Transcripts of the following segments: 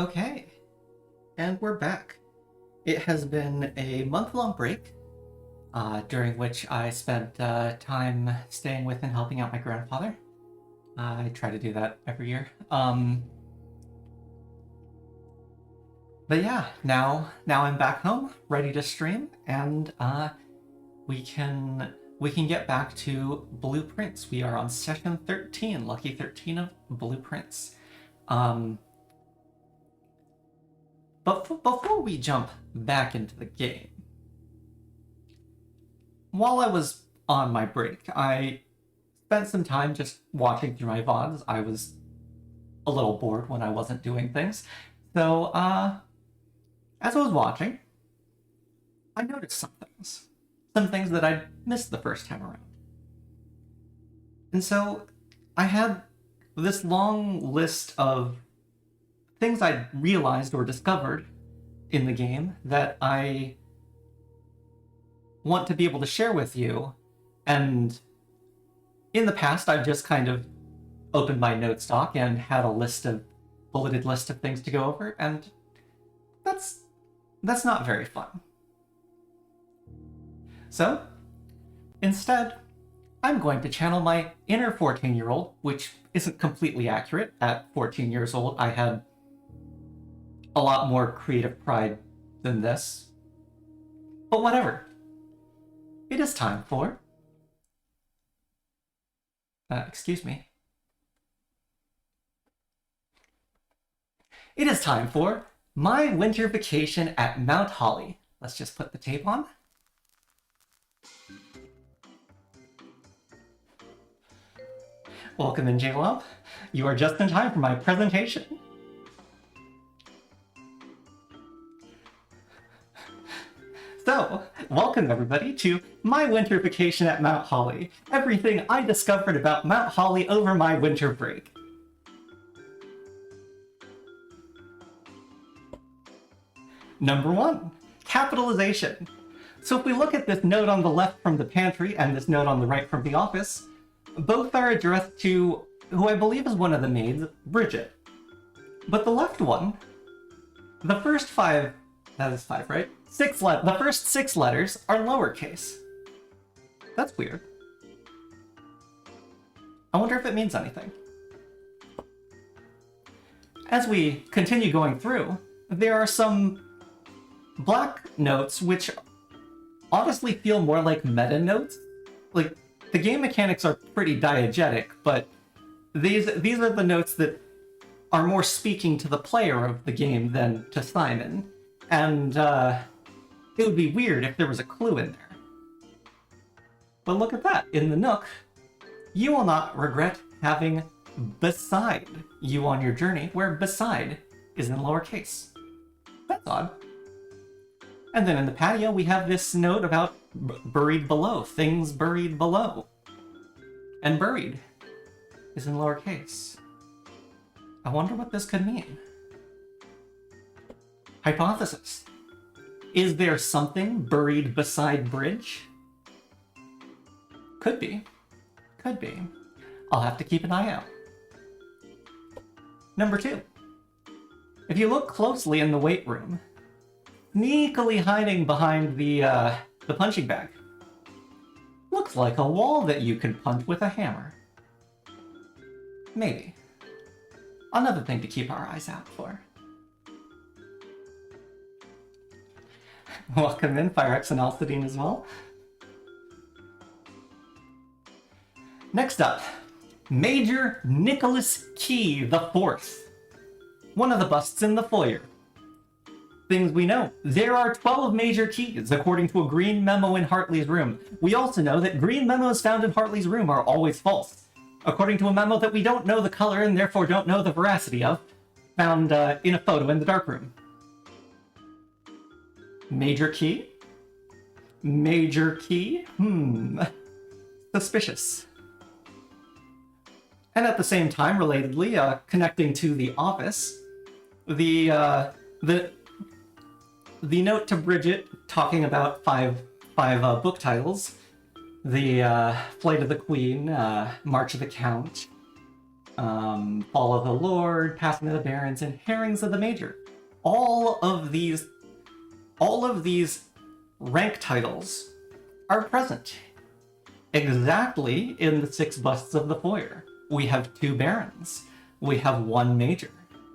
Okay, and we're back. It has been a month-long break, during which I spent time staying with and helping out my grandfather. I try to do that every year. But yeah, now I'm back home, ready to stream, and we can get back to Blueprints. We are on session 13, lucky 13 of Blueprints. But before we jump back into the game, while I was on my break, I spent some time just watching through my VoDs. I was a little bored when I wasn't doing things. So, as I was watching, I noticed some things. Some things that I'd missed the first time around. And so, I had this long list of things I'd realized or discovered in the game that I want to be able to share with you. And in the past, I've just kind of opened my notes doc and had a bulleted list of things to go over, and that's not very fun. So, instead, I'm going to channel my inner 14-year-old, which isn't completely accurate. At 14 years old, I had a lot more creative pride than this. But whatever. It is time for... excuse me. It is time for my winter vacation at Mount Holly. Let's just put the tape on. Welcome in, J-Love. You are just in time for my presentation. So, welcome everybody to my winter vacation at Mount Holly. Everything I discovered about Mount Holly over my winter break. Number 1, capitalization. So if we look at this note on the left from the pantry and this note on the right from the office, both are addressed to who I believe is one of the maids, Bridget. But the left one, the first 5, that is 5, right? The first 6 letters are lowercase. That's weird. I wonder if it means anything. As we continue going through, there are some black notes which honestly feel more like meta notes. Like, the game mechanics are pretty diegetic, but these are the notes that are more speaking to the player of the game than to Simon. And, it would be weird if there was a clue in there. But look at that. In the Nook, you will not regret having beside you on your journey, where beside is in lowercase. That's odd. And then in the patio, we have this note about buried below, things buried below. And buried is in lowercase. I wonder what this could mean. Hypothesis. Is there something buried beside bridge? Could be. Could be. I'll have to keep an eye out. Number 2. If you look closely in the weight room, sneakily hiding behind the punching bag, looks like a wall that you can punch with a hammer. Maybe. Another thing to keep our eyes out for. Welcome in, Firex and Alcidine as well. Next up, Major Nicholas Key IV. One of the busts in the foyer. Things we know. There are 12 major keys, according to a green memo in Hartley's room. We also know that green memos found in Hartley's room are always false, according to a memo that we don't know the color and therefore don't know the veracity of, found in a photo in the darkroom. Major key? Major key? Suspicious. And at the same time, relatedly, connecting to the office, the note to Bridget talking about five book titles, the Flight of the Queen, March of the Count, Fall of the Lord, Passing of the Barons, and Herrings of the Major. All of these rank titles are present exactly in the 6 busts of the foyer. We have 2 barons, we have 1 major,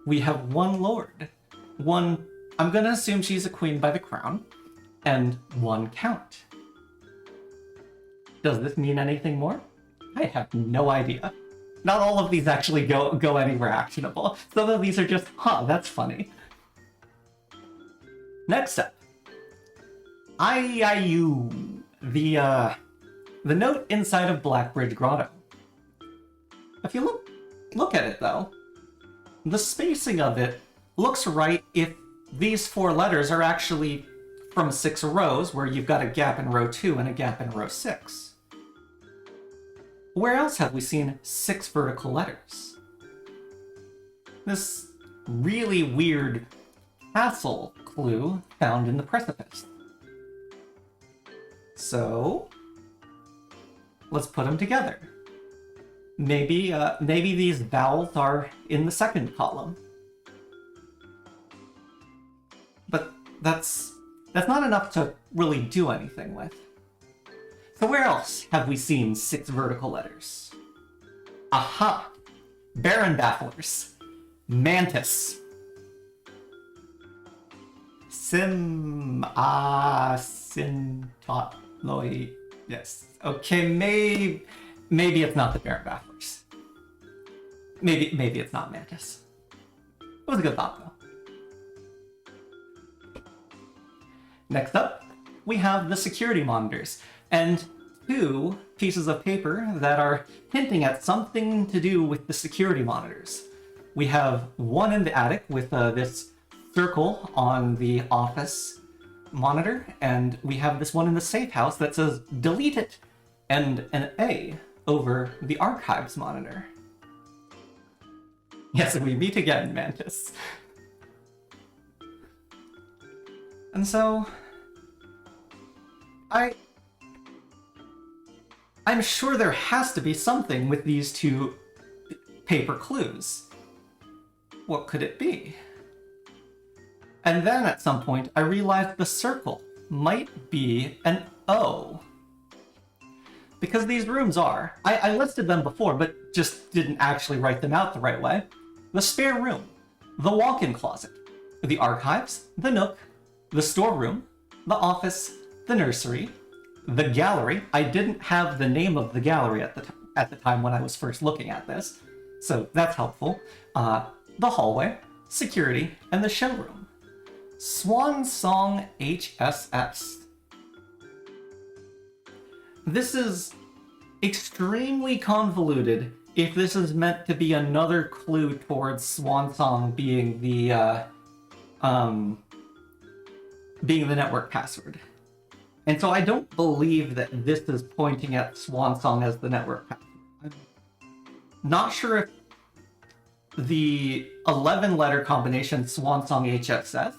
we have 1 lord, 1, I'm gonna assume she's a queen by the crown, and 1 count. Does this mean anything more? I have no idea. Not all of these actually go anywhere actionable. Some of these are just, that's funny. Next up, IIU, the note inside of Blackbridge Grotto. If you look at it though, the spacing of it looks right if these 4 letters are actually from 6 rows, where you've got a gap in row 2 and a gap in row 6. Where else have we seen 6 vertical letters? This really weird castle clue found in the precipice. So, let's put them together. Maybe these vowels are in the 2nd column. But that's not enough to really do anything with. So where else have we seen 6 vertical letters? Aha! Baron Bafflers. Mantis. Syntatloi. Yes. Okay, maybe it's not the Baron Bafflers. Maybe it's not Mantis. It was a good thought, though. Next up, we have the security monitors, and 2 pieces of paper that are hinting at something to do with the security monitors. We have one in the attic with this circle on the office monitor, and we have this one in the safe house that says delete it, and an A over the archives monitor. Yes, we meet again, Mantis. And so, I'm sure there has to be something with these 2 paper clues. What could it be? And then at some point, I realized the circle might be an O. Because these rooms are, I listed them before, but just didn't actually write them out the right way. The spare room, the walk-in closet, the archives, the nook, the storeroom, the office, the nursery, the gallery. I didn't have the name of the gallery at the time when I was first looking at this, so that's helpful. The hallway, security, and the showroom. Swan Song HSS. This is extremely convoluted if this is meant to be another clue towards Swan Song being the network password. And so I don't believe that this is pointing at Swan Song as the network password. I'm not sure if the 11-letter combination Swan Song HSS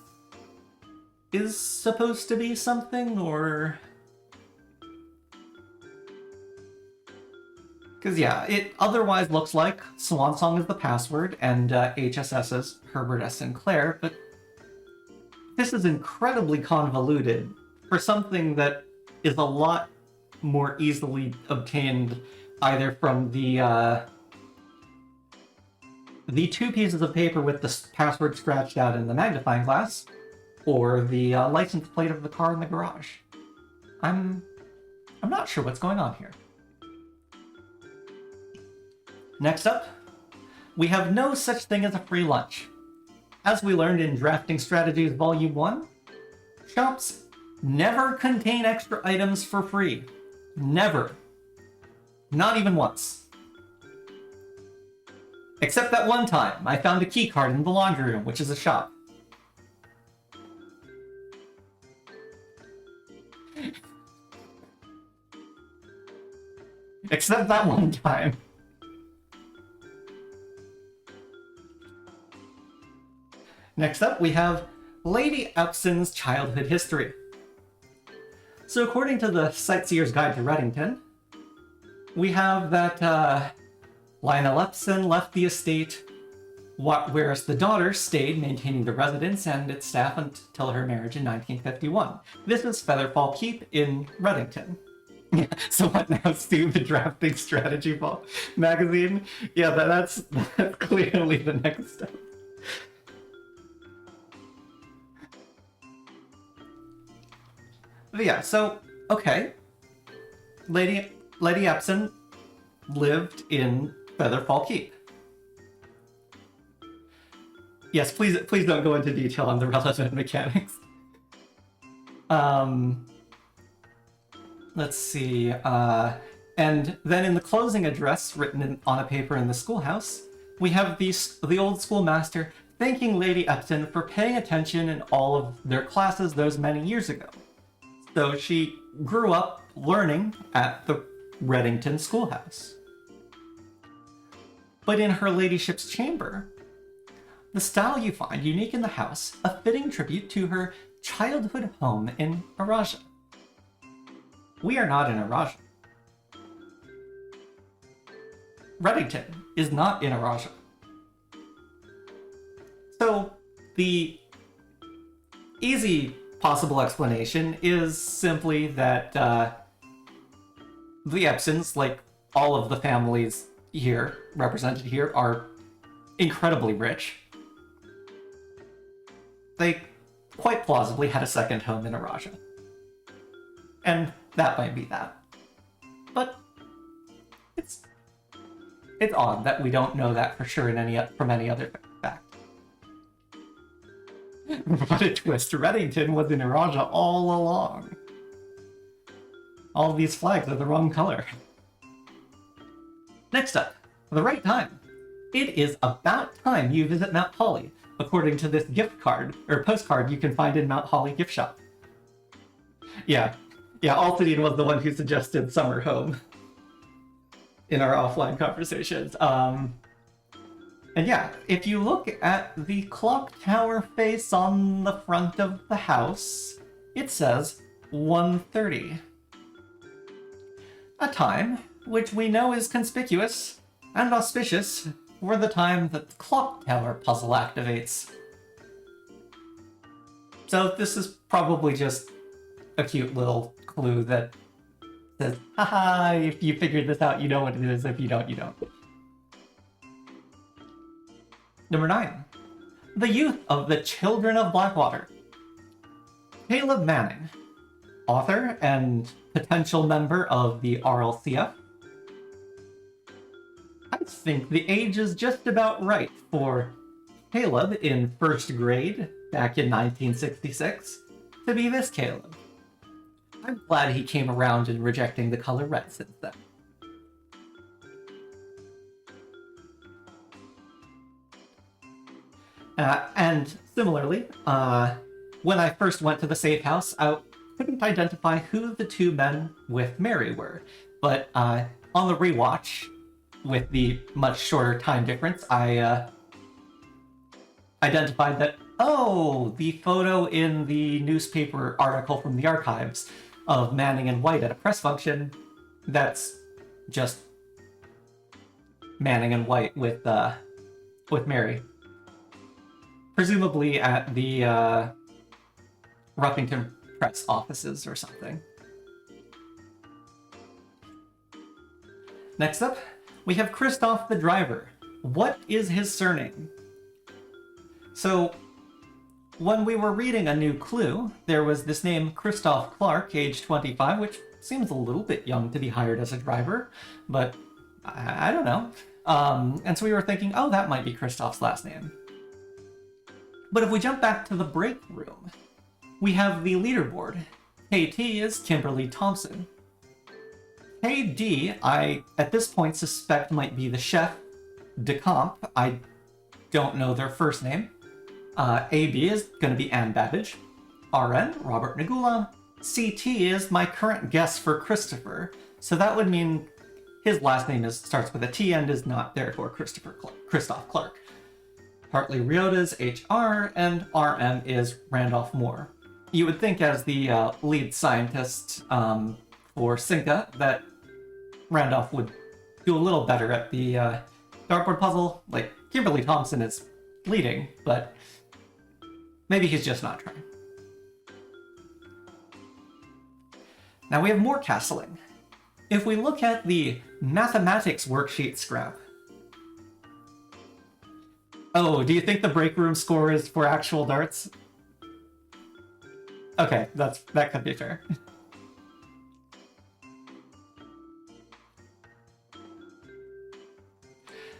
is supposed to be something, or... Because yeah, it otherwise looks like Swan Song is the password and HSS is Herbert S. Sinclair, but this is incredibly convoluted for something that is a lot more easily obtained either from the 2 pieces of paper with the password scratched out in the magnifying glass, or the license plate of the car in the garage. I'm not sure what's going on here. Next up, we have no such thing as a free lunch. As we learned in Drafting Strategies Volume 1, shops never contain extra items for free. Never. Not even once. Except that one time, I found a key card in the laundry room, which is a shop. Except that one time. Next up, we have Lady Epson's childhood history. So according to the Sightseer's Guide to Reddington, we have that Lionel Epson left the estate, whereas the daughter stayed maintaining the residence and its staff until her marriage in 1951. This is Featherfall Keep in Reddington. Yeah, so what now, Stu? The drafting strategy ball magazine? Yeah, that's clearly the next step. But yeah, so, okay. Lady Epson lived in Featherfall Keep. Yes, please don't go into detail on the relevant mechanics. Let's see. And then in the closing address written on a paper in the schoolhouse, we have the old schoolmaster thanking Lady Epson for paying attention in all of their classes those many years ago. So she grew up learning at the Reddington schoolhouse. But in her ladyship's chamber, the style you find unique in the house, a fitting tribute to her childhood home in Araja. We are not in Araja. Reddington is not in Araja. So the easy possible explanation is simply that the Epsons, like all of the families here represented here, are incredibly rich. They quite plausibly had a second home in Araja. And that might be that. But it's odd that we don't know that for sure from any other fact. What a twist. Reddington was in Araja all along. All of these flags are the wrong color. Next up, the right time. It is about time you visit Mount Holly, according to this gift card, or postcard you can find in Mount Holly gift shop. Yeah, Altadine was the one who suggested summer home in our offline conversations. And yeah, if you look at the clock tower face on the front of the house, it says 1:30. A time which we know is conspicuous and auspicious for the time that the clock tower puzzle activates. So this is probably just a cute little clue that says, haha, if you figured this out, you know what it is. If you don't, you don't. Number 9. The youth of the Children of Blackwater. Caleb Manning, author and potential member of the RLCF. I think the age is just about right for Caleb in first grade back in 1966 to be this Caleb. I'm glad he came around in rejecting the color red since then. And similarly, when I first went to the safe house, I couldn't identify who the two men with Mary were. But on the rewatch, with the much shorter time difference, I identified that, oh, the photo in the newspaper article from the archives of Manning and White at a press function, that's just Manning and White with Mary. Presumably at the Ruffington Press offices or something. Next up, we have Christoph the driver. What is his surname? So, when we were reading a new clue, there was this name Christoph Clark, age 25, which seems a little bit young to be hired as a driver, but I don't know. And so we were thinking, oh, that might be Christoph's last name. But if we jump back to the break room, we have the leaderboard. KT is Kimberly Thompson. KD, I at this point suspect might be the chef de camp. I don't know their first name. AB is going to be Anne Babbage. RN, Robert Nagula. CT is my current guess for Christopher. So that would mean his last name starts with a T and is not therefore Christoph Clark. Hartley Riota's HR, and RM is Randolph Moore. You would think as the lead scientist for Cinca that Randolph would do a little better at the dartboard puzzle. Like, Kimberly Thompson is leading, but maybe he's just not trying. Now we have more castling. If we look at the mathematics worksheet scrap. Oh, do you think the break room score is for actual darts? Okay, that could be fair.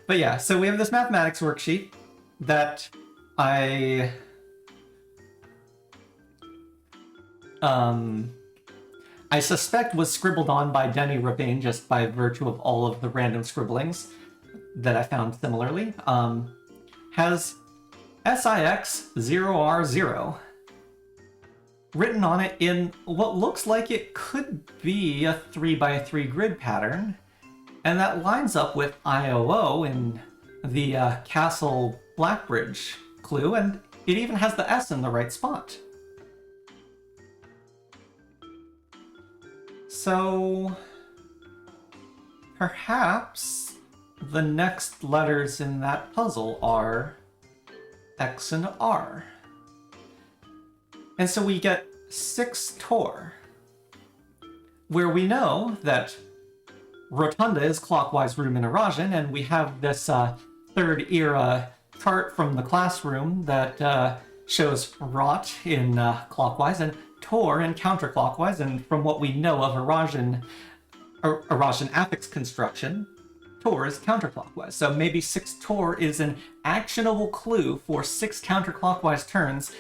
But yeah, so we have this mathematics worksheet that I suspect was scribbled on by Denny Ravane just by virtue of all of the random scribblings that I found similarly. Has SIX0R0 written on it in what looks like it could be a 3x3 grid pattern, and that lines up with IOO in the Castle Blackbridge clue, and it even has the S in the right spot. So perhaps the next letters in that puzzle are X and R. And so we get 6 Tor, where we know that Rotunda is clockwise room in Arajan, and we have this third era chart from the classroom that shows Rot in clockwise and Tor in counterclockwise, and from what we know of Arajan affix construction, Tor is counterclockwise. So maybe 6 Tor is an actionable clue for 6 counterclockwise turns,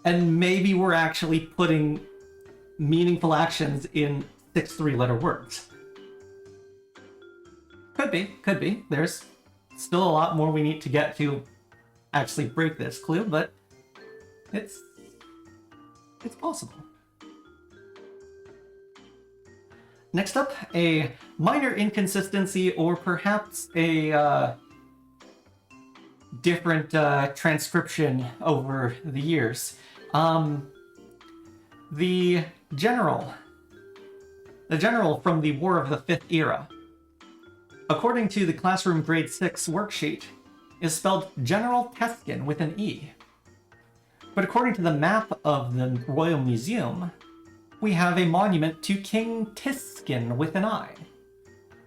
and maybe we're actually putting meaningful actions in 6 3-letter words. Could be. There's still a lot more we need to get to actually break this clue, but it's possible. Next up, a minor inconsistency, or perhaps a different transcription over the years. The general from the War of the Fifth Era, according to the Classroom Grade 6 worksheet, is spelled General Teskin with an E. But according to the map of the Royal Museum, we have a monument to King Tiskin with an I,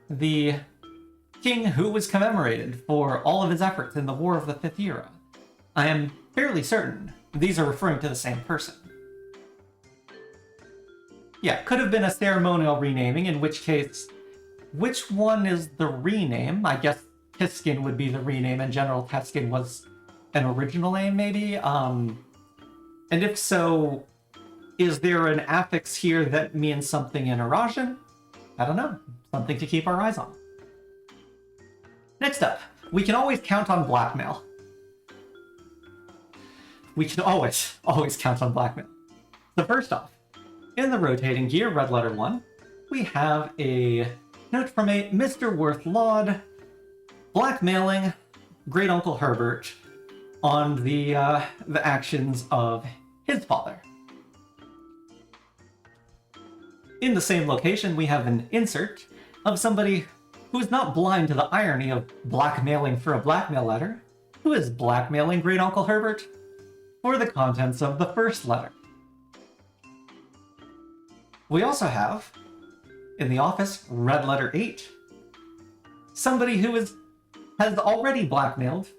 the king who was commemorated for all of his efforts in the War of the Fifth Era. I am fairly certain these are referring to the same person. Yeah, could have been a ceremonial renaming, in which case, which one is the rename? I guess Tiskin would be the rename, and General Teskin was an original name, maybe? And if so, is there an affix here that means something in Arajan? I don't know. Something to keep our eyes on. Next up, we can always count on blackmail. We can always count on blackmail. So first off, in the rotating gear, red letter 1, we have a note from a Mr. Worth Laud blackmailing Great Uncle Herbert on the actions of his father. In the same location, we have an insert of somebody who is not blind to the irony of blackmailing for a blackmail letter, who is blackmailing Great Uncle Herbert for the contents of the first letter. We also have, in the office, red letter 8, somebody who has already blackmailed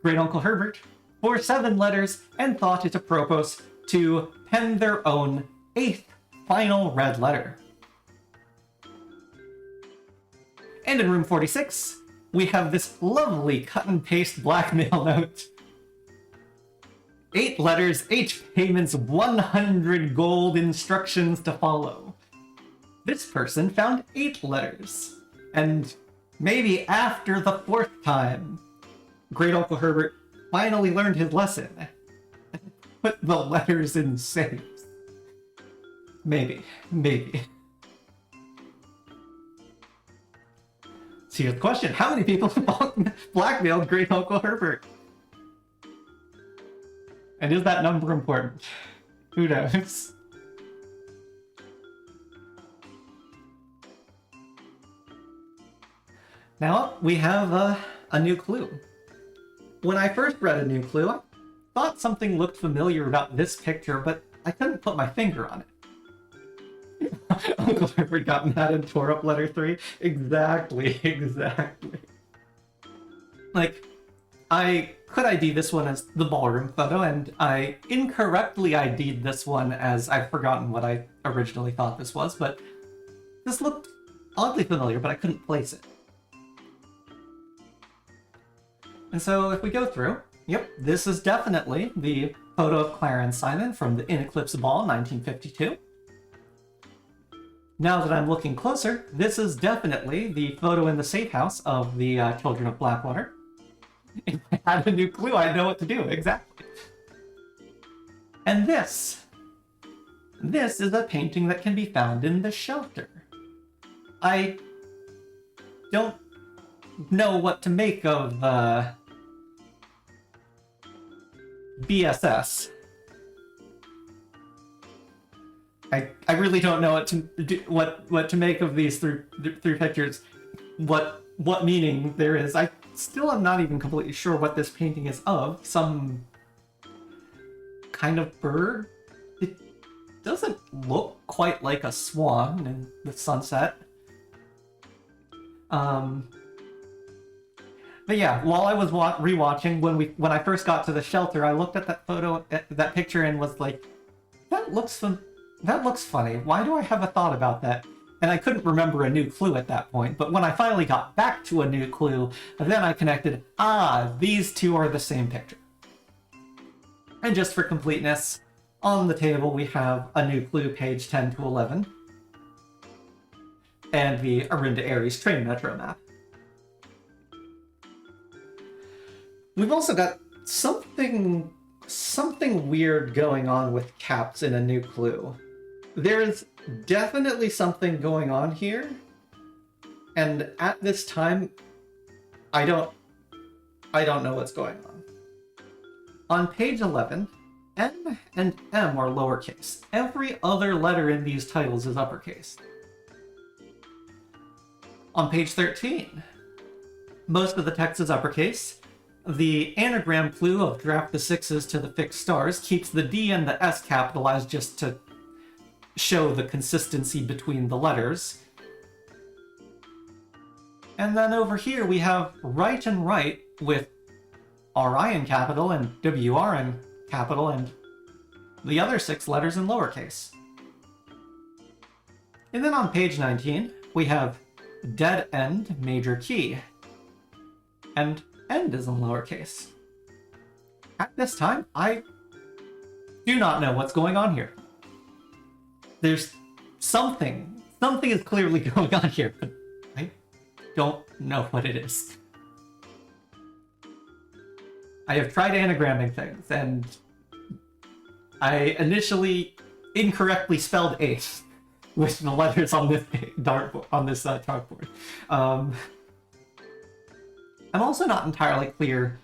Great Uncle Herbert for 7 letters and thought it apropos to pen their own 8th final red letter. And in room 46, we have this lovely cut and paste blackmail note. 8 letters, 8 payments, 100 gold, instructions to follow. This person found 8 letters, and maybe after the 4th time, Great Uncle Herbert finally learned his lesson and put the letters in safes. Maybe. So here's the question: how many people blackmailed Great Uncle Herbert? And is that number important? Who knows? Now up, we have a new clue. When I first read a new clue, I thought something looked familiar about this picture, but I couldn't put my finger on it. Uncle Herbert got mad and tore up letter 3. Exactly, exactly. Like, I could ID this one as the ballroom photo, and I incorrectly ID'd this one as I've forgotten what I originally thought this was, but this looked oddly familiar, but I couldn't place it. And so if we go through, yep, this is definitely the photo of Clarence Simon from the In Eclipse Ball 1952. Now that I'm looking closer, this is definitely the photo in the safe house of the Children of Blackwater. If I had a new clue, I'd know what to do, exactly. And this is a painting that can be found in the shelter. I don't know what to make of BSS. I really don't know what to do, what to make of these three pictures. What meaning there is. I still am not even completely sure what this painting is of. Some kind of bird. It doesn't look quite like a swan in the sunset. But yeah, while I was rewatching, when I first got to the shelter, I looked at that photo, that picture, and was like, that looks funny. Why do I have a thought about that? And I couldn't remember a new clue at that point. But when I finally got back to a new clue, then I connected, these two are the same picture. And just for completeness, on the table we have a new clue, page 10 to 11, and the Arinda Aries train metro map. We've also got something weird going on with caps in a new clue. There's definitely something going on here, and at this time, I don't know what's going on. On page 11, N and M are lowercase. Every other letter in these titles is uppercase. On page 13, most of the text is uppercase. The anagram clue of draft the sixes to the fixed stars keeps the D and the S capitalized just to show the consistency between the letters. And then over here we have right and right with RI in capital and WR in capital and the other 6 letters in lowercase. And then on page 19 we have dead end major key, and end is in lowercase. At this time, I do not know what's going on here. There's something is clearly going on here, but I don't know what it is. I have tried anagramming things, and I initially incorrectly spelled ace with the letters on this chalkboard. I'm also not entirely clear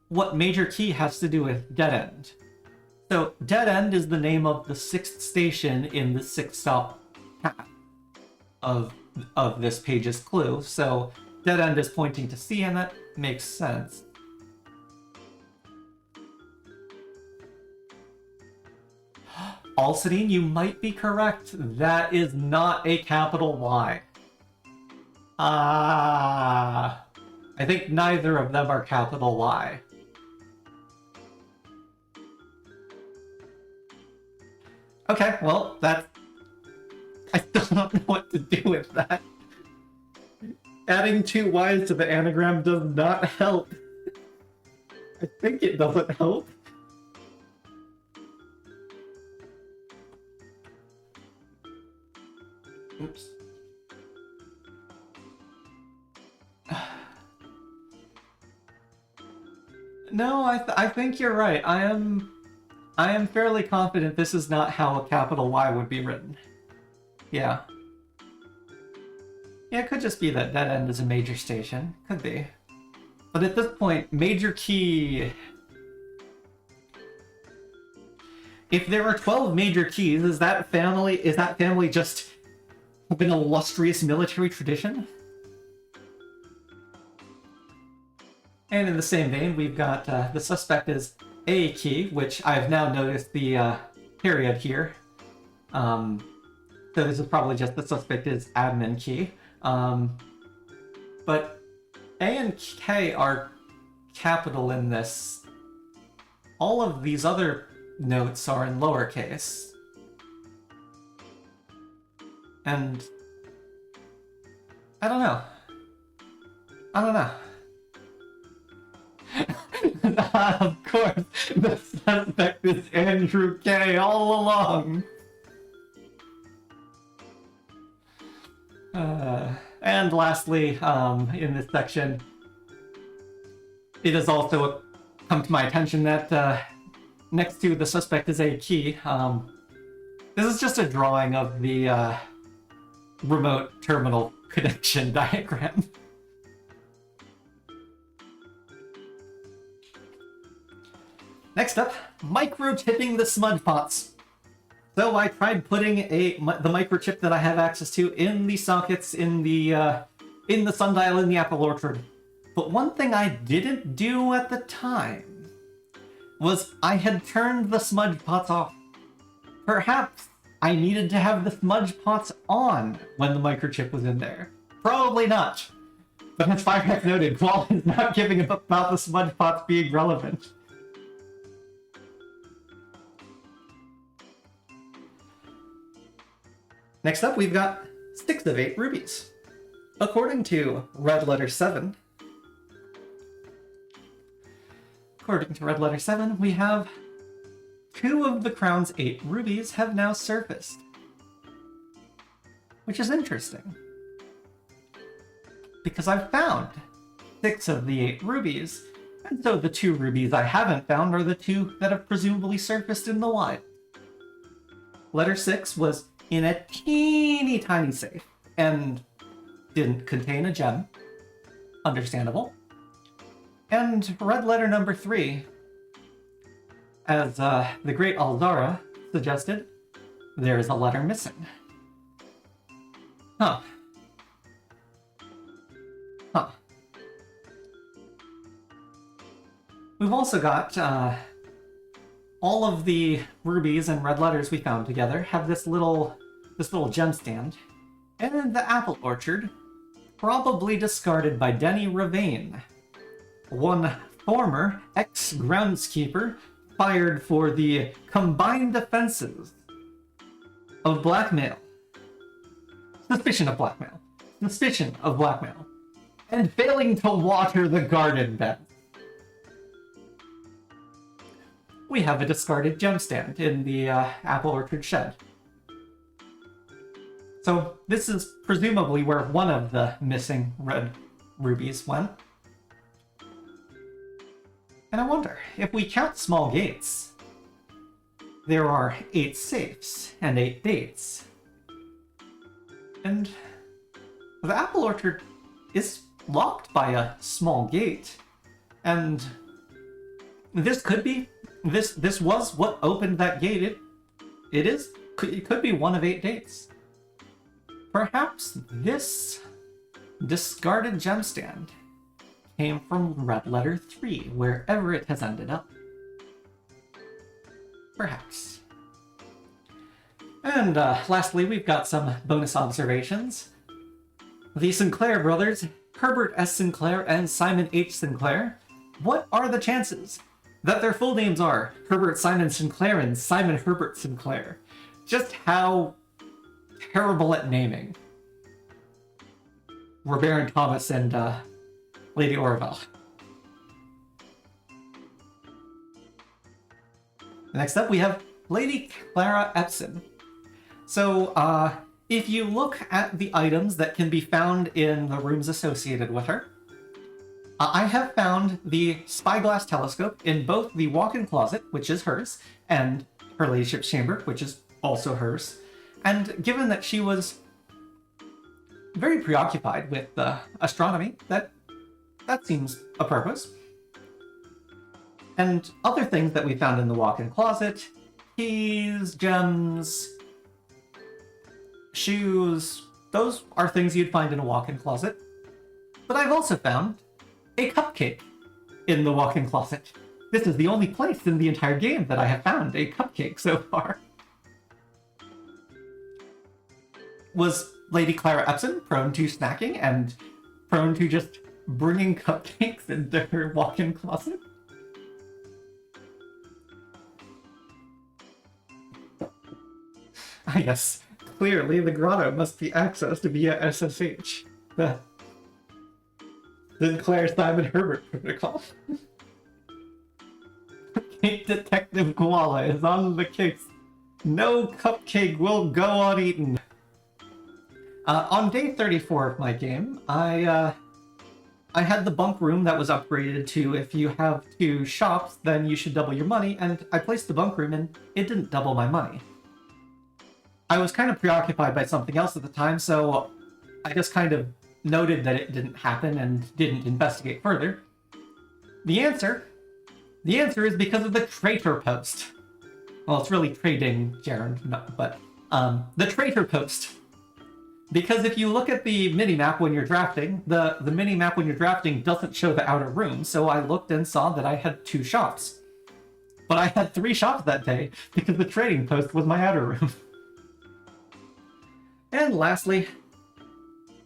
what major key has to do with dead end. So dead end is the name of the 6th station in the 6-stop path of this page's clue. So dead end is pointing to C, and that makes sense. Alcidine, you might be correct. That is not a capital Y. I think neither of them are capital Y. Okay, well, I still don't know what to do with that. Adding 2 Y's to the anagram does not help. I think it doesn't help. Oops. No, I think you're right. I am fairly confident this is not how a capital Y would be written. Yeah. Yeah, it could just be that dead end is a major station. Could be. But at this point, major key... If there are 12 major keys, is that family just an illustrious military tradition? And in the same vein, we've got the suspect is A key, which I've now noticed the period here. So this is probably just the suspect is admin key. But A and K are capital in this. All of these other notes are in lowercase. And I don't know. Of course, the suspect is Andrew K. all along. And lastly, in this section, it has also come to my attention that next to the suspect is a key. This is just a drawing of the remote terminal connection diagram. Next up, micro-tipping the smudge pots. So I tried putting the microchip that I have access to in the sockets in the sundial in the apple orchard. But one thing I didn't do at the time was I had turned the smudge pots off. Perhaps I needed to have the smudge pots on when the microchip was in there. Probably not. But as Firehex noted, Qual is not giving up about the smudge pots being relevant. Next up, we've got 6 of 8 rubies. According to Red Letter 7, we have 2 of the crown's 8 rubies have now surfaced. Which is interesting. Because I've found 6 of the 8 rubies, and so the 2 rubies I haven't found are the 2 that have presumably surfaced in the wild. Letter 6 was in a teeny tiny safe, and didn't contain a gem. Understandable. And red letter number 3, as the great Aldara suggested, there is a letter missing. Huh. We've also got all of the rubies and red letters we found together have this little gem stand. And the apple orchard, probably discarded by Denny Ravane, one former ex-groundskeeper fired for the combined offenses of blackmail, suspicion of blackmail, and failing to water the garden bed. We have a discarded gemstand in the apple orchard shed. So this is presumably where one of the missing red rubies went. And I wonder, if we count small gates, there are 8 safes and 8 dates. And the apple orchard is locked by a small gate. And this could be, this was what opened that gate. It could be one of 8 dates. Perhaps this discarded gemstand came from red letter 3, wherever it has ended up. Perhaps. And lastly, we've got some bonus observations. The Sinclair brothers, Herbert S. Sinclair and Simon H. Sinclair, what are the chances that their full names are Herbert Simon Sinclair and Simon Herbert Sinclair? Just how terrible at naming were Baron Thomas and Lady Orville. Next up, we have Lady Clara Epson. So, if you look at the items that can be found in the rooms associated with her, I have found the spyglass telescope in both the walk-in closet, which is hers, and her ladyship's chamber, which is also hers. And given that she was very preoccupied with astronomy, that seems apropos. And other things that we found in the walk-in closet, keys, gems, shoes, those are things you'd find in a walk-in closet. But I've also found a cupcake in the walk-in closet. This is the only place in the entire game that I have found a cupcake so far. Was Lady Clara Epson prone to snacking and prone to just bringing cupcakes into her walk-in closet? Ah, yes. Clearly, the grotto must be accessed via SSH. The Sinclair Simon Herbert protocol. Cupcake Detective Koala is on the case. No cupcake will go uneaten. On day 34 of my game, I had the bunk room that was upgraded to if you have 2 shops, then you should double your money, and I placed the bunk room and it didn't double my money. I was kind of preoccupied by something else at the time, so I just kind of noted that it didn't happen and didn't investigate further. The answer is because of the traitor post. Well, it's really trading, Jaron, no, but the traitor post. Because if you look at the minimap when you're drafting, the minimap when you're drafting doesn't show the outer room, so I looked and saw that I had 2 shops. But I had 3 shops that day, because the trading post was my outer room. And lastly,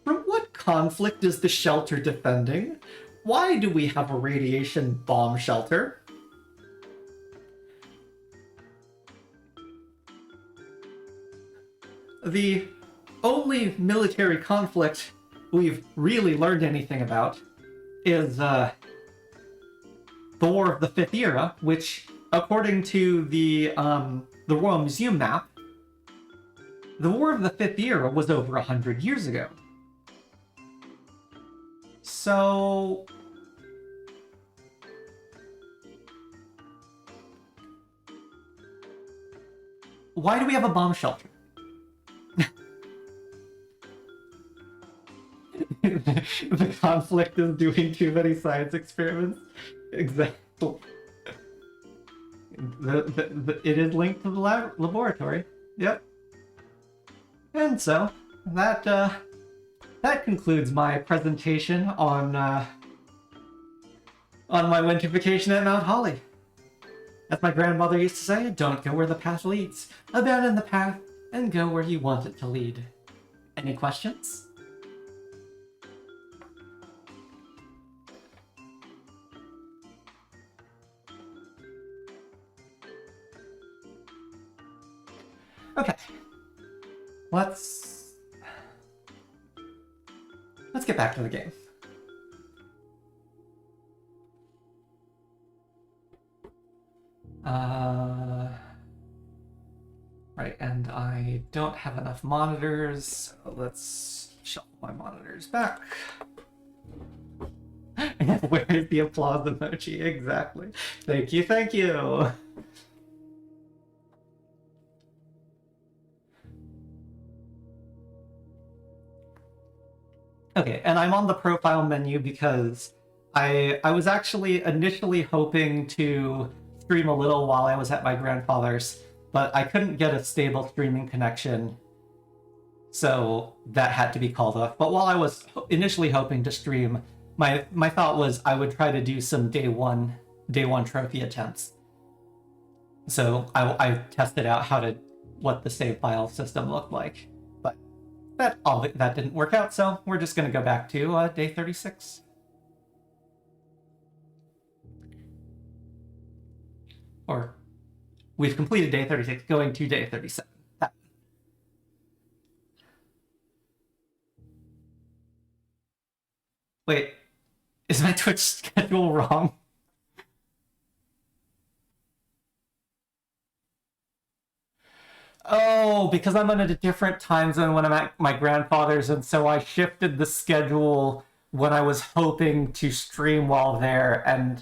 from what conflict is the shelter defending? Why do we have a radiation bomb shelter? The only military conflict we've really learned anything about is the War of the Fifth Era, which, according to the Royal Museum map, the War of the Fifth Era was over 100 years ago. So why do we have a bomb shelter? The conflict is doing too many science experiments. Exactly. It is linked to the laboratory. Yep. And so that concludes my presentation on my winter vacation at Mount Holly. As my grandmother used to say, don't go where the path leads. Abandon the path and go where you want it to lead. Any questions? Okay. Let's get back to the game. Right, and I don't have enough monitors. So let's shuffle my monitors back. Where is the applause emoji? Exactly. Thank you, thank you. Okay, and I'm on the profile menu because I was actually initially hoping to stream a little while I was at my grandfather's, but I couldn't get a stable streaming connection, so that had to be called off. But while I was initially hoping to stream, my thought was I would try to do some day one trophy attempts. So I tested out what the save file system looked like. That didn't work out, so we're just going to go back to day 36. Or, we've completed day 36, going to day 37. Wait, is my Twitch schedule wrong? Oh, because I'm on a different time zone when I'm at my grandfather's, and so I shifted the schedule when I was hoping to stream while there, and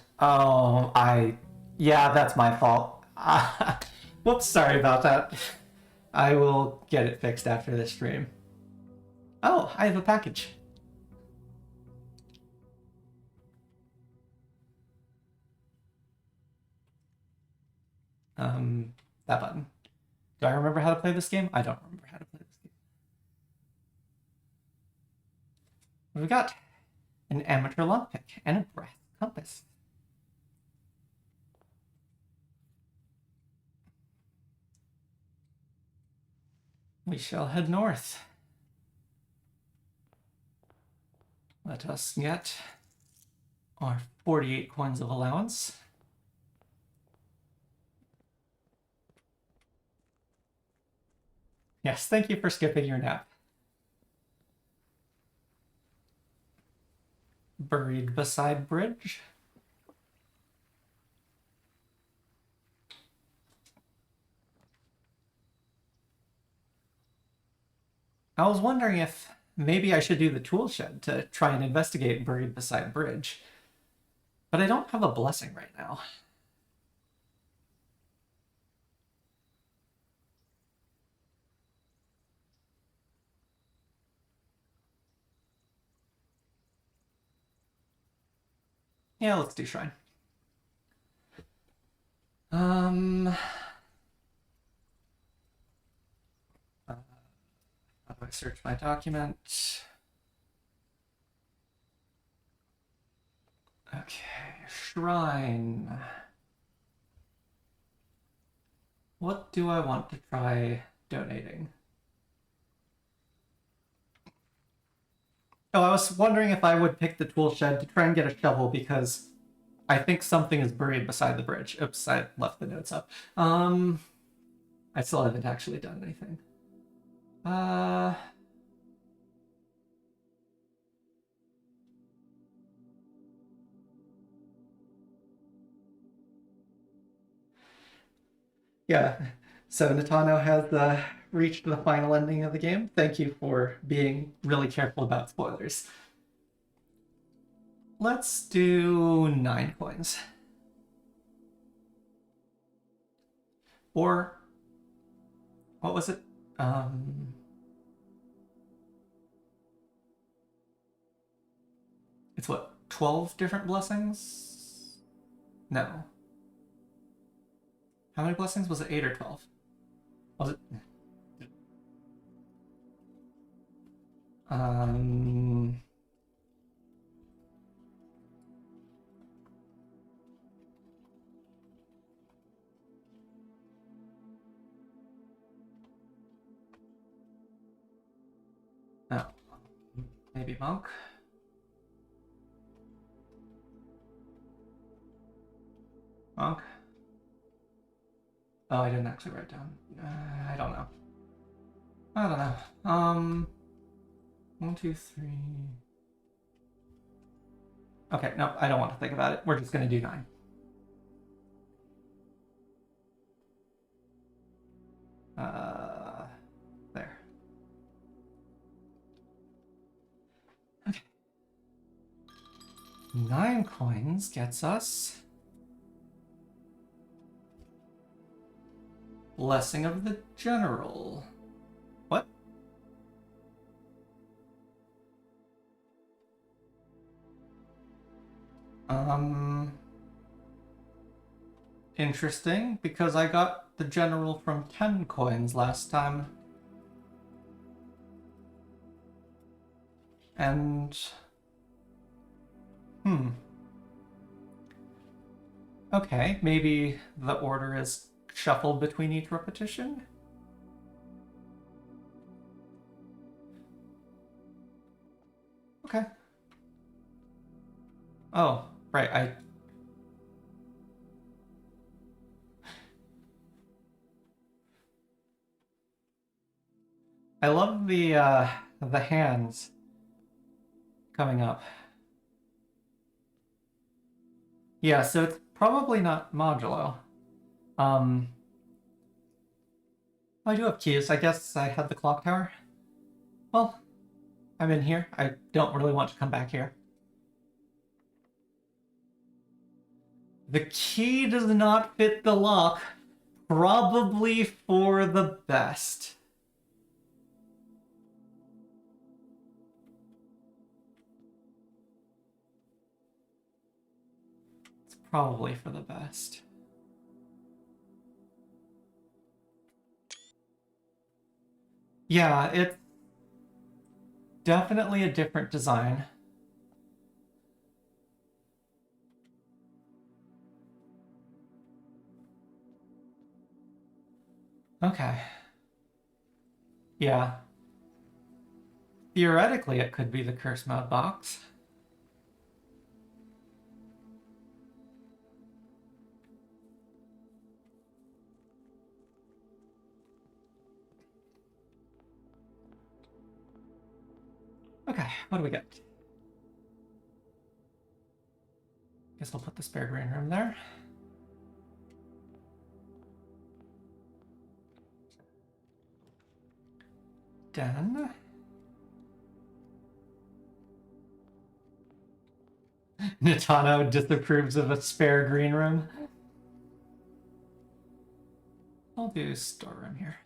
yeah, that's my fault. Whoops, sorry about that. I will get it fixed after this stream. Oh, I have a package. That button. Do I remember how to play this game? I don't remember how to play this game. We've got an amateur lockpick and a brass compass. We shall head north. Let us get our 48 coins of allowance. Yes, thank you for skipping your nap. Buried beside bridge. I was wondering if maybe I should do the tool shed to try and investigate buried beside bridge. But I don't have a blessing right now. Yeah, let's do shrine. How do I search my document? Okay, shrine. What do I want to try donating? Oh, I was wondering if I would pick the tool shed to try and get a shovel because I think something is buried beside the bridge. Oops, I left the notes up. I still haven't actually done anything. Yeah, so Natano has reached the final ending of the game. Thank you for being really careful about spoilers. Let's do 9 coins. Or, what was it? It's what, 12 different blessings? No. How many blessings? Was it 8 or 12? Was it? No. Maybe monk? Monk? Oh, I didn't actually write down. I don't know. I don't know. 1, 2, 3. Okay, no, I don't want to think about it. We're just gonna do 9. There. Okay. 9 coins gets us Blessing of the General. What? Interesting, because I got the General from 10 coins last time. And... Okay, maybe the order is shuffled between each repetition? Okay. Oh, right, I love the hands coming up. Yeah, so it's probably not modulo. I do have keys. I guess I had the clock tower. Well, I'm in here. I don't really want to come back here. The key does not fit the lock. Probably for the best. It's probably for the best. Yeah, it's definitely a different design. Okay. Yeah. Theoretically, it could be the curse mode box. Okay, what do we get? Guess I'll put the spare green room there. Done. Nitano disapproves of a spare green room. I'll do storeroom here.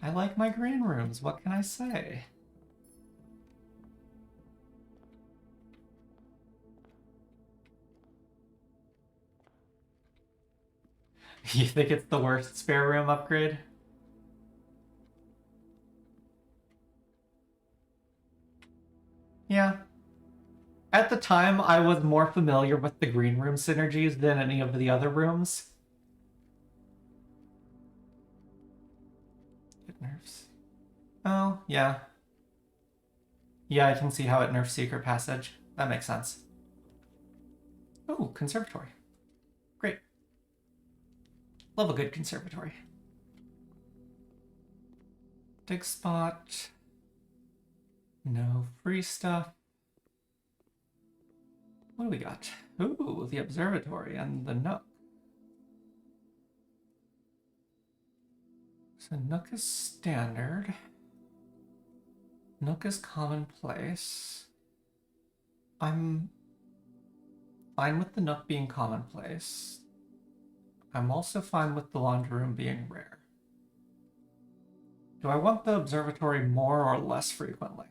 I like my green rooms, what can I say? You think it's the worst spare room upgrade? Yeah. At the time, I was more familiar with the green room synergies than any of the other rooms. It nerfs. Oh, yeah. Yeah, I can see how it nerfs Secret Passage. That makes sense. Oh, conservatory. Great. Love a good conservatory. Dig spot. No free stuff. What do we got? Ooh, the observatory and the Nook. So Nook is standard. Nook is commonplace. I'm fine with the Nook being commonplace. I'm also fine with the laundry room being rare. Do I want the observatory more or less frequently?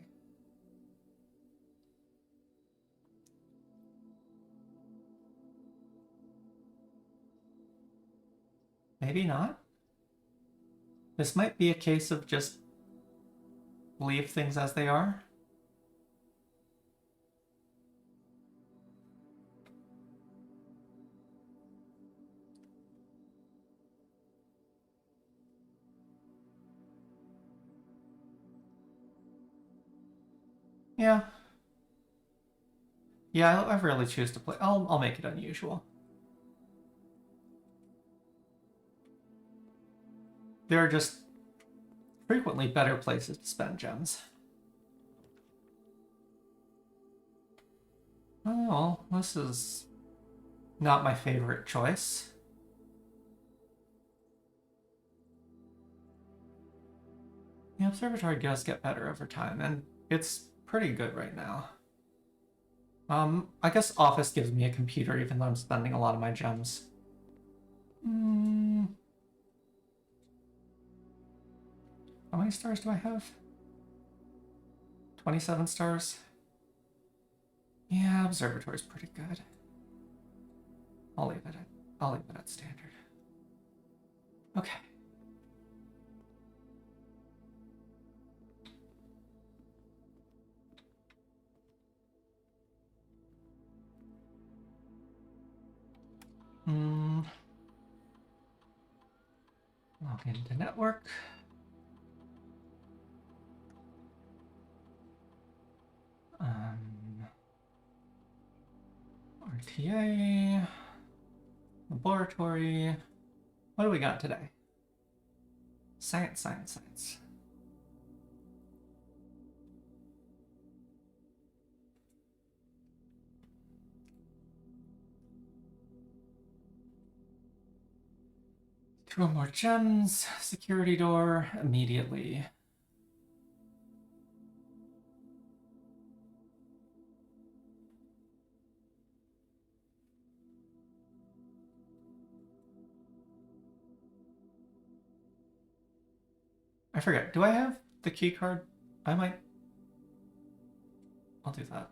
Maybe not. This might be a case of just leave things as they are. Yeah. Yeah, I rarely choose to play. I'll make it unusual. There are just frequently better places to spend gems. Oh, this is not my favorite choice. The observatory does get better over time, and it's pretty good right now. I guess Office gives me a computer even though I'm spending a lot of my gems. How many stars do I have? 27 stars? Yeah, observatory's pretty good. I'll leave it at standard. Okay. Log into network. RTA. Laboratory. What do we got today? Science, science, science. Two more gems. Security door immediately. I forget. Do I have the key card? I might. I'll do that,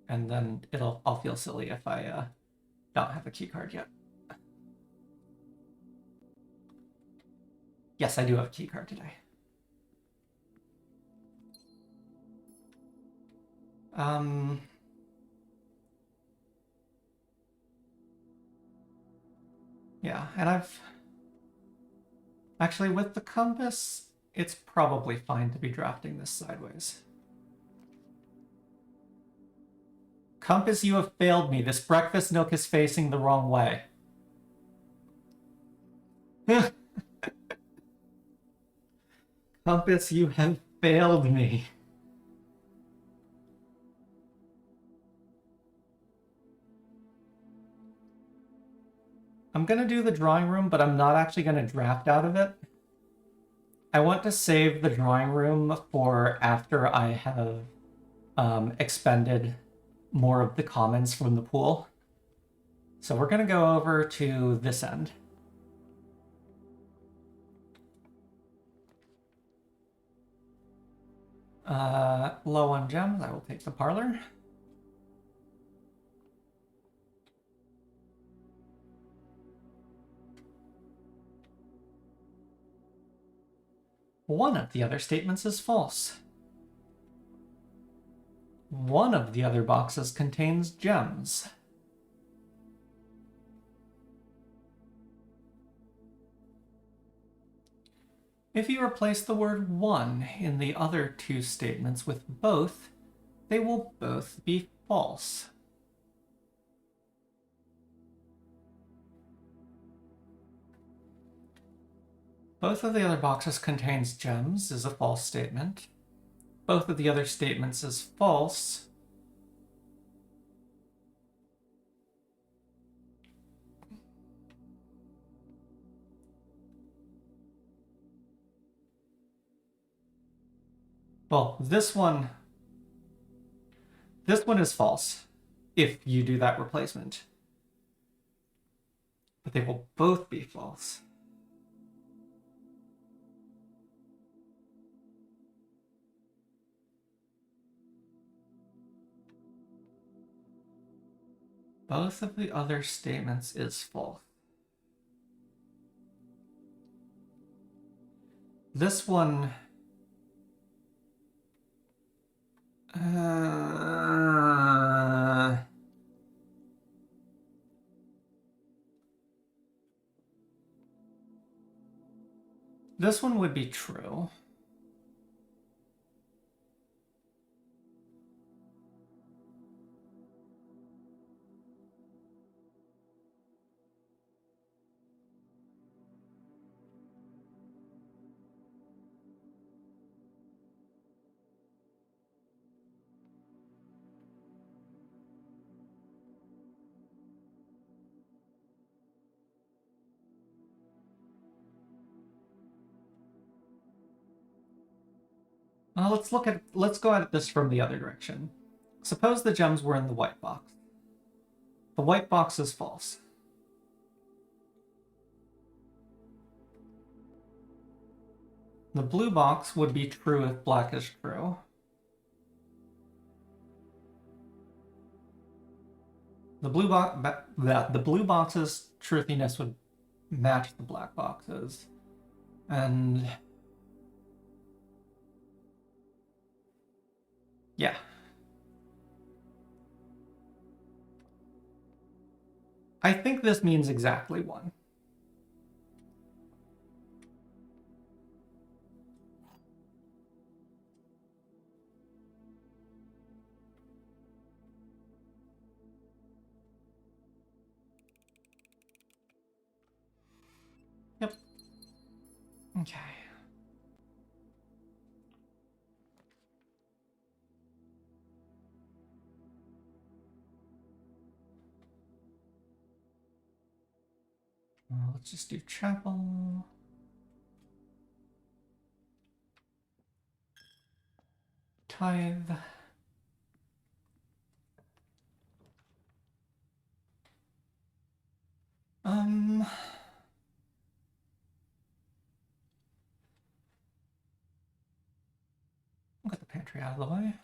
and then I'll feel silly if I don't have a key card yet. Yes, I do have a key card today. Yeah, and I've... Actually, with the compass, it's probably fine to be drafting this sideways. Compass, you have failed me. This breakfast nook is facing the wrong way. Compass, you have failed me. I'm gonna do the drawing room, but I'm not actually gonna draft out of it. I want to save the drawing room for after I have expended more of the commons from the pool. So we're gonna go over to this end. Low on gems, I will take the parlor. One of the other statements is false. One of the other boxes contains gems. If you replace the word one in the other two statements with both, they will both be false. Both of the other boxes contains gems is a false statement. Both of the other statements is false. Well, this one is false if you do that replacement. But they will both be false. Both of the other statements is false. This one... This one would be true. Let's go at this from the other direction. Suppose the gems were in the white box. The white box is false. The blue box would be true if black is true. The blue box's truthiness would match the black box's. And yeah. I think this means exactly one. Yep. Okay. Let's just do chapel. Tithe. I'll get the pantry out of the way.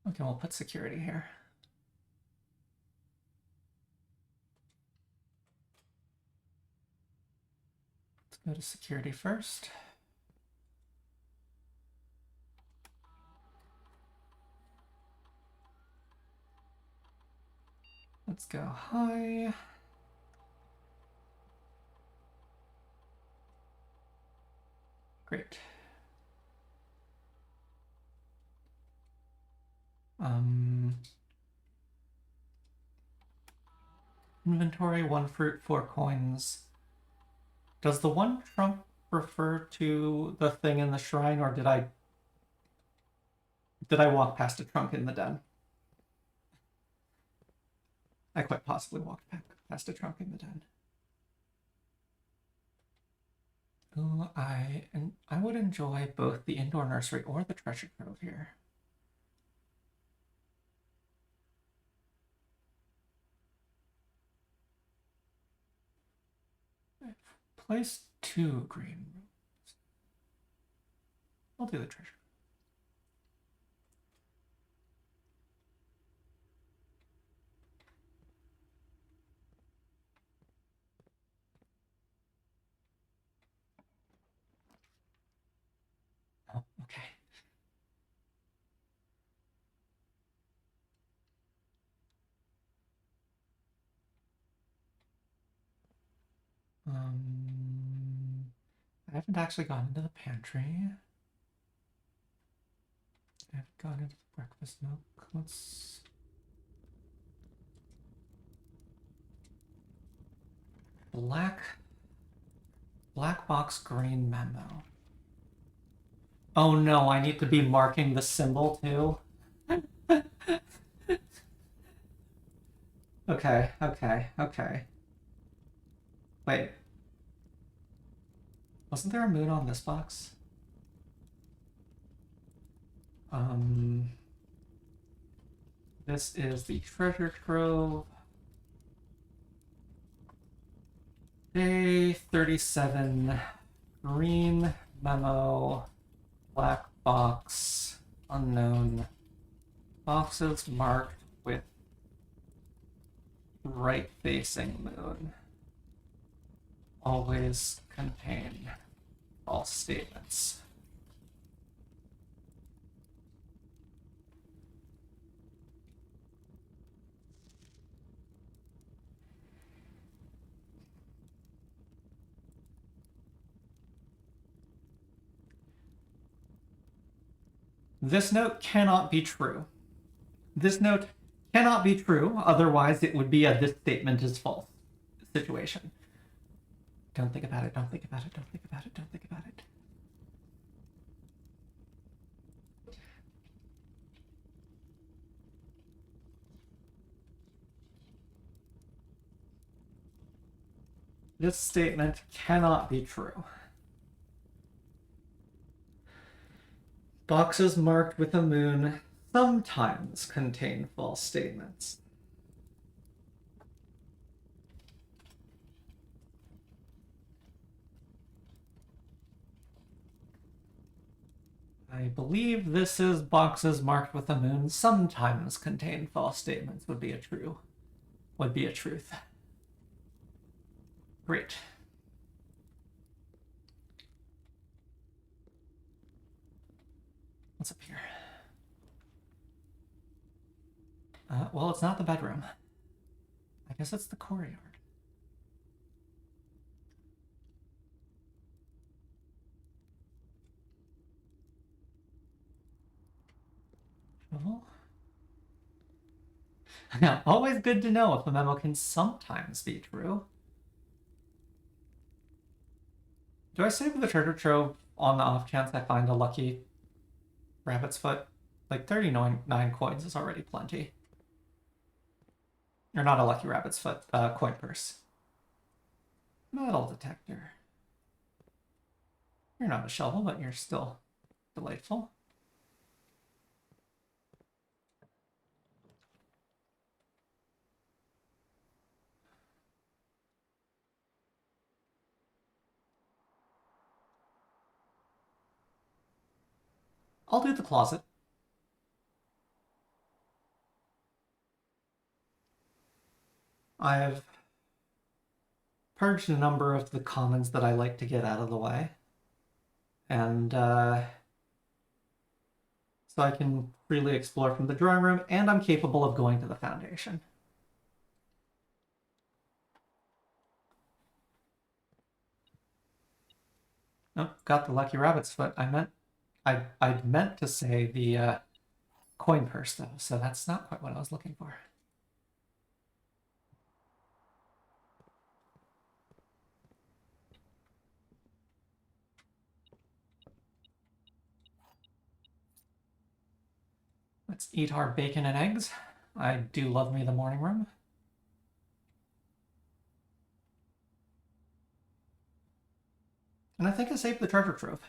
Okay, we'll put security here. Let's go to security first. Let's go high. Great. Inventory, 1 fruit, 4 coins. Does the 1 trunk refer to the thing in the shrine, or did I walk past a trunk in the den? I quite possibly walked past a trunk in the den. Ooh, I would enjoy both the indoor nursery or the treasure trove here. I've placed 2 green rooms. I'll do the treasure. Oh, okay. I haven't actually gone into the pantry. I haven't gone into the breakfast nook. Let's... Black box green memo. Oh no, I need to be marking the symbol too. Okay. Wait. Wasn't there a moon on this box? This is the treasure trove. Day 37. Green memo. Black box. Unknown. Boxes marked with right-facing moon. Always contain false statements. This note cannot be true. This note cannot be true, otherwise it would be a this statement is false situation. Don't think about it, don't think about it, don't think about it, don't think about it. This statement cannot be true. Boxes marked with a moon sometimes contain false statements. I believe this is boxes marked with a moon sometimes contain false statements would be a truth. Great. What's up here? Well, it's not the bedroom. I guess it's the courtyard. Shovel? Yeah, always good to know if a memo can sometimes be true. Do I save the treasure trove on the off chance I find a lucky rabbit's foot? Like 39 coins is already plenty. Or not a lucky rabbit's foot, coin purse. Metal detector. You're not a shovel, but you're still delightful. I'll do the closet. I've purged a number of the commons that I like to get out of the way. And so I can freely explore from the drawing room, and I'm capable of going to the foundation. got the lucky rabbit's foot. I meant to say the coin purse though, so that's not quite what I was looking for. Let's eat our bacon and eggs. I do love me the morning room. And I think I saved the treasure trove.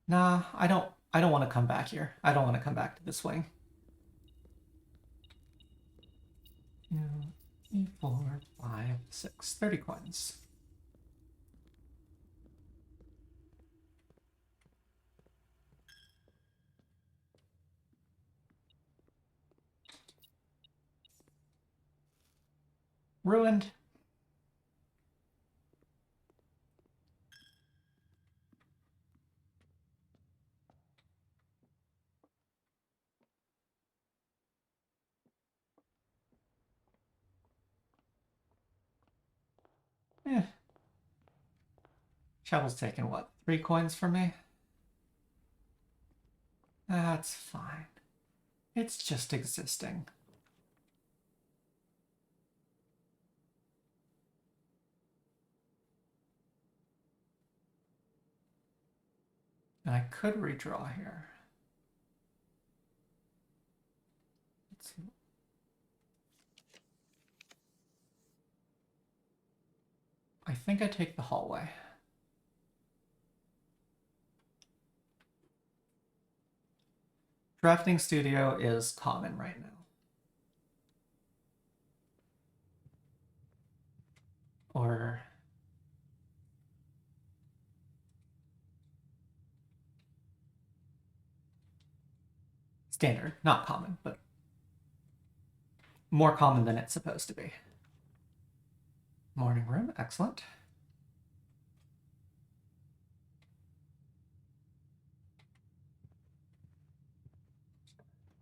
Nah, I don't want to come back here. I don't want to come back to this wing. 2, 3, 4, 5, 6, 30 coins. Ruined. Shovel's taken, what, 3 coins from me? That's fine. It's just existing. And I could redraw here. Let's see. I think I take the hallway. Drafting studio is common right now. Or standard, not common, but more common than it's supposed to be. Morning room, excellent.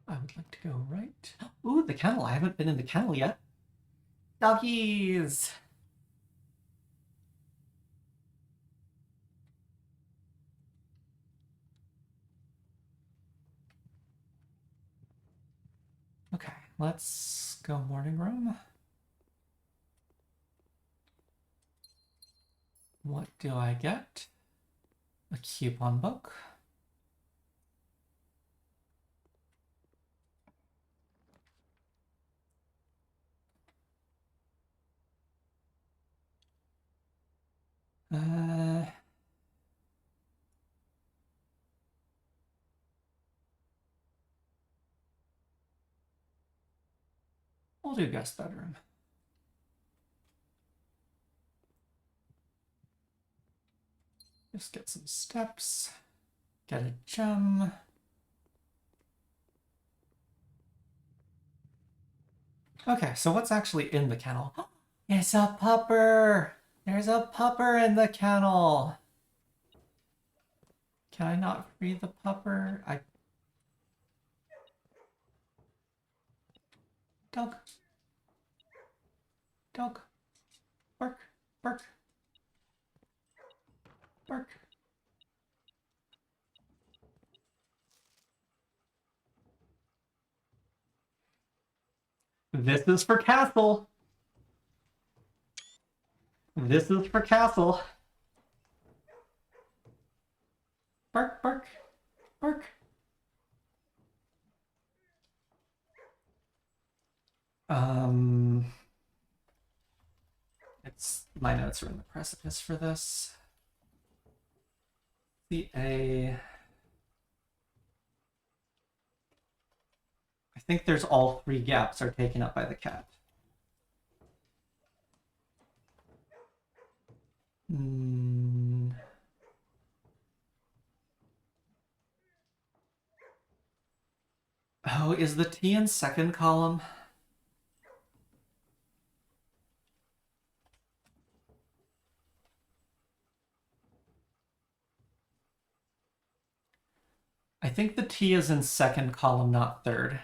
I would like to go right. Ooh, the kennel. I haven't been in the kennel yet. Doggies! Okay, let's go morning room. What do I get? A coupon book. We'll do guest bedroom. Just get some steps. Get a gem. Okay, so what's actually in the kennel? It's a pupper! There's a pupper in the kennel! Can I not free the pupper? Dog. Dog. Bark. Bark. Bark. This is for Castle. This is for Castle. Bark, bark, bark. It's my notes are in the precipice for this. I think there's all 3 gaps are taken up by the cat. Oh, is the T in second column? I think the T is in second column, not third.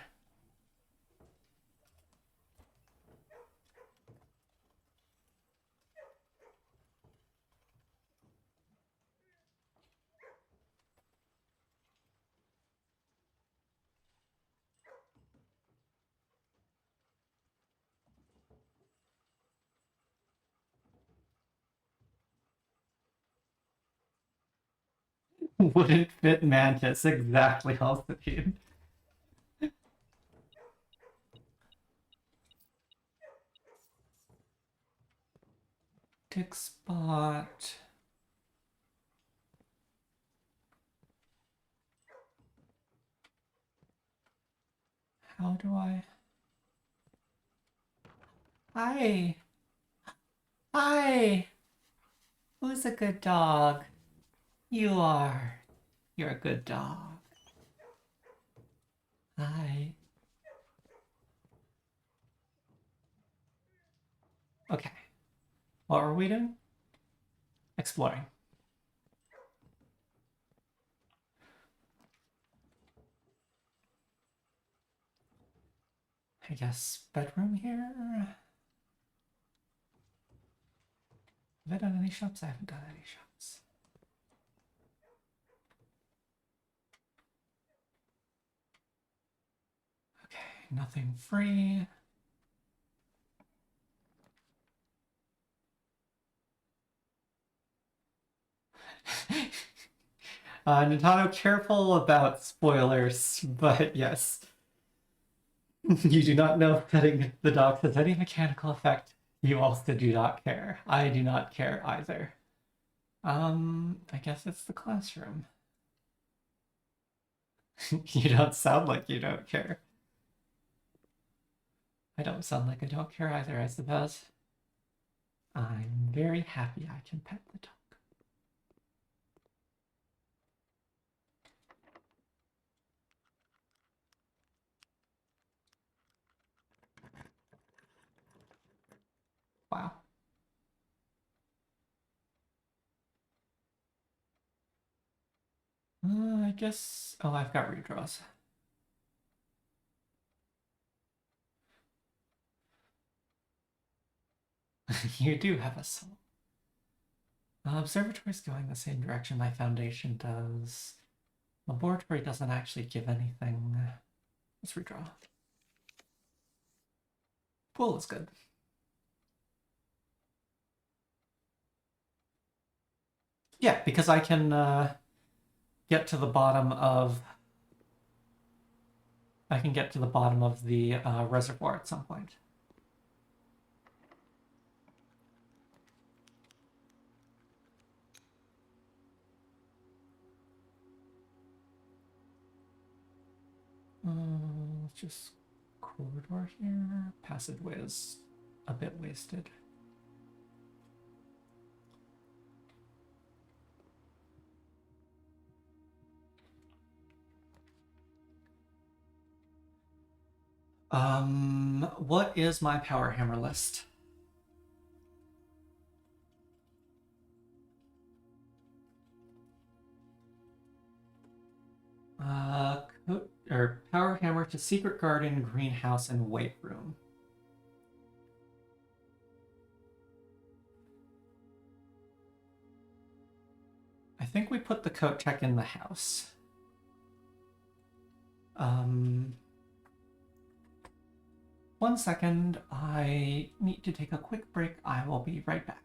Wouldn't fit Mantis, exactly, Alcipede. Tick spot. How do I... Hi! Hi! Who's a good dog? You are. You're a good dog. Hi. Okay. What were we doing? Exploring. I guess bedroom here? Have I done any shops? I haven't done any shops. Okay, nothing free. Nintendo, careful about spoilers, but yes. You do not know if petting the dog has any mechanical effect. You also do not care. I do not care either. I guess it's the classroom. You don't sound like you don't care. I don't sound like I don't care either, I suppose. I'm very happy I can pet the dog. Wow. I guess... Oh, I've got redraws. You do have a soul. Observatory's going the same direction my foundation does. Laboratory doesn't actually give anything. Let's redraw. Pool is good. Yeah, because I can get to the bottom of... I can get to the bottom of the reservoir at some point. Just corridor here. Passageway is a bit wasted. What is my power hammer list? Power hammer to secret garden, greenhouse, and weight room. I think we put the coat check in the house. 1 second. I need to take a quick break. I will be right back.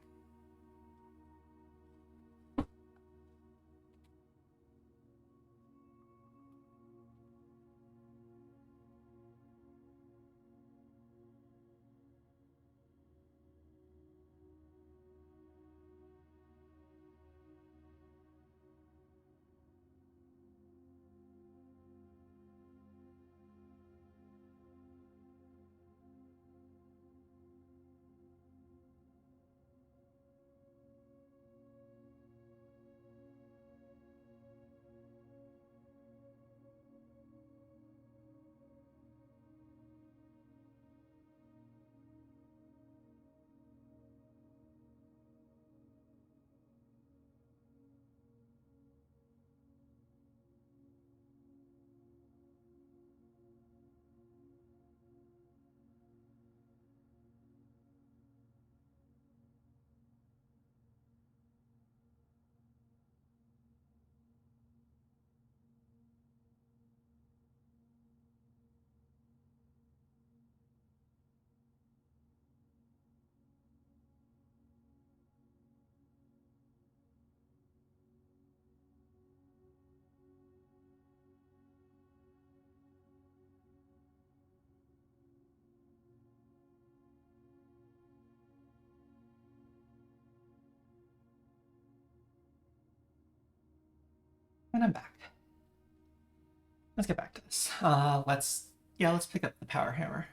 And I'm back. Let's get back to this. Let's pick up the power hammer.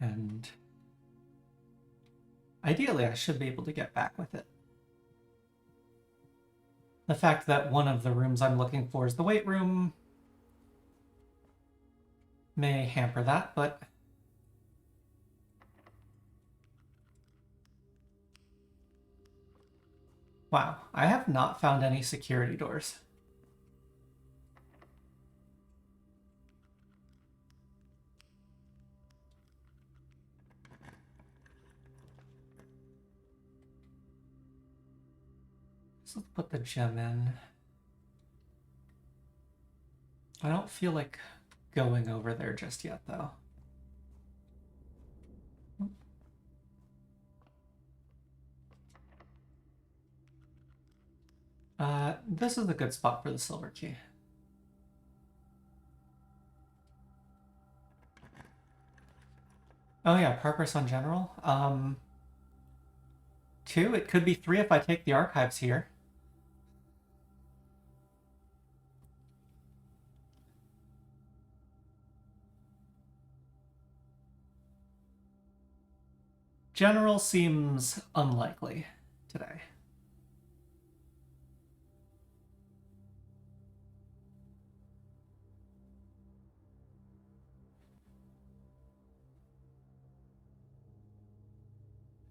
And ideally, I should be able to get back with it. The fact that one of the rooms I'm looking for is the weight room may hamper that, but wow, I have not found any security doors. So let's put the gem in. I don't feel like going over there just yet, though. This is a good spot for the silver key. Oh yeah, progress on general. 2, it could be 3 if I take the archives here. General seems unlikely today.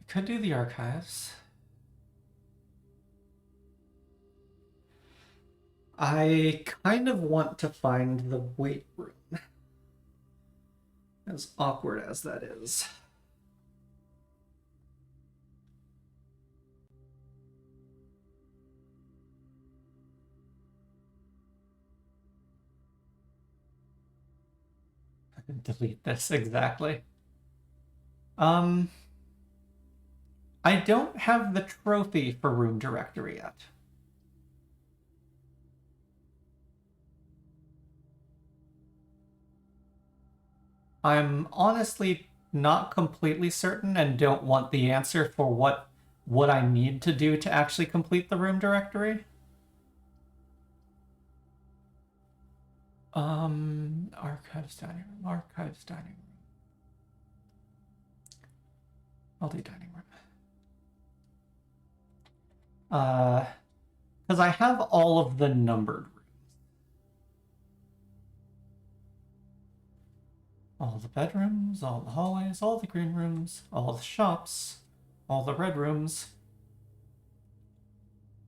Could do the archives. I kind of want to find the weight room, as awkward as that is. Delete this, exactly. I don't have the trophy for room directory yet. I'm honestly not completely certain and don't want the answer for what I need to do to actually complete the room directory. Archives dining room, archives dining room. I'll do dining room. Because I have all of the numbered rooms. All the bedrooms, all the hallways, all the green rooms, all the shops, all the red rooms.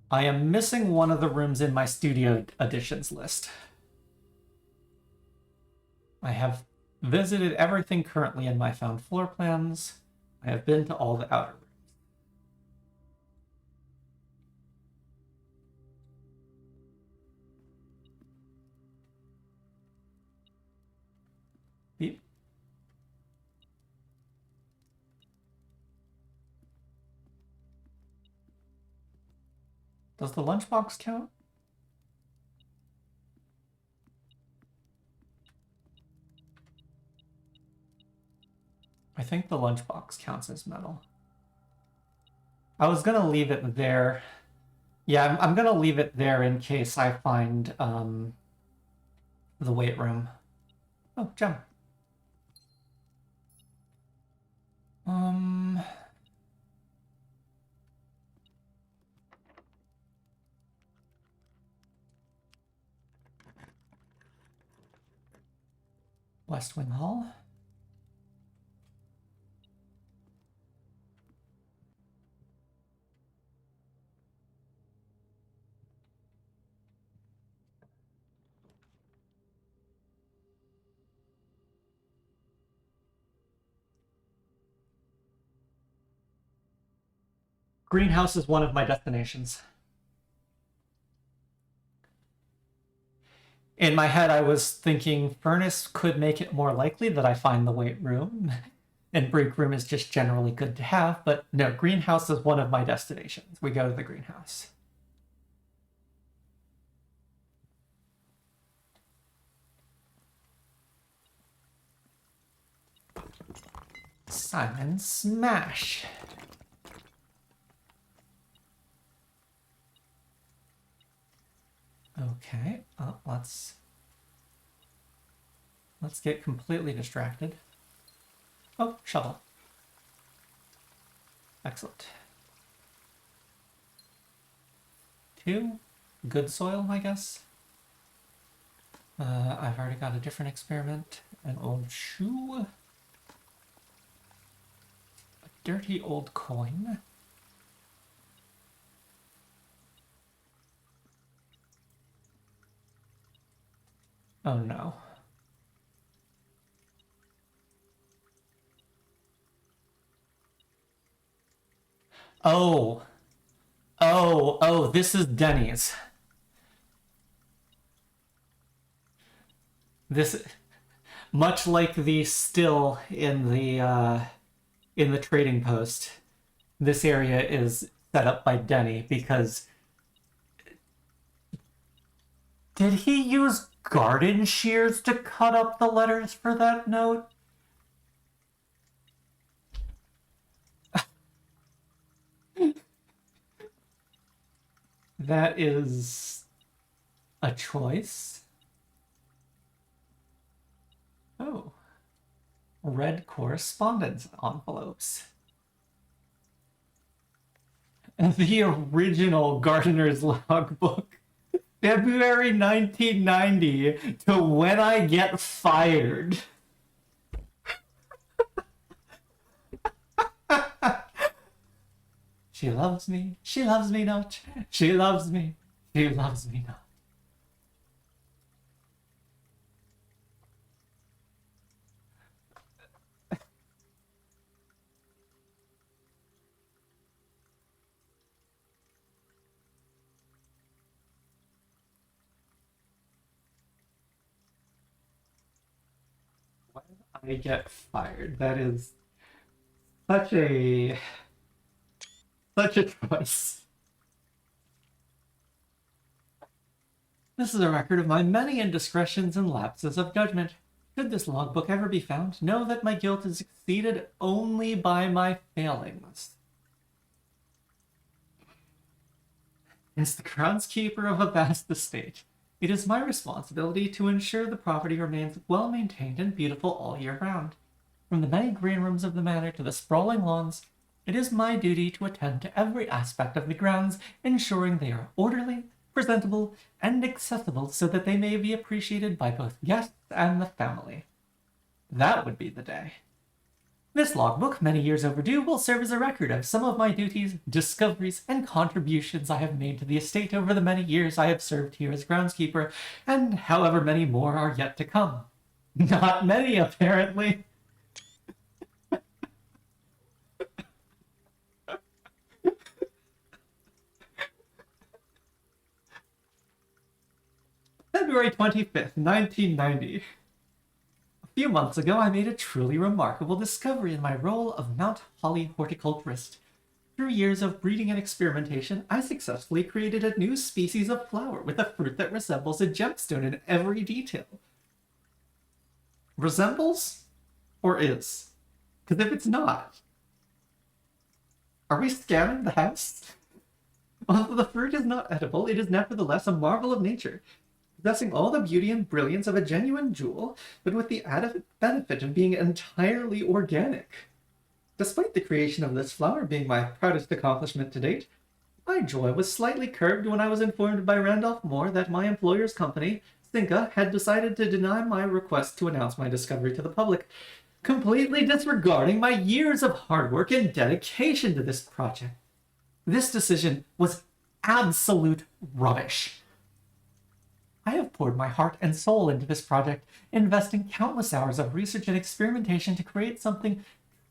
I am missing one of the rooms in my studio additions list. I have visited everything currently in my found floor plans. I have been to all the outer rooms. Beep. Does the lunchbox count? I think the lunchbox counts as metal. I was gonna leave it there. Yeah, I'm gonna leave it there in case I find the weight room. Oh, gem. West Wing Hall. Greenhouse is one of my destinations. In my head, I was thinking furnace could make it more likely that I find the weight room, and break room is just generally good to have, but no, greenhouse is one of my destinations. We go to the greenhouse. Simon Smash. Okay, let's get completely distracted. Oh, shovel. Excellent. 2. Good soil, I guess. I've already got a different experiment. An old shoe. A dirty old coin. Oh no. Oh. Oh, this is Denny's. This, much like the still in the trading post, this area is set up by Denny because did he use garden shears to cut up the letters for that note? That is a choice. Oh. Red correspondence envelopes. The original Gardener's Logbook. February 1990 to when I get fired. She loves me not. She loves me not. I get fired. That is such a choice. This is a record of my many indiscretions and lapses of judgment. Should this logbook ever be found, know that my guilt is exceeded only by my failings. As the groundskeeper of a vast estate, it is my responsibility to ensure the property remains well maintained and beautiful all year round. From the many green rooms of the manor to the sprawling lawns, it is my duty to attend to every aspect of the grounds, ensuring they are orderly, presentable, and accessible so that they may be appreciated by both guests and the family. That would be the day. This logbook, many years overdue, will serve as a record of some of my duties, discoveries, and contributions I have made to the estate over the many years I have served here as groundskeeper, and however many more are yet to come. Not many, apparently. February 25th, 1990. A few months ago, I made a truly remarkable discovery in my role of Mount Holly horticulturist. Through years of breeding and experimentation, I successfully created a new species of flower with a fruit that resembles a gemstone in every detail. Resembles? Or is? Because if it's not, are we scamming the house? Although the fruit is not edible, it is nevertheless a marvel of nature, possessing all the beauty and brilliance of a genuine jewel, but with the added benefit of being entirely organic. Despite the creation of this flower being my proudest accomplishment to date, my joy was slightly curbed when I was informed by Randolph Moore that my employer's company, Cinca, had decided to deny my request to announce my discovery to the public, completely disregarding my years of hard work and dedication to this project. This decision was absolute rubbish. I have poured my heart and soul into this project, investing countless hours of research and experimentation to create something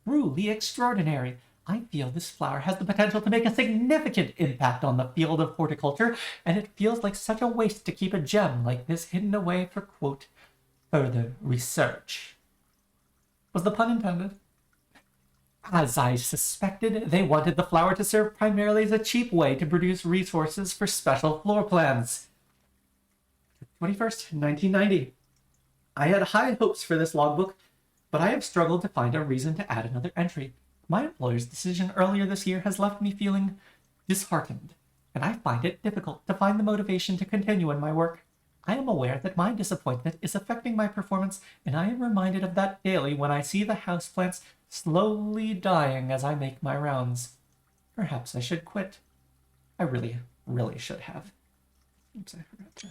truly extraordinary. I feel this flower has the potential to make a significant impact on the field of horticulture, and it feels like such a waste to keep a gem like this hidden away for, quote, further research. Was the pun intended? As I suspected, they wanted the flower to serve primarily as a cheap way to produce resources for special floor plans. 21st, 1990. I had high hopes for this logbook, but I have struggled to find a reason to add another entry. My employer's decision earlier this year has left me feeling disheartened, and I find it difficult to find the motivation to continue in my work. I am aware that my disappointment is affecting my performance, and I am reminded of that daily when I see the houseplants slowly dying as I make my rounds. Perhaps I should quit. I really, really should have. Oops, I forgot to...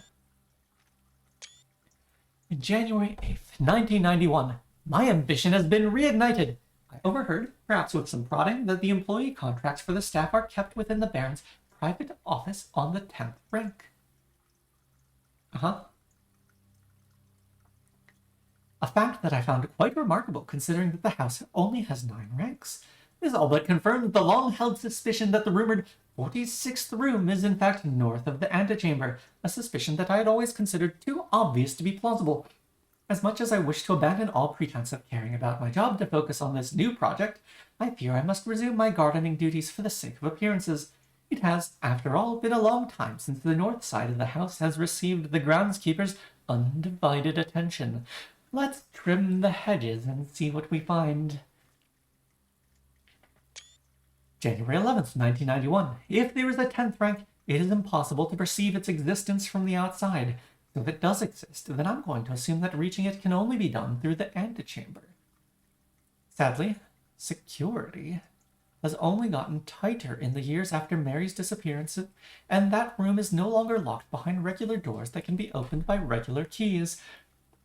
January 8th, 1991. My ambition has been reignited. I overheard, perhaps with some prodding, that the employee contracts for the staff are kept within the Baron's private office on the 10th rank. A fact that I found quite remarkable, considering that the house only has 9 ranks. This all but confirmed the long-held suspicion that the rumored 46th room is in fact north of the antechamber, a suspicion that I had always considered too obvious to be plausible. As much as I wish to abandon all pretense of caring about my job to focus on this new project, I fear I must resume my gardening duties for the sake of appearances. It has, after all, been a long time since the north side of the house has received the groundskeeper's undivided attention. Let's trim the hedges and see what we find. January 11th, 1991. If there is a 10th rank, it is impossible to perceive its existence from the outside. So if it does exist, then I'm going to assume that reaching it can only be done through the antechamber. Sadly, security has only gotten tighter in the years after Mary's disappearance, and that room is no longer locked behind regular doors that can be opened by regular keys.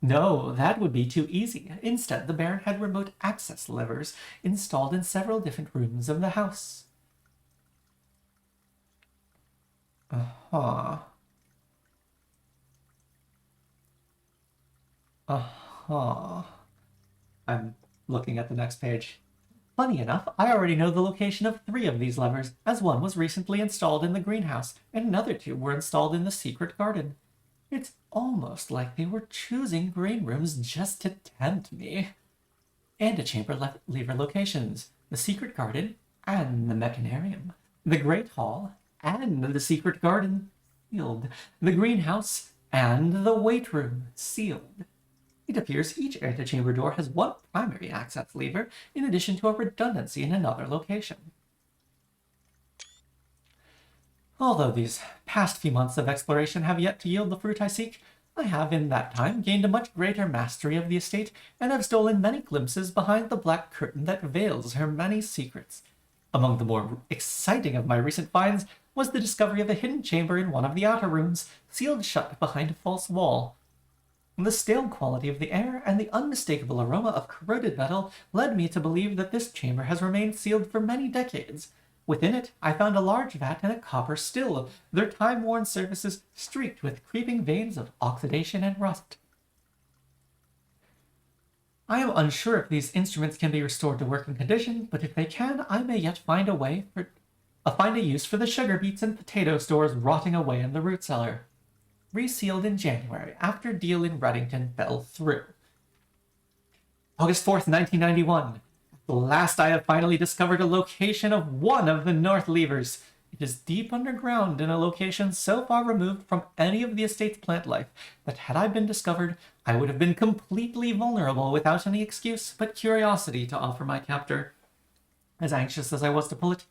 No, that would be too easy. Instead, the Baron had remote access levers installed in several different rooms of the house. I'm looking at the next page. Funny enough, I already know the location of 3 of these levers, as one was recently installed in the greenhouse, and another 2 were installed in the secret garden. It's almost like they were choosing green rooms just to tempt me. Antechamber lever locations: the secret garden and the mechanarium, the great hall and the secret garden, sealed, the greenhouse and the weight room, sealed. It appears each antechamber door has one primary access lever, in addition to a redundancy in another location. Although these past few months of exploration have yet to yield the fruit I seek, I have in that time gained a much greater mastery of the estate, and have stolen many glimpses behind the black curtain that veils her many secrets. Among the more exciting of my recent finds was the discovery of a hidden chamber in one of the outer rooms, sealed shut behind a false wall. The stale quality of the air and the unmistakable aroma of corroded metal led me to believe that this chamber has remained sealed for many decades. Within it, I found a large vat and a copper still, their time-worn surfaces streaked with creeping veins of oxidation and rust. I am unsure if these instruments can be restored to working condition, but if they can, I may yet find a use for the sugar beets and potato stores rotting away in the root cellar. Resealed in January, after deal in Reddington fell through. August 4th, 1991. At last I have finally discovered a location of one of the north levers. It is deep underground in a location so far removed from any of the estate's plant life that had I been discovered, I would have been completely vulnerable without any excuse but curiosity to offer my captor. As anxious as I was to pull it,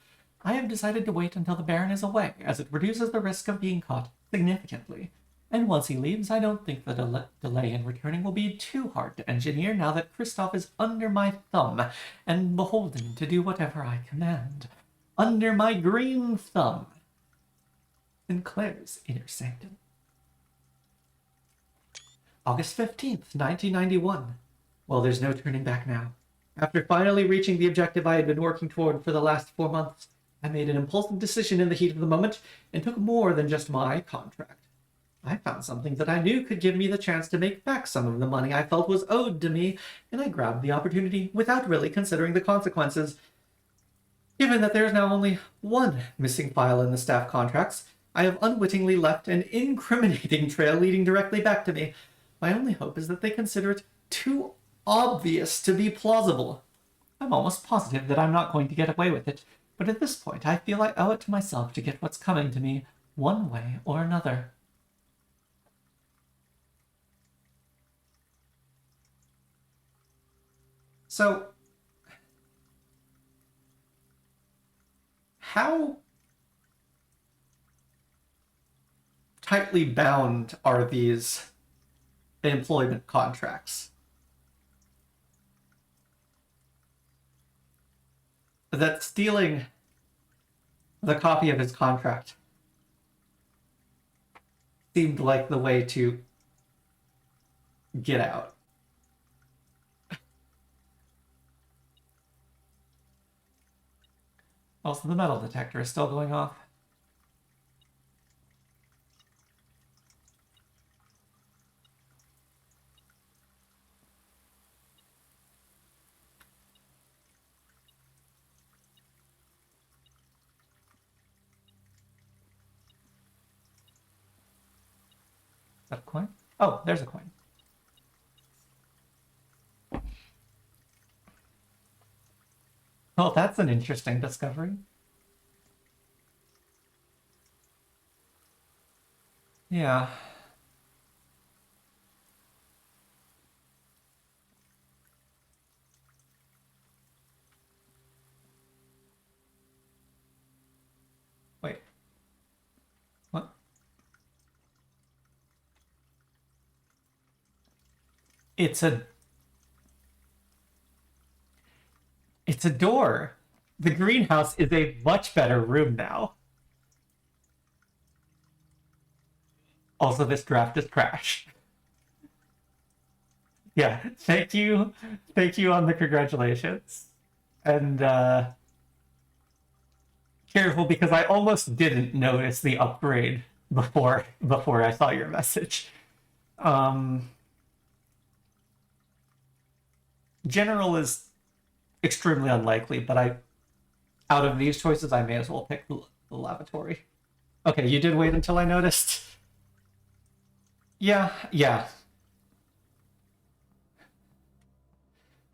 I have decided to wait until the Baron is away, as it reduces the risk of being caught significantly. And once he leaves, I don't think the delay in returning will be too hard to engineer now that Kristoff is under my thumb and beholden to do whatever I command. Under my green thumb. Sinclair's inner sanctum. August 15th, 1991. Well, there's no turning back now. After finally reaching the objective I had been working toward for the last 4 months, I made an impulsive decision in the heat of the moment and took more than just my contract. I found something that I knew could give me the chance to make back some of the money I felt was owed to me, and I grabbed the opportunity without really considering the consequences. Given that there is now only one missing file in the staff contracts, I have unwittingly left an incriminating trail leading directly back to me. My only hope is that they consider it too obvious to be plausible. I'm almost positive that I'm not going to get away with it, but at this point I feel I owe it to myself to get what's coming to me, one way or another. So, how tightly bound are these employment contracts? That stealing the copy of his contract seemed like the way to get out. Also, the metal detector is still going off. Is that a coin? Oh, there's a coin. Oh, that's an interesting discovery. Yeah. Wait. What? It's a door. The greenhouse is a much better room now. Also, this draft is trash. Yeah, thank you. Thank you on the congratulations. And careful, because I almost didn't notice the upgrade before I saw your message. General is extremely unlikely, but out of these choices, I may as well pick the lavatory. Okay, you did wait until I noticed. Yeah.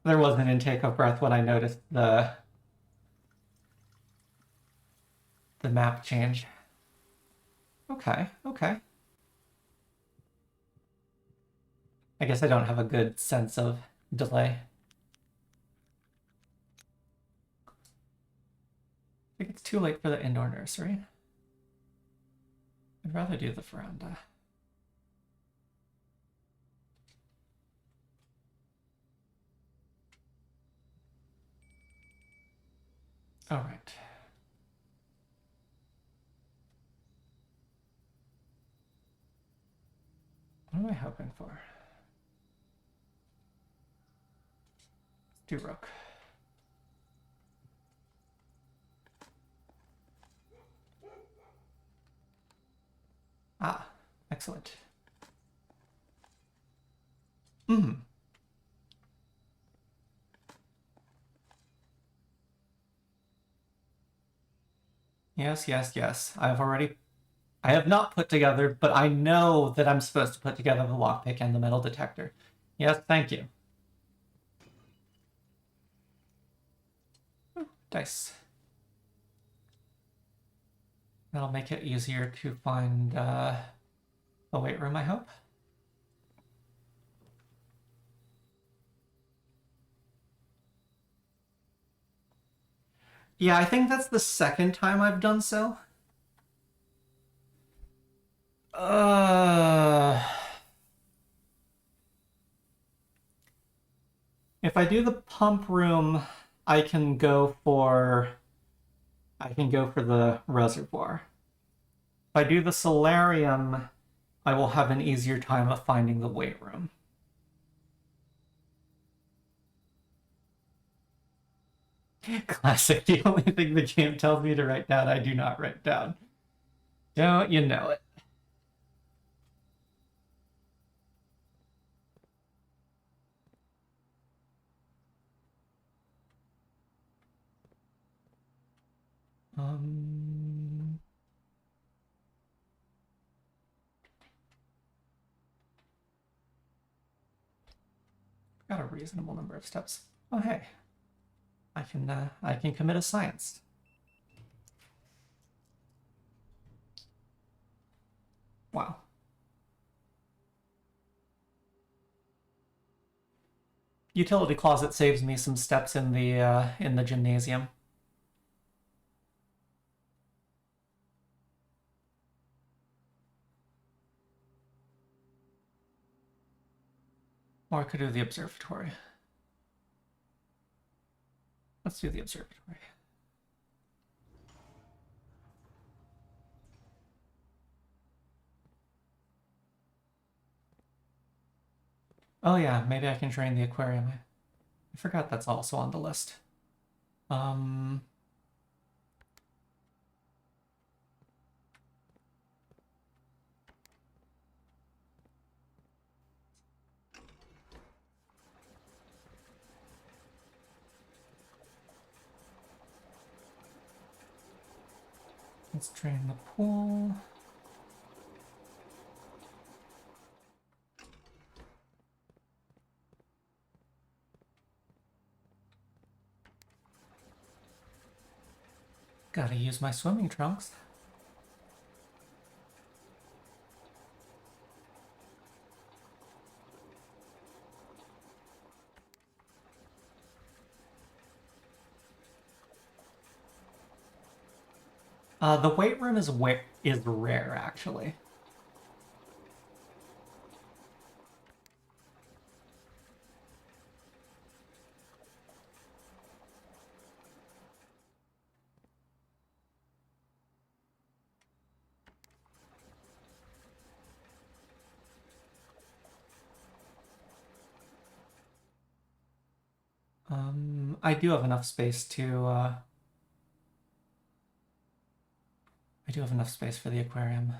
There was an intake of breath when I noticed the map change. Okay. I guess I don't have a good sense of delay. I think it's too late for the indoor nursery. I'd rather do the veranda. All right. What am I hoping for? Let's do rook. Ah, excellent. Yes. I have not put together, but I know that I'm supposed to put together the lockpick and the metal detector. Yes, thank you. Dice. That'll make it easier to find the weight room, I hope. Yeah, I think that's the second time I've done so. If I do the pump room, I can go for the reservoir. If I do the solarium, I will have an easier time of finding the weight room. Classic. The only thing the game tells me to write down, I do not write down. Don't you know it? Got a reasonable number of steps. Oh hey, I can commit a science. Wow. utility closet saves me some steps in the gymnasium. Or I could do the observatory. Let's do the observatory. Oh yeah, maybe I can drain the aquarium. I forgot that's also on the list. Let's drain the pool. Gotta use my swimming trunks. The weight room is rare, actually. I do have enough space to, I do have enough space for the aquarium.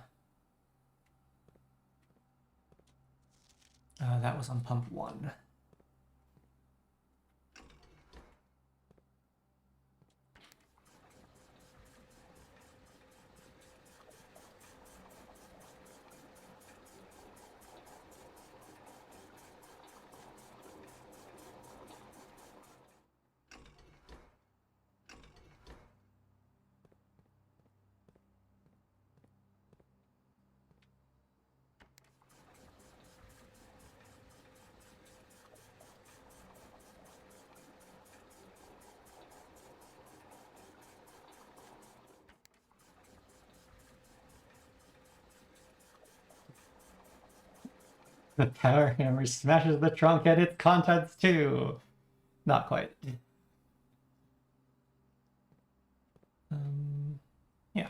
That was on pump 1. The power hammer smashes the trunk and its contents too. Not quite. Yeah.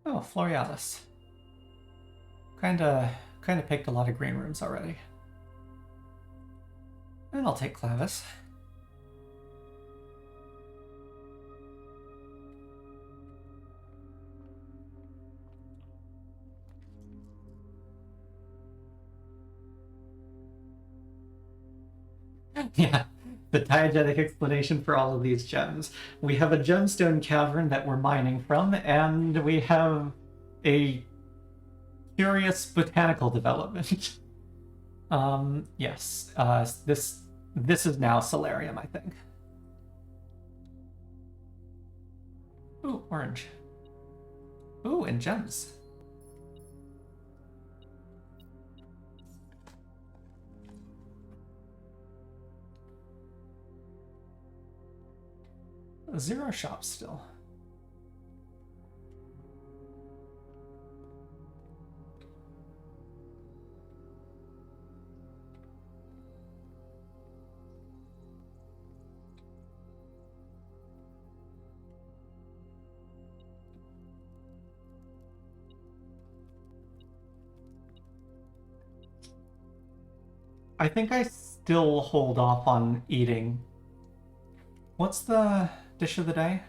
Oh, Florealis. Kinda picked a lot of green rooms already. And I'll take Clavis. Yeah, the diegetic explanation for all of these gems. We have a gemstone cavern that we're mining from, and we have a curious botanical development. Yes, this is now Solarium, I think. Ooh, orange. Ooh, and gems. Zero shops still. I think I still hold off on eating. What's the dish of the day?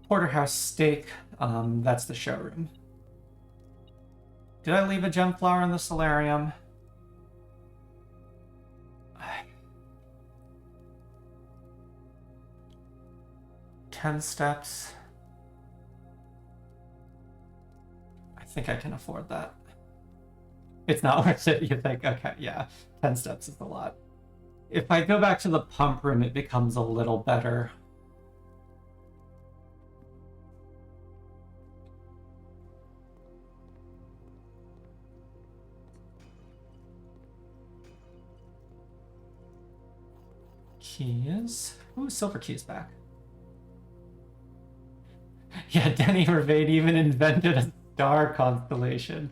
Porterhouse steak. That's the showroom. Did I leave a gem flower in the solarium? 10 steps. I think I can afford that. It's not worth it, you think? Okay, yeah. 10 steps is a lot. If I go back to the pump room, it becomes a little better. keys. Ooh, silver keys back. Yeah, Denny Revade even invented a star constellation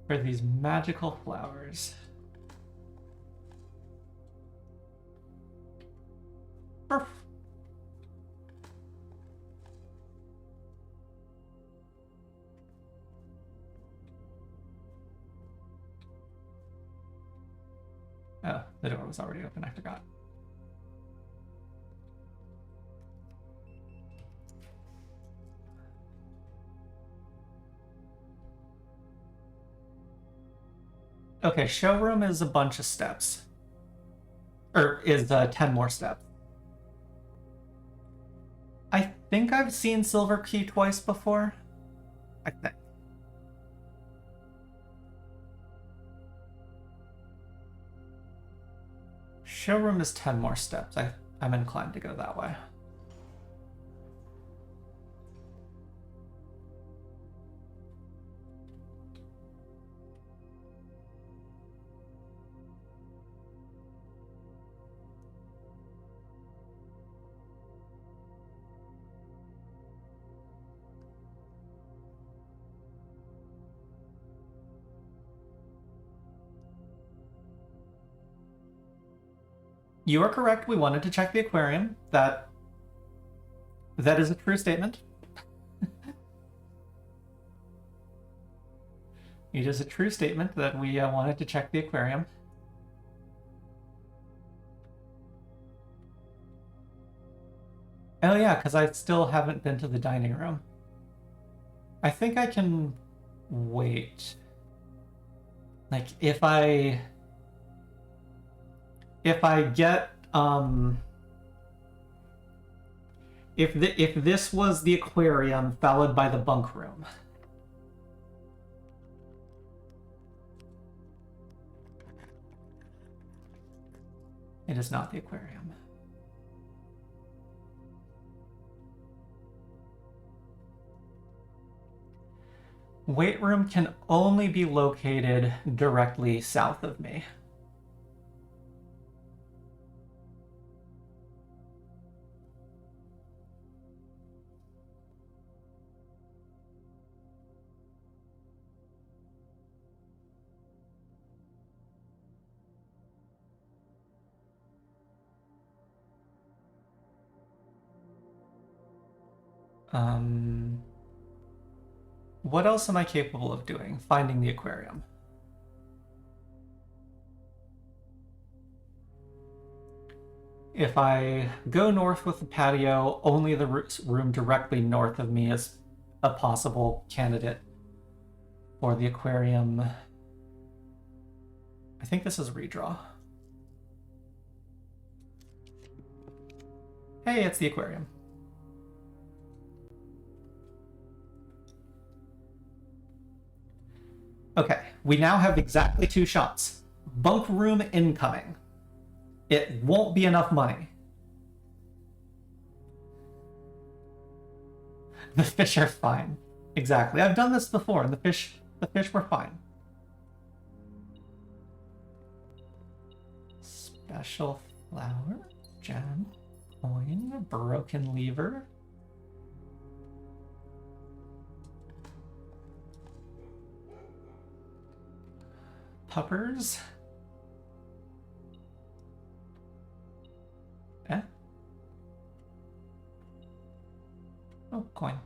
for these magical flowers. Perf. Oh, the door was already open, I forgot. Okay, showroom is a bunch of steps. Or is 10 more steps. I think I've seen Silver Key twice before. I think. Showroom is 10 more steps. I'm inclined to go that way. You are correct. We wanted to check the aquarium. That is a true statement. It is a true statement that we wanted to check the aquarium. Oh yeah, because I still haven't been to the dining room. I think I can wait. Like, if I get if this was the aquarium followed by the bunk room. It is not the aquarium. Weight room can only be located directly south of me. What else am I capable of doing? Finding the aquarium. If I go north with the patio, only the room directly north of me is a possible candidate for the aquarium. I think this is redraw. Hey, it's the aquarium. Okay, we now have exactly 2 shots. Bunk room incoming. It won't be enough money. The fish are fine. Exactly. I've done this before, and the fish were fine. Special flower, gem, coin, broken lever. Puppers. Eh? Oh, coin.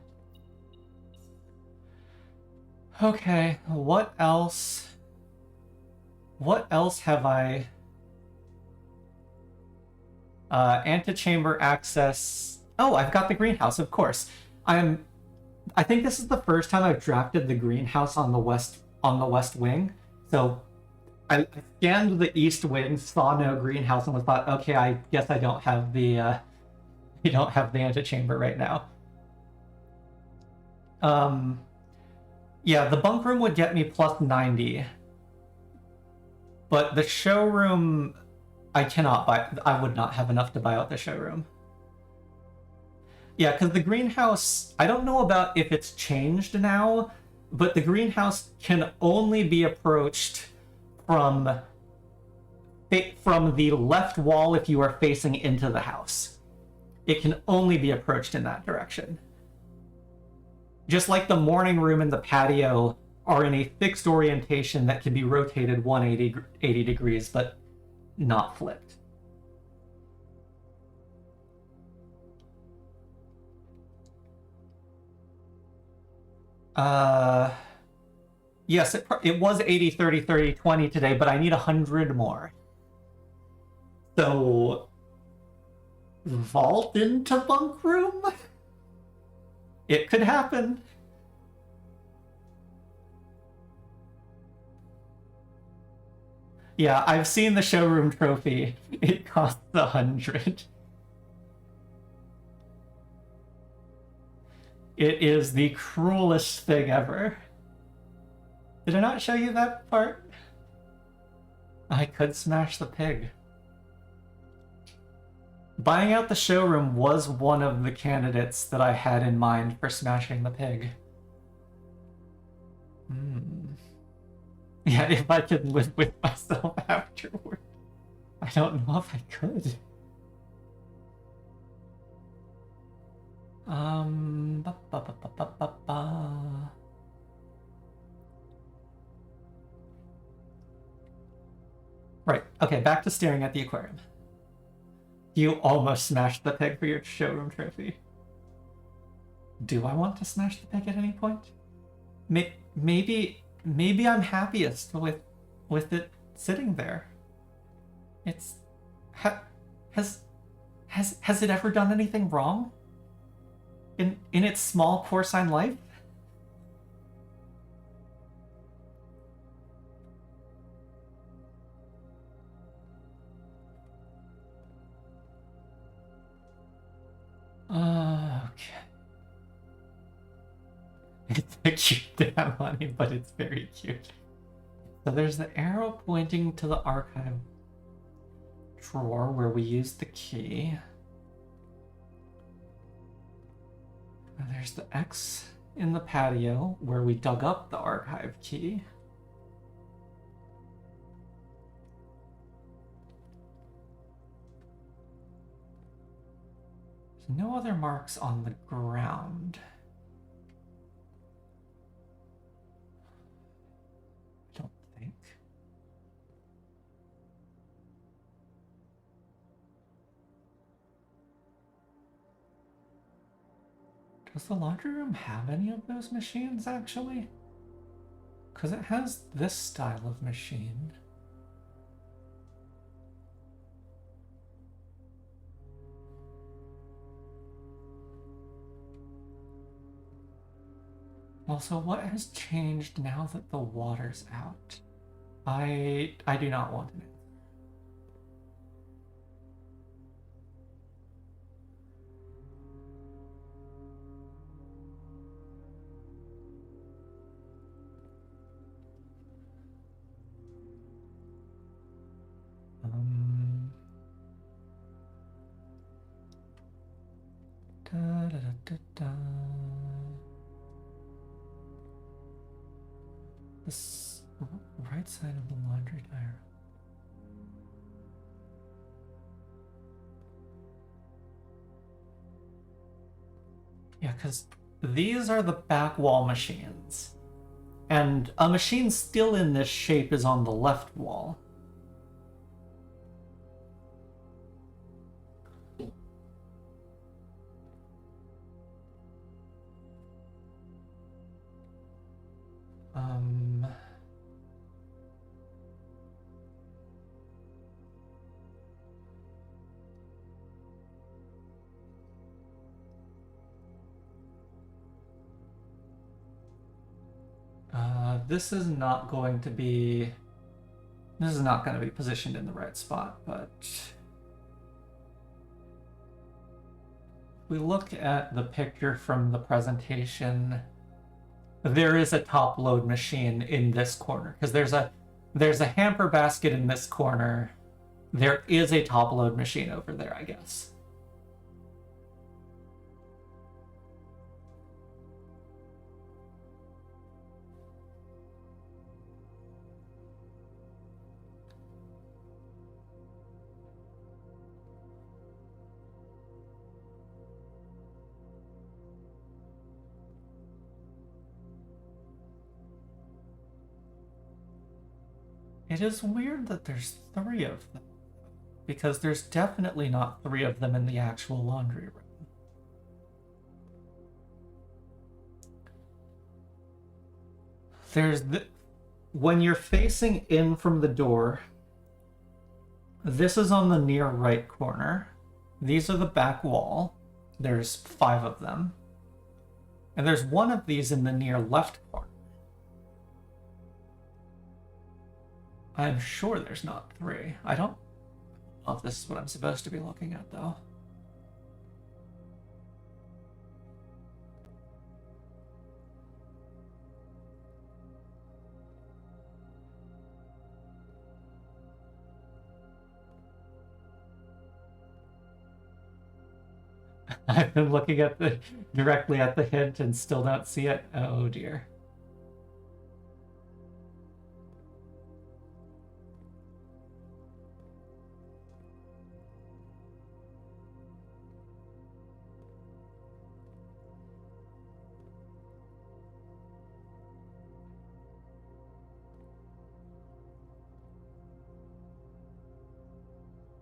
Okay, what else? What else have I? Antechamber access. Oh, I've got the greenhouse, of course. I think this is the first time I've drafted the greenhouse on the west wing. So I scanned the east wing, saw no greenhouse, and was thought, okay, I guess I don't have the antechamber right now. Yeah, the bunk room would get me plus 90, but the showroom, I cannot buy. I would not have enough to buy out the showroom. Yeah, because the greenhouse, I don't know about if it's changed now, but the greenhouse can only be approached from from the left wall if you are facing into the house. It can only be approached in that direction. Just like the morning room and the patio are in a fixed orientation that can be rotated 180 degrees, but not flipped. Yes, it was 80, 30, 30, 20 today, but I need 100 more. So, vault into bunk room? It could happen. Yeah, I've seen the showroom trophy. It costs 100. It is the cruelest thing ever. Did I not show you that part? I could smash the pig. Buying out the showroom was one of the candidates that I had in mind for smashing the pig. Yeah, if I could live with myself afterward. I don't know if I could. Right, okay, back to staring at the aquarium. You almost smashed the pig for your showroom trophy. Do I want to smash the pig at any point? Maybe I'm happiest with it sitting there. It's has it ever done anything wrong in its small porcine life? Okay. It's a cute damn honey, but it's very cute. So there's the arrow pointing to the archive drawer where we used the key. And there's the X in the patio where we dug up the archive key. There's no other marks on the ground. I don't think. Does the laundry room have any of those machines, actually? Because it has this style of machine. Also, what has changed now that the water's out? I do not want an answer. Da, da, da, da, da. This right side of the laundry dryer. Yeah, because these are the back wall machines. And a machine still in this shape is on the left wall. This is not going to be positioned in the right spot, but if we look at the picture from the presentation, there is a top load machine in this corner because there's a hamper basket in this corner. There is a top load machine over there, I guess. It is weird that there's 3 of them, because there's definitely not 3 of them in the actual laundry room. There's when you're facing in from the door, this is on the near right corner. These are the back wall. There's 5 of them. And there's 1 of these in the near left corner. I'm sure there's not 3. I don't know if this is what I'm supposed to be looking at, though. I've been looking at directly at the hint and still don't see it. Oh dear.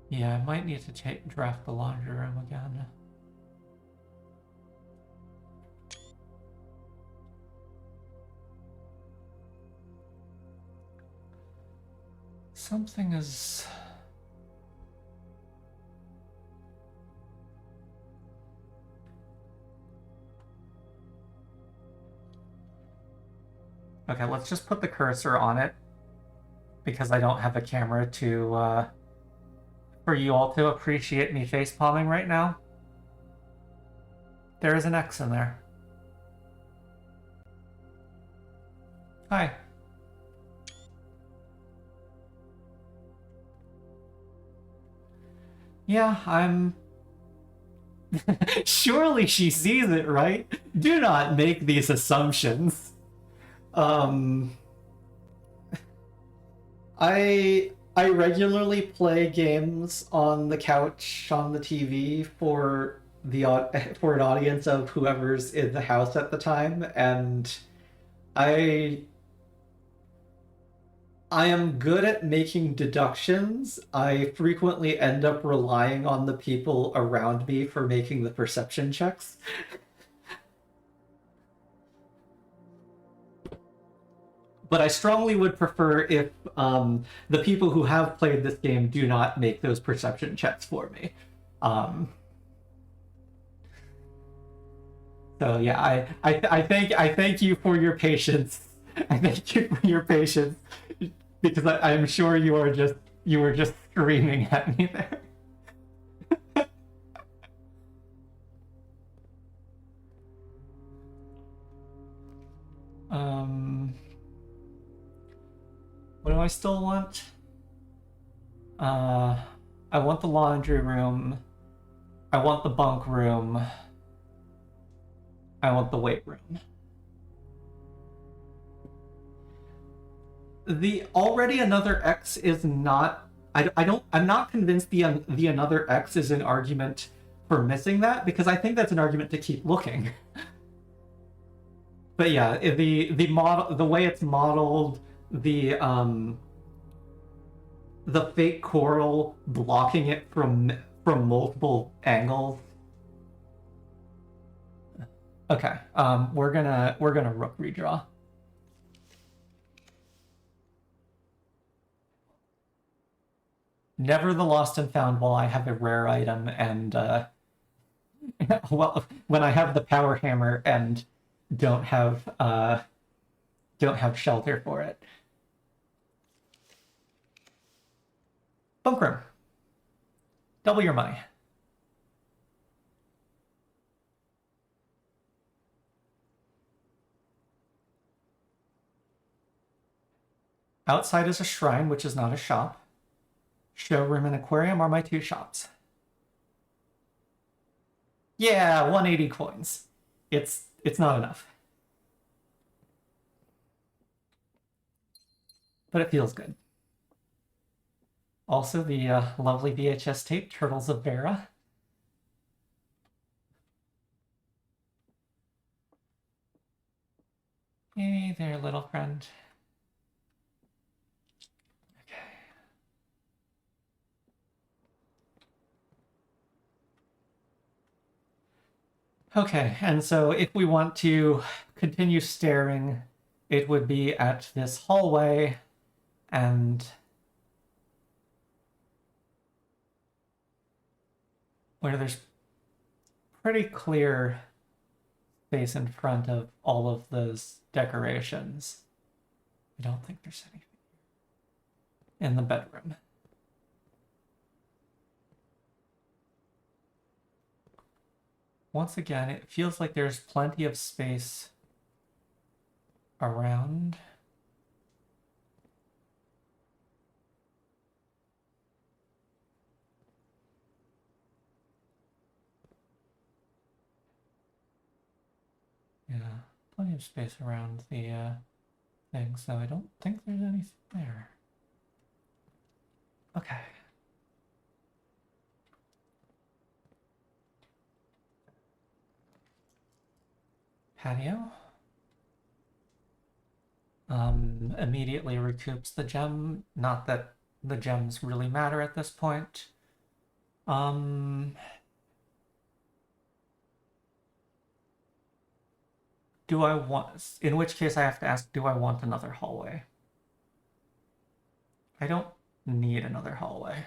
Yeah, I might need to draft the laundry room again. Something is... Okay, let's just put the cursor on it, because I don't have a camera to, for you all to appreciate me facepalming right now. There is an X in there. Hi. Yeah, I'm... Surely she sees it, right? Do not make these assumptions. I regularly play games on the couch on the TV for an audience of whoever's in the house at the time, and I am good at making deductions. I frequently end up relying on the people around me for making the perception checks. But I strongly would prefer if the people who have played this game do not make those perception checks for me. So yeah, I thank you for your patience. I thank you for your patience, because I'm sure you were just screaming at me there. What do I still want? I want the laundry room. I want the bunk room. I want the weight room. The already another X is not... I'm not convinced the another X is an argument for missing that, because I think that's an argument to keep looking. But yeah, the model, the way it's modeled, the fake coral blocking it from multiple angles. Okay, we're gonna rook redraw. Never the lost and found while I have a rare item, and well, when I have the power hammer and don't have shelter for it. Bunk room. Double your money. Outside is a shrine, which is not a shop. Showroom and aquarium are my 2 shops. Yeah, 180 coins. It's not enough. But it feels good. Also, the lovely VHS tape, Turtles of Vera. Hey there, little friend. Okay, and so if we want to continue staring, it would be at this hallway and where there's pretty clear space in front of all of those decorations. I don't think there's anything in the bedroom. Once again, it feels like there's plenty of space around. Yeah, plenty of space around the thing, so I don't think there's anything there. Okay. Patio. Immediately recoups the gem. Not that the gems really matter at this point. Do I want... In which case I have to ask, do I want another hallway? I don't need another hallway.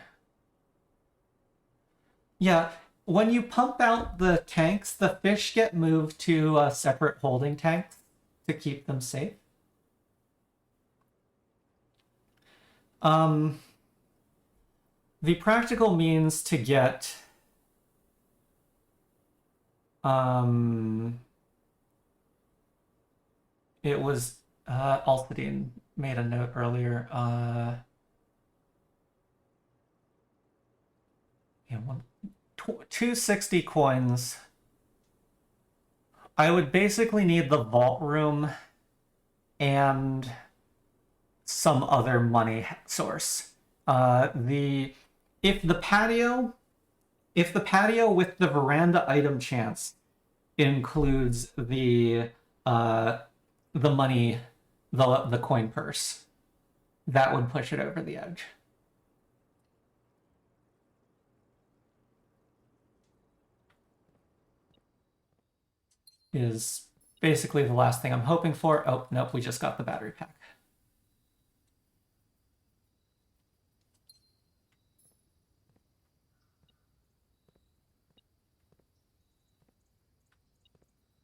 Yeah, when you pump out the tanks, the fish get moved to separate holding tanks to keep them safe. The practical means to get it was Alcidine made a note earlier. Yeah, 260 coins. I would basically need the vault room and some other money source. If the patio with the veranda item chance includes the money, the coin purse, that would push it over the edge. Is basically the last thing I'm hoping for. Oh, nope, we just got the battery pack.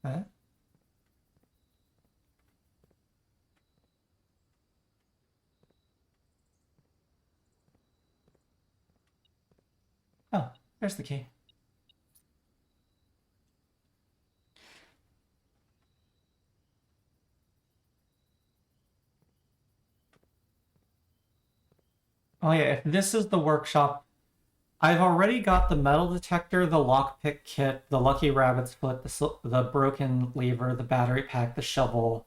Huh? Oh, there's the key. Oh yeah, if this is the workshop, I've already got the metal detector, the lockpick kit, the lucky rabbit's foot, the broken lever, the battery pack, the shovel.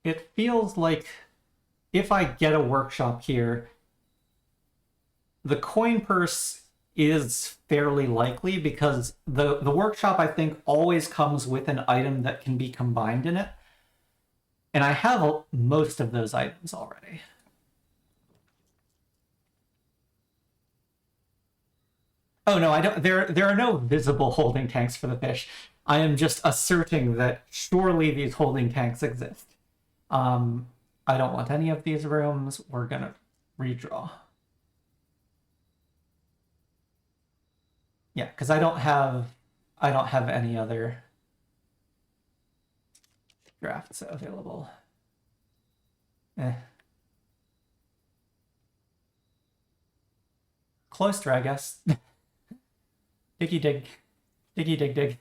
It feels like if I get a workshop here, the coin purse is fairly likely because the workshop, I think, always comes with an item that can be combined in it. And I have most of those items already. Oh no, I don't. There are no visible holding tanks for the fish. I am just asserting that surely these holding tanks exist. I don't want any of these rooms. We're gonna redraw. Yeah, because I don't have any other drafts available. Cloister, I guess. Diggy dig. Diggy dig dig.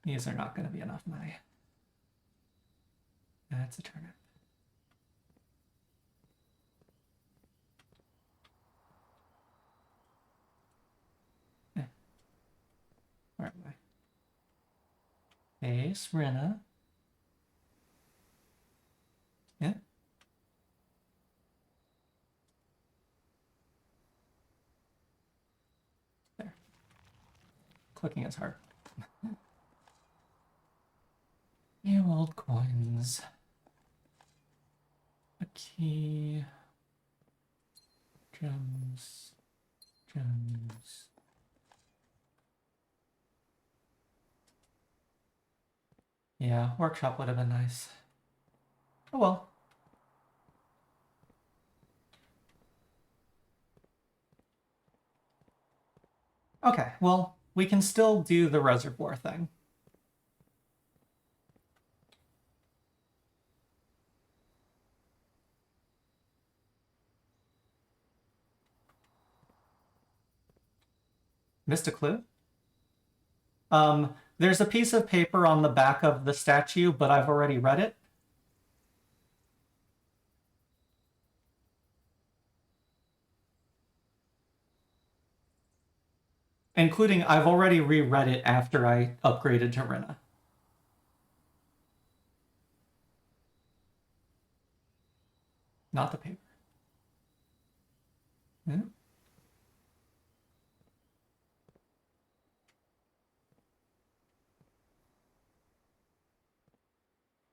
These are not going to be enough money. That's a turnip. Where am I? Base, Rena. Yeah. There. Clicking is hard. Gold coins. A key. Gems. Gems. Yeah, workshop would have been nice. Oh well. Okay, well, we can still do the reservoir thing. Missed a clue? There's a piece of paper on the back of the statue, but I've already read it. Including, I've already reread it after I upgraded to Rena. Not the paper. Hmm?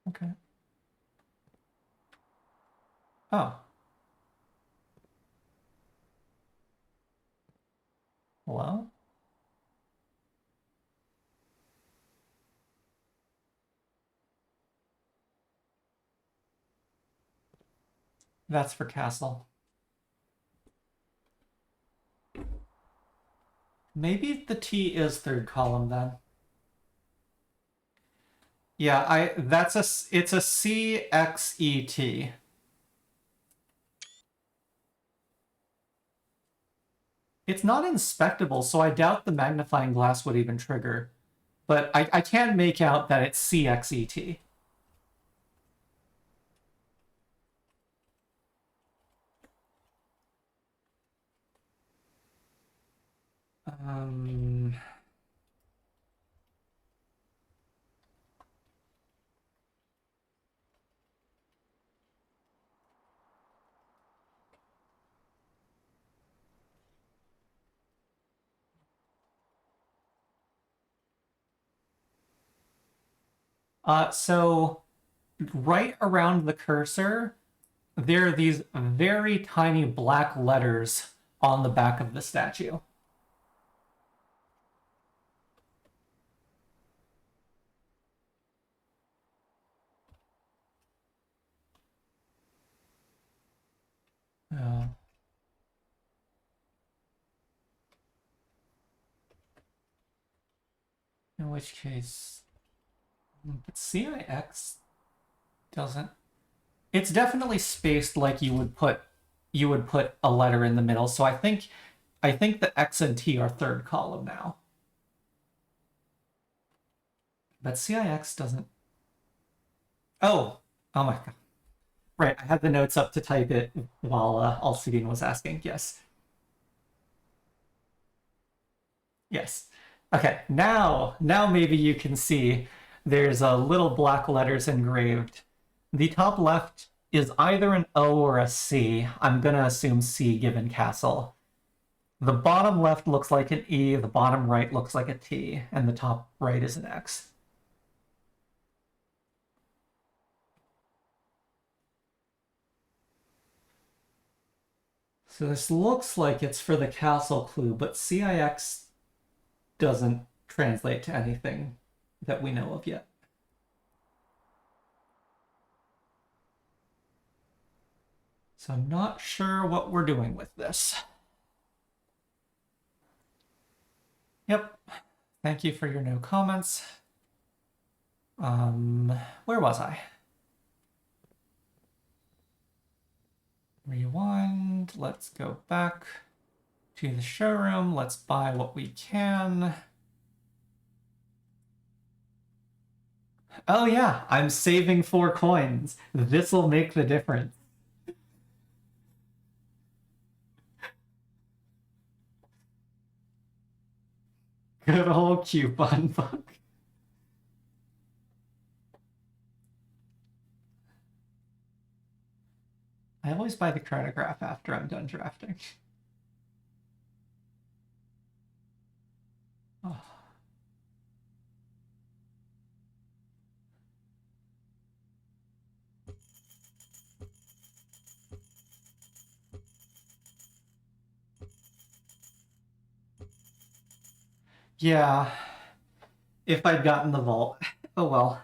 Okay. Oh. Hello? That's for castle. Maybe the T is third column then. Yeah, it's a CXET. It's not inspectable, so I doubt the magnifying glass would even trigger. But I can make out that it's CXET. So right around the cursor, there are these very tiny black letters on the back of the statue. Oh. In which case, but CIX doesn't. It's definitely spaced like you would put a letter in the middle. So I think the X and T are third column now. But CIX doesn't. Oh my god. Right, I had the notes up to type it while Alcidine was asking. Yes. Yes. Okay, now maybe you can see there's a little black letters engraved. The top left is either an O or a C. I'm gonna assume C given castle. The bottom left looks like an E, the bottom right looks like a T, and the top right is an X. So this looks like it's for the castle clue, but CIX doesn't translate to anything that we know of yet. So I'm not sure what we're doing with this. Yep. Thank you for your no comments. Where was I? Rewind. Let's go back to the showroom. Let's buy what we can. Oh yeah, I'm saving 4 coins. This will make the difference. Good old coupon book. I always buy the chronograph after I'm done drafting. Oh. Yeah. If I'd gotten the vault. Oh well.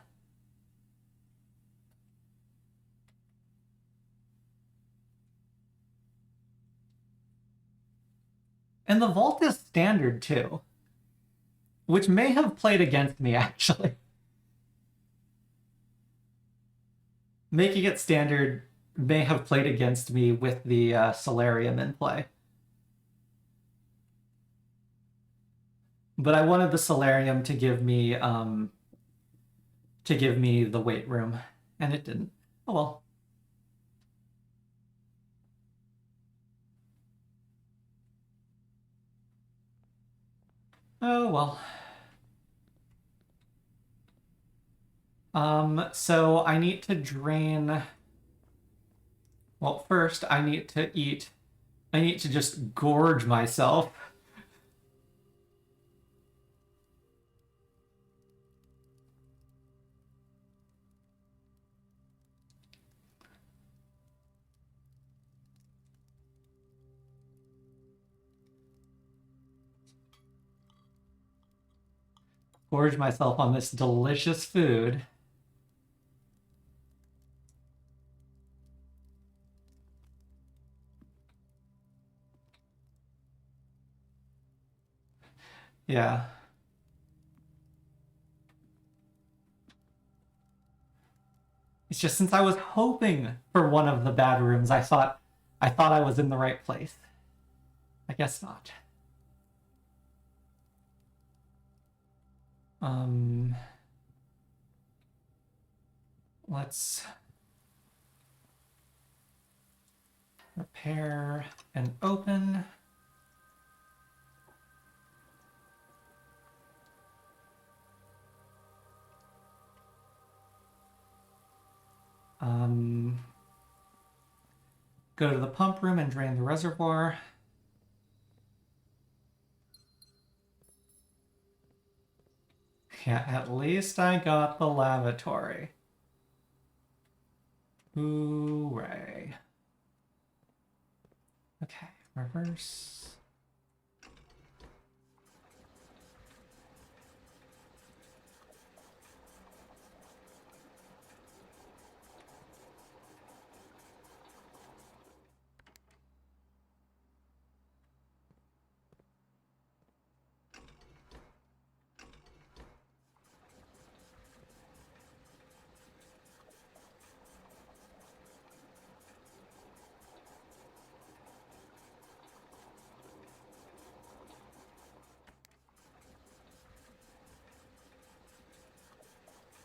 And the vault is standard too, which may have played against me actually. Making it standard may have played against me with the Solarium in play. But I wanted the Solarium to give me the weight room, and it didn't. Oh well. Oh well. So I need to drain. Well, first I need to eat. I need to just gorge myself. Gorge myself on this delicious food. Yeah. It's just since I was hoping for one of the bad rooms, I thought I was in the right place. I guess not. Let's repair and open. Go to the pump room and drain the reservoir. Yeah, at least I got the lavatory. Hooray. Okay, reverse.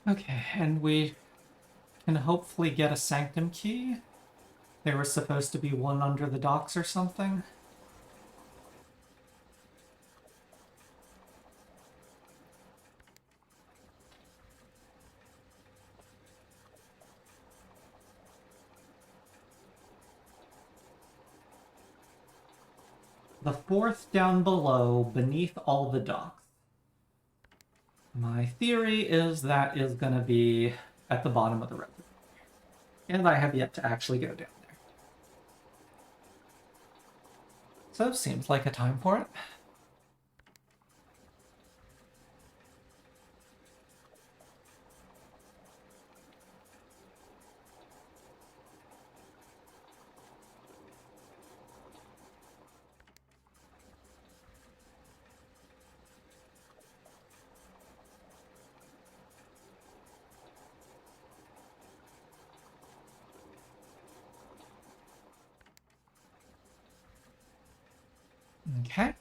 Okay, and we can hopefully get a sanctum key. There was supposed to be one under the docks or something. The fourth down below, beneath all the docks. My theory is that is going to be at the bottom of the reservoir. And I have yet to actually go down there. So seems like a time for it. Okay.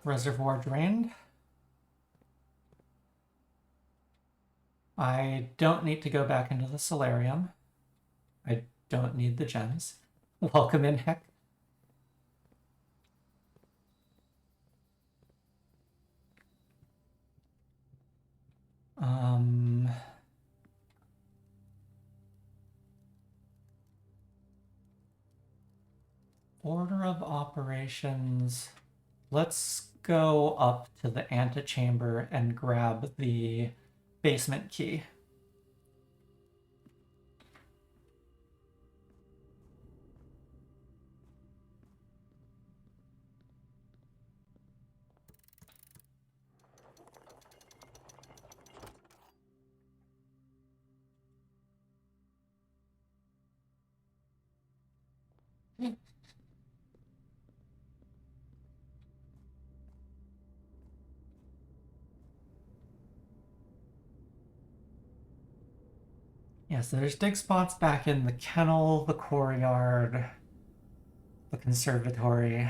Reservoir drained. I don't need to go back into the solarium. I don't need the gems. Welcome in, Heck. Order of operations. Let's go up to the antechamber and grab the basement key. Yeah, so there's dig spots back in the kennel, the courtyard, the conservatory.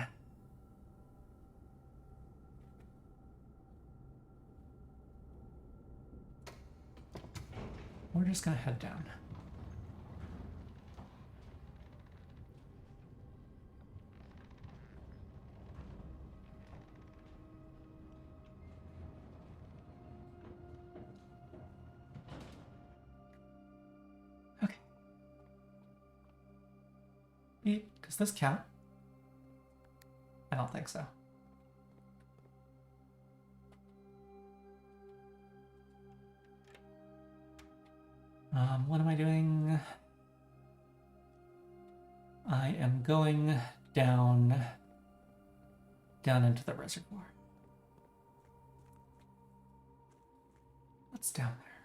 We're just gonna head down. Okay. Does this count? I don't think so. What am I doing? I am going down into the reservoir. What's down there?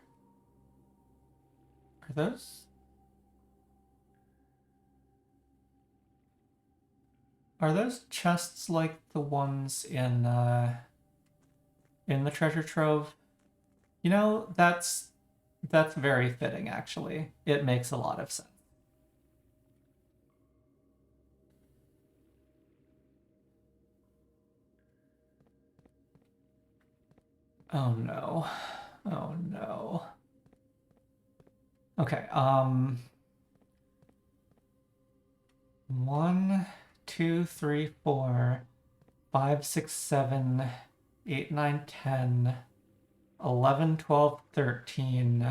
Are those? Are those chests like the ones in the treasure trove? You know, that's very fitting, actually. It makes a lot of sense. Oh no. Oh no. Okay, 1, 2, 3, 4, 5, 6, 7, 8, 9, 10, 11, 12, 13,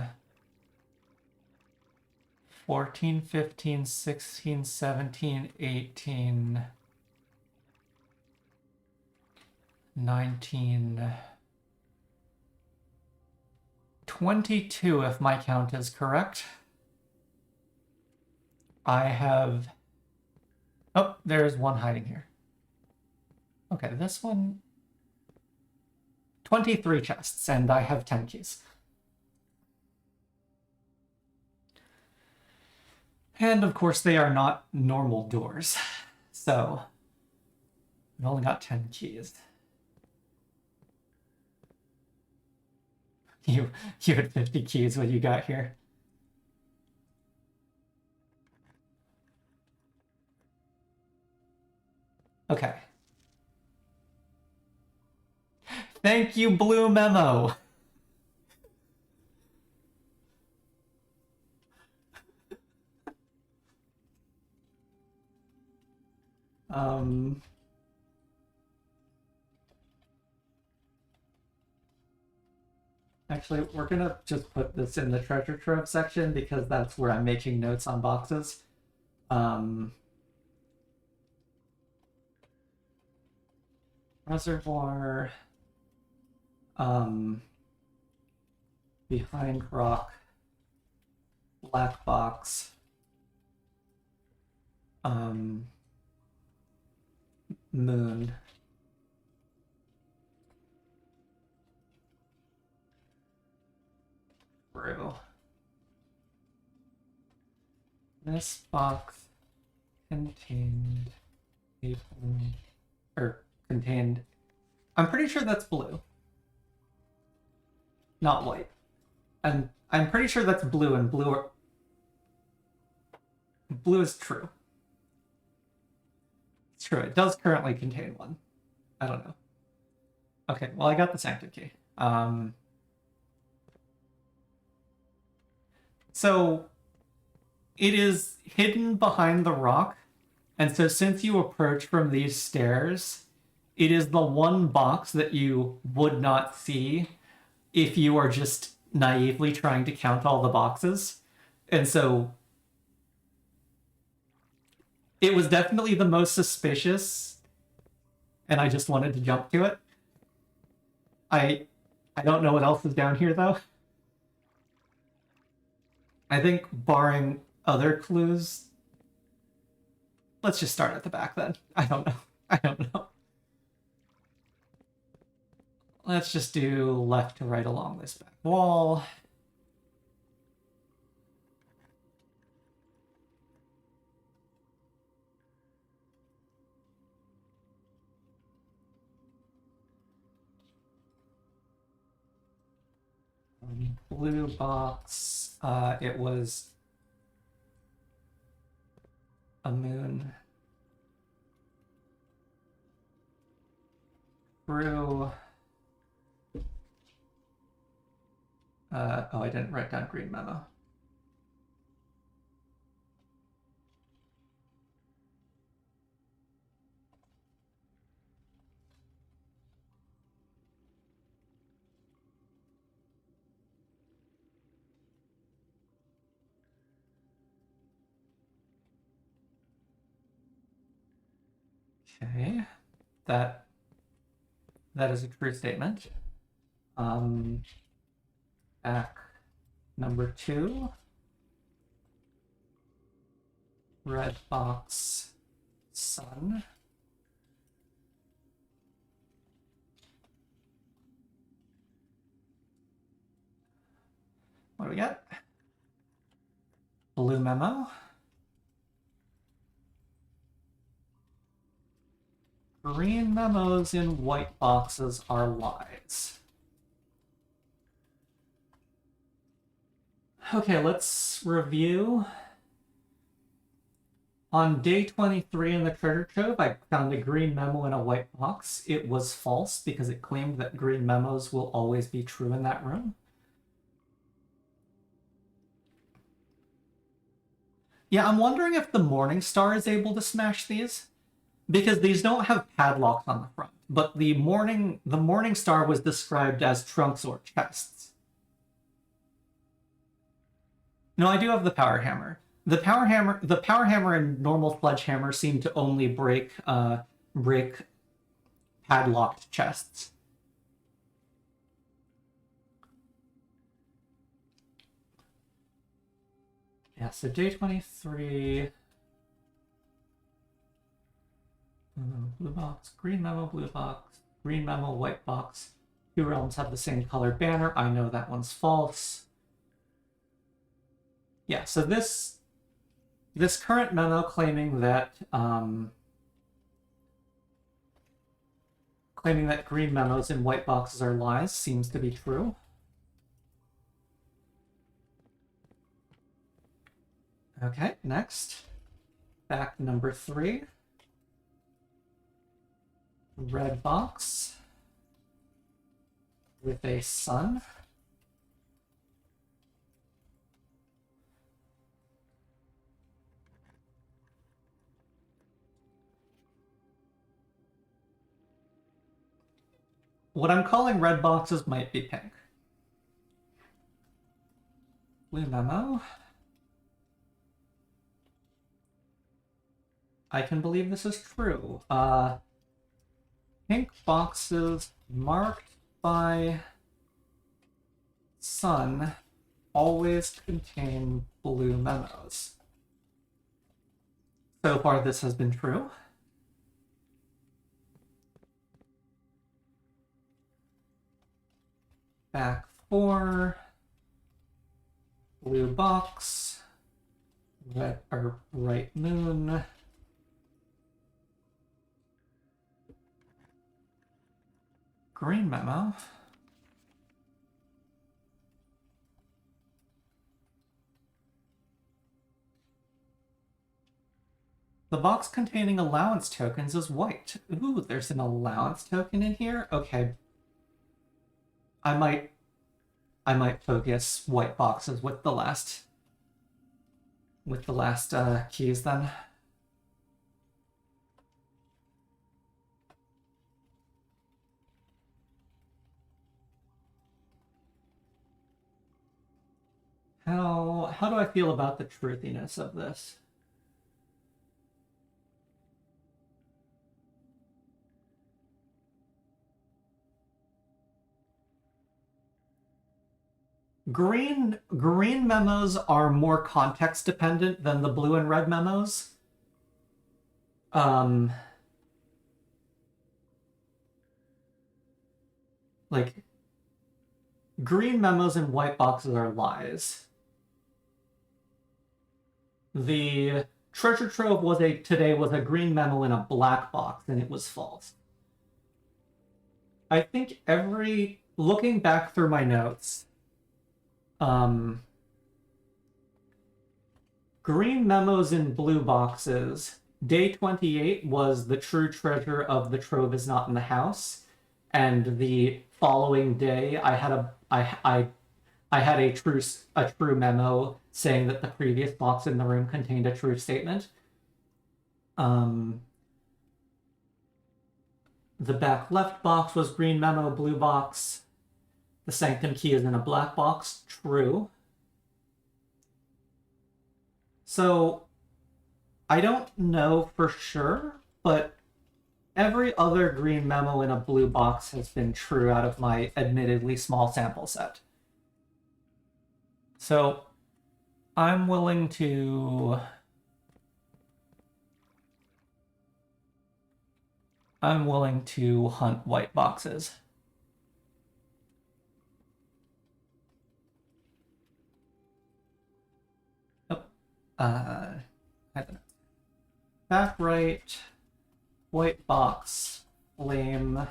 14, 15, 16, 17, 18, 19, 22, if my count is correct. I have... Oh, there's one hiding here. Okay, this one... 23 chests, and I have 10 keys. And of course, they are not normal doors. So, I've only got 10 keys. You had 50 keys when you got here. Okay. Thank you, Blue Memo. Actually, we're gonna just put this in the treasure trove section because that's where I'm making notes on boxes. Reservoir, behind rock, black box, moon, brew. This box contained a blue, or contained, I'm pretty sure that's blue, not white. And I'm pretty sure that's blue, and blue is true. It's true, it does currently contain one. I don't know. Okay, well, I got the sanctum key. So it is hidden behind the rock, and so since you approach from these stairs, it is the one box that you would not see if you are just naively trying to count all the boxes. And so it was definitely the most suspicious, and I just wanted to jump to it. I don't know what else is down here, though. I think barring other clues... Let's just start at the back, then. I don't know. Let's just do left to right along this back wall. Blue box. It was a moon through... oh, I didn't write down green memo. Okay, that is a true statement. Back number 2. Red box sun. What do we got? Blue memo. Green memos in white boxes are lies. Okay, let's review. On day 23 in the treasure trove, I found a green memo in a white box. It was false because it claimed that green memos will always be true in that room. Yeah, I'm wondering if the Morning Star is able to smash these, because these don't have padlocks on the front, but the Morning Star was described as trunks or chests. No, I do have the power hammer. The power hammer and normal sledgehammer seem to only break padlocked chests. Yeah, so day 23. Blue box, green memo, blue box, green memo, white box. 2 realms have the same colored banner. I know that one's false. Yeah, so this current memo claiming that green memos in white boxes are lies seems to be true. Okay, next. Back number 3. Red box with a sun. What I'm calling red boxes might be pink. Blue memo. I can believe this is true. Pink boxes marked by sun always contain blue memos. So far, this has been true. Back 4. Blue box. Red or right moon. Green memo. The box containing allowance tokens is white. Ooh, there's an allowance token in here? Okay. I might focus white boxes with the last keys then. How do I feel about the truthiness of this? Green memos are more context dependent than the blue and red memos. Like, green memos and white boxes are lies. The treasure trove today was a green memo in a black box, and it was false. I think looking back through my notes, green memos in blue boxes. Day 28 was the true treasure of the trove is not in the house, and the following day I had a true memo saying that the previous box in the room contained a true statement. The back left box was green memo, blue box. The sanctum key is in a black box, true. So I don't know for sure, but every other green memo in a blue box has been true out of my admittedly small sample set. So I'm willing to hunt white boxes. Oh, I don't know. Back right, white box, flame.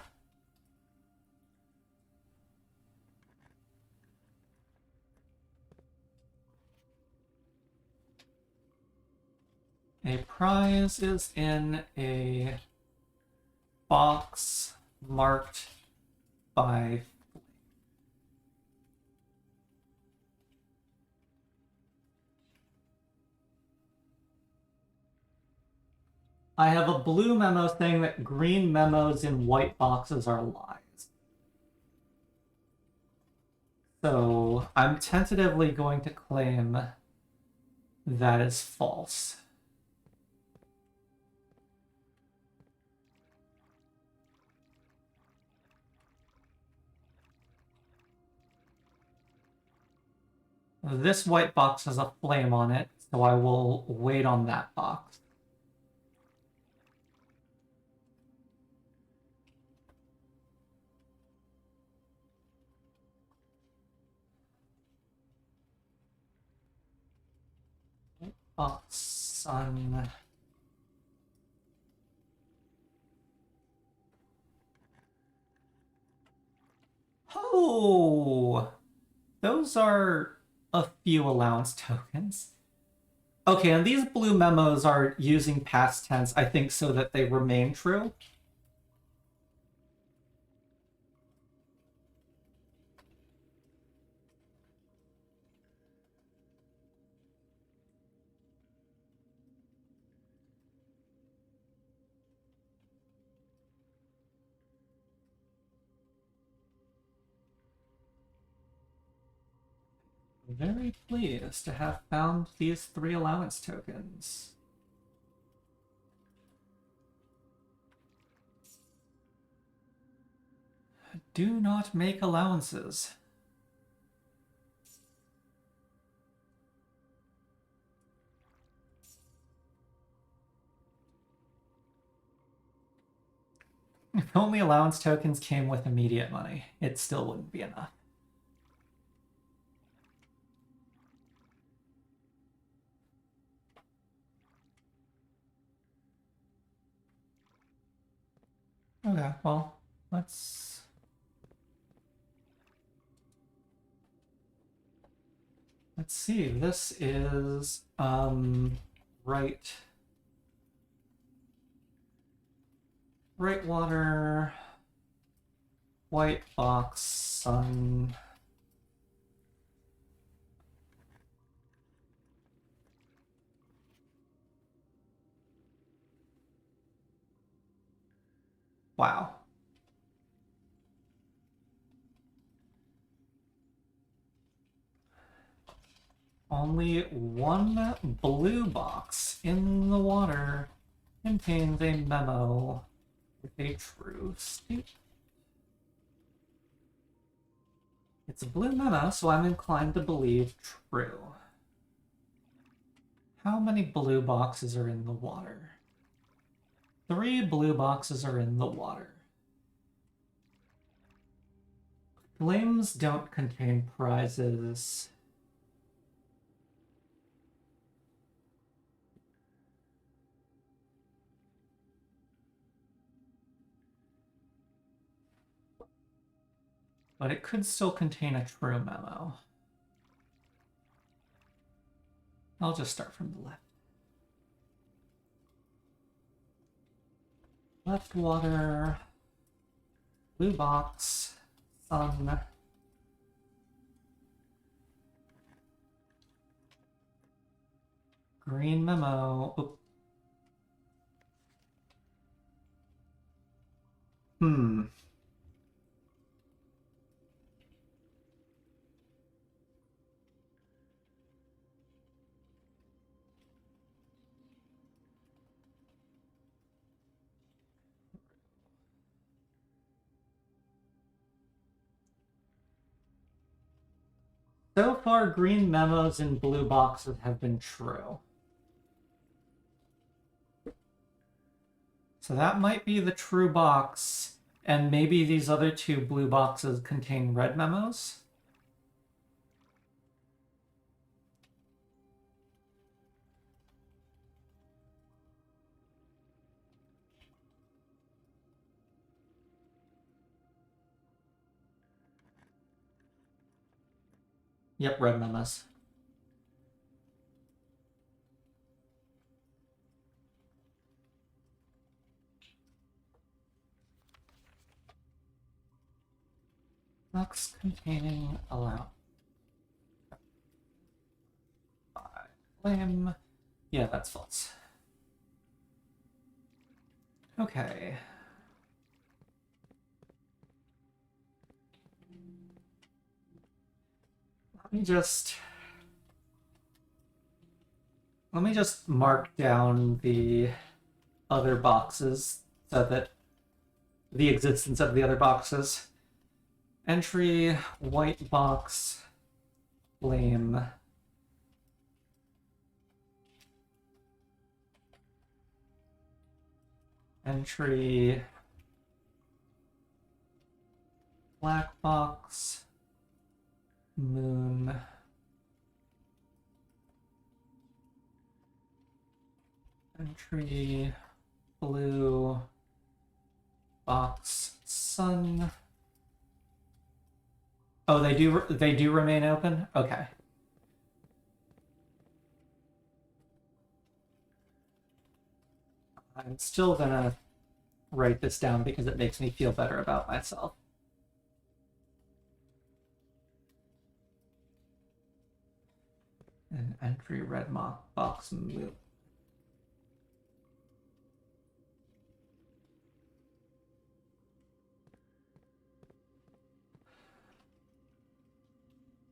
A prize is in a box marked by I have a blue memo saying that green memos in white boxes are lies. So I'm tentatively going to claim that is false. This white box has a flame on it, so I will wait on that box. Box, sun. Oh! Those are a few allowance tokens. Okay, and these blue memos are using past tense, I think, so that they remain true. Very pleased to have found these 3 allowance tokens. Do not make allowances. If only allowance tokens came with immediate money, it still wouldn't be enough. Okay, well, let's see. This is right water, white box, sun. Wow. Only one blue box in the water contains a memo with a true state. It's a blue memo, so I'm inclined to believe true. How many blue boxes are in the water? 3 blue boxes are in the water. Flames don't contain prizes. But it could still contain a true memo. I'll just start from the left. Left water, blue box, sun, green memo. Oop. So far, green memos and blue boxes have been true. So that might be the true box, and maybe these other two blue boxes contain red memos. Yep, red memos. Box containing allow. Flame. Yeah, that's false. Okay. Let me just mark down the other boxes so that the existence of the other boxes. Entry, white box, flame. Entry, black box, moon. Entry, blue, box, sun. Oh, they do remain open? Okay. I'm still gonna write this down because it makes me feel better about myself. An entry red box moon.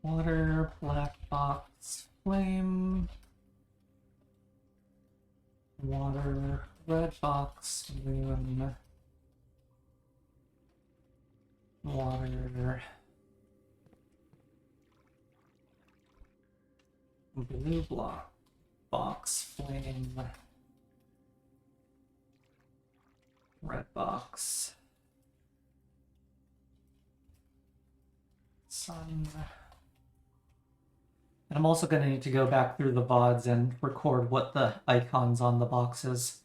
Water, black box, flame. Water, red box, moon. Water. Blue block, box, flame. Red box. Sun. And I'm also going to need to go back through the VoDs and record what the icons on the boxes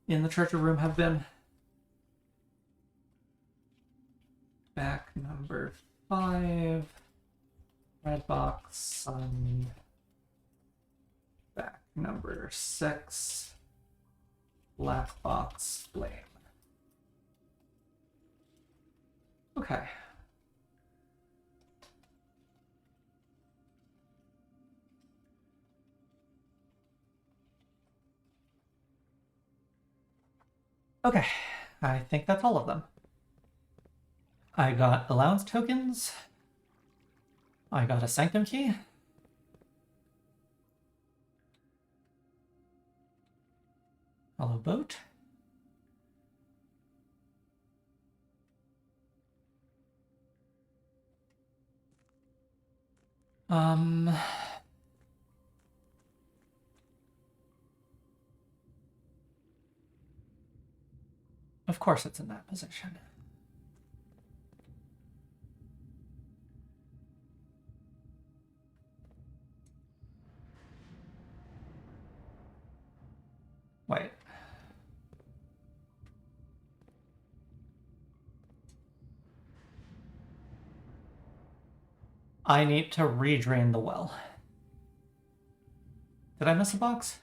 in the treasure room have been. Back number 5. Red box, sun. Back number 6. Black box, flame. Okay. Okay, I think that's all of them. I got allowance tokens. I got a sanctum key. Hello, boat. Of course it's in that position. Wait. I need to redrain the well. Did I miss a box?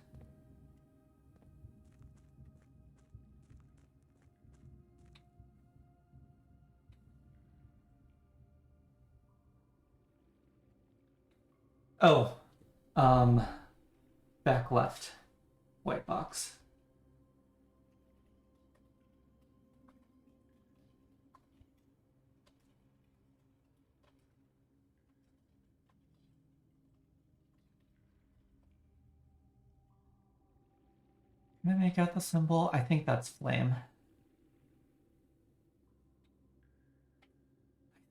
Oh, back left, white box. Can I make out the symbol? I think that's flame.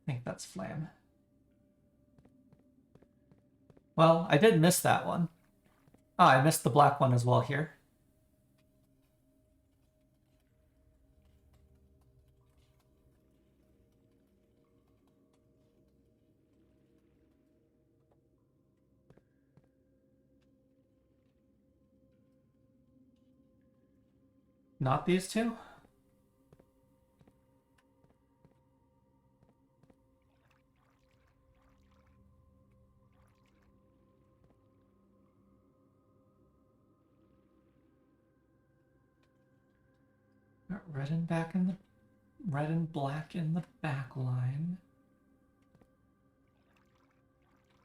I think that's flame. Well, I did miss that one. Ah, I missed the black one as well here. Not these two? Got red and black in the back line.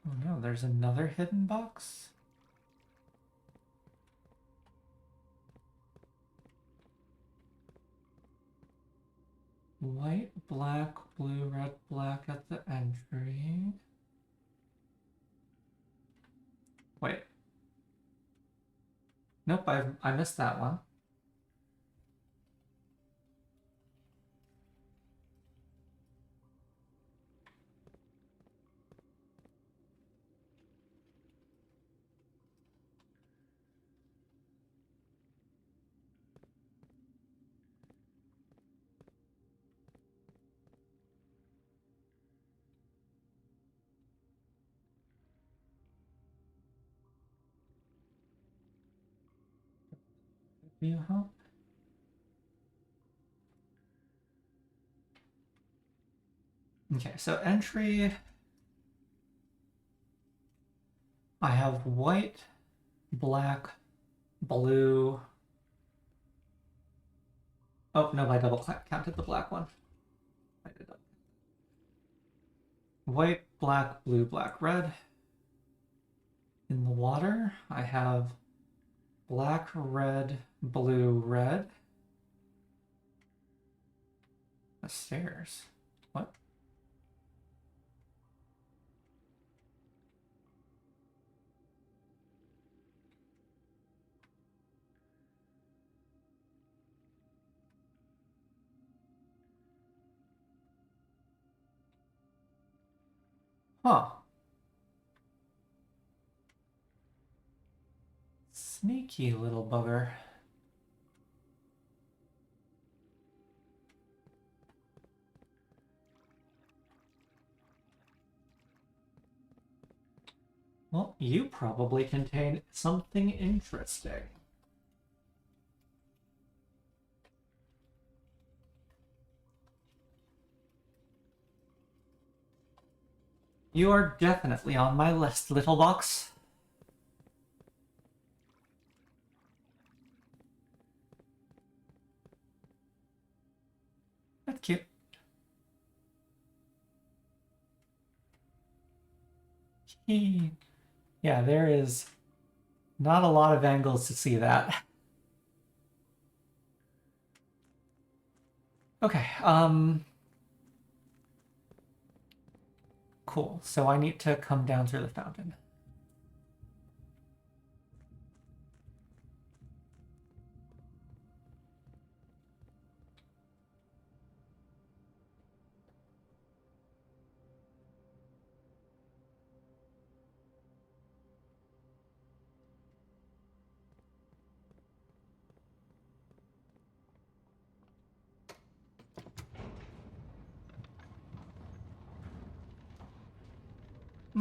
Oh no, there's another hidden box. White, black, blue, red, black at the entry. Wait. Nope, I missed that one. You help? Okay, so entry. I have white, black, blue. Oh, no, I double counted the black one. I did double. White, black, blue, black, red. In the water, I have black, red, blue, red. The stairs. What? Huh. Sneaky little bugger. Well, you probably contain something interesting. You are definitely on my list, little box. That's cute. Yeah, there is not a lot of angles to see that. Okay, cool. So I need to come down through the fountain.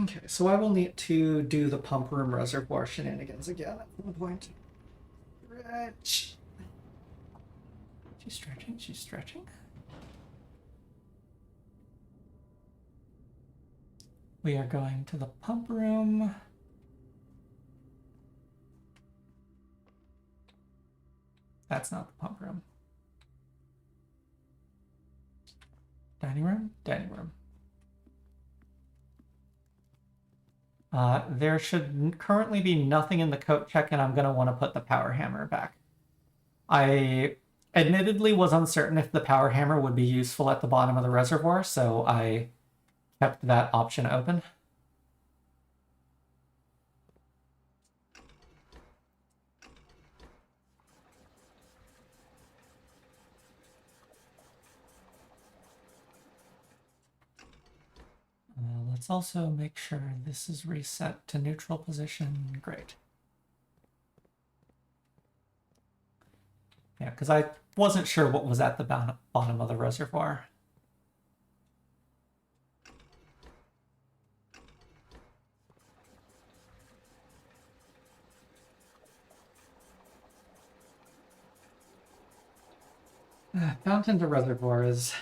Okay, so I will need to do the pump room reservoir shenanigans again at some point. Stretch. She's stretching, she's stretching. We are going to the pump room. That's not the pump room. Dining room? Dining room. There should currently be nothing in the coat check, and I'm going to want to put the power hammer back. I admittedly was uncertain if the power hammer would be useful at the bottom of the reservoir, so I kept that option open. Let's also make sure this is reset to neutral position. Great. Yeah, because I wasn't sure what was at the bottom of the reservoir. Fountain to reservoir is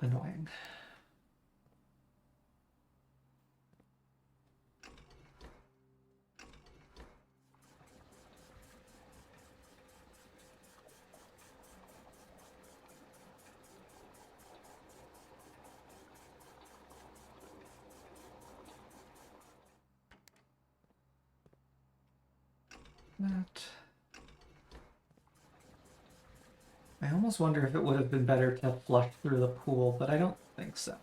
annoying. That. I almost wonder if it would have been better to flush through the pool, but I don't think so.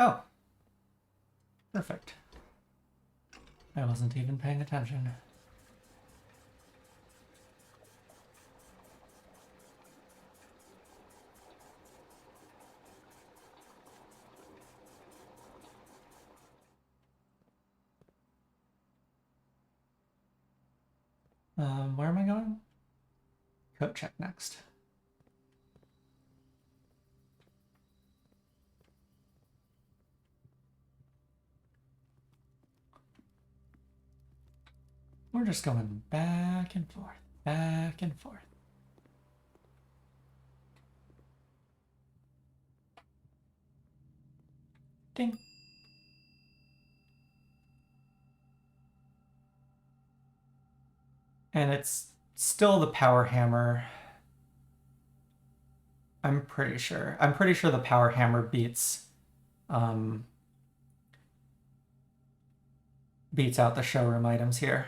Oh. Perfect. I wasn't even paying attention. Where am I going? Code check next. We're just going back and forth, back and forth. Ding. And it's still the power hammer. I'm pretty sure. I'm pretty sure the power hammer beats out the showroom items here.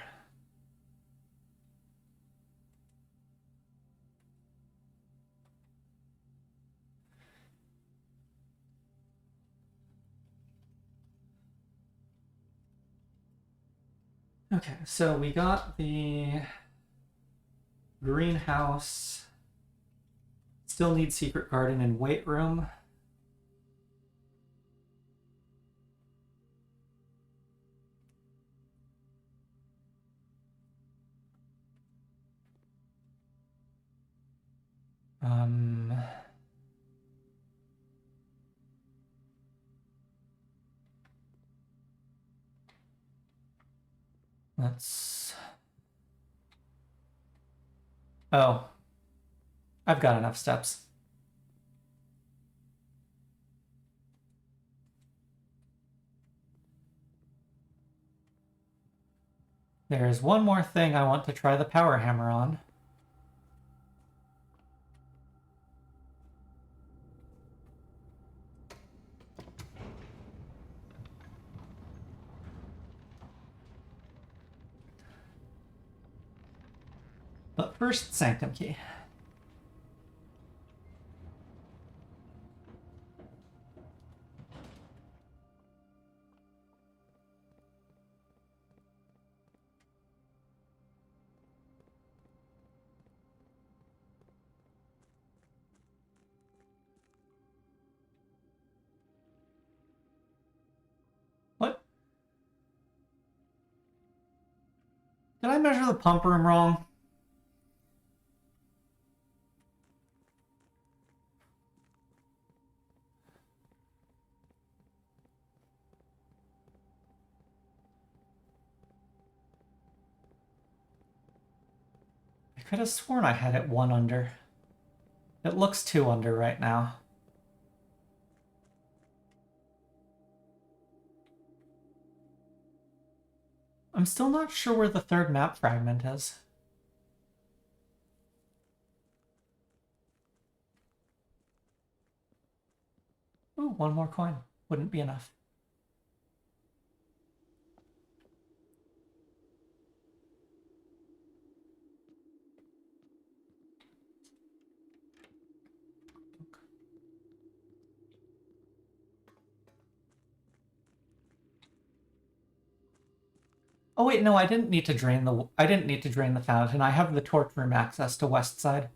Okay, so we got the greenhouse. Still need secret garden and weight room. Let's... Oh. I've got enough steps. There's one more thing I want to try the power hammer on. But first, Sanctum Key. What? Did I measure the pump room wrong? could have sworn I had it 1 under. It looks 2 under right now. I'm still not sure where the 3rd map fragment is. Ooh, 1 more coin. Wouldn't be enough. Oh wait, no, I didn't need to drain the fountain. I have the torch room access to west side.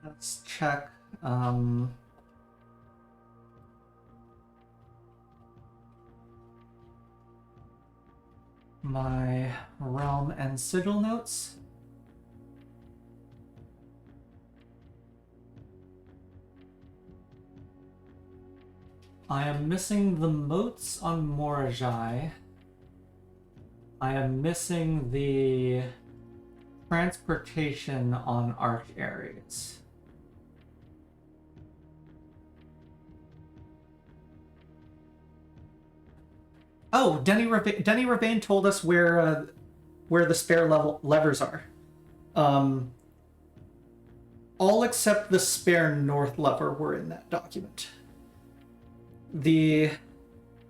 Let's check. My realm and sigil notes. I am missing the moats on Morajai. I am missing the transportation on Arch Ares. Oh, Denny Ravane told us where the spare levers are. All except the spare north lever were in that document. The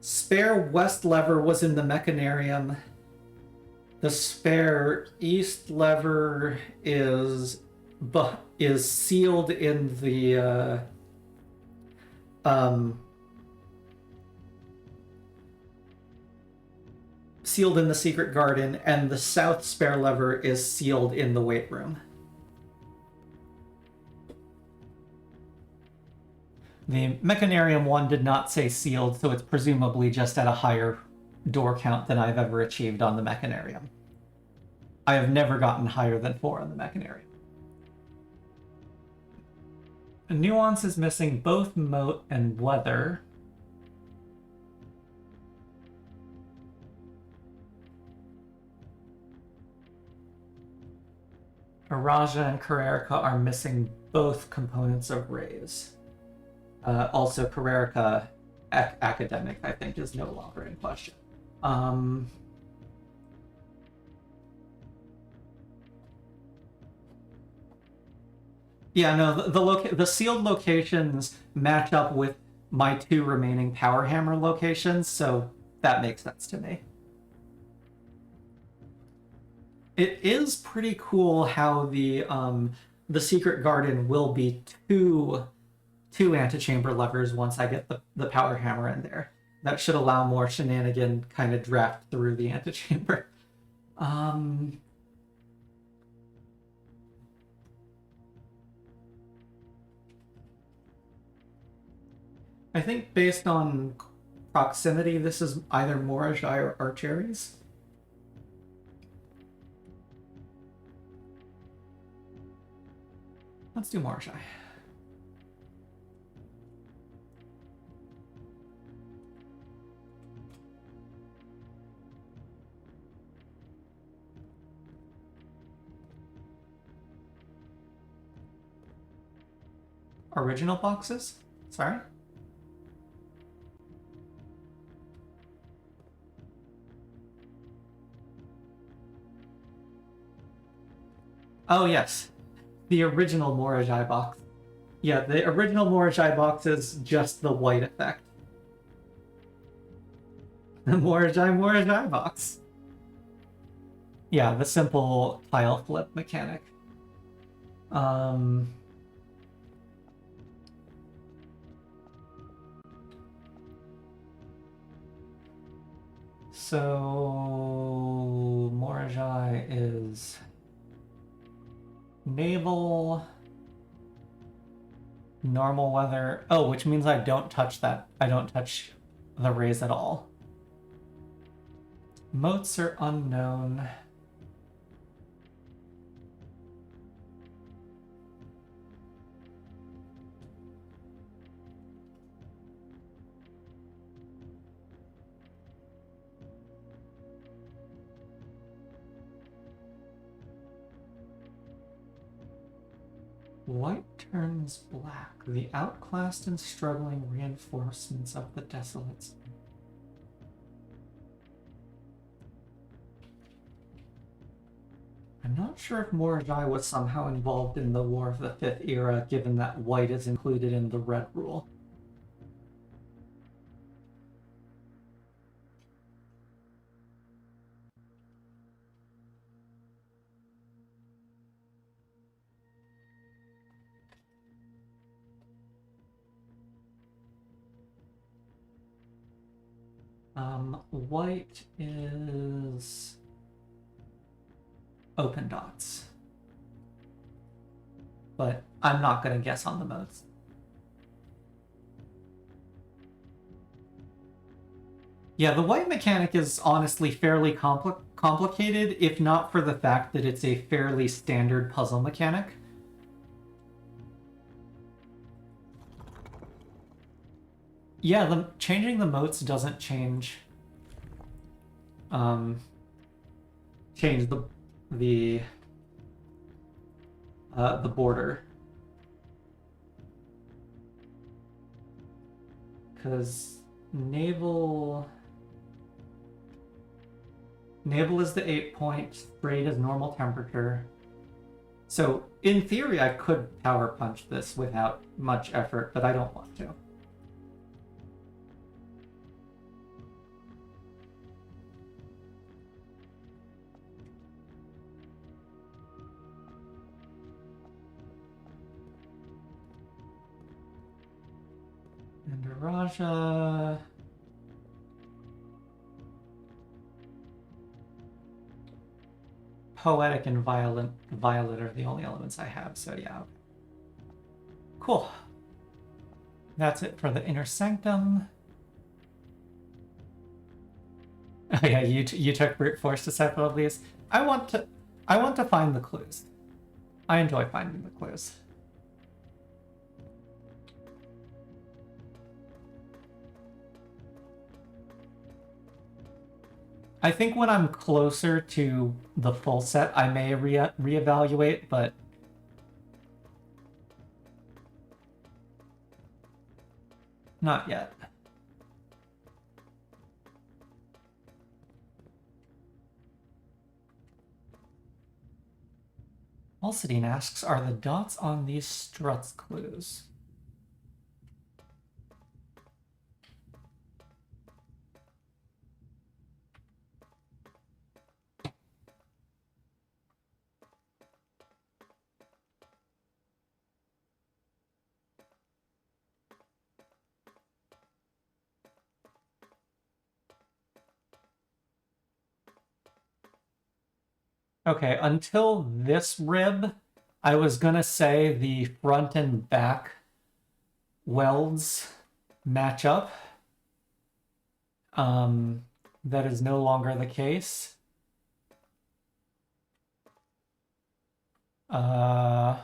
spare west lever was in the mechanarium. The spare east lever is sealed in the sealed in the secret garden, and the south spare lever is sealed in the weight room. The mechanarium one did not say sealed, so it's presumably just at a higher door count than I've ever achieved on the mechanarium. I have never gotten higher than 4 on the mechanarium. Nuance is missing both moat and weather. Araja and Carrerica are missing both components of Raise. Also, Carrerica Academic, I think, is no longer in question. Yeah, no, the sealed locations match up with my 2 remaining Power Hammer locations, so that makes sense to me. It is pretty cool how the secret garden will be two antechamber levers once I get the power hammer in there. That should allow more shenanigan kind of draft through the antechamber. I think based on proximity, this is either Morajai or Arch Ares. Let's do Morajai. Original boxes? Sorry? Oh, yes. The original Morajai box. Yeah, the original Morajai box is just the white effect. The Morajai box. Yeah, the simple tile flip mechanic. Um, so Morajai is naval, normal weather. Oh, which means I don't touch that. I don't touch the rays at all. Moats are unknown. White turns black. The outclassed and struggling reinforcements of the desolates. I'm not sure if Morajai was somehow involved in the War of the Fifth Era, given that white is included in the red rule. White is open dots. But I'm not going to guess on the modes. Yeah, the white mechanic is honestly fairly complicated, if not for the fact that it's a fairly standard puzzle mechanic. Yeah, changing the moats doesn't change change the border, because naval is the 8-point, straight is normal temperature. So in theory I could power punch this without much effort, but I don't want to. And Raja. Poetic and violet are the only elements I have, so yeah. Cool. That's it for the inner sanctum. Oh yeah, you took brute force to set all these. I want to find the clues. I enjoy finding the clues. I think when I'm closer to the full set, I may reevaluate, but not yet. Alcidine asks, are the dots on these struts clues? Okay, until this rib, I was gonna say the front and back welds match up. That is no longer the case. Uh...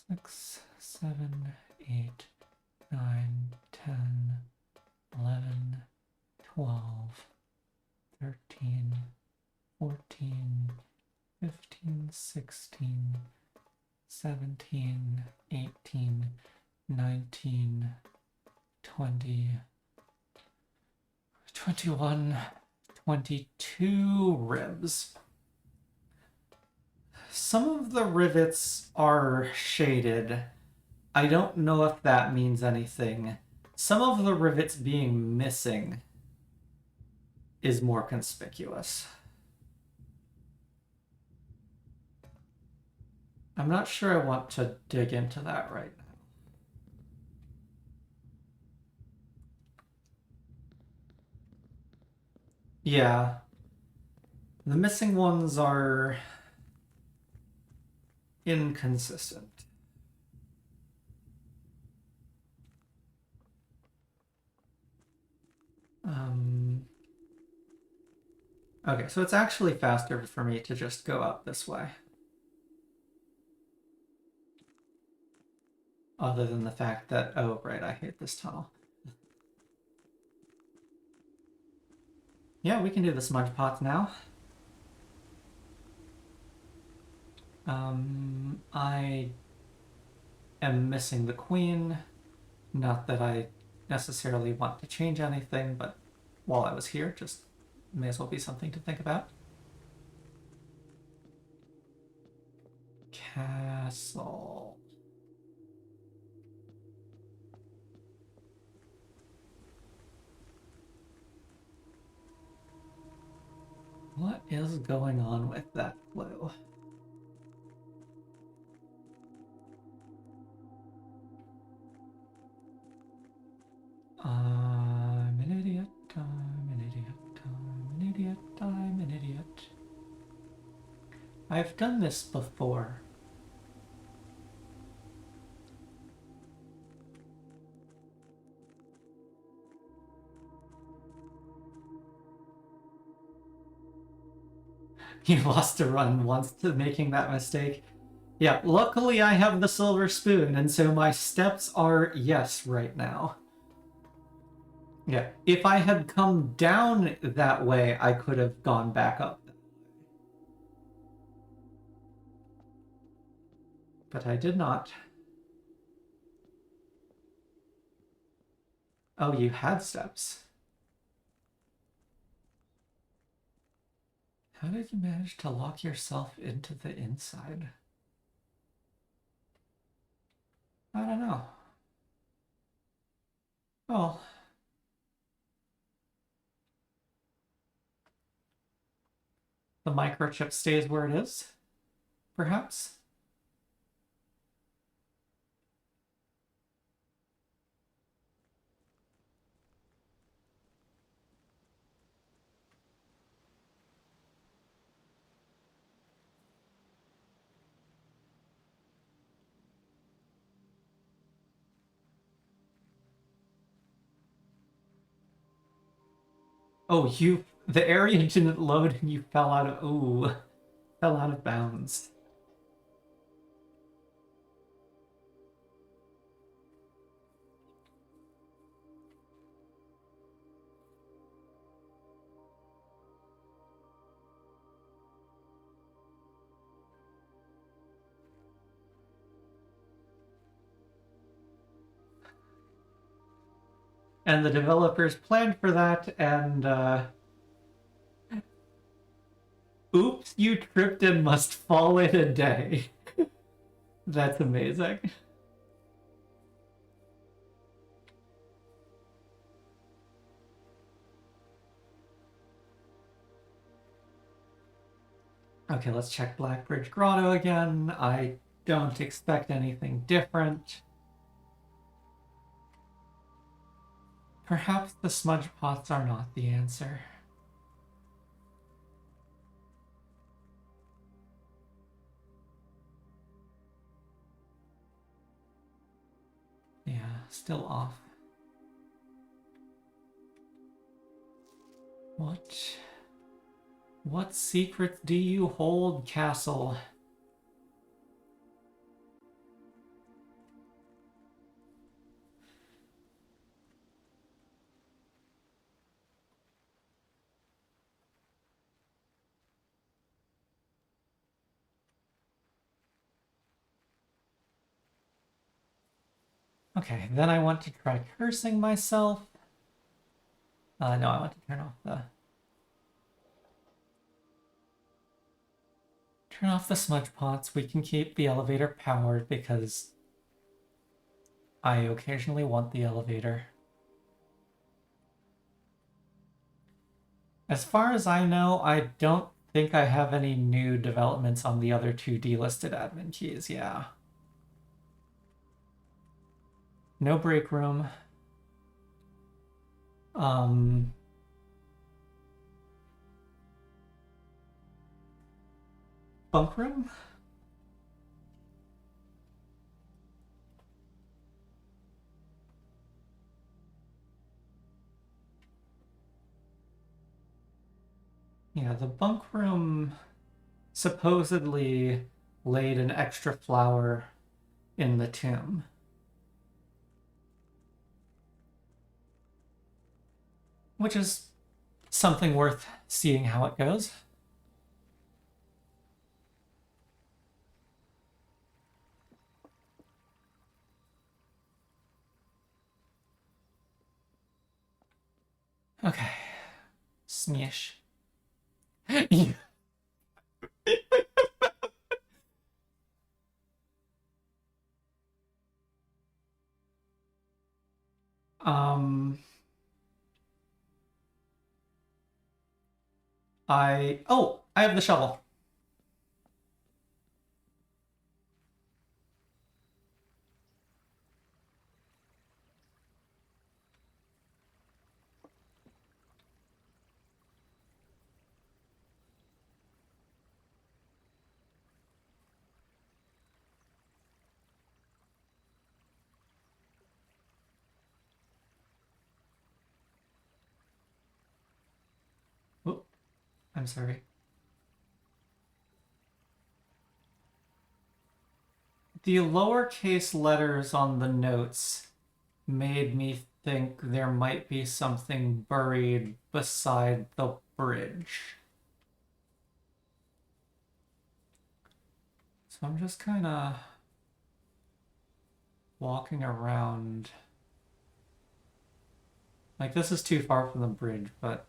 6, 7, 8, 9, 10, 11, 12, 13, 14, 15, 16, 17, 18, 19, 20, 21, 22 ribs. Some of the rivets are shaded. I don't know if that means anything. Some of the rivets being missing is more conspicuous. I'm not sure I want to dig into that right now. Yeah. The missing ones are inconsistent. Okay, so it's actually faster for me to just go out this way. Other than the fact that, oh, right, I hate this tunnel. Yeah, we can do the smudge pots now. I am missing the queen. Not that I necessarily want to change anything, but while I was here, just may as well be something to think about. Castle. What is going on with that blue? I'm an idiot, I'm an idiot, I'm an idiot, I'm an idiot. I've done this before. You lost a run once to making that mistake. Yeah, luckily I have the silver spoon, and so my steps are yes right now. Yeah, if I had come down that way, I could have gone back up. But I did not. Oh, you had steps. How did you manage to lock yourself into the inside? I don't know. Well, the microchip stays where it is, perhaps? Oh, the area didn't load and you fell out of, ooh, fell out of bounds. And the developers planned for that, and oops, you tripped and must fall in a day. That's amazing. Okay, let's check Blackbridge Grotto again. I don't expect anything different. Perhaps the smudge pots are not the answer. Yeah, still off. What secrets do you hold, Castle? Okay, then I want to try cursing myself. No, I want to turn off the... Turn off the smudge pots. We can keep the elevator powered because I occasionally want the elevator. As far as I know, I don't think I have any new developments on the other two delisted admin keys, yeah. No break room. Bunk room? Yeah, the bunk room supposedly laid an extra flower in the tomb. Which is something worth seeing how it goes. Okay. Smish. I have the shovel. Oh, I'm sorry. The lowercase letters on the notes made me think there might be something buried beside the bridge. So I'm just kind of walking around. Like, this is too far from the bridge, but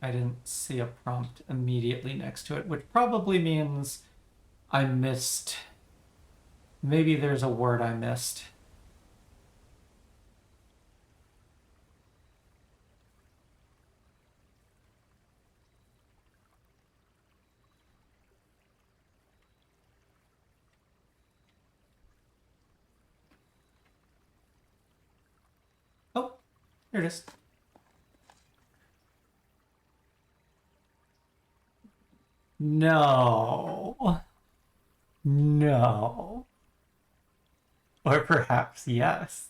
I didn't see a prompt immediately next to it, which probably means I missed. Maybe there's a word I missed. Oh, here it is. No. No. Or perhaps yes.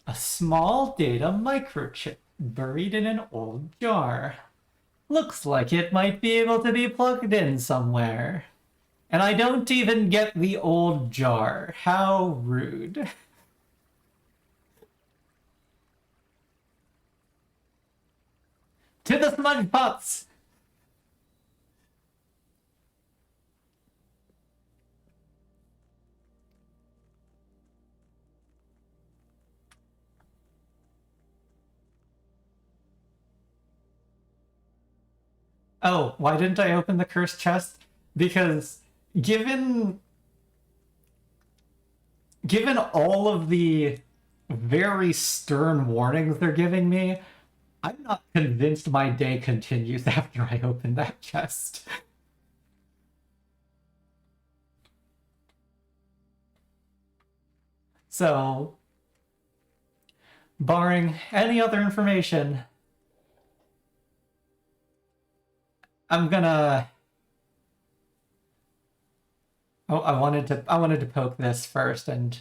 A small data microchip buried in an old jar. Looks like it might be able to be plugged in somewhere. And I don't even get the old jar. How rude. To the smudge pots! Oh, why didn't I open the cursed chest? Because given all of the very stern warnings they're giving me, I'm not convinced my day continues after I open that chest. So, barring any other information, I'm gonna. Oh, I wanted to poke this first, and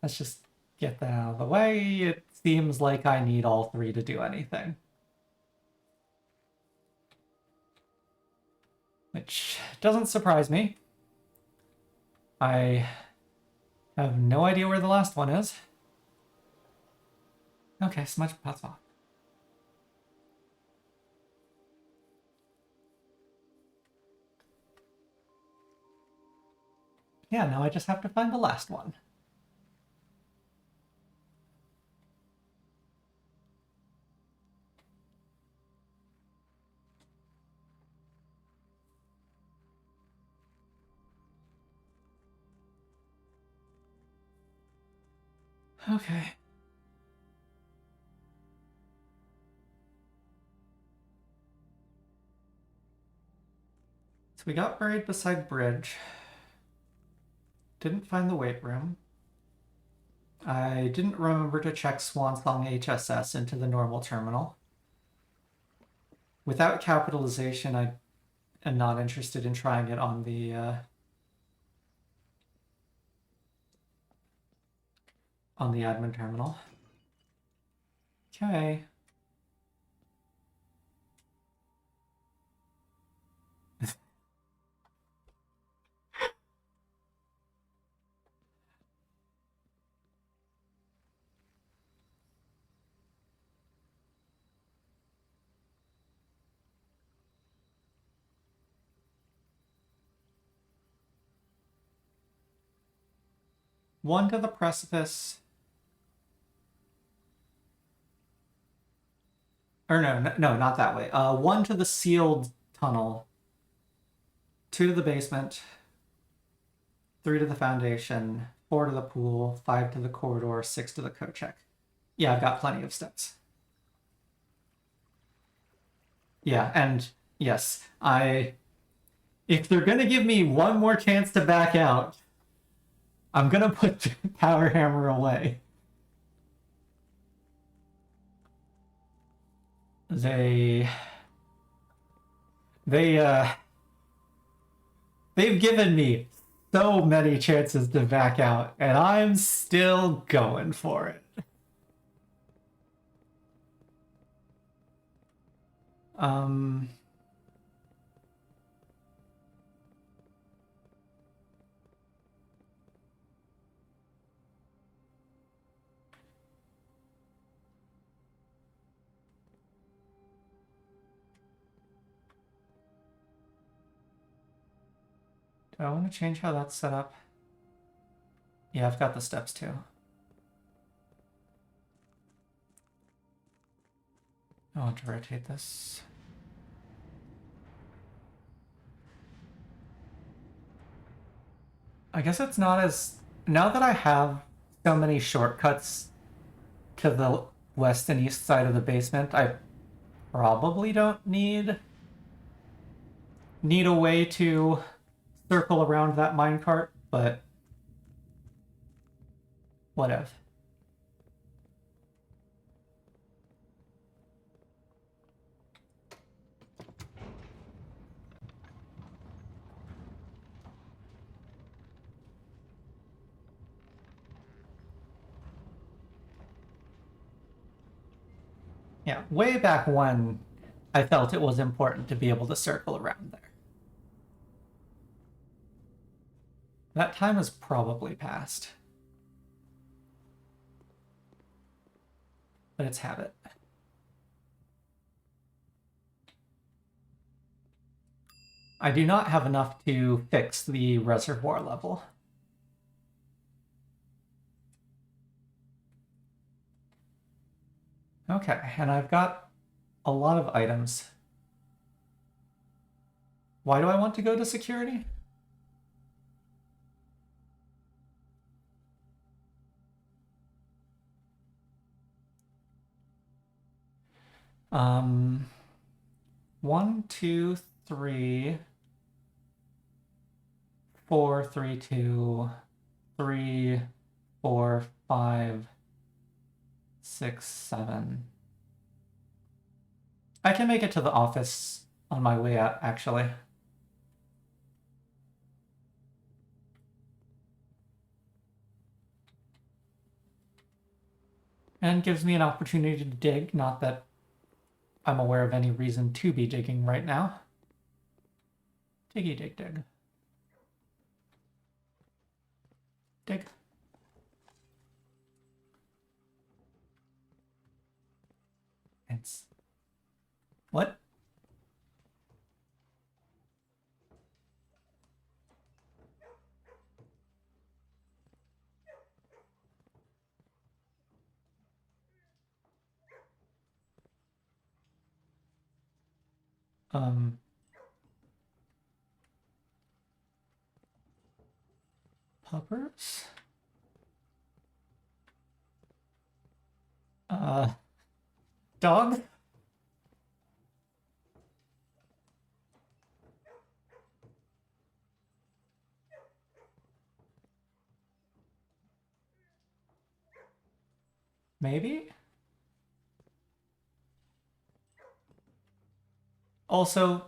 let's just get that out of the way. It seems like I need all three to do anything. Which doesn't surprise me. I have no idea where the last one is. Okay, smudge pots off. Yeah, now I just have to find the last one. Okay. So we got buried beside bridge. Didn't find the weight room. I didn't remember to check Swansong HSS into the normal terminal. Without capitalization, I am not interested in trying it on the admin terminal. Okay. One to the precipice. Or no, not that way. One to the sealed tunnel. 2 to the basement. 3 to the foundation. 4 to the pool. 5 to the corridor. 6 to the code check. Yeah, I've got plenty of steps. Yeah, and yes, if they're gonna give me one more chance to back out, I'm gonna put the power hammer away. They've given me so many chances to back out, and I'm still going for it. Do I want to change how that's set up? Yeah, I've got the steps too. I want to rotate this. I guess it's not as... Now that I have so many shortcuts to the west and east side of the basement, I probably don't need a way to circle around that minecart, but whatever. Yeah, way back when I felt it was important to be able to circle around there. That time has probably passed. But it's habit. I do not have enough to fix the reservoir level. Okay, and I've got a lot of items. Why do I want to go to security? One, two, three, 4, 3, 2, 3, 4, 5, 6, 7. I can make it to the office on my way out, actually. And gives me an opportunity to dig, not that I'm aware of any reason to be digging right now. Diggy dig dig. Dig. It's... What? Puppers? Dog? Maybe? Also,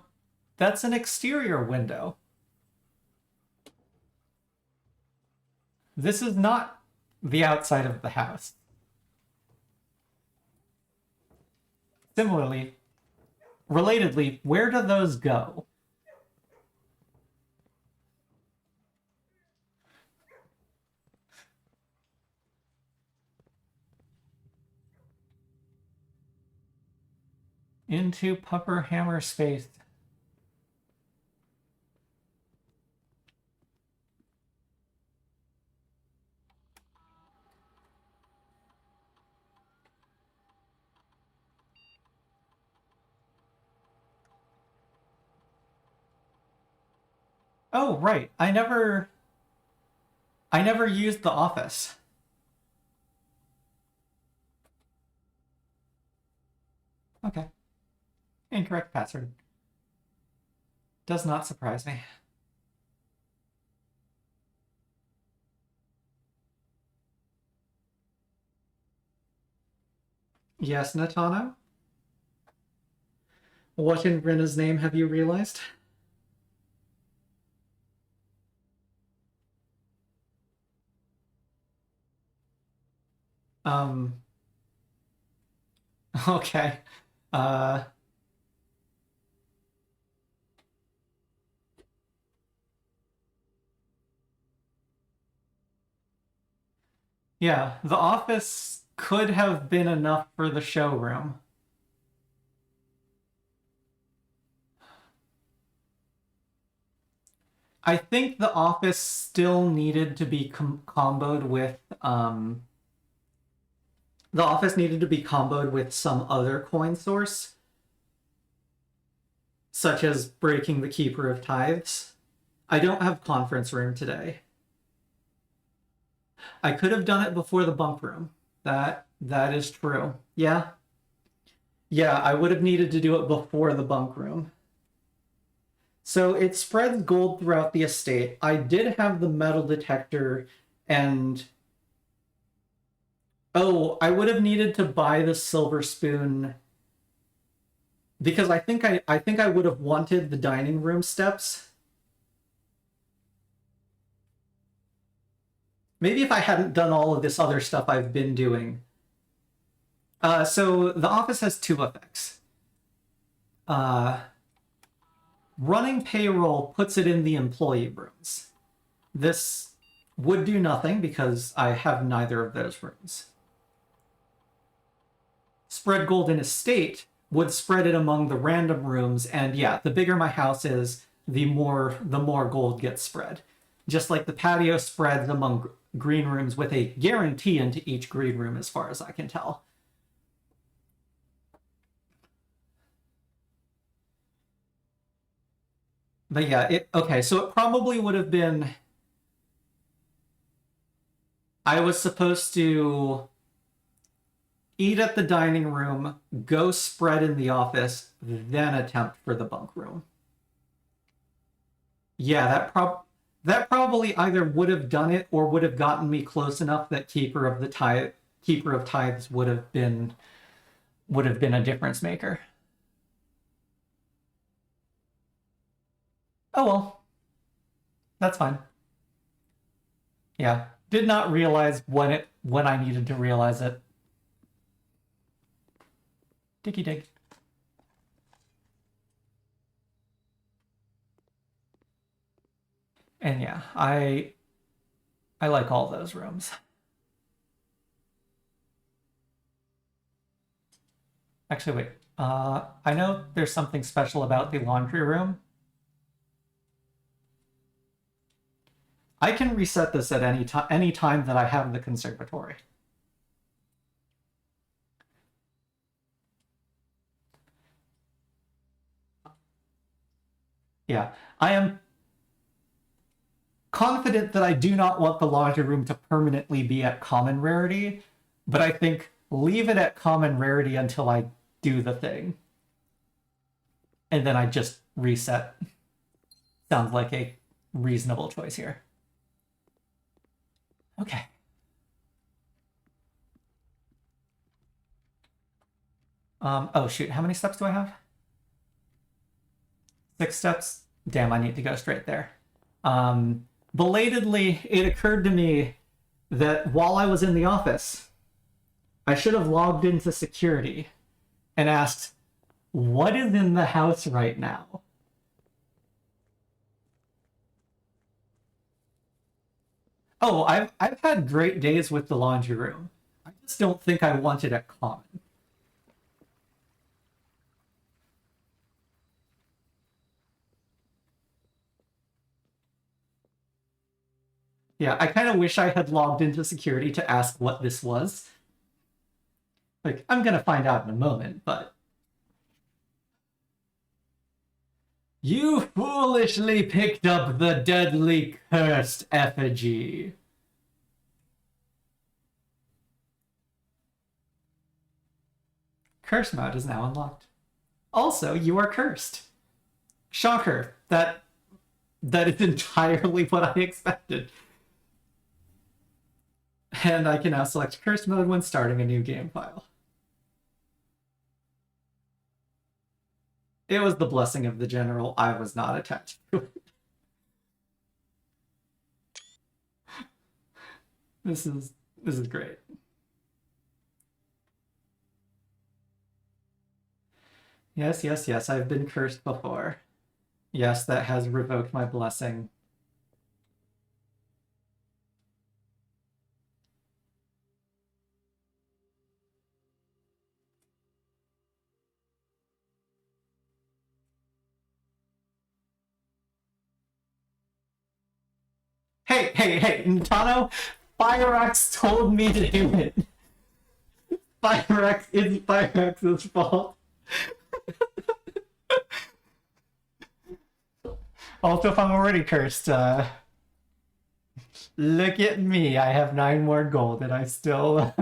that's an exterior window. This is not the outside of the house. Similarly, relatedly, where do those go? Into Pupper Hammer space. Oh, right. I never used the office. Okay. Incorrect password. Does not surprise me. Yes, Natano? What in Brenna's name have you realized? Okay. Yeah, the office could have been enough for the showroom. I think the office still needed to be comboed with the office needed to be comboed with some other coin source, such as breaking the Keeper of Tithes. I don't have conference room today. I could have done it before the bunk room. That is true. Yeah. Yeah, I would have needed to do it before the bunk room. So it spreads gold throughout the estate. I did have the metal detector and... Oh, I would have needed to buy the silver spoon because I think I would have wanted the dining room steps. Maybe if I hadn't done all of this other stuff I've been doing. So the office has two effects. Running payroll puts it in the employee rooms. This would do nothing because I have neither of those rooms. Spread gold in estate would spread it among the random rooms, and yeah, the bigger my house is, the more gold gets spread. Just like the patio spreads among green rooms with a guarantee into each green room as far as I can tell. But yeah, okay, so it probably would have been... I was supposed to eat at the dining room, go spread in the office, then attempt for the bunk room. Yeah, that probably either would have done it or would have gotten me close enough that Keeper of Tithes would have been a difference maker. Oh well. That's fine. Yeah. Did not realize when I needed to realize it. Diggy dig. And yeah, I like all those rooms. Actually, wait. I know there's something special about the laundry room. I can reset this at any time that I have the conservatory. Yeah, I am confident that I do not want the laundry room to permanently be at common rarity, but I think leave it at common rarity until I do the thing. And then I just reset. Sounds like a reasonable choice here. Okay. Oh shoot, how many steps do I have? 6 steps? Damn, I need to go straight there. Belatedly, it occurred to me that while I was in the office, I should have logged into security and asked, what is in the house right now? Oh, I've had great days with the laundry room. I just don't think I want it at con. Yeah, I kind of wish I had logged into security to ask what this was. Like, I'm gonna find out in a moment, but... You foolishly picked up the deadly cursed effigy. Curse mode is now unlocked. Also, you are cursed. Shocker. That is entirely what I expected. And I can now select curse mode when starting a new game file. It was the blessing of the general. I was not attached to it. This is great. Yes, yes, yes, I've been cursed before. Yes, that has revoked my blessing. Hey, Nintano, Firex told me to do it. Firex is Firex's fault. Also, if I'm already cursed, look at me. I have 9 more gold, and I still,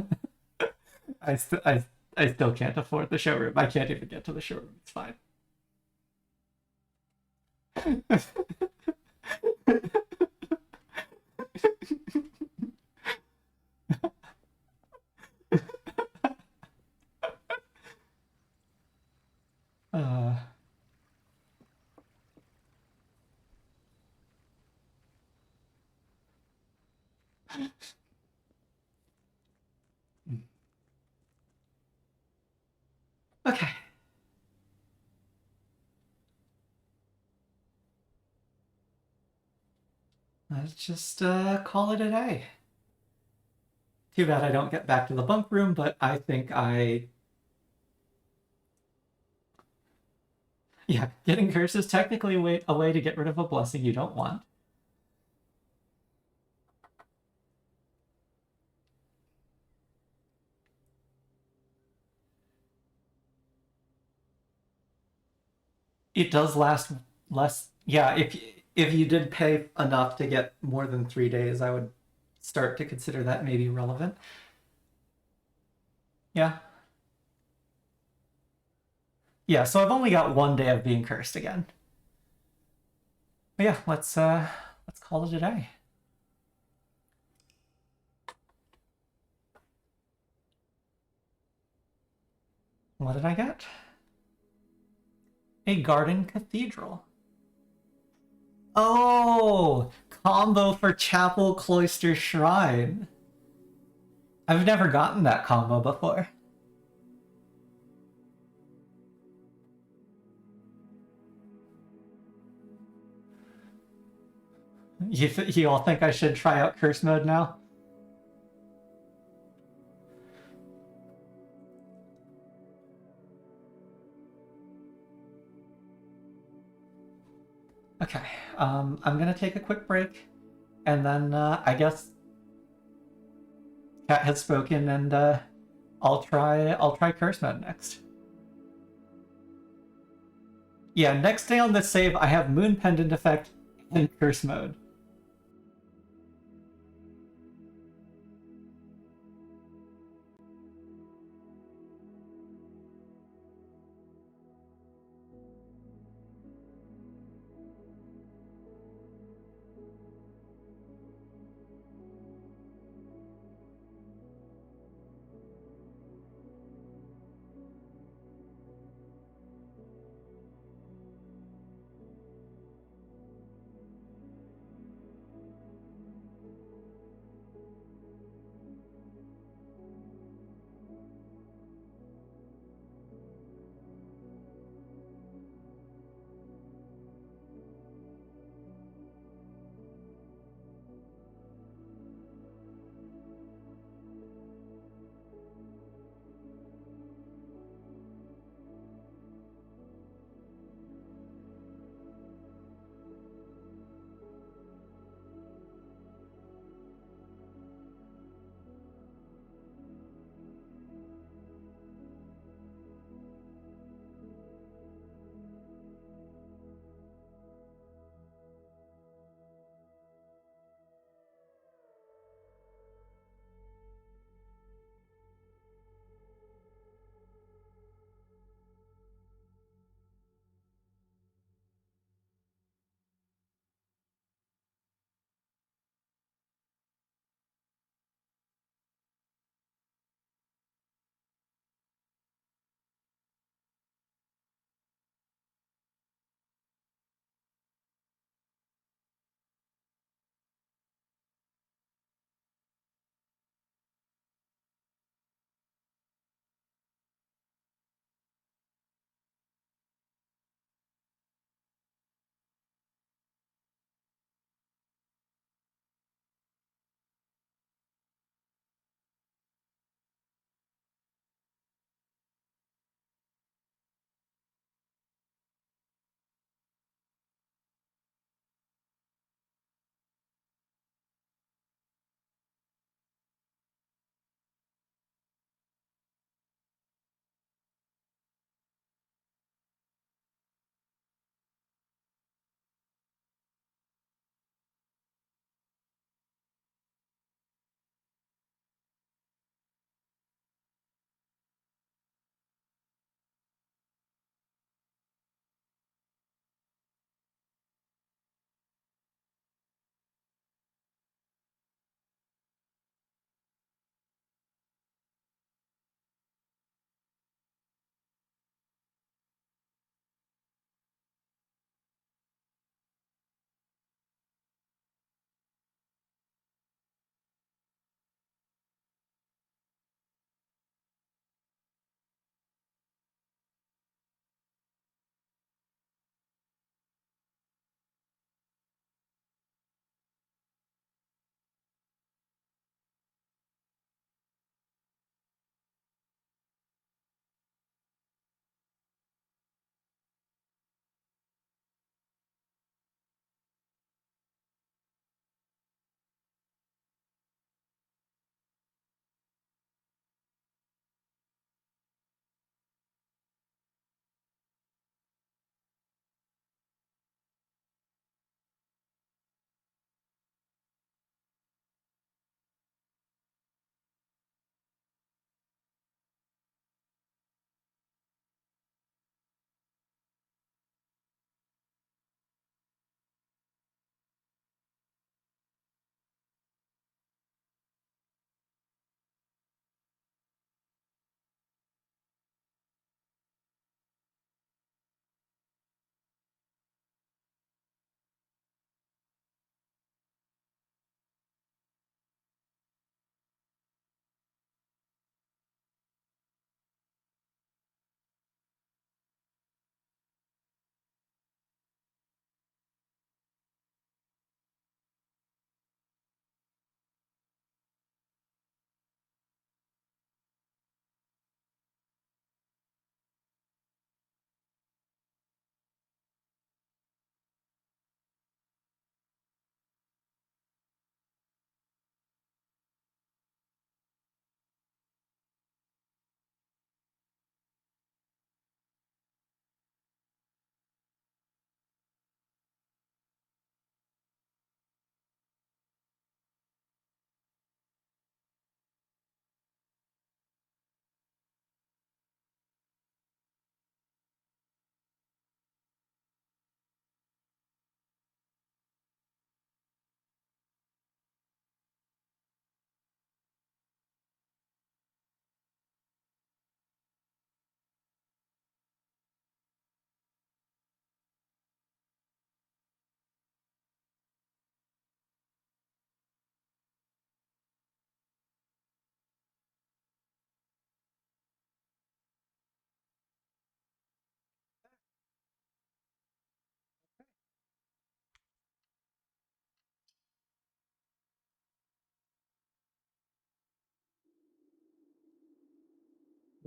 I still can't afford the showroom. I can't even get to the showroom. It's fine. Okay. Let's just call it a day. Too bad I don't get back to the bunk room, but I think yeah, getting cursed is technically a way to get rid of a blessing you don't want. It does last less. Yeah, if you did pay enough to get more than 3 days, I would start to consider that maybe relevant. Yeah. Yeah, so I've only got 1 day of being cursed again. But yeah, let's call it a day. What did I get? A garden cathedral. Oh, combo for chapel, cloister, shrine. I've never gotten that combo before. You all think I should try out curse mode now? Okay, I'm gonna take a quick break, and then I guess Cat has spoken, and I'll try curse mode next. Yeah, next day on this save, I have Moon Pendant effect and curse mode.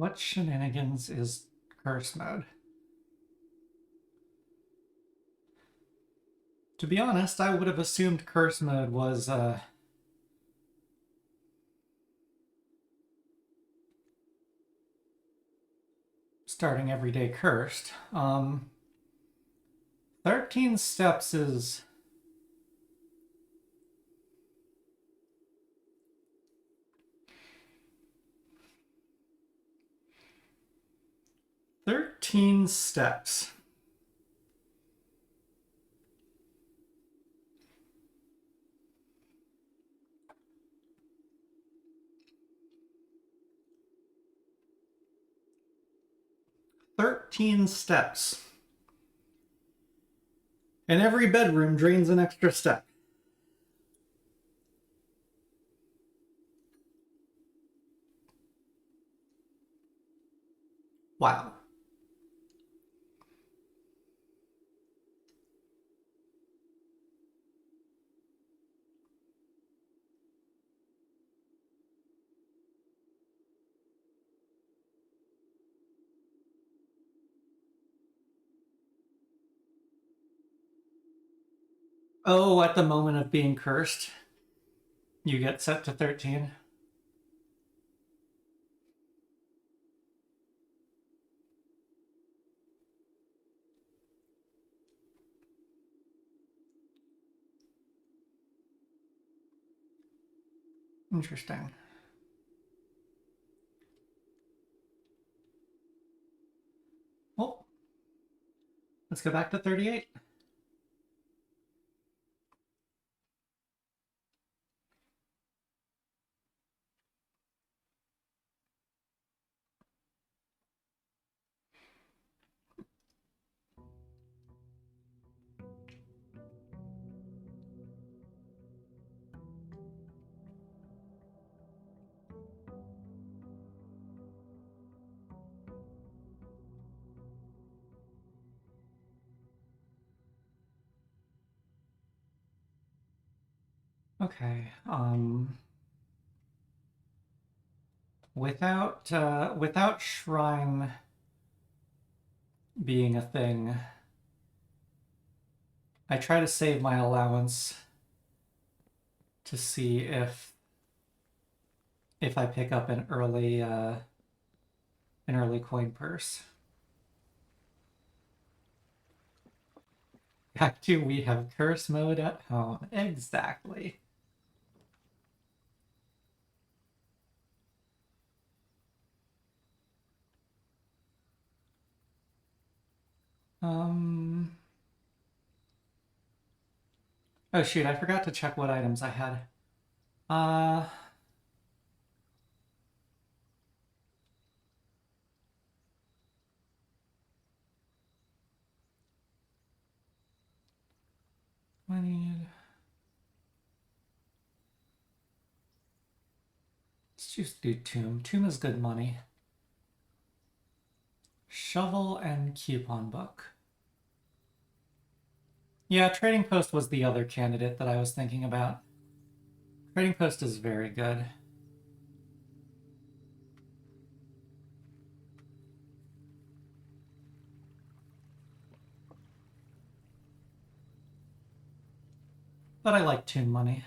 What shenanigans is curse mode? To be honest, I would have assumed curse mode was starting every day cursed. 13 steps is... "13 steps. And every bedroom drains an extra step. Wow. Oh, at the moment of being cursed, you get set to 13. Interesting. Well, let's go back to 38. Okay, without shrine being a thing, I try to save my allowance to see if I pick up an early coin purse. Back to we have curse mode at home. Exactly. Oh shoot, I forgot to check what items I had. I need... Let's just do Tomb. Tomb is good money. Shovel and coupon book. Yeah, Trading Post was the other candidate that I was thinking about. Trading Post is very good. But I like Tomb money.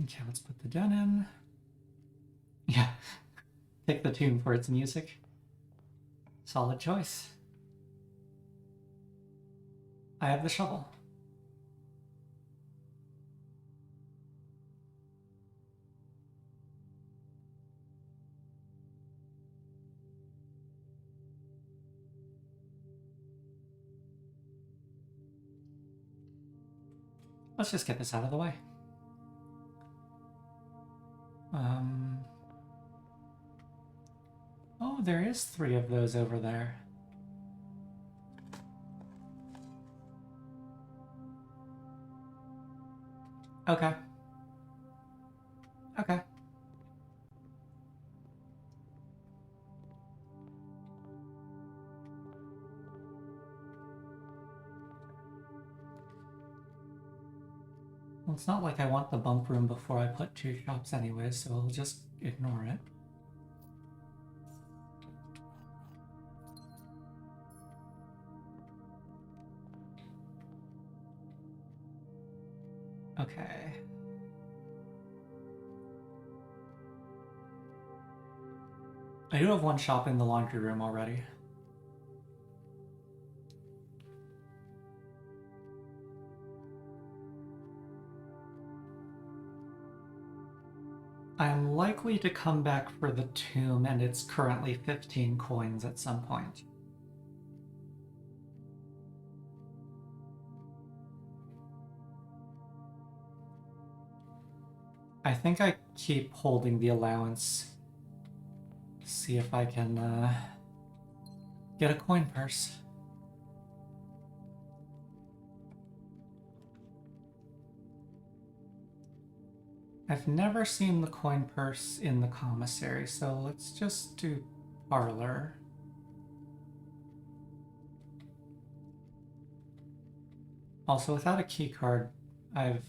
Okay, let's put the den in. Yeah, pick the Tomb for its music. Solid choice. I have the shovel. Let's just get this out of the way. Oh, there is 3 of those over there. Okay. Okay. Well, it's not like I want the bunk room before I put 2 shops anyway, so I'll just ignore it. Okay. I do have 1 shop in the laundry room already. I'm likely to come back for the tomb, and it's currently 15 coins at some point. I think I keep holding the allowance. See if I can get a coin purse. I've never seen the coin purse in the commissary, so let's just do parlor. Also, without a key card, I've...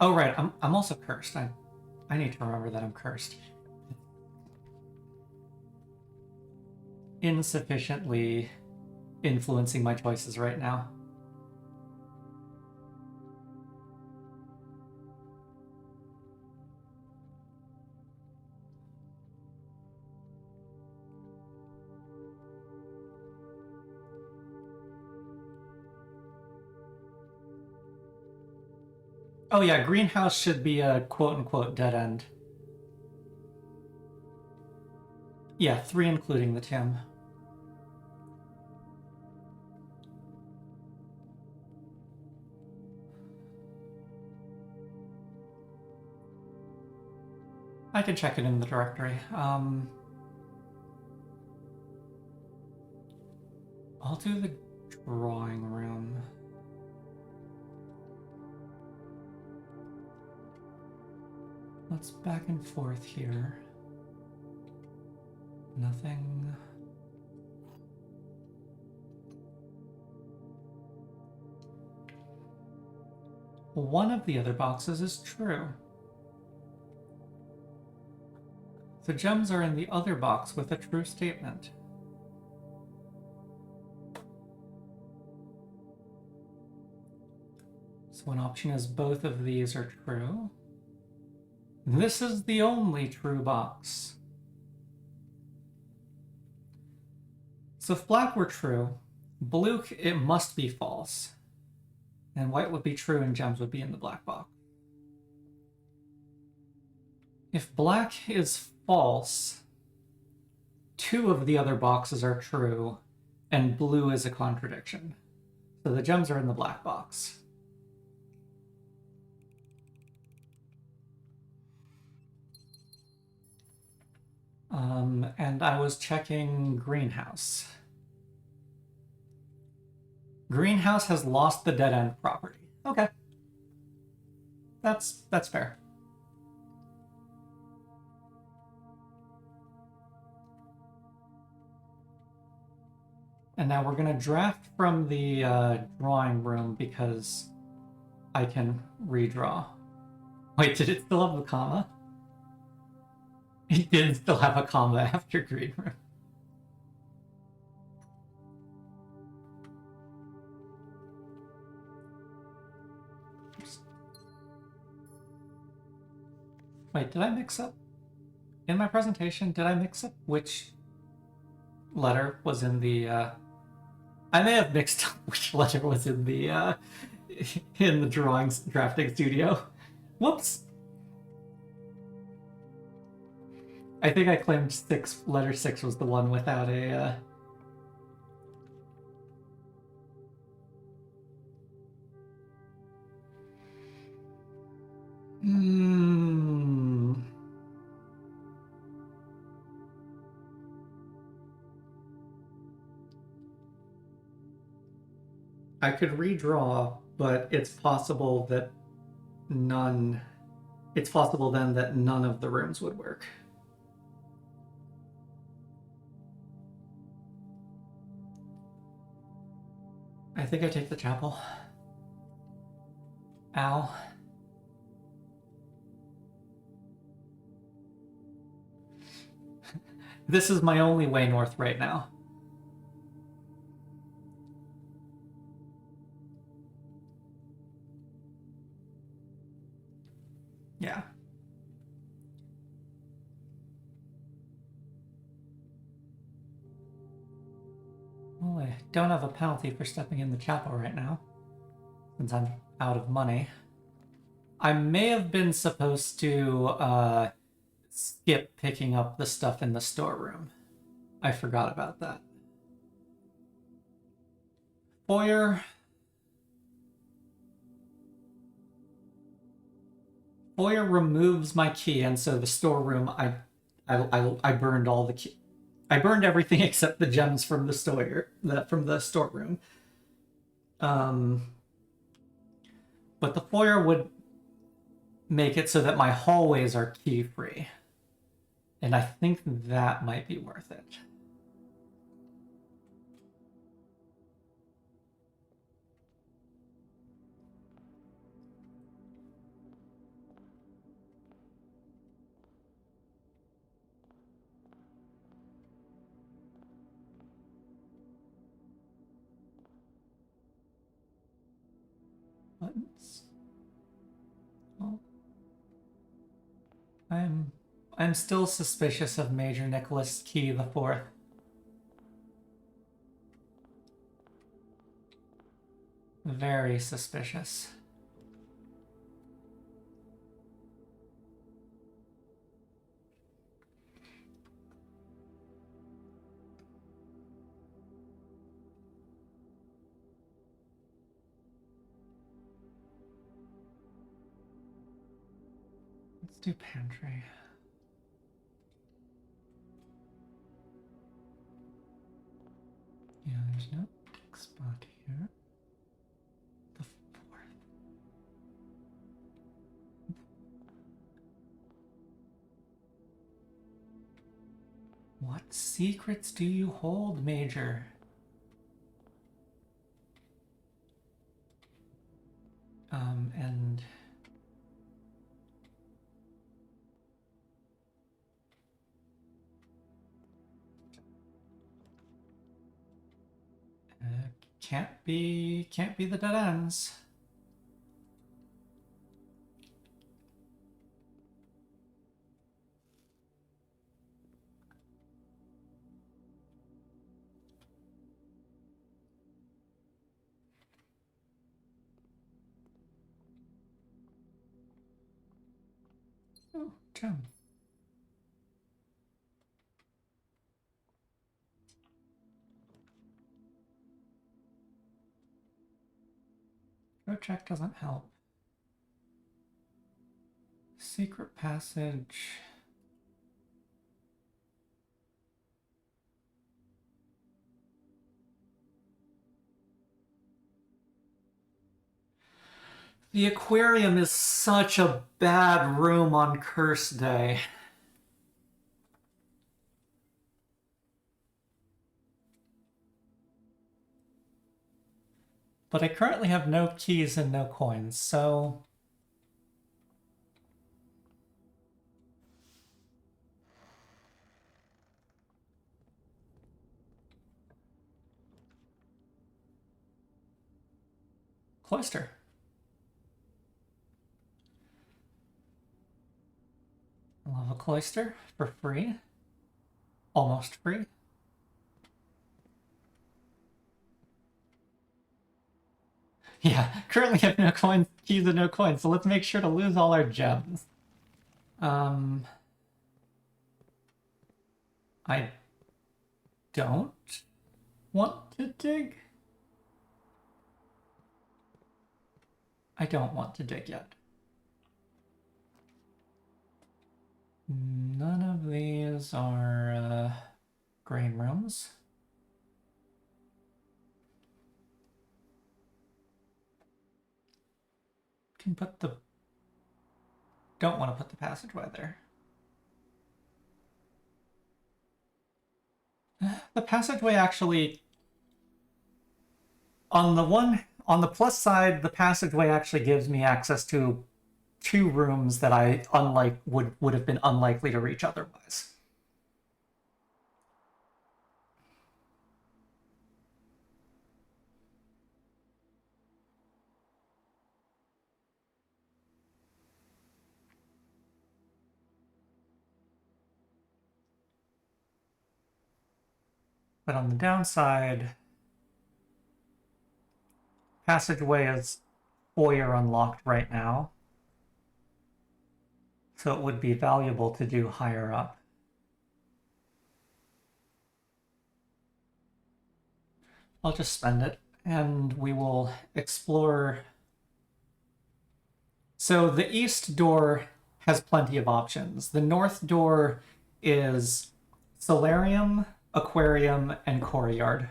Oh, right, I'm also cursed. I need to remember that I'm cursed. Insufficiently influencing my choices right now. Oh yeah, greenhouse should be a quote-unquote dead end. Yeah, 3 including the Tim. I can check it in the directory. I'll do the drawing room. Let's back and forth here. Nothing. One of the other boxes is true. The gems are in the other box with a true statement. So one option is both of these are true. This is the only true box. So if black were true, blue, it must be false. And white would be true and gems would be in the black box. If black is false, 2 of the other boxes are true, and blue is a contradiction. So the gems are in the black box. And I was checking greenhouse. Greenhouse has lost the dead end property. Okay. That's fair. And now we're going to draft from the drawing room because I can redraw. Wait, did it still have a comma? It did still have a comma after green room. Oops. Wait, did I mix up? In my presentation, did I mix up which letter was in the... I may have mixed up which letter was in the drawings drafting studio. Whoops. I think I claimed letter 6 was the one without a... I could redraw, but it's possible that none... It's possible then that none of the rooms would work. I think I take the chapel. Ow. This is my only way north right now. Yeah. Well, I don't have a penalty for stepping in the chapel right now, since I'm out of money. I may have been supposed to skip picking up the stuff in the storeroom. I forgot about that. Foyer removes my key, and so the storeroom, I burned all the key. I burned everything except the gems from the storeroom. But the foyer would make it so that my hallways are key free, and I think that might be worth it. Buttons. Well, I'm still suspicious of Major Nicholas Key the Fourth. Very suspicious. Let's do pantry. Yeah, there's no spot here. The fourth. What secrets do you hold, Major? And can't be the dead ends. Oh, gem. Go check doesn't help. Secret passage. The aquarium is such a bad room on Curse Day. But I currently have no keys and no coins, so... Cloister. I'll have a cloister for free. Almost free. Yeah, currently have no coins, keys and no coins, so let's make sure to lose all our gems. I don't want to dig. I don't want to dig yet. None of these are grain rooms. Can put the... Don't want to put the passageway there. The passageway actually On the plus side, the passageway actually gives me access to 2 rooms that I would have been unlikely to reach otherwise. But on the downside, passageway is foyer unlocked right now, so it would be valuable to do higher up. I'll just spend it, and we will explore. So the east door has plenty of options. The north door is solarium, aquarium, and courtyard.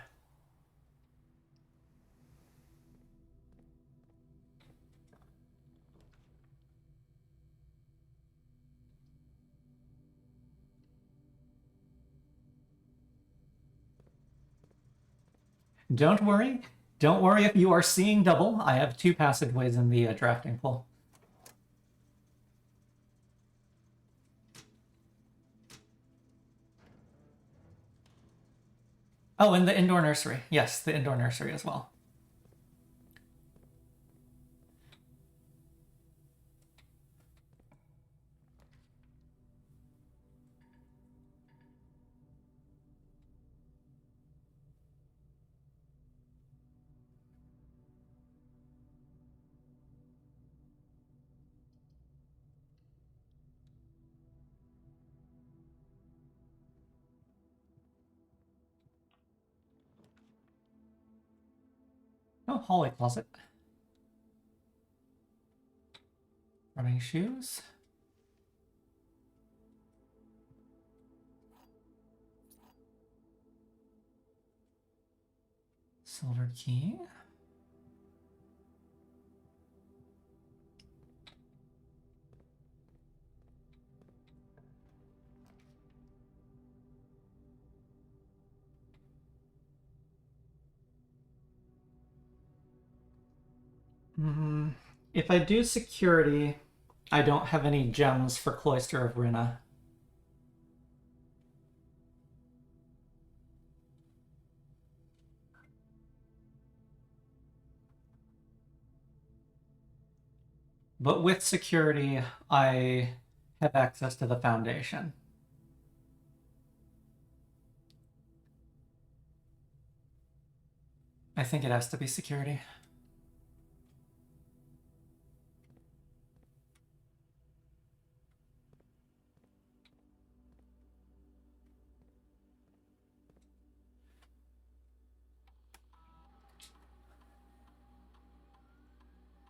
Don't worry. Don't worry if you are seeing double. I have 2 passageways in the drafting pool. Oh, and the indoor nursery. Yes, the indoor nursery as well. Oh, hallway closet. Running shoes. Silver key. If I do security, I don't have any gems for Cloister of Rina. But with security, I have access to the foundation. I think it has to be security.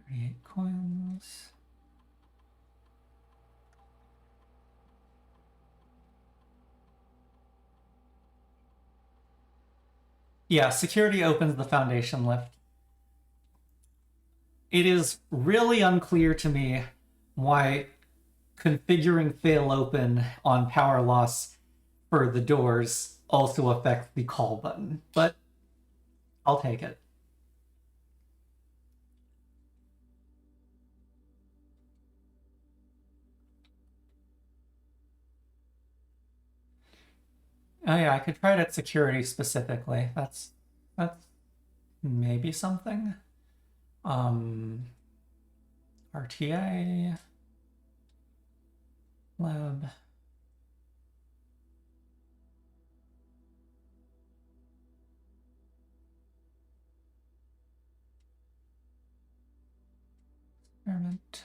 Create coins. Yeah, security opens the foundation lift. It is really unclear to me why configuring fail open on power loss for the doors also affects the call button, but I'll take it. Oh yeah, I could try it at security specifically. That's maybe something. RTA lab. Experiment.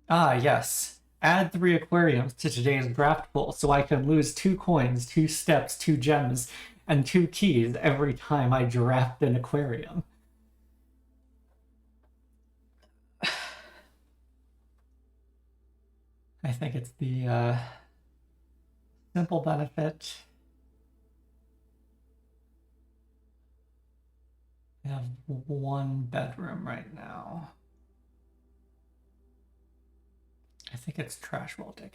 Ah, yes. Add 3 aquariums to today's draft pool so I can lose 2 coins, 2 steps, 2 gems, and 2 keys every time I draft an aquarium. I think it's the simple benefit. I have 1 bedroom right now. I think it's trash while digging.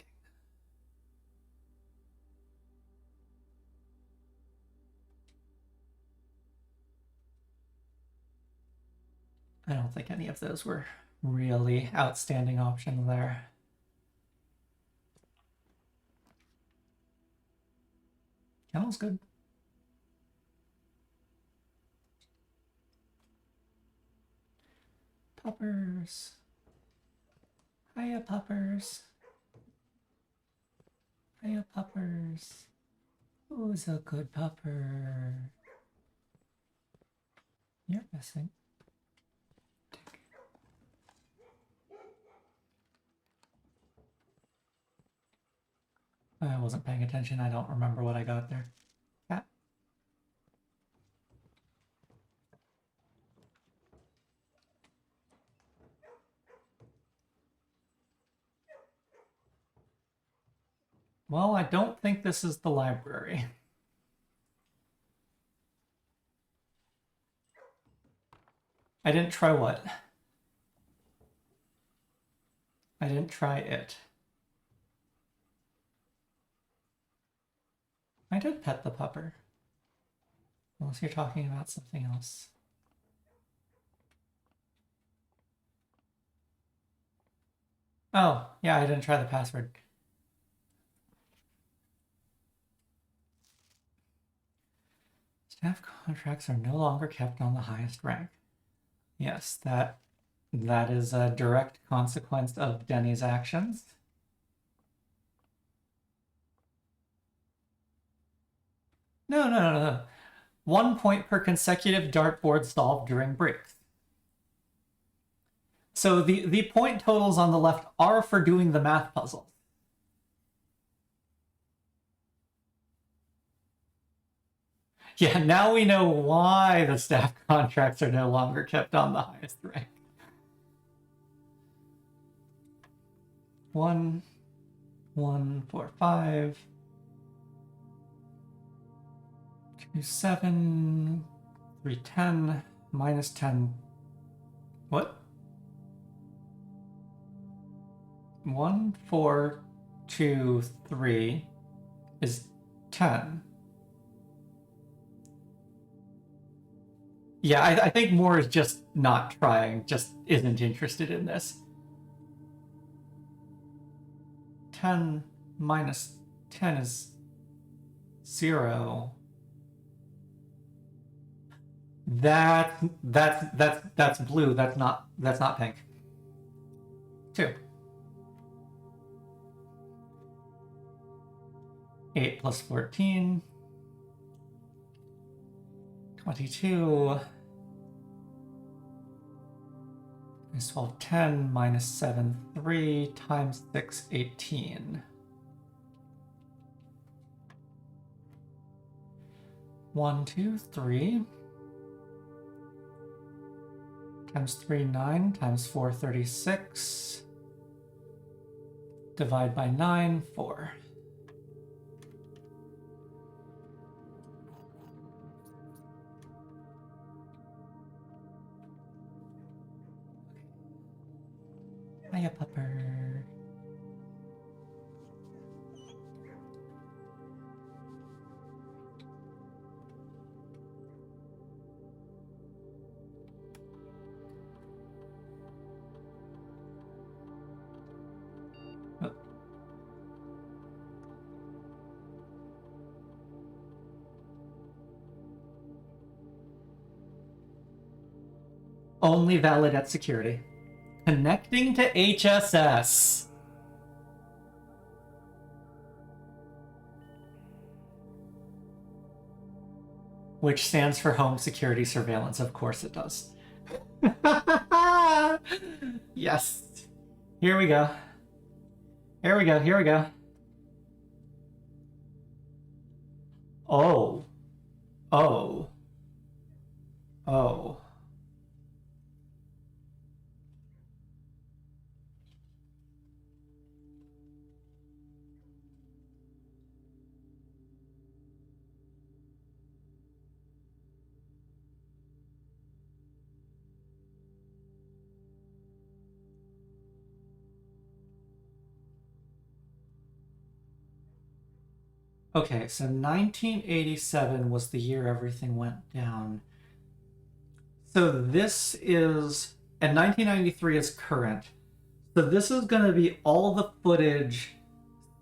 I don't think any of those were really outstanding options there. Camel's good. Puppers. Hiya, puppers. Hiya, puppers. Who's a good pupper? You're missing. I wasn't paying attention. I don't remember what I got there. Cat. Well, I don't think this is the library. I didn't try what? I didn't try it. I did pet the pupper. Unless you're talking about something else. Oh, yeah, I didn't try the password. Staff contracts are no longer kept on the highest rank. Yes, that is a direct consequence of Denny's actions. No. 1 point per consecutive dartboard solved during breaks. So the point totals on the left are for doing the math puzzle. Yeah, now we know why the staff contracts are no longer kept on the highest rank. 1, 1, 4, 5, 2, 7, 3, 10, minus 10. What? 1, 4, 2, 3 is 10. Yeah, I think Moore is just not trying, just isn't interested in this. 10 minus 10 is 0. That's blue. That's not pink. 2. 8 plus 14. 22. Minus 12, 10, minus 7, 3, times 6, 18. 1, 2, 3. Times 3, 9, times 4, 36. Divide by 9, 4. Hiya, pupper. Oh. Only valid at security. Connecting to HSS. Which stands for Home Security Surveillance. Of course it does. Yes. Here we go. Here we go. Here we go. Oh. Oh. Oh. Okay, so 1987 was the year everything went down. So this is, and 1993 is current. So this is going to be all the footage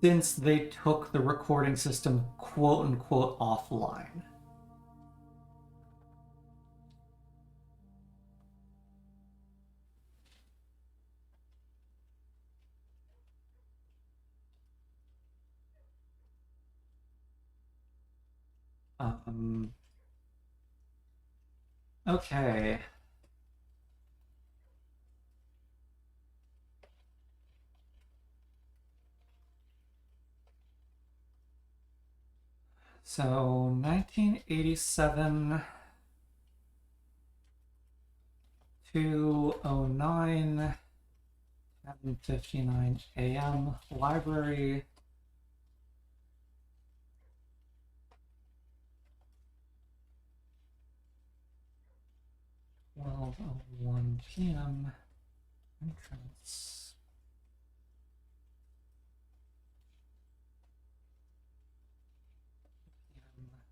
since they took the recording system quote unquote offline. Okay. So 1987 to 09, 7:59 a.m. library. 12:01 p.m. entrance.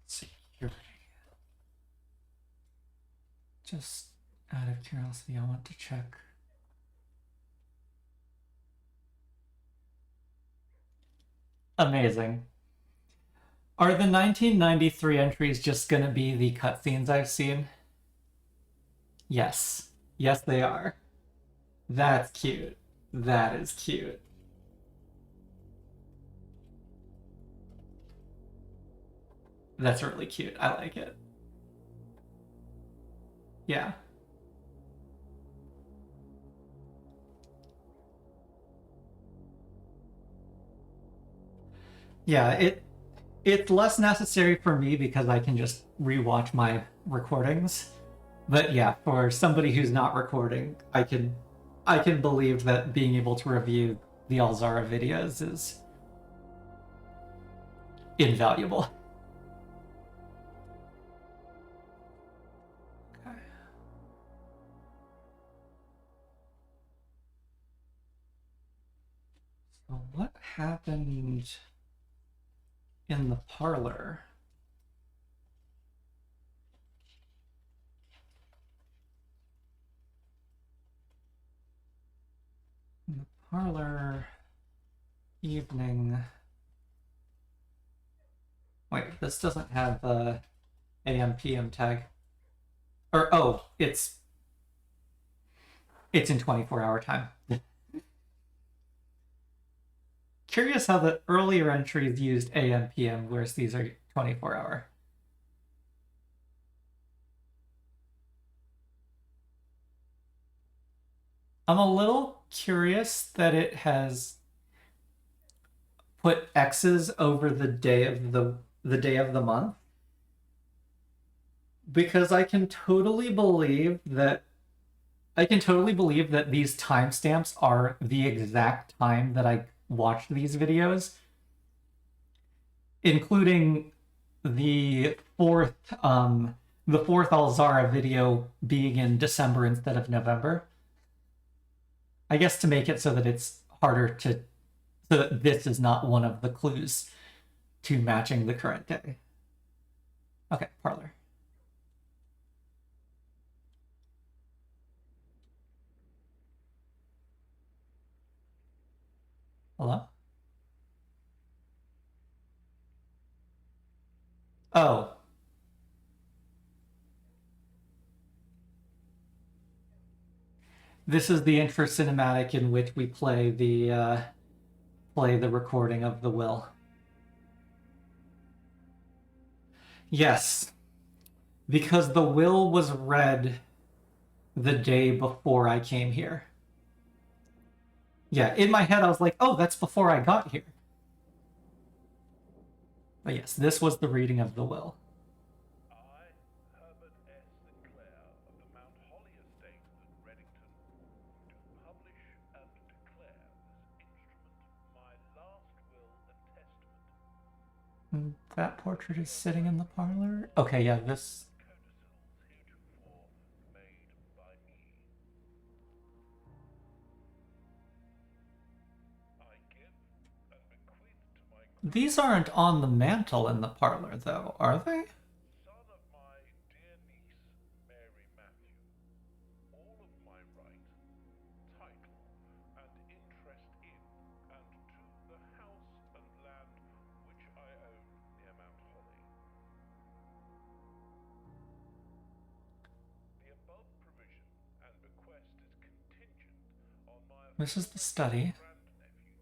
Security. Just out of curiosity, I want to check. Amazing. Are the 1993 entries just going to be the cutscenes I've seen? Yes. Yes, they are. That's cute. That is cute. That's really cute. I like it. Yeah. Yeah, it's less necessary for me because I can just rewatch my recordings. But yeah, for somebody who's not recording, I can believe that being able to review the Alzara videos is invaluable. Okay. So what happened in the parlor? In the parlor evening. Wait, this doesn't have a AM PM tag. Or oh, it's in 24-hour time. Curious how the earlier entries used AM PM, whereas these are 24-hour. I'm a little curious that it has put X's over the day of the month, because I can totally believe that these timestamps are the exact time that I watched these videos, including the fourth Alzara video being in December instead of November. I guess to make it so that it's harder to, so that this is not one of the clues to matching the current day. Okay, parlor. Hello? Oh. This is the intro cinematic in which we play the recording of the will. Yes, because the will was read the day before I came here. Yeah, in my head I was like, oh, that's before I got here. But yes, this was the reading of the will. That portrait is sitting in the parlor. Okay, yeah, this. These aren't on the mantle in the parlor, though, are they? Son of my dear niece, Mary Matthew, all of my right, title, and interest in and to the house and land which I own near Mount Holly. The above provision and bequest is contingent on my This is the aforementioned study. grandnephew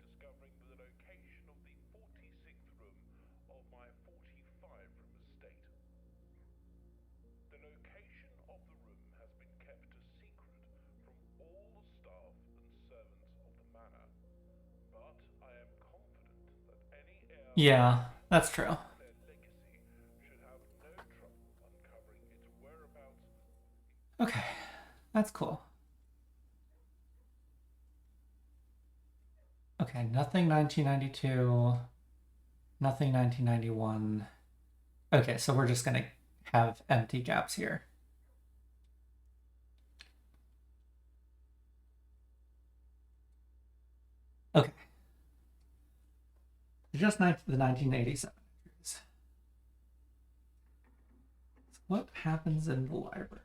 discovering the location of the 46th room of my 45-room estate. The location of the room has been kept a secret from all the staff and servants of the manor, but I am confident that any heir Yeah, that's to true. their legacy should have no trouble uncovering its whereabouts. Okay, that's cool. Okay, nothing 1992, nothing 1991. Okay, so we're just gonna have empty gaps here. Okay. Just the 1987 entries. So what happens in the library?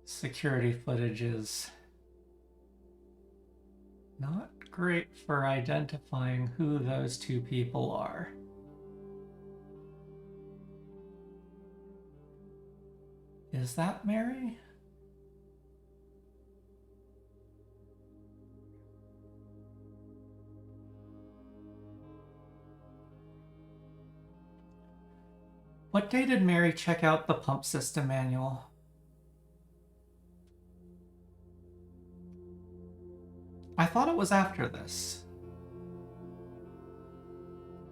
Security footage is not great for identifying who those two people are. Is that Mary? What day did Mary check out the pump system manual? I thought it was after this.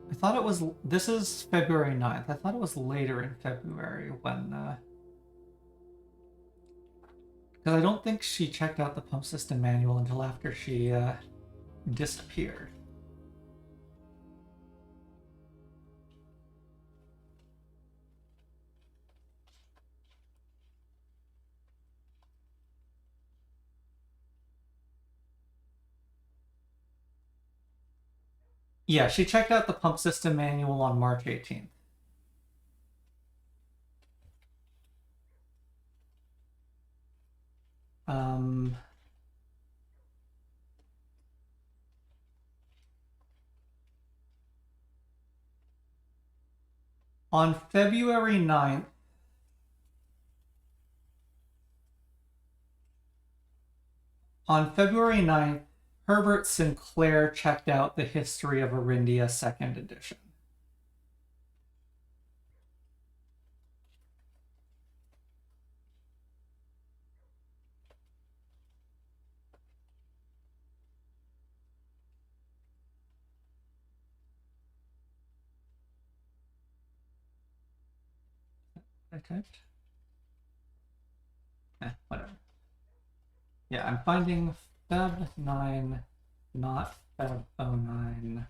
I thought it was, this is February 9th. I thought it was later in February when, because I don't think she checked out the pump system manual until after she disappeared. Yeah, she checked out the pump system manual on March 18th. On February 9th, Herbert Sinclair checked out the History of Arindia 2nd edition. I typed? Whatever. Yeah, I'm finding Feb 9, not Feb 09.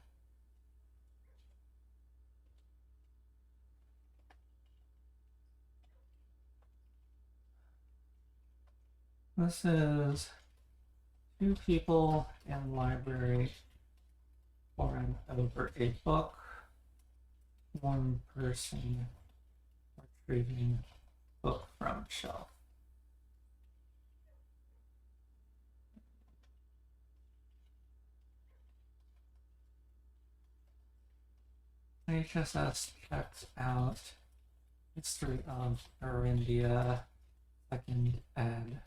This is 2 people in library poring over a book. 1 person retrieving book from shelf. HSS checks out History of Arindia 2nd ed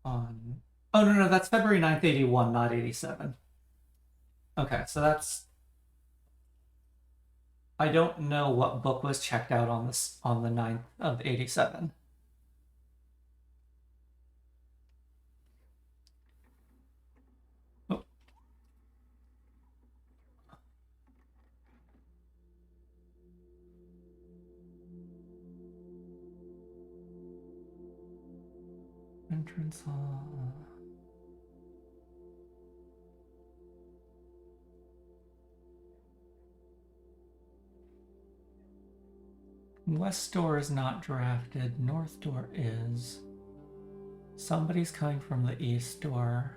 on... Oh, no, that's February 9th, 81, not 87. Okay, so that's... I don't know what book was checked out on this on the 9th of 87. Oh. Entrance hall. West door is not drafted. North door is. Somebody's coming from the east door.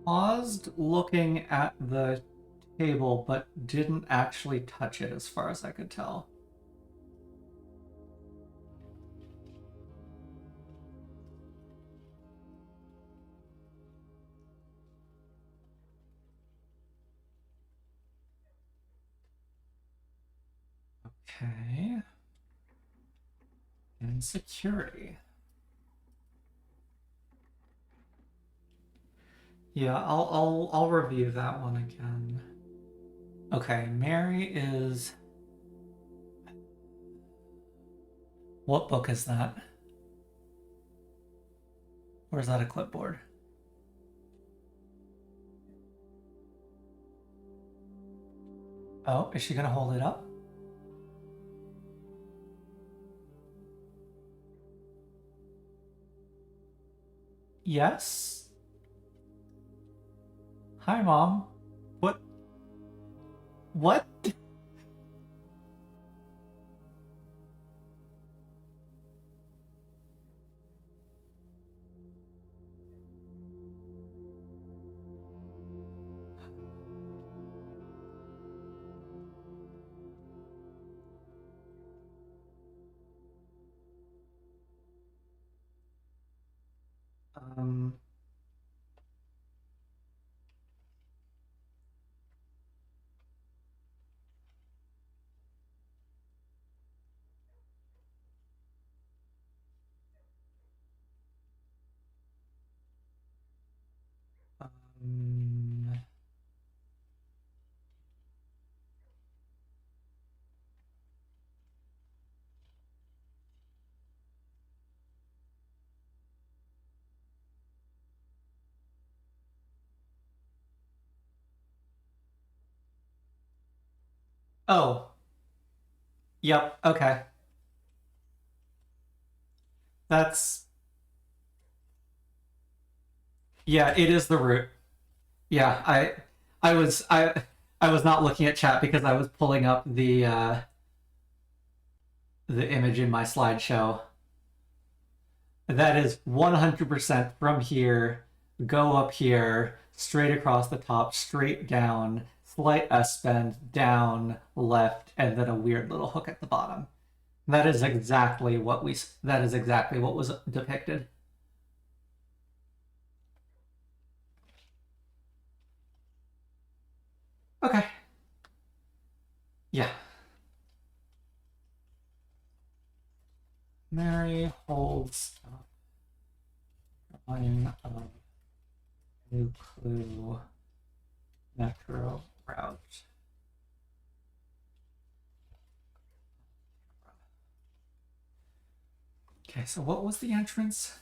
Paused looking at the table, but didn't actually touch it as far as I could tell. Okay. And security. Yeah, I'll review that one again. Okay, Mary is. What book is that? Or is that a clipboard? Oh, is she gonna hold it up? Yes. Hi, Mom. What? What? Um. um, Oh. Yep. Okay. That's. Yeah, it is the root. Yeah, I was not looking at chat because I was pulling up the image in my slideshow. That is 100% from here, go up here, straight across the top, straight down, slight S bend, down, left, and then a weird little hook at the bottom. That is exactly what was depicted. Okay. Yeah. Mary holds up drawing of new clue metro route. Okay, so what was the entrance?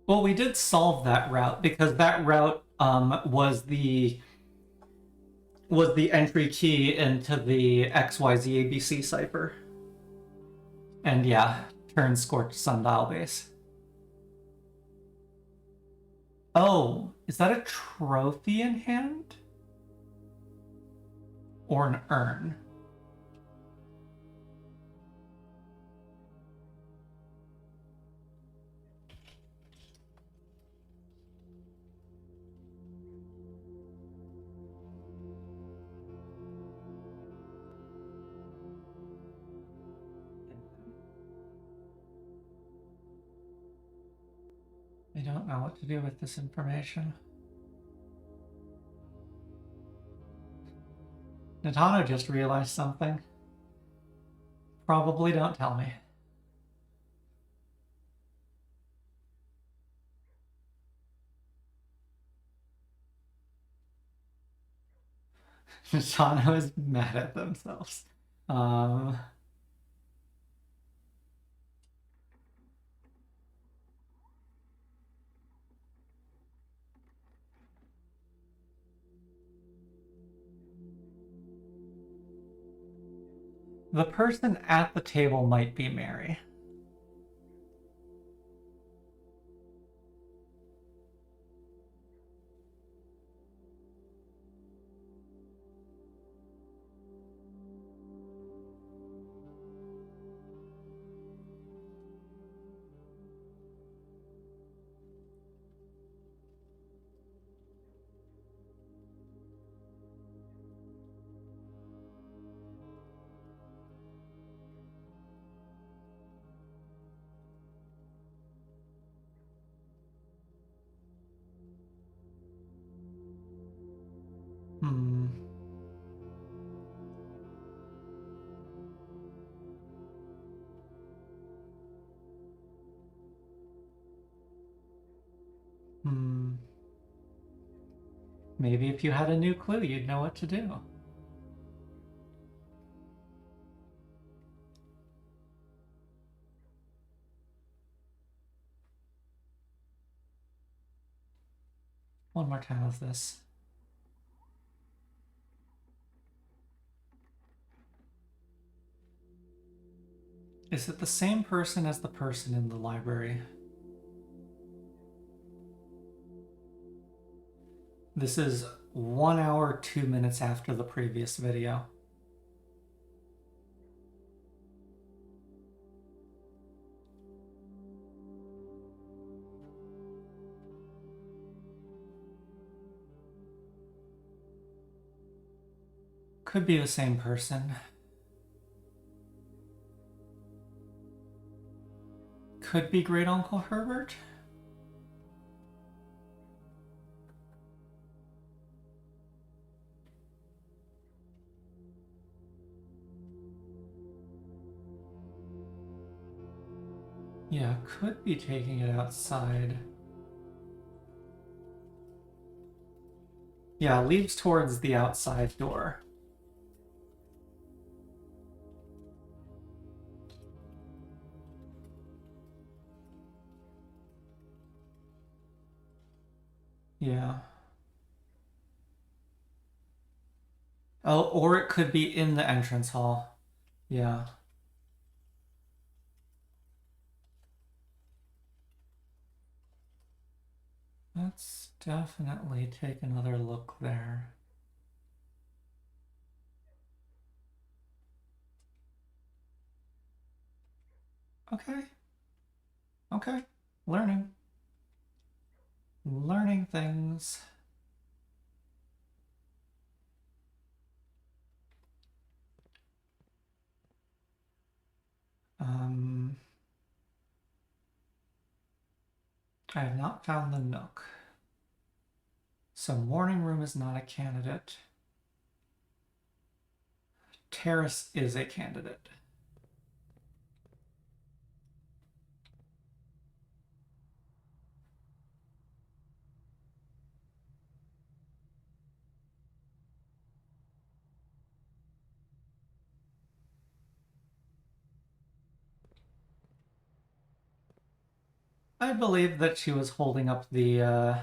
Well, we did solve that route because that route was the entry key into the XYZ ABC cipher. And yeah, turn scorched sundial base. Oh, is that a trophy in hand? Or an urn? I don't know what to do with this information. Natano just realized something. Probably don't tell me. Shano is mad at themselves. The person at the table might be Mary. Hmm. Hmm. Maybe if you had a new clue, you'd know what to do. One more time of this. Is it the same person as the person in the library? This is 1 hour, 2 minutes after the previous video. Could be the same person. Could be Great Uncle Herbert. Yeah, could be taking it outside. Yeah, leaves towards the outside door. Yeah. Oh, or it could be in the entrance hall. Yeah. Let's definitely take another look there. Okay. Okay. Learning. Learning things. I have not found the nook. So morning room is not a candidate. Terrace is a candidate. I believe that she was holding up the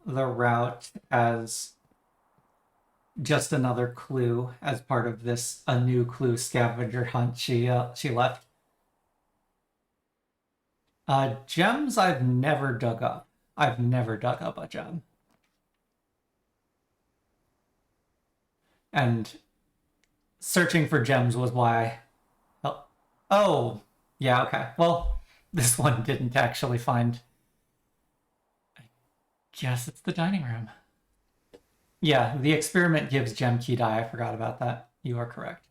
route as just another clue as part of this a new clue scavenger hunt she left. Gems I've never dug up. I've never dug up a gem. And searching for gems was why. Oh, yeah, okay. Well, this one didn't actually find. I guess it's the dining room. Yeah, the experiment gives gem key die. I forgot about that. You are correct.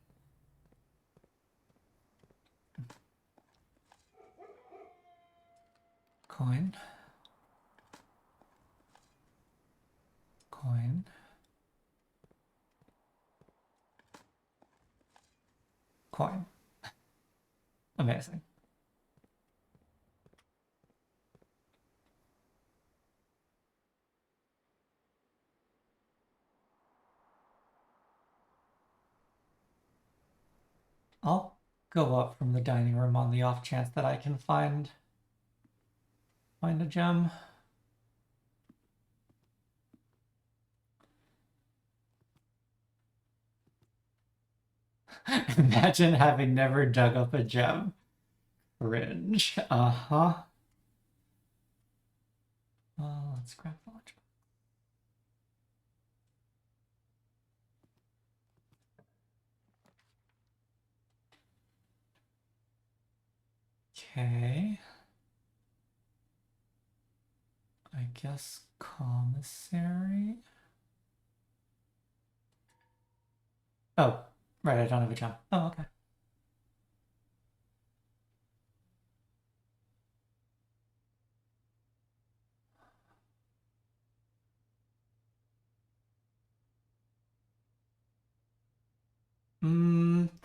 Coin. Coin. Coin. Amazing. I'll go up from the dining room on the off chance that I can find a gem. Imagine having never dug up a gem. Cringe. Uh-huh. Let's grab the lunch. Okay. I guess commissary. Oh, right, I don't have a gem. Oh, okay.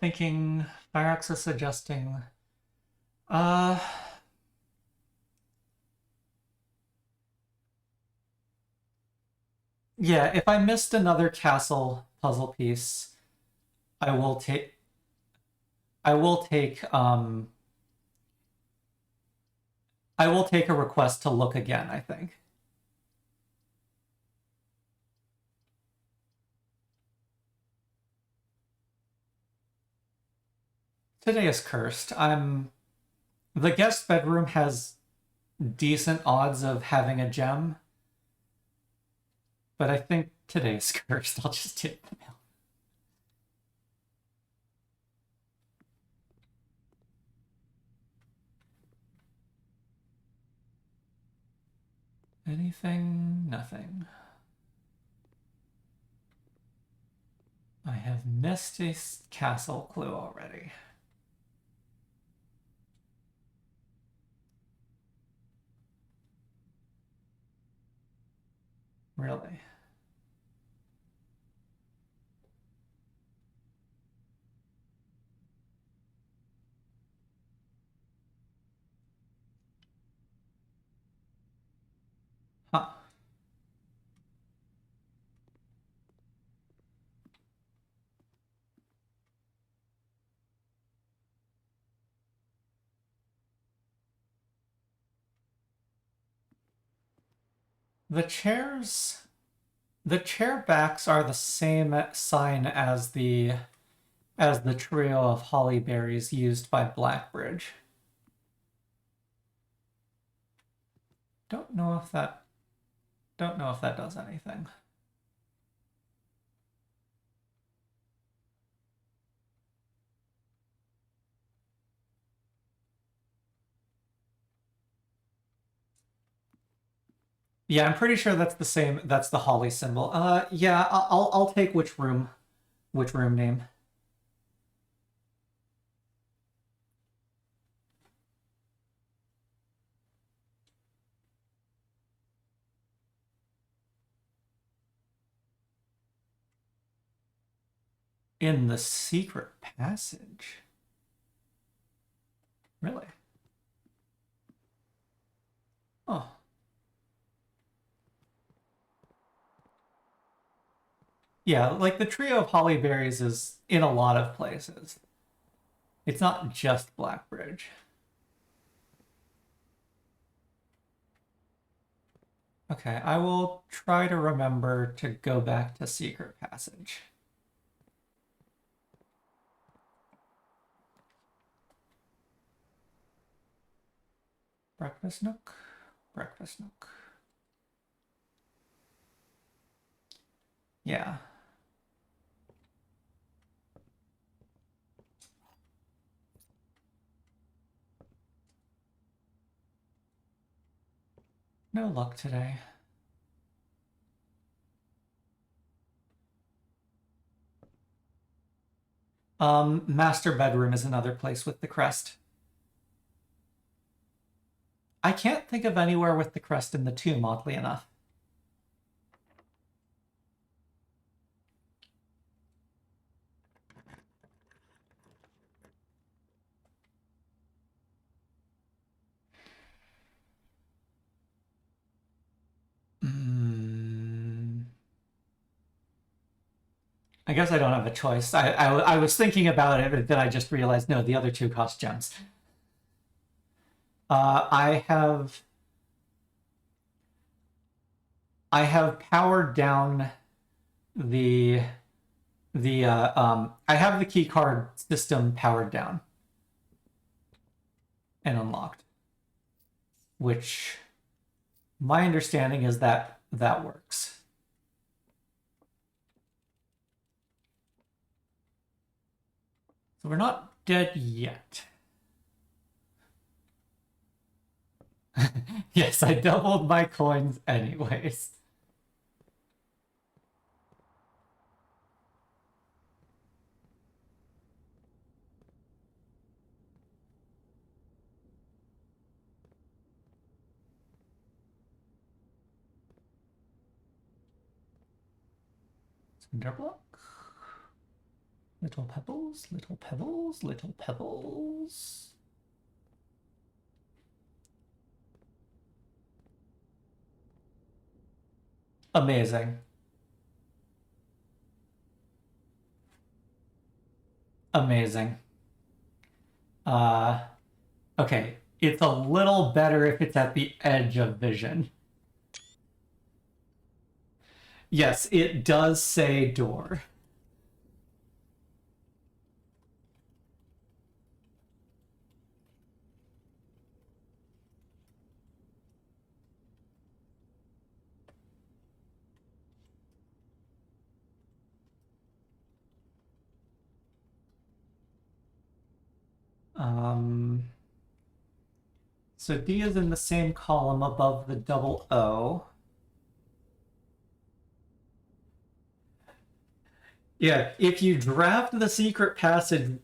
Thinking Firex is suggesting. Yeah, if I missed another castle puzzle piece, I will take I will take a request to look again, I think. Today is cursed. The guest bedroom has decent odds of having a gem, but I think today's cursed. I'll just take the mail. Anything? Nothing. I have missed a castle clue already. Really? Huh. The chair backs are the same sign as the trio of holly berries used by Blackbridge. Don't know if that does anything. Yeah, I'm pretty sure that's the same. That's the holly symbol. Yeah, I'll take which room name. In the secret passage. Really? Oh. Yeah, like the trio of holly berries is in a lot of places. It's not just Blackbridge. Okay, I will try to remember to go back to secret passage. Breakfast nook. Breakfast nook. Yeah. No luck today. Master bedroom is another place with the crest. I can't think of anywhere with the crest in the tomb, oddly enough. guess I don't have a choice. I was thinking about it, but then I just realized, no, the other two cost gems. I have powered down the I have the key card system powered down and unlocked, which my understanding is that that works. So we're not dead yet. Yes, I doubled my coins anyways. Cinder block. Little pebbles, little pebbles, little pebbles. Amazing. Amazing. Okay, it's a little better if it's at the edge of vision. Yes, it does say door. So D is in the same column above the double O. Yeah, if you draft the secret passage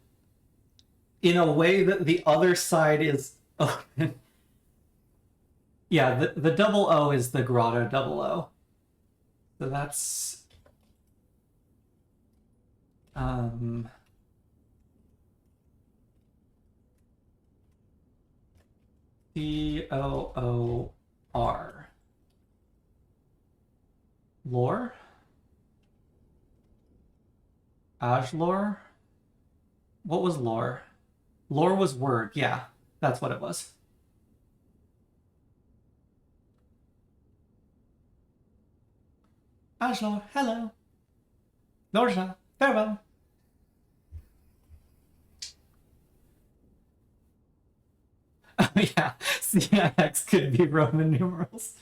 in a way that the other side is open. Yeah, the double O is the grotto double O. So that's C-O-O-R. Lore? Ajlore? What was lore? Lore was word, yeah. That's what it was. Ajlore, hello. Lorja, farewell. Oh yeah, CIX could be Roman numerals.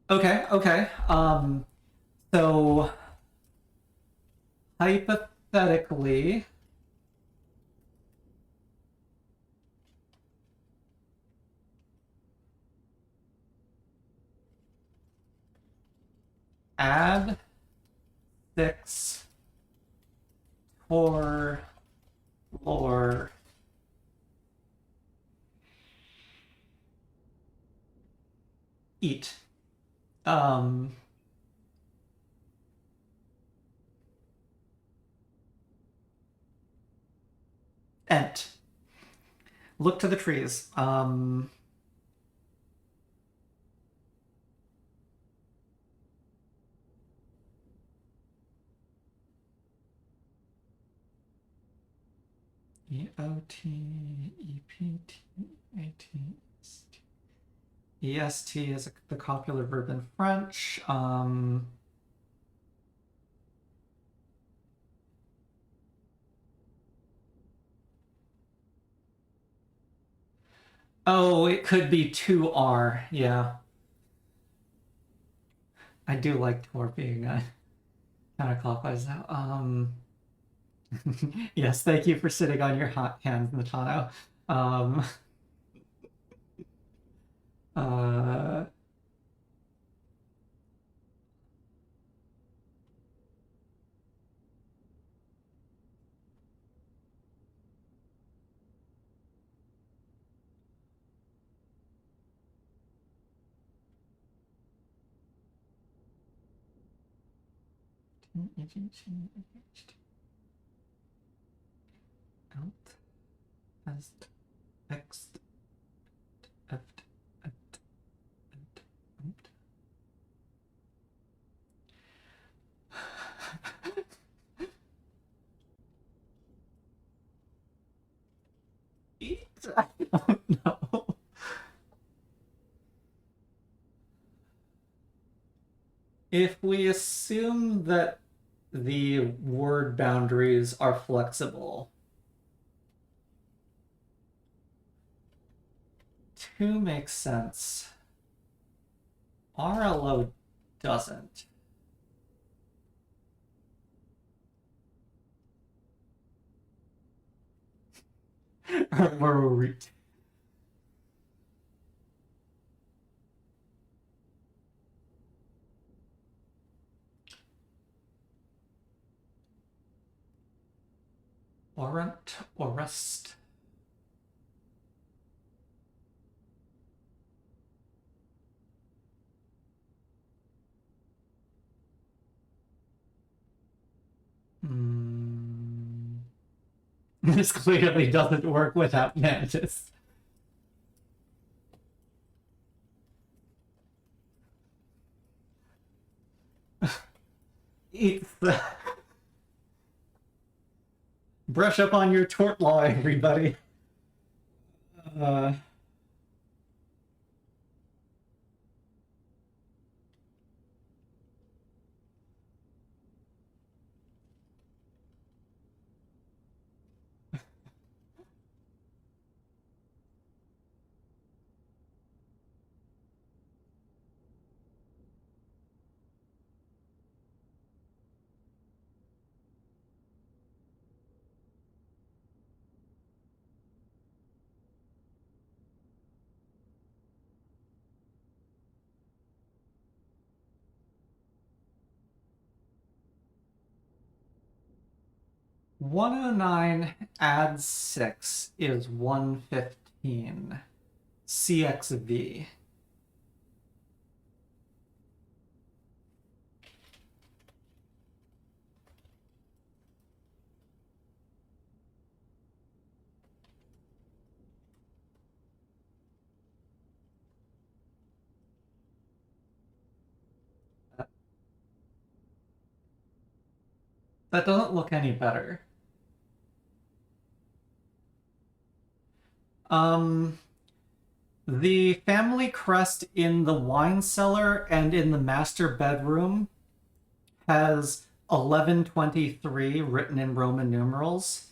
Okay. So hypothetically, add 6 for lore eat. Ent. Look to the trees. E-O-T-E-P-T-A-T-S-T. EST is the copular verb in French. Oh, it could be 2R. Yeah. I do like Tor being counterclockwise now. Yes, thank you for sitting on your hot hands, Natano. Uh, Alt, est, ext, eft, et, I don't know. If we assume that the word boundaries are flexible, 2 makes sense. RLO doesn't. Orant, Orest. This clearly doesn't work without Mantis. Eat the... Brush up on your tort law, everybody. $109 add 6 is $115. CXV. That doesn't look any better. The family crest in the wine cellar and in the master bedroom has 1123 written in Roman numerals.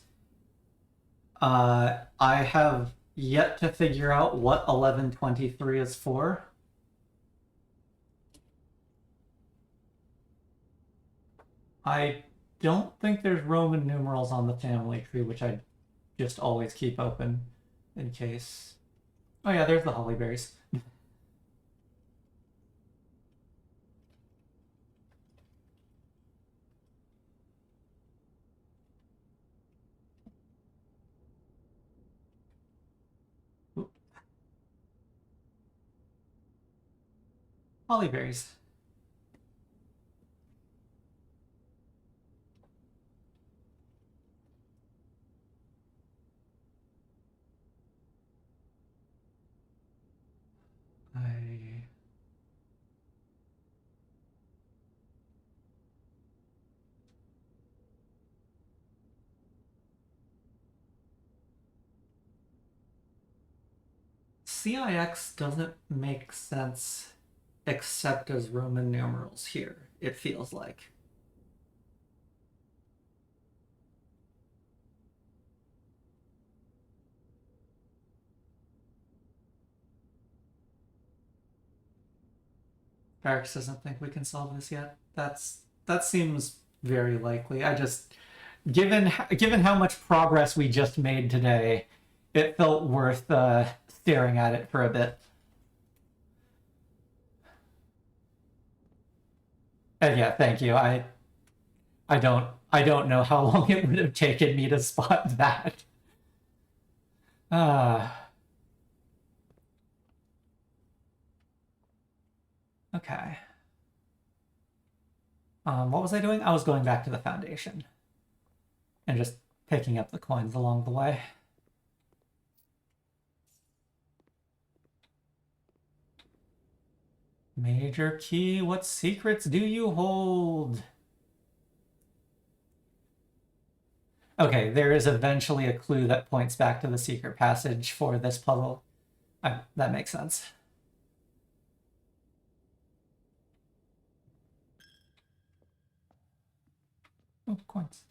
I have yet to figure out what 1123 is for. I don't think there's Roman numerals on the family tree, which I just always keep open in case. Oh yeah, there's the hollyberries. Hollyberries. CIX doesn't make sense except as Roman numerals here, it feels like. Barracks doesn't think we can solve this yet. That seems very likely. I just given how much progress we just made today, it felt worth staring at it for a bit. And yeah, thank you. I don't know how long it would have taken me to spot that. Okay. What was I doing? I was going back to the foundation and just picking up the coins along the way. Major key, what secrets do you hold? Okay, there is eventually a clue that points back to the secret passage for this puzzle. That makes sense. Oh, coins.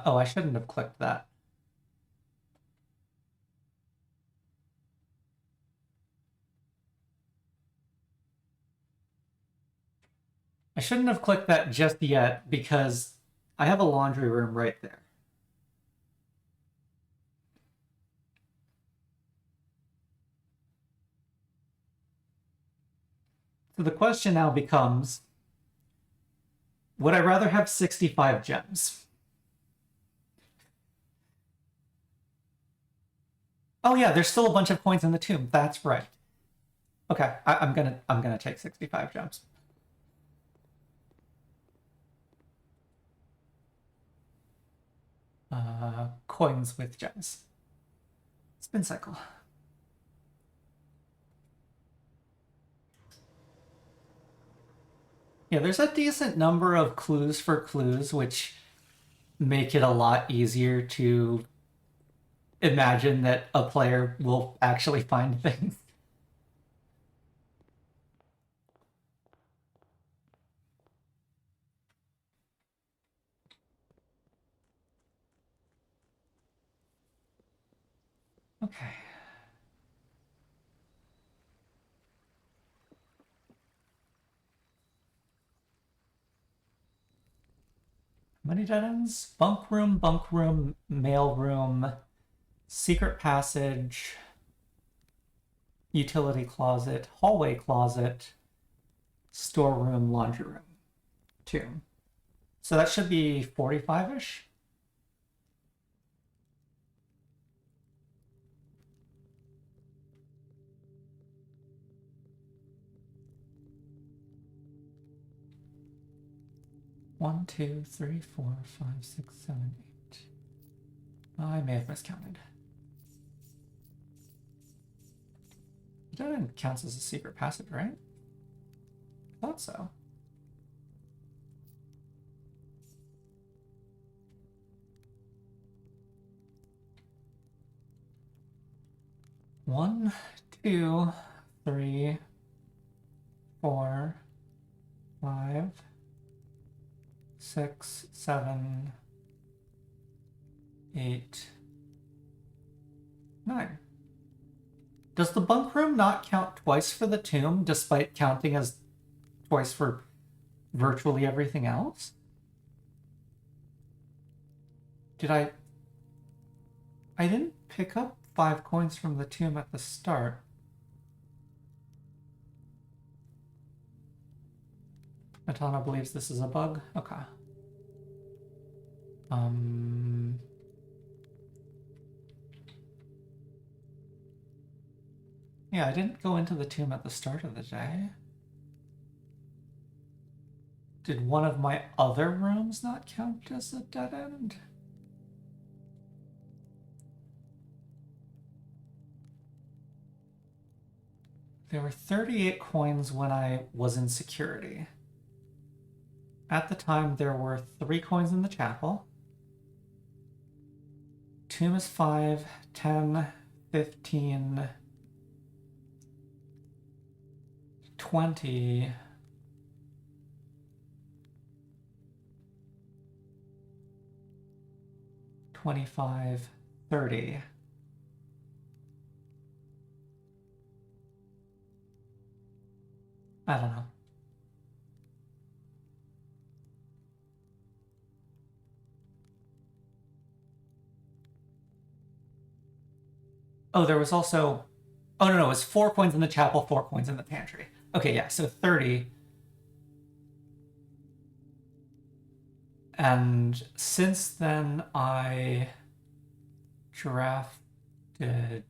Oh, I shouldn't have clicked that. I shouldn't have clicked that just yet because I have a laundry room right there. So the question now becomes, would I rather have 65 gems? Oh yeah, there's still a bunch of coins in the tomb. That's right. Okay, I'm gonna take 65 gems. Coins with gems. Spin cycle. Yeah, there's a decent number of clues for clues, which make it a lot easier to imagine that a player will actually find things. Okay. Many dead ends? Bunk room, mail room, secret passage, utility closet, hallway closet, storeroom, laundry room, tomb. So that should be 45-ish. One, two, three, four, five, six, seven, eight. I may have miscounted. Dead end counts as a secret passage, right? I thought so. One, two, three, four, five, 6, 7, 8, 9. Does the bunk room not count twice for the tomb, despite counting as twice for virtually everything else? Did I didn't pick up 5 coins from the tomb at the start. Matana believes this is a bug? Okay. Yeah, I didn't go into the tomb at the start of the day. Did one of my other rooms not count as a dead end? There were 38 coins when I was in security. At the time, there were 3 coins in the chapel. Tomb is 5, 10, 15, 20. 25, 30. I don't know. Oh, there was also... Oh, no, it was 4 coins in the chapel, 4 coins in the pantry. Okay, yeah, so 30. And since then, I drafted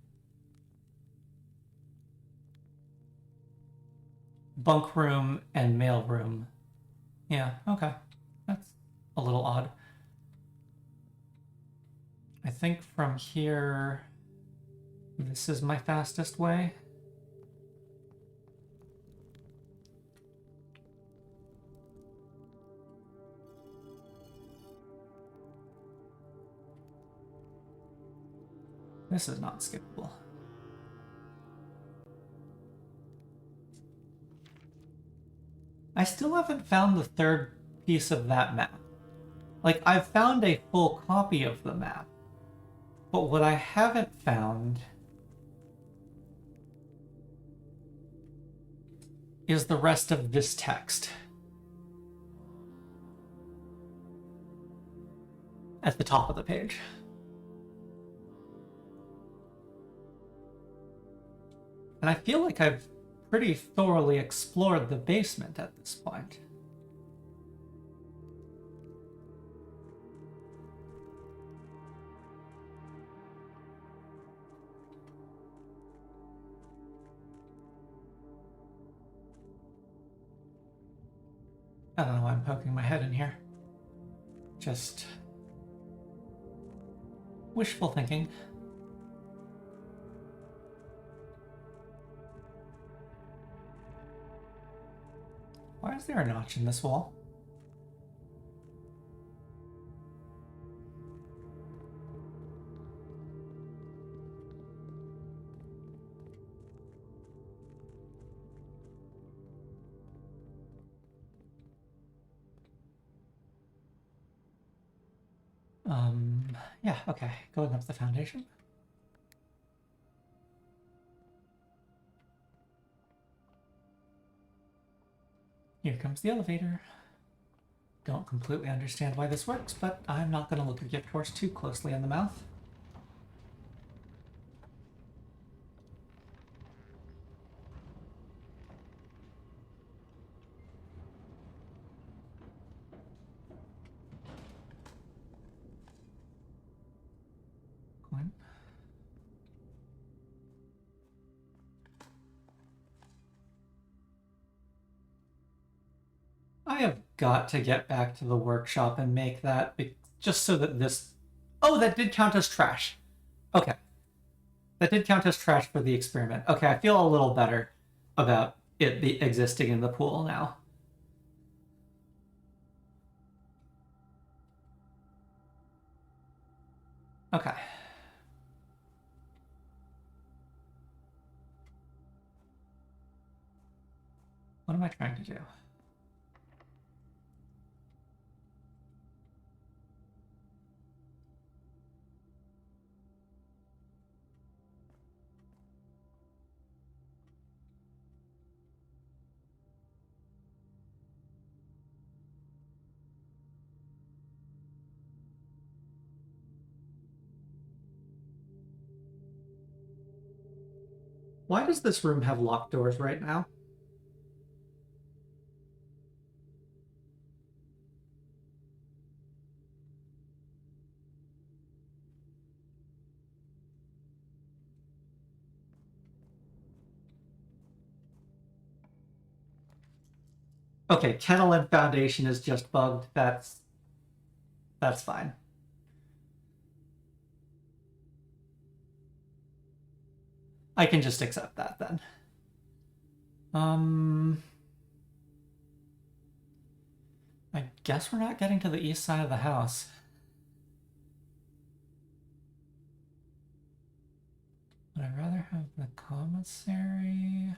bunk room and mail room. Yeah, okay. That's a little odd. I think from here, this is my fastest way. This is not skippable. I still haven't found the third piece of that map. Like, I've found a full copy of the map, but what I haven't found is the rest of this text at the top of the page. And I feel like I've pretty thoroughly explored the basement at this point. I don't know why I'm poking my head in here. Just wishful thinking. Why is there a notch in this wall? Yeah, okay. Going up the foundation. Here comes the elevator. Don't completely understand why this works, but I'm not going to look a gift horse too closely in the mouth. Coin. I have got to get back to the workshop and make that, just so that this... Oh, that did count as trash. Okay. That did count as trash for the experiment. Okay, I feel a little better about it existing in the pool now. Okay. What am I trying to do? Why does this room have locked doors right now? Okay, kennel and foundation is just bugged. That's fine. I can just accept that then. I guess we're not getting to the east side of the house. Would I rather have the commissary?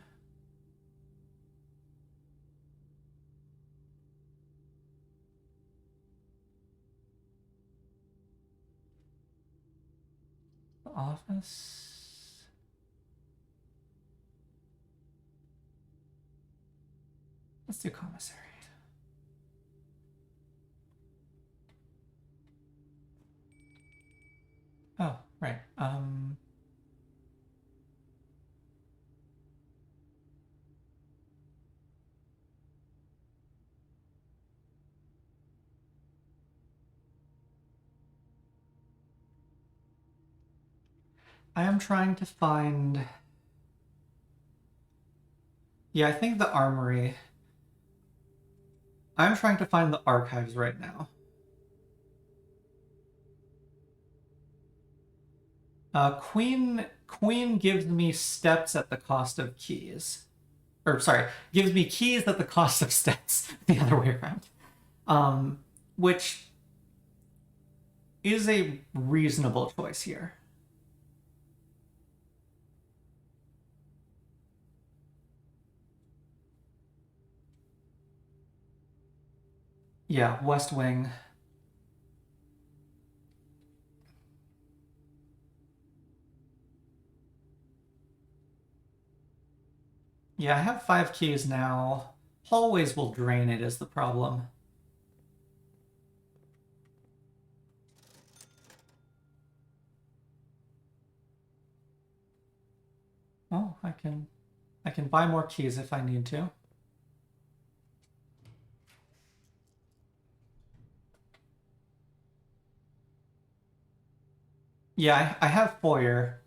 The office? Let's do commissary. Oh, right. I am trying to find... Yeah, I think the armory. I'm trying to find the archives right now. Queen gives me steps at the cost of keys. Or sorry, gives me keys at the cost of steps. The other way around. Which is a reasonable choice here. Yeah, West Wing. Yeah, I have 5 keys now. Hallways will drain it is the problem. Oh, I can buy more keys if I need to. Yeah, I have foyer.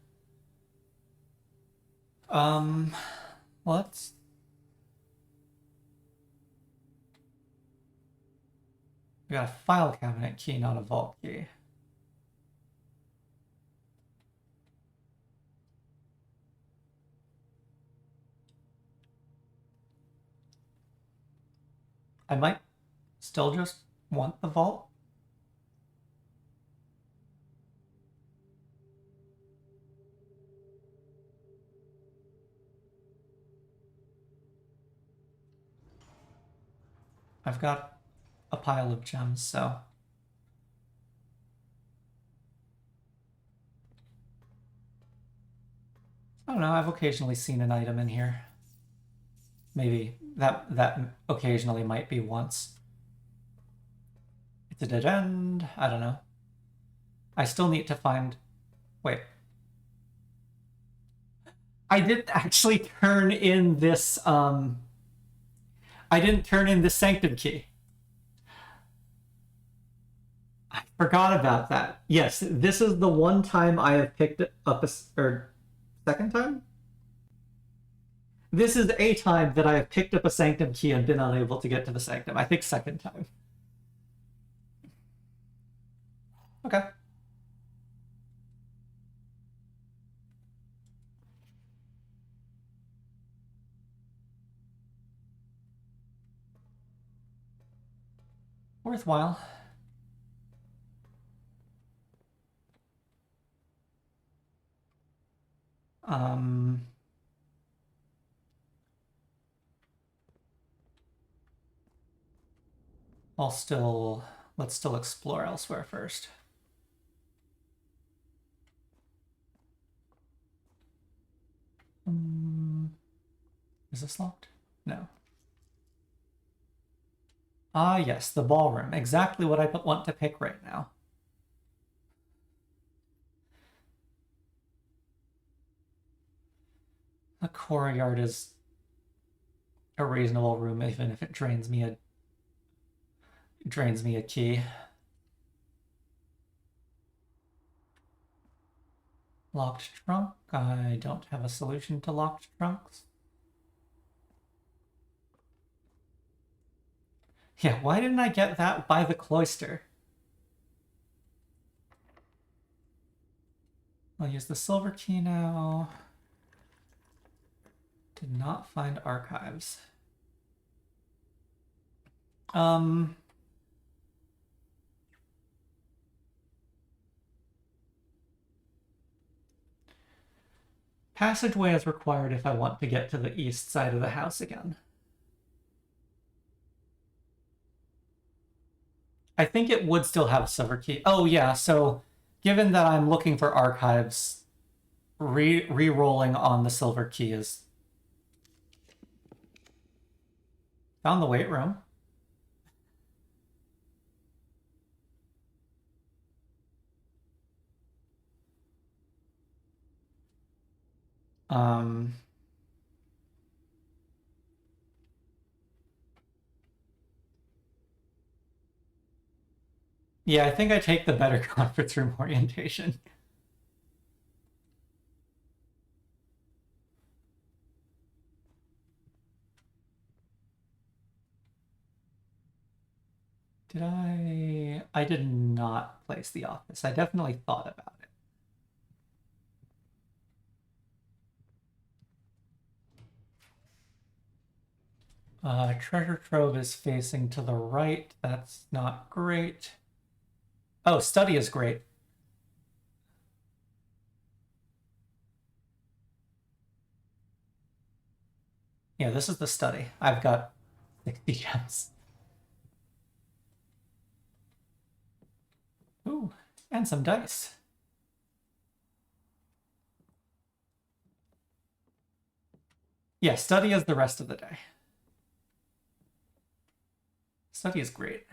Let's... We got a file cabinet key, not a vault key. I might still just want the vault. I've got a pile of gems, so... I don't know, I've occasionally seen an item in here. Maybe that occasionally might be once. It's a dead end. I don't know. I still need to find... Wait. I didn't actually turn in this, I didn't turn in the sanctum key. I forgot about that. Yes, this is the one time I have picked up or second time? This is a time that I have picked up a sanctum key and been unable to get to the sanctum. I think second time. Okay. Worthwhile. Let's still explore elsewhere first. Is this locked? No. Ah, yes, the ballroom. Exactly what I want to pick right now. The courtyard is a reasonable room, even if it drains me a key. Locked trunk. I don't have a solution to locked trunks. Yeah, why didn't I get that by the cloister? I'll use the silver key now. Did not find archives. Passageway is required if I want to get to the east side of the house again. I think it would still have a silver key. Oh yeah, so given that I'm looking for archives, re-rolling on the silver key is... Found the weight room. Yeah, I think I take the better conference room orientation. Did I did not place the office. I definitely thought about it. Treasure trove is facing to the right. That's not great. Oh, study is great. Yeah, this is the study. I've got 60 gems. Ooh, and some dice. Yeah, study is the rest of the day. Study is great.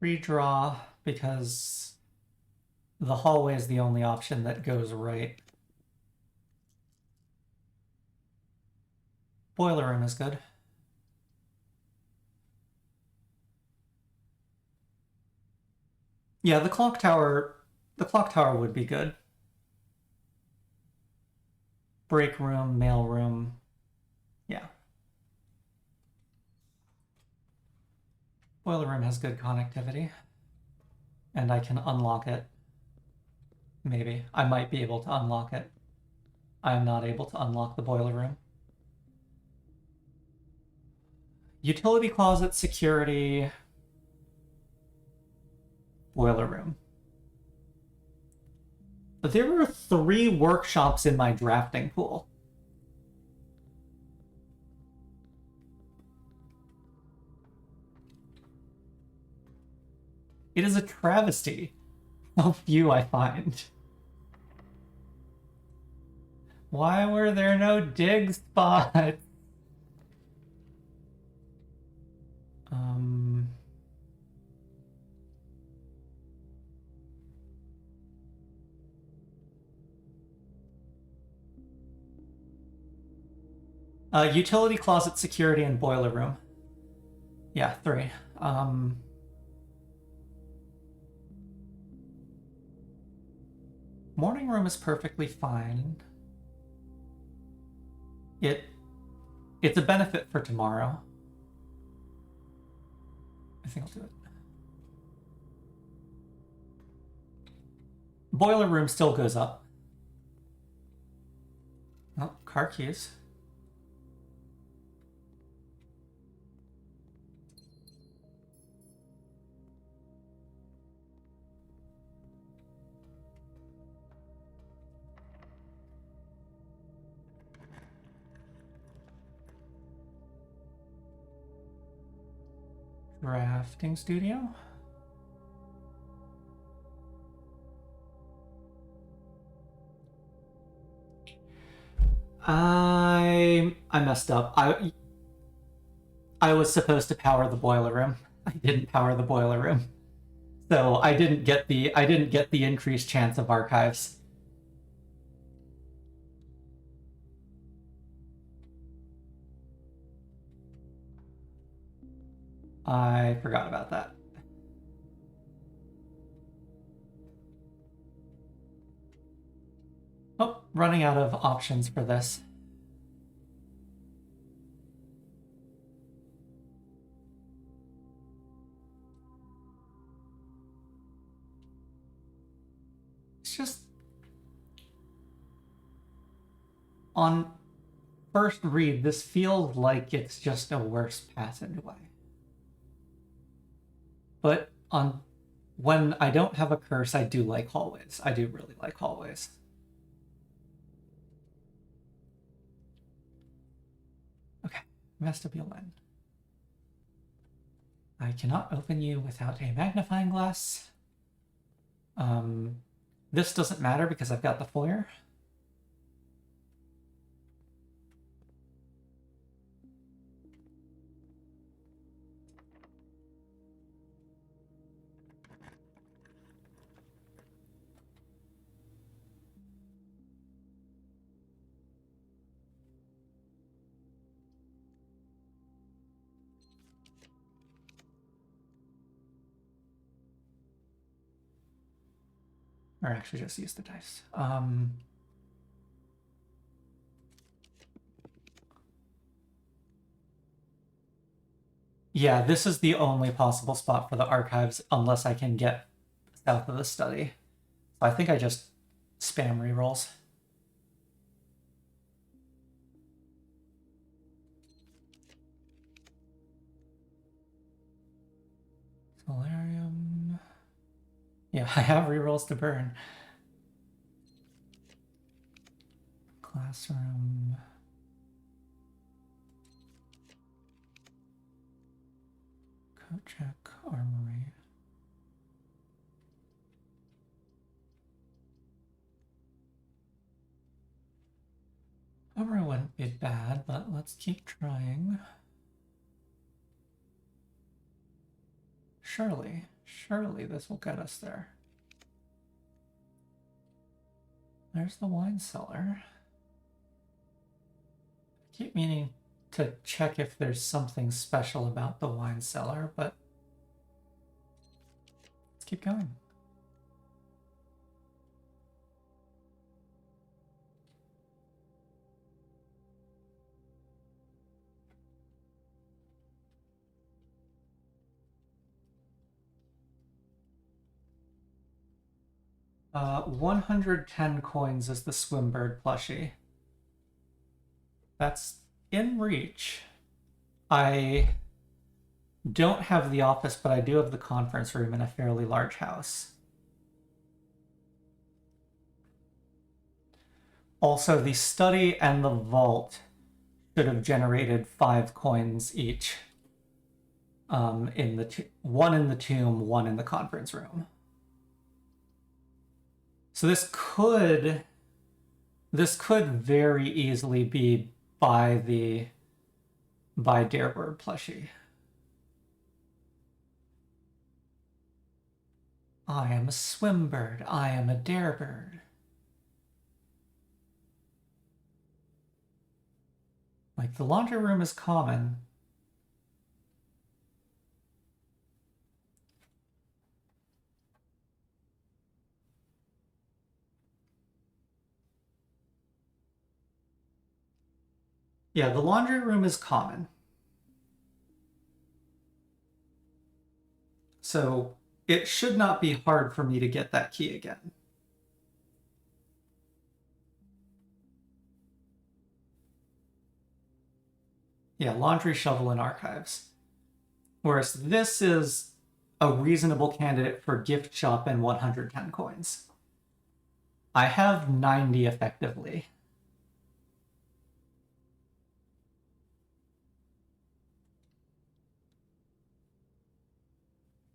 Redraw, because the hallway is the only option that goes right. Boiler room is good. Yeah, the clock tower would be good. Break room, mail room. Yeah. Boiler room has good connectivity. And I can unlock it. Maybe. I might be able to unlock it. I am not able to unlock the boiler room. Utility closet, security, boiler room. But there were 3 workshops in my drafting pool. It is a travesty how few I find. Why were there no dig spots? Utility closet, security, and boiler room. Yeah, 3. Morning room is perfectly fine. It's a benefit for tomorrow. I think I'll do it. Boiler room still goes up. Oh, car keys. Drafting studio. I messed up. I was supposed to power the boiler room. I didn't power the boiler room. So I didn't get the increased chance of archives. I forgot about that. Oh, running out of options for this. It's just on first read, this feels like it's just a worse passageway. But when I don't have a curse, I do like hallways. I do really like hallways. Okay, vestibule in. I cannot open you without a magnifying glass. This doesn't matter because I've got the foyer. Or actually just use the dice. Yeah, this is the only possible spot for the archives unless I can get south of the study. So I think I just spam rerolls. Solarium. Yeah, I have rerolls to burn. Classroom. Coat check, armory. Armory wouldn't be bad, but let's keep trying. Surely this will get us there. There's the wine cellar. I keep meaning to check if there's something special about the wine cellar, but let's keep going. Uh, 110 coins is the Swimbird plushie. That's in reach. I don't have the office, but I do have the conference room in a fairly large house. Also, the study and the vault should have generated 5 coins each. One in the tomb, one in the conference room. So this could very easily be by Darebird plushie. I am a Swimbird. I am a Darebird. Like, the laundry room is common. Yeah, the laundry room is common. So it should not be hard for me to get that key again. Yeah, laundry, shovel, and archives. Whereas this is a reasonable candidate for gift shop and 110 coins. I have 90 effectively.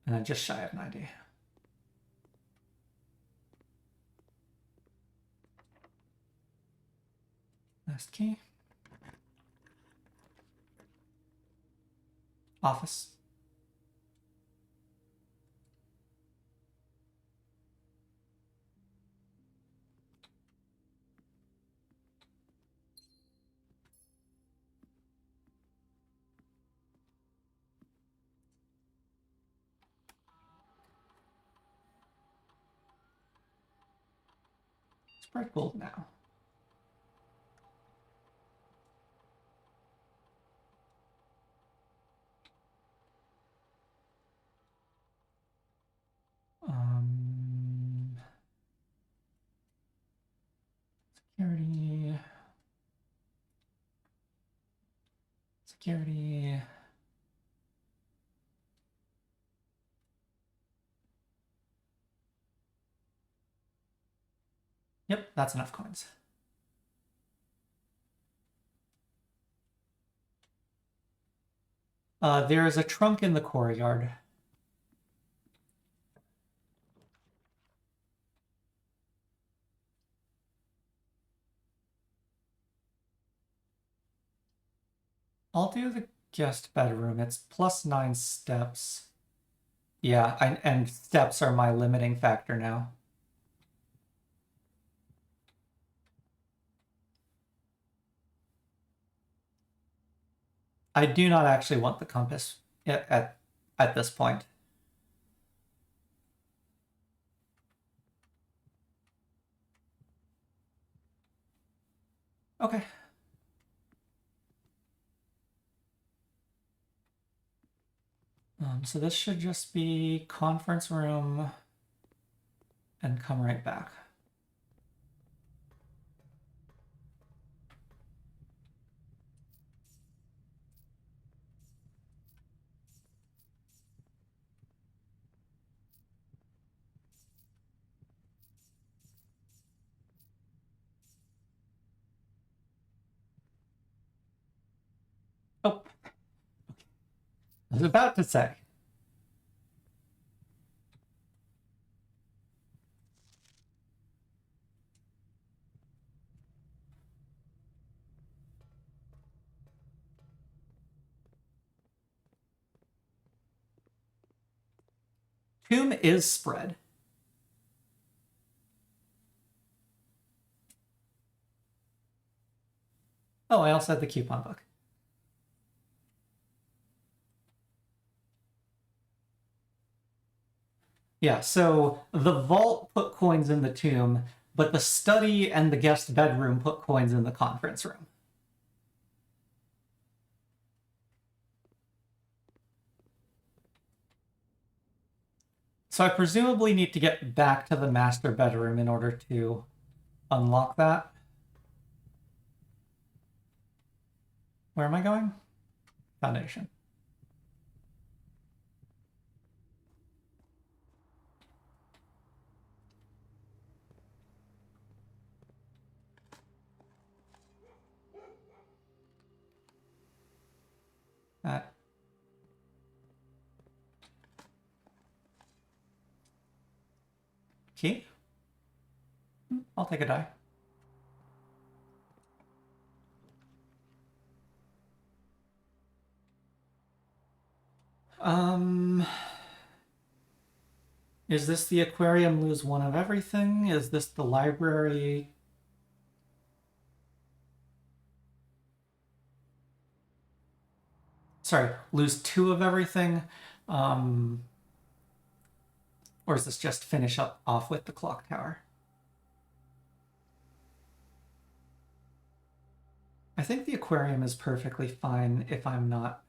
And I'm just shy of 90. Last key. Office. It's bright gold now. Security. Security. Yep, that's enough coins. There is a trunk in the courtyard. I'll do the guest bedroom. It's +9 steps. Yeah, and steps are my limiting factor now. I do not actually want the compass at this point. Okay. So this should just be conference room and come right back. Oh, I was about to say. Tomb is spread. Oh, I also had the coupon book. Yeah, so the vault put coins in the tomb, but the study and the guest bedroom put coins in the conference room. So I presumably need to get back to the master bedroom in order to unlock that. Where am I going? Foundation. Key? I'll take a die. Is this the aquarium lose one of everything? Is this the library? Sorry, lose two of everything? Or is this just finish up off with the clock tower? I think the aquarium is perfectly fine if I'm not.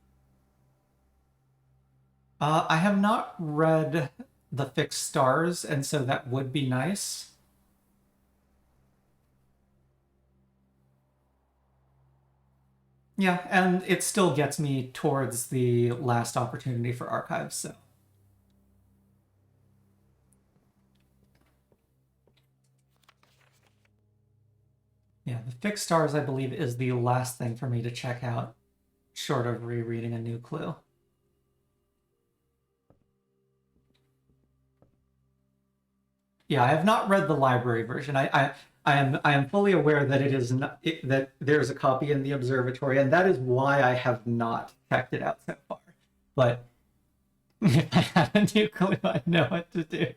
I have not read the fixed stars, and so that would be nice. Yeah, and it still gets me towards the last opportunity for archives, so. Yeah, the fixed stars, I believe, is the last thing for me to check out, short of rereading a new clue. Yeah, I have not read the library version. I am fully aware that it is not, that there's a copy in the observatory, and that is why I have not checked it out so far. But if I had a new clue, I'd know what to do.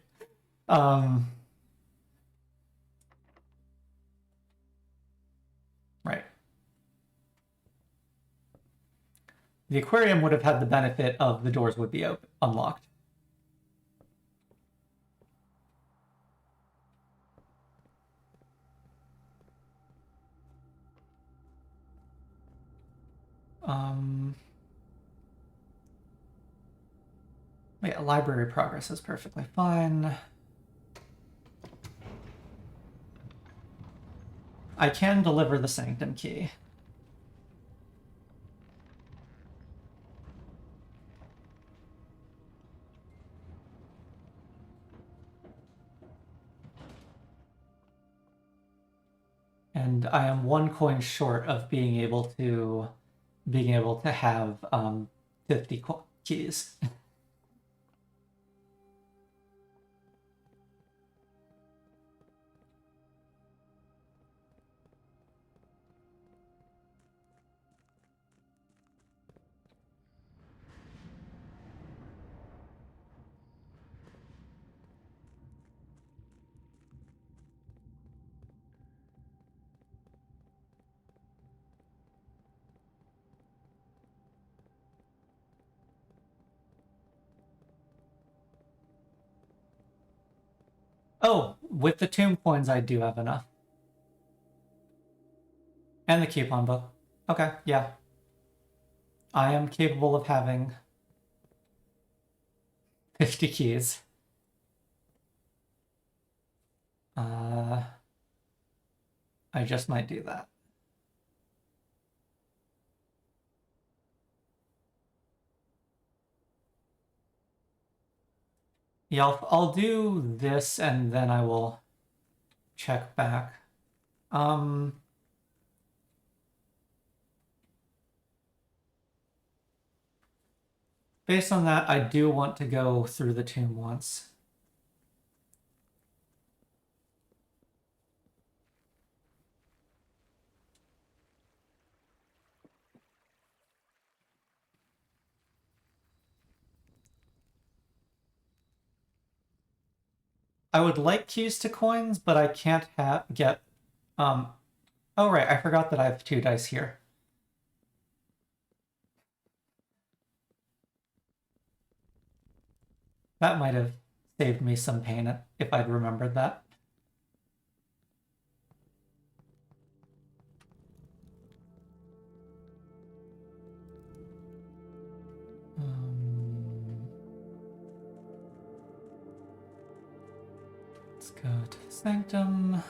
Right. The aquarium would have had the benefit of the doors would be open, unlocked. Yeah, library progress is perfectly fine. I can deliver the sanctum key. And I am one coin short of being able to have 50 keys. Oh, with the tomb coins, I do have enough. And the coupon book. Okay, yeah. I am capable of having 50 keys. I just might do that. Yeah, I'll do this and then I will check back. Based on that, I do want to go through the tomb once. I would like keys to coins, but I can't get oh right, I forgot that I have 2 dice here. That might have saved me some pain if I'd remembered that. Let's go to the sanctum.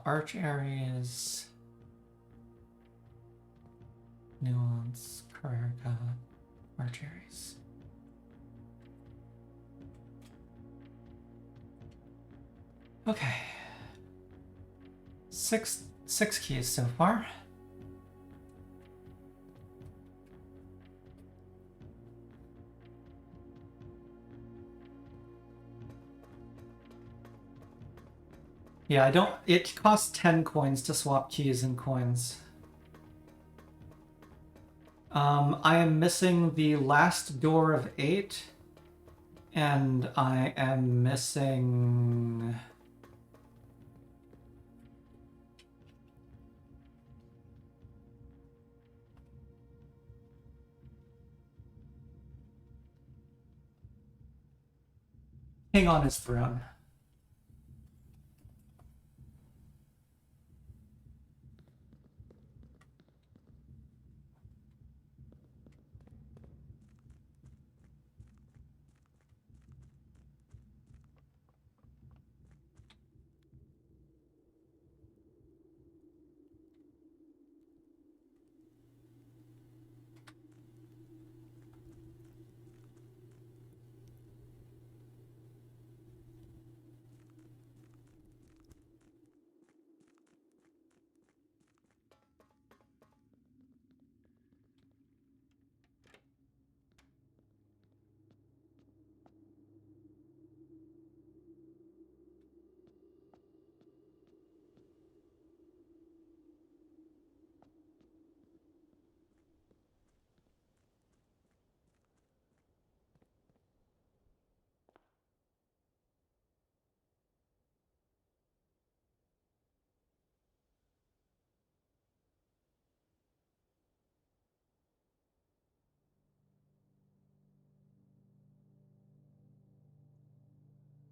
Arch areas, nuance, career god, arch areas. Okay. Six keys so far. Yeah, I don't... It costs 10 coins to swap keys and coins. I am missing the last door of 8. And I am missing... King on his throne.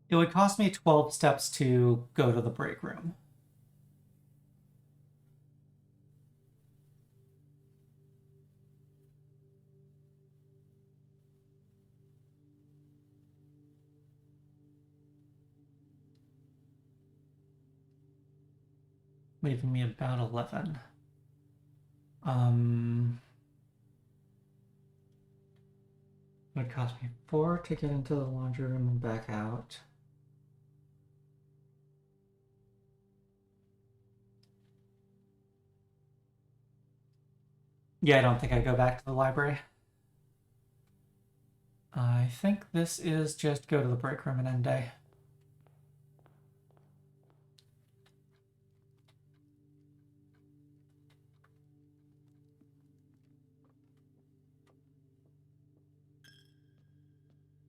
It would cost me 12 steps to go to the break room. Leaving me about 11. It would cost me 4 to get into the laundry room and back out. Yeah, I don't think I go back to the library. I think this is just go to the break room and end day.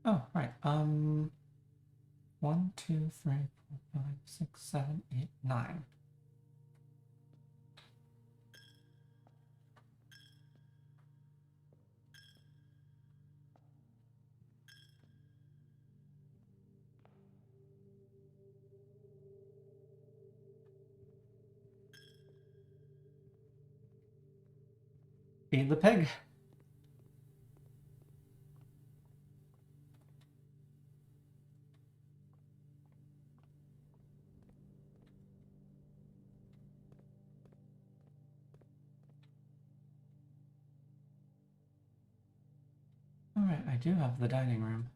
Oh, right. 1, 2, 3, 4, 5, 6, 7, 8, 9. Feed the pig. Alright, I do have the dining room.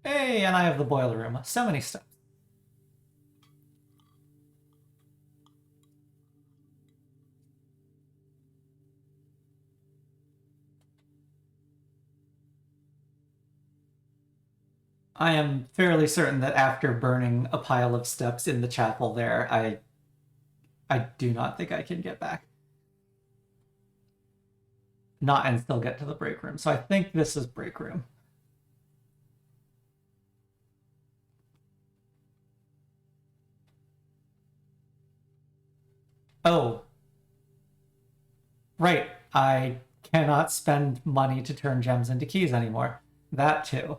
Hey, and I have the boiler room. So many steps. I am fairly certain that after burning a pile of steps in the chapel there, I do not think I can get back. Not and still get to the break room. So I think this is break room. Oh. Right. I cannot spend money to turn gems into keys anymore. That too.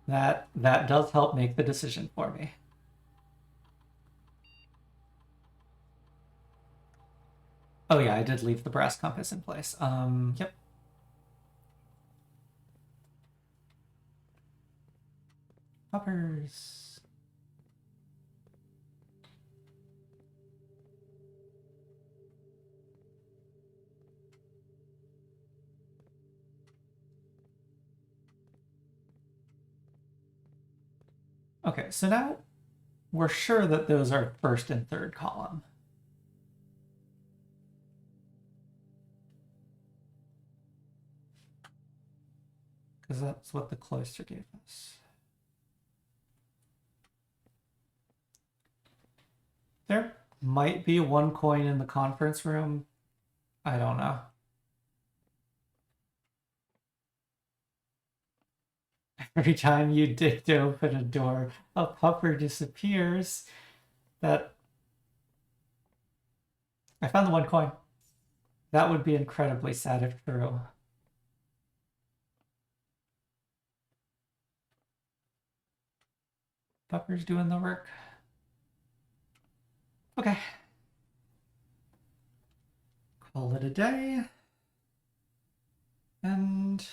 That does help make the decision for me. Oh yeah, I did leave the brass compass in place. Yep. Poppers. Okay, so now we're sure that those are first and third column. Because that's what the cloister gave us. There might be one coin in the conference room. I don't know. Every time you dig to open a door, a pupper disappears. That... I found the one coin. That would be incredibly sad if true. Pupper's doing the work. Okay. Call it a day. And...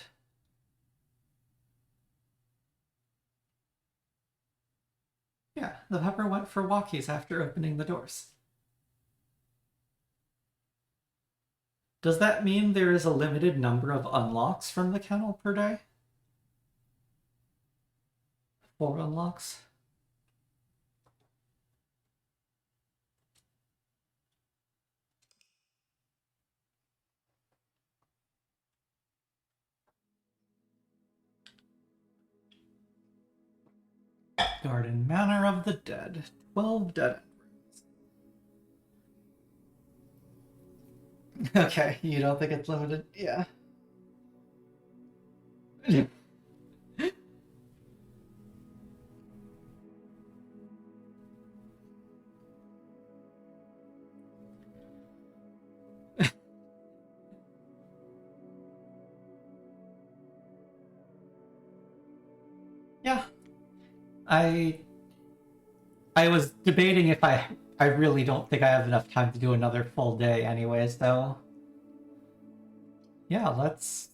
yeah, the pupper went for walkies after opening the doors. Does that mean there is a limited number of unlocks from the kennel per day? 4 unlocks? Garden Manor of the Dead. 12 dead end rooms. Okay, you don't think it's limited? Yeah. Yeah. I was debating if I really don't think I have enough time to do another full day anyways, though. Yeah, let's...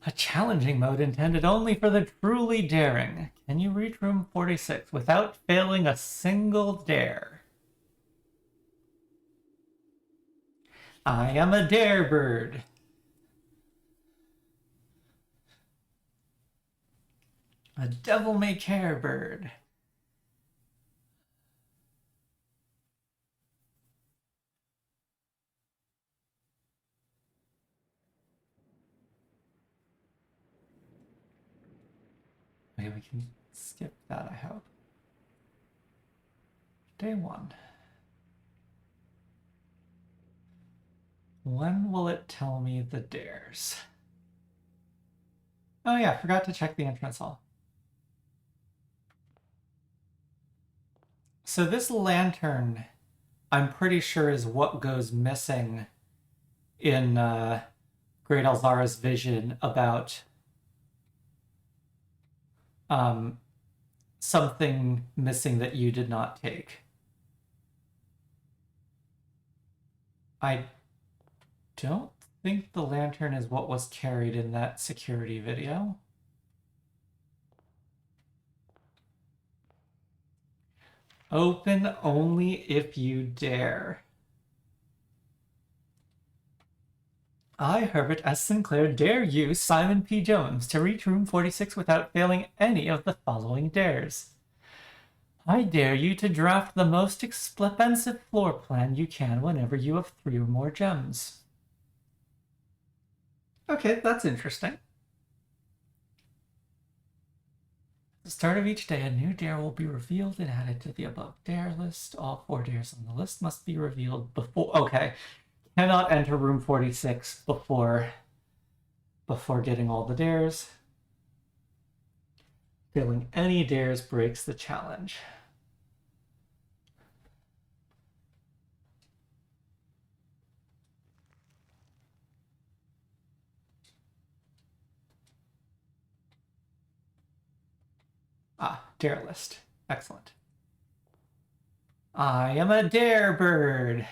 a challenging mode intended only for the truly daring. Can you reach room 46 without failing a single dare? I am a dare bird. A devil-may-care bird. can skip that, I hope. Day 1. When will it tell me the dares? Oh yeah, I forgot to check the entrance hall. So this lantern, I'm pretty sure, is what goes missing in Great Elzara's vision about something missing that you did not take. I don't think the lantern is what was carried in that security video. Open only if you dare. I, Herbert S. Sinclair, dare you, Simon P. Jones, to reach room 46 without failing any of the following dares. I dare you to draft the most expensive floor plan you can whenever you have 3 or more gems. Okay, that's interesting. At the start of each day, a new dare will be revealed and added to the above dare list. All 4 dares on the list must be revealed before... Okay. Cannot enter room 46 before getting all the dares. Failing any dares breaks the challenge. Ah, dare list. Excellent. I am a dare bird.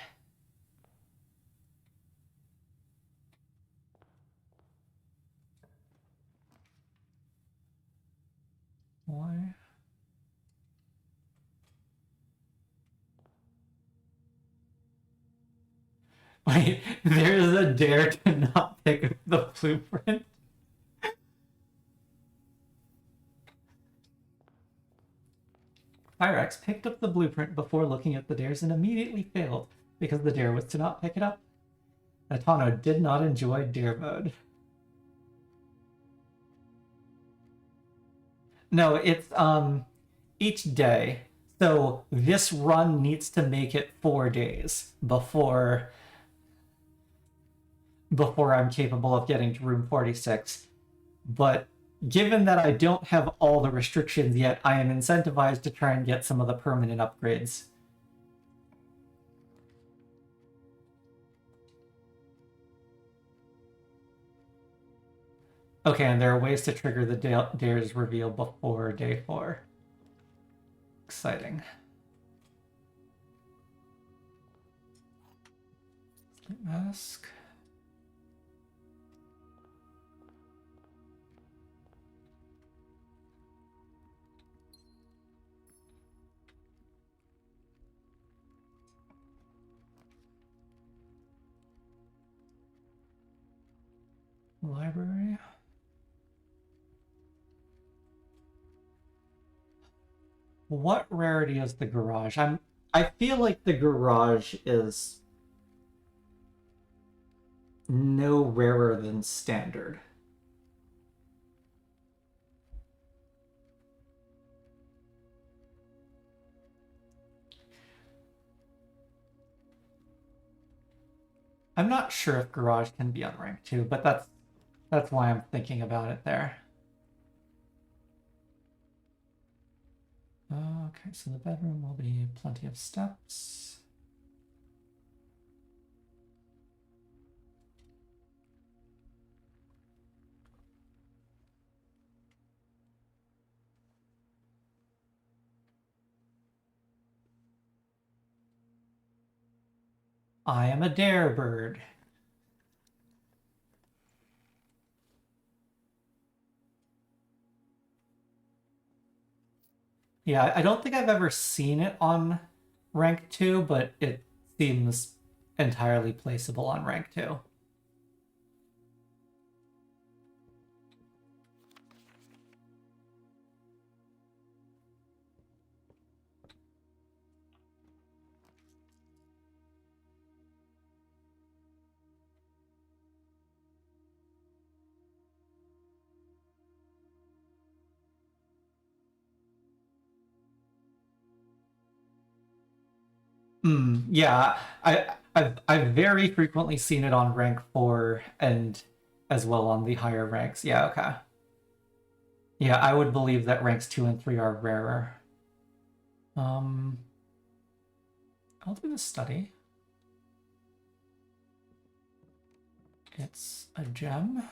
Why? Wait, there's a dare to not pick up the blueprint? Pyrex picked up the blueprint before looking at the dares and immediately failed because the dare was to not pick it up. Atano did not enjoy dare mode. No, it's each day. So this run needs to make it 4 days before I'm capable of getting to room 46. But given that I don't have all the restrictions yet, I am incentivized to try and get some of the permanent upgrades. Okay, and there are ways to trigger the dares reveal before day 4. Exciting. Sleep mask. Library. What rarity is the garage? I feel like the garage is no rarer than standard. I'm not sure if garage can be on rank 2, but that's why I'm thinking about it there. Okay, so the bedroom will be plenty of steps. I am a dare bird. Yeah, I don't think I've ever seen it on rank 2, but it seems entirely placeable on rank 2. Yeah, I've very frequently seen it on rank 4 and as well on the higher ranks. Yeah, okay. Yeah, I would believe that ranks 2 and 3 are rarer. Um, I'll do the study. It's a gem.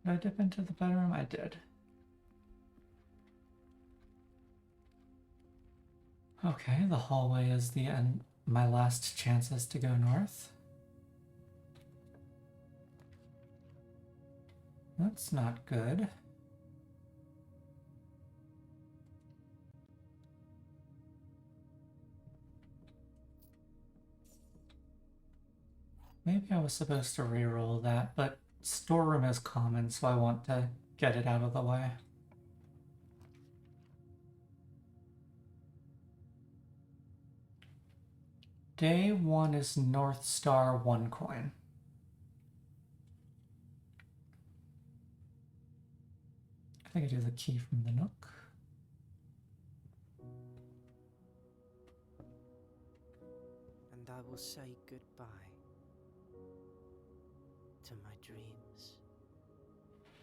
Did I dip into the bedroom? I did. Okay, the hallway is the end. My last chances to go north. That's not good. Maybe I was supposed to reroll that, but storeroom is common, so I want to get it out of the way. Day 1 is North Star 1 coin. I think I do the key from the Nook. And I will say goodbye to my dreams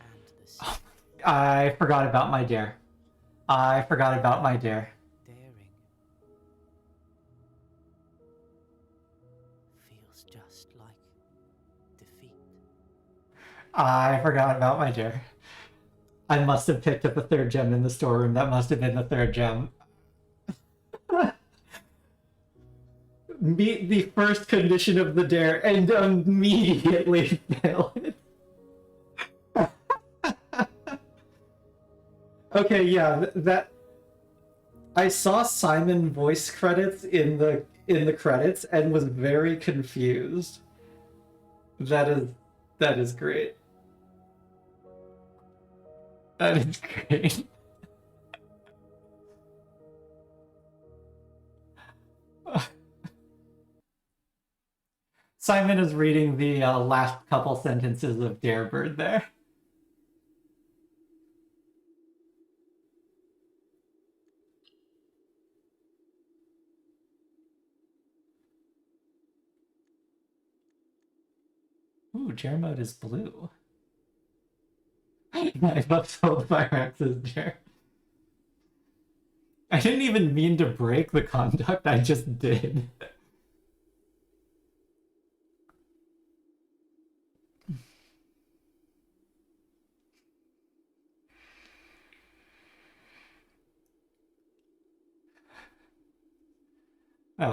and the sea. Oh, I forgot about my dare. I forgot about my dare. Daring feels just like defeat. I forgot about my dare. I must have picked up the 3rd gem in the storeroom. That must have been the 3rd gem. Meet the first condition of the dare and immediately fail it. Okay, yeah, that I saw Simon voice credits in the credits and was very confused. That is great. That is great. Simon is reading the last couple sentences of Darebird there. Ooh, Jer mode is blue. I've upsold my Rex's Jer. I didn't even mean to break the conduct, I just did. That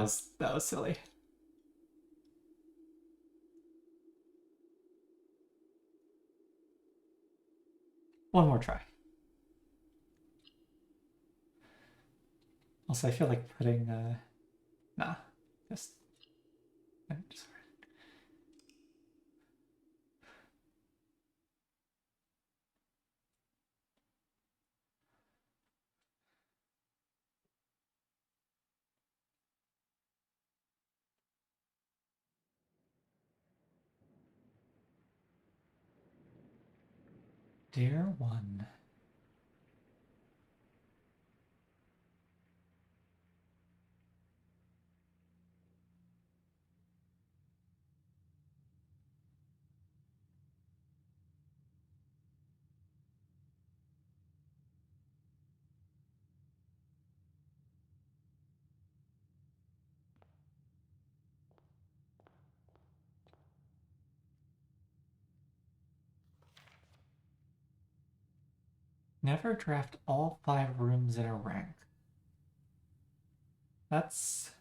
was silly. One more try. Also, I feel like putting nah. Just Dear one. Never draft all 5 rooms in a rank. That's...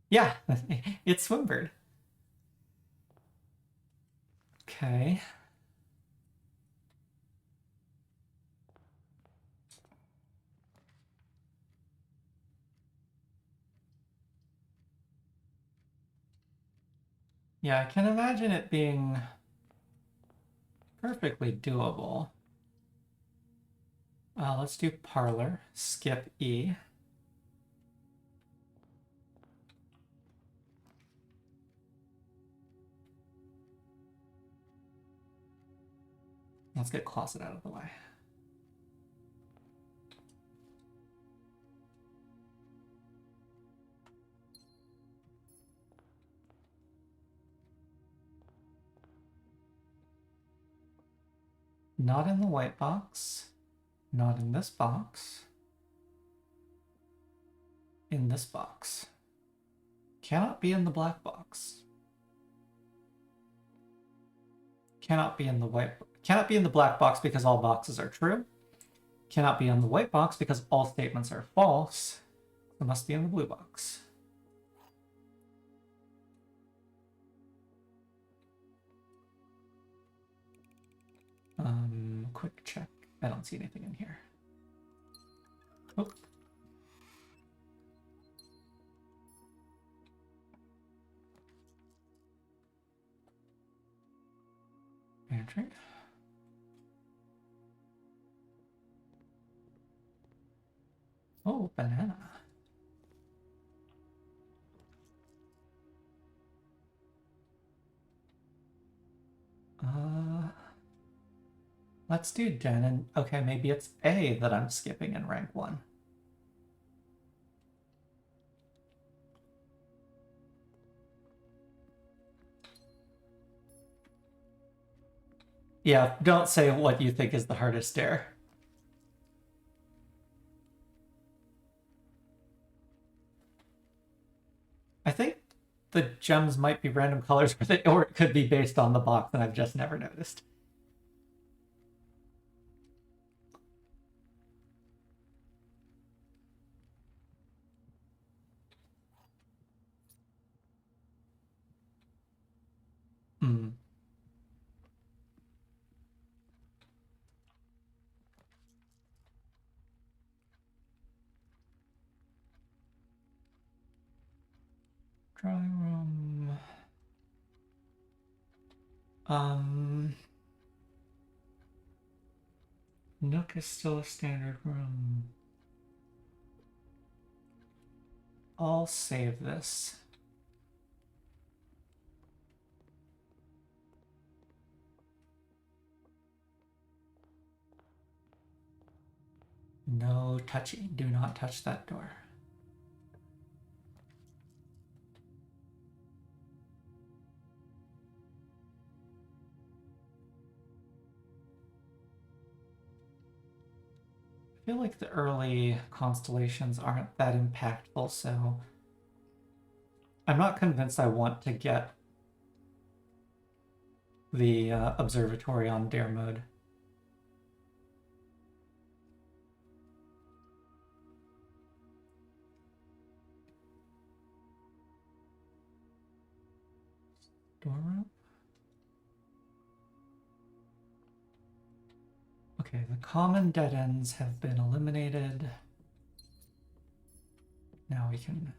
Yeah, it's Swimbird. Okay. Yeah, I can imagine it being perfectly doable. Let's do parlor, skip E. Let's get closet out of the way. Not in the white box. Not in this box. In this box. Cannot be in the black box. Cannot be in the white. Cannot be in the black box because all boxes are true. Cannot be in the white box because all statements are false. It must be in the blue box. Quick check. I don't see anything in here. Oh. Pantry. Oh, banana. Let's do Jen, and okay, maybe it's A that I'm skipping in rank 1. Yeah, don't say what you think is the hardest dare. I think the gems might be random colors, or it could be based on the box, and I've just never noticed. Hmm. Drawing room. Nook is still a standard room. I'll save this. No touching. Do not touch that door. I feel like the early constellations aren't that impactful, so I'm not convinced I want to get the observatory on dare mode. Storeroom? Okay, the common dead ends have been eliminated. Now we can...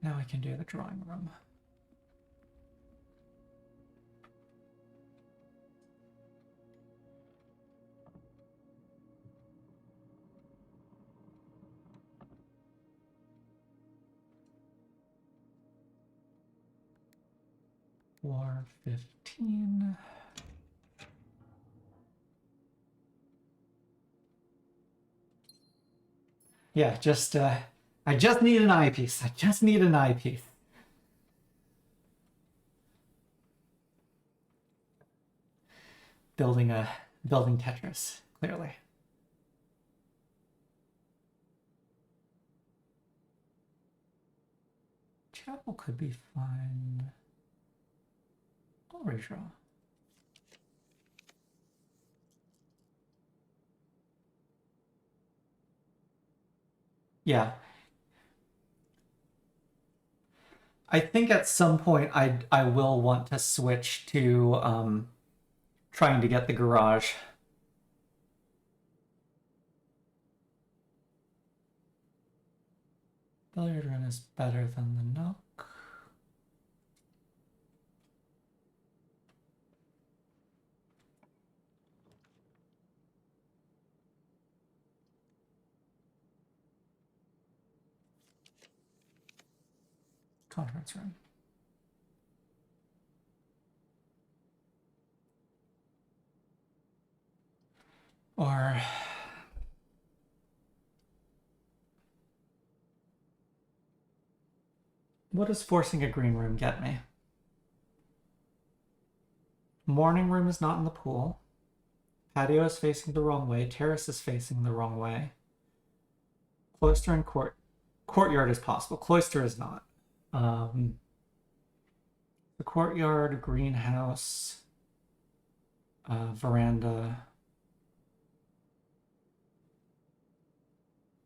Now we can do the drawing room. Floor 15. Yeah, just I just need an eyepiece. I just need an eyepiece. Building Tetris, clearly. Chapel could be fine. I'll redraw. Yeah. I think at some point I will want to switch to trying to get the garage. Billiard room is better than the Nook. Conference room. Or what does forcing a green room get me? Morning room is not in the pool. Patio is facing the wrong way. Terrace is facing the wrong way. Cloister and courtyard is possible. Cloister is not. The courtyard, greenhouse, veranda,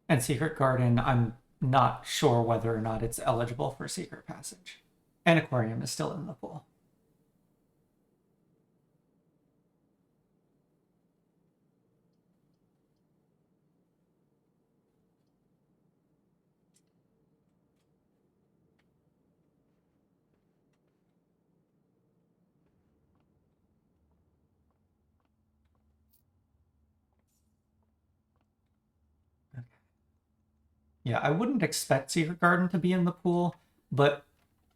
and secret garden. I'm not sure whether or not it's eligible for secret passage. And aquarium is still in the pool. Yeah, I wouldn't expect secret garden to be in the pool, but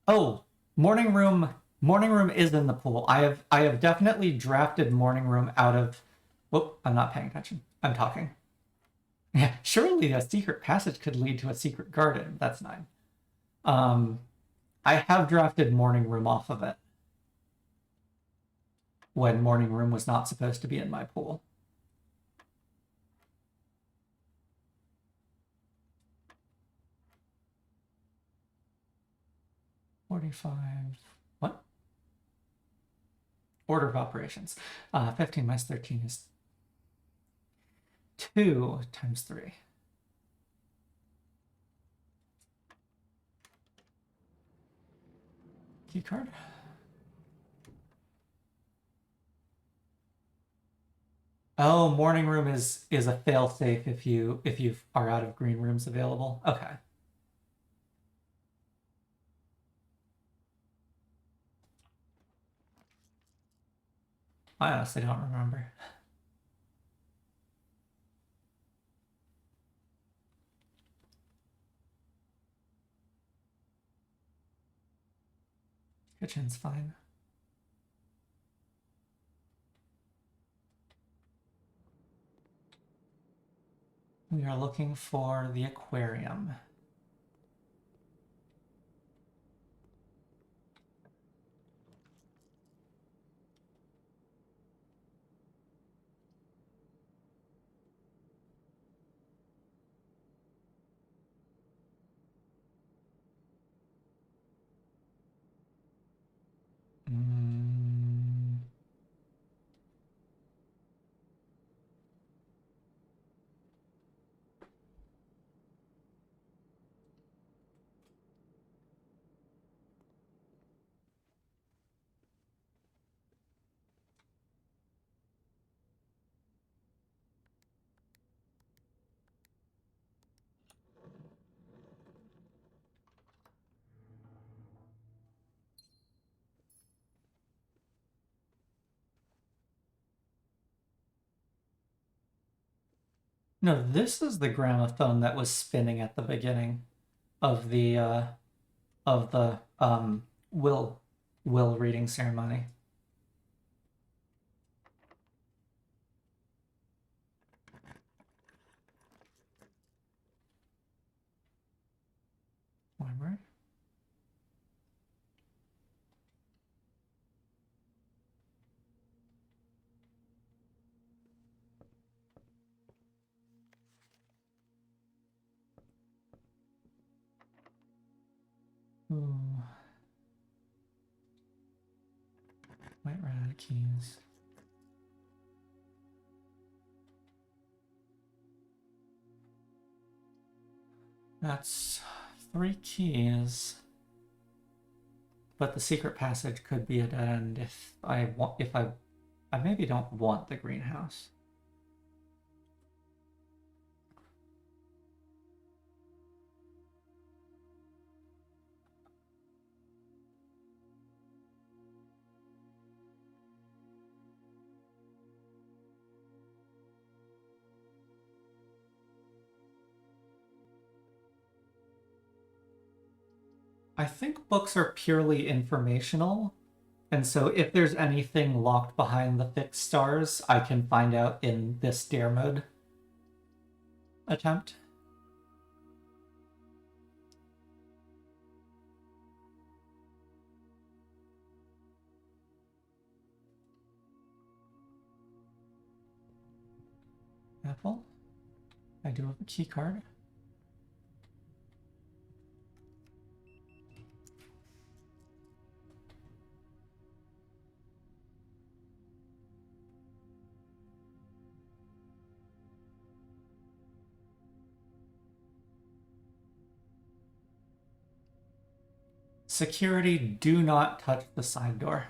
oh, morning room is in the pool. I have definitely drafted morning room out of. Whoop, I'm not paying attention. I'm talking. Yeah, surely a secret passage could lead to a secret garden. That's 9. I have drafted morning room off of it when morning room was not supposed to be in my pool. $45. What? Order of operations. 15 minus 13 is 2 times 3. Key card. Oh, morning room is a fail-safe if you are out of green rooms available. Okay. I honestly don't remember. Kitchen's fine. We are looking for the aquarium. No, this is the gramophone that was spinning at the beginning of the will reading ceremony. Library. Ooh. White red keys. That's 3 keys. But the secret passage could be a dead end if I maybe don't want the greenhouse. I think books are purely informational, and so if there's anything locked behind the fixed stars, I can find out in this dare mode attempt. Apple. I do have a key card. Security, do not touch the side door.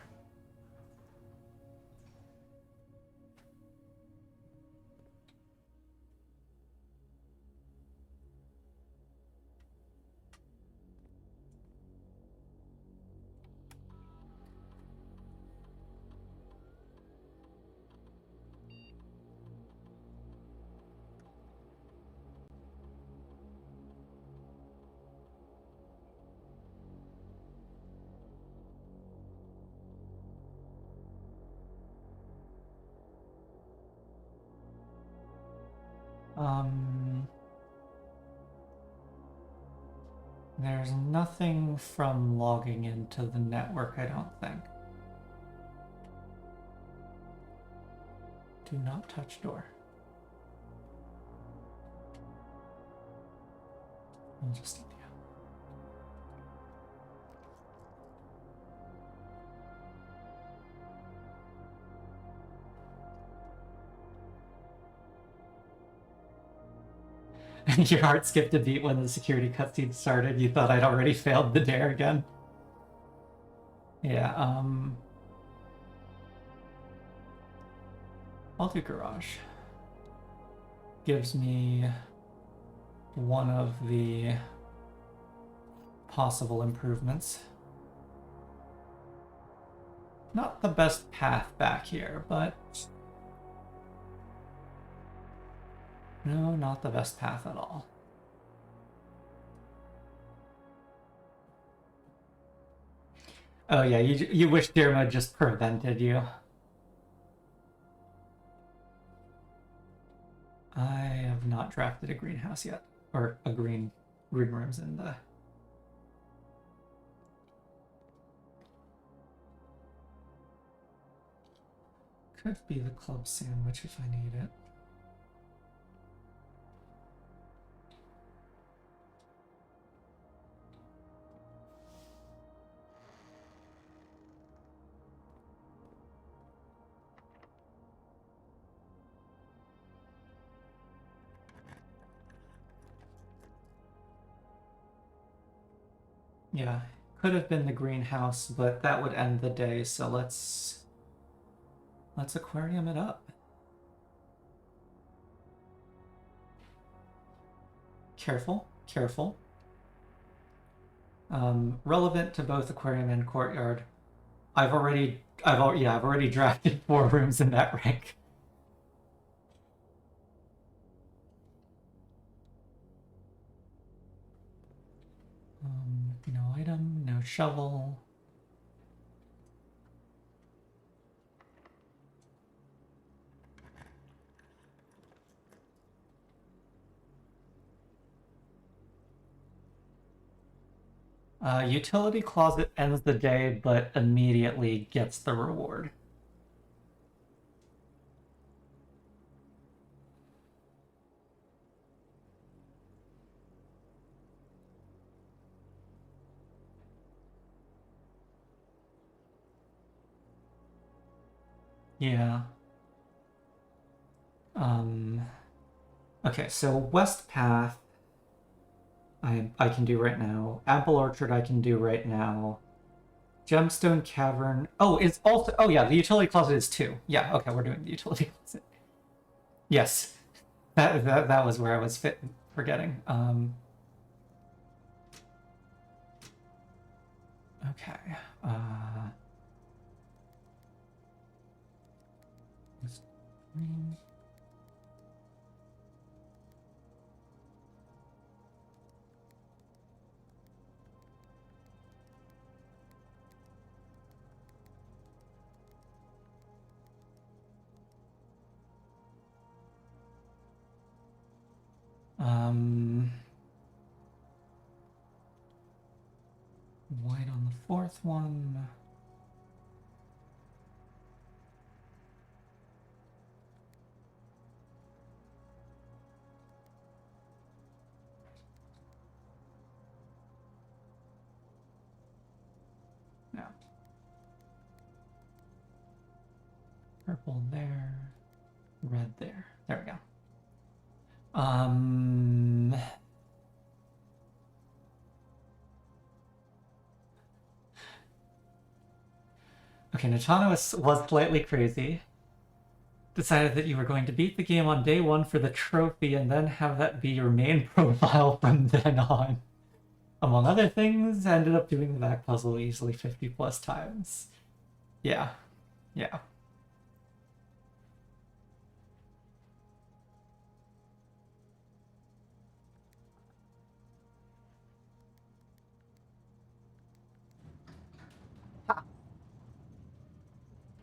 There's nothing from logging into the network, I don't think. Do not touch door. I'll just... Your heart skipped a beat when the security cutscene started. You thought I'd already failed the dare again. Yeah, I'll do garage. Gives me one of the possible improvements. Not the best path back here, but... No, not the best path at all. Oh yeah, you wish dare mode just prevented you. I have not drafted a greenhouse yet, or a green rooms in the... Could be the club sandwich if I need it. Yeah, could have been the greenhouse, but that would end the day, so let's aquarium it up. Careful, careful. Relevant to both aquarium and courtyard. I've already drafted 4 rooms in that rank. No item, no shovel. Utility closet ends the day, but immediately gets the reward. Yeah. Okay, so West Path I can do right now. Apple Orchard I can do right now. Gemstone Cavern. Oh, it's also... Oh, yeah, the utility closet is 2. Yeah, okay, we're doing the utility closet. Yes. That was where I was forgetting. Okay. White on the fourth one. No. Purple there. Red there. There we go. Okay, Natana was slightly crazy. Decided that you were going to beat the game on day one for the trophy and then have that be your main profile from then on. Among other things, ended up doing the back puzzle easily 50 plus times. Yeah. Yeah.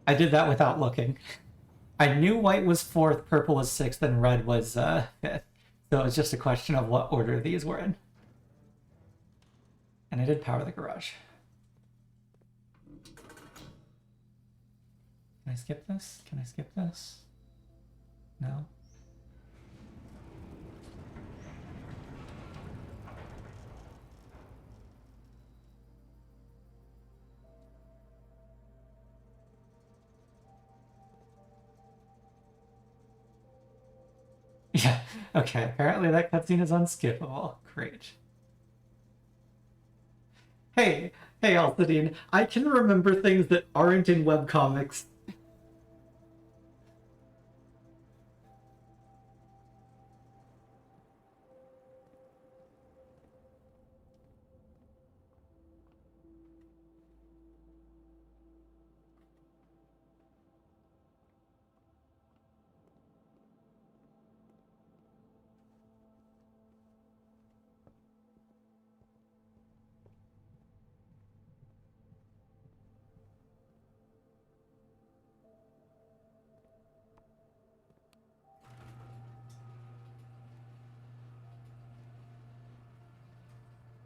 I did that without looking. I knew white was fourth, purple was sixth, and red was fifth. So it was just a question of what order these were in. And I did power the garage. Can I skip this? Can I skip this? No? Yeah, okay, apparently that cutscene is unskippable. Great. Hey, Althadine, I can remember things that aren't in webcomics.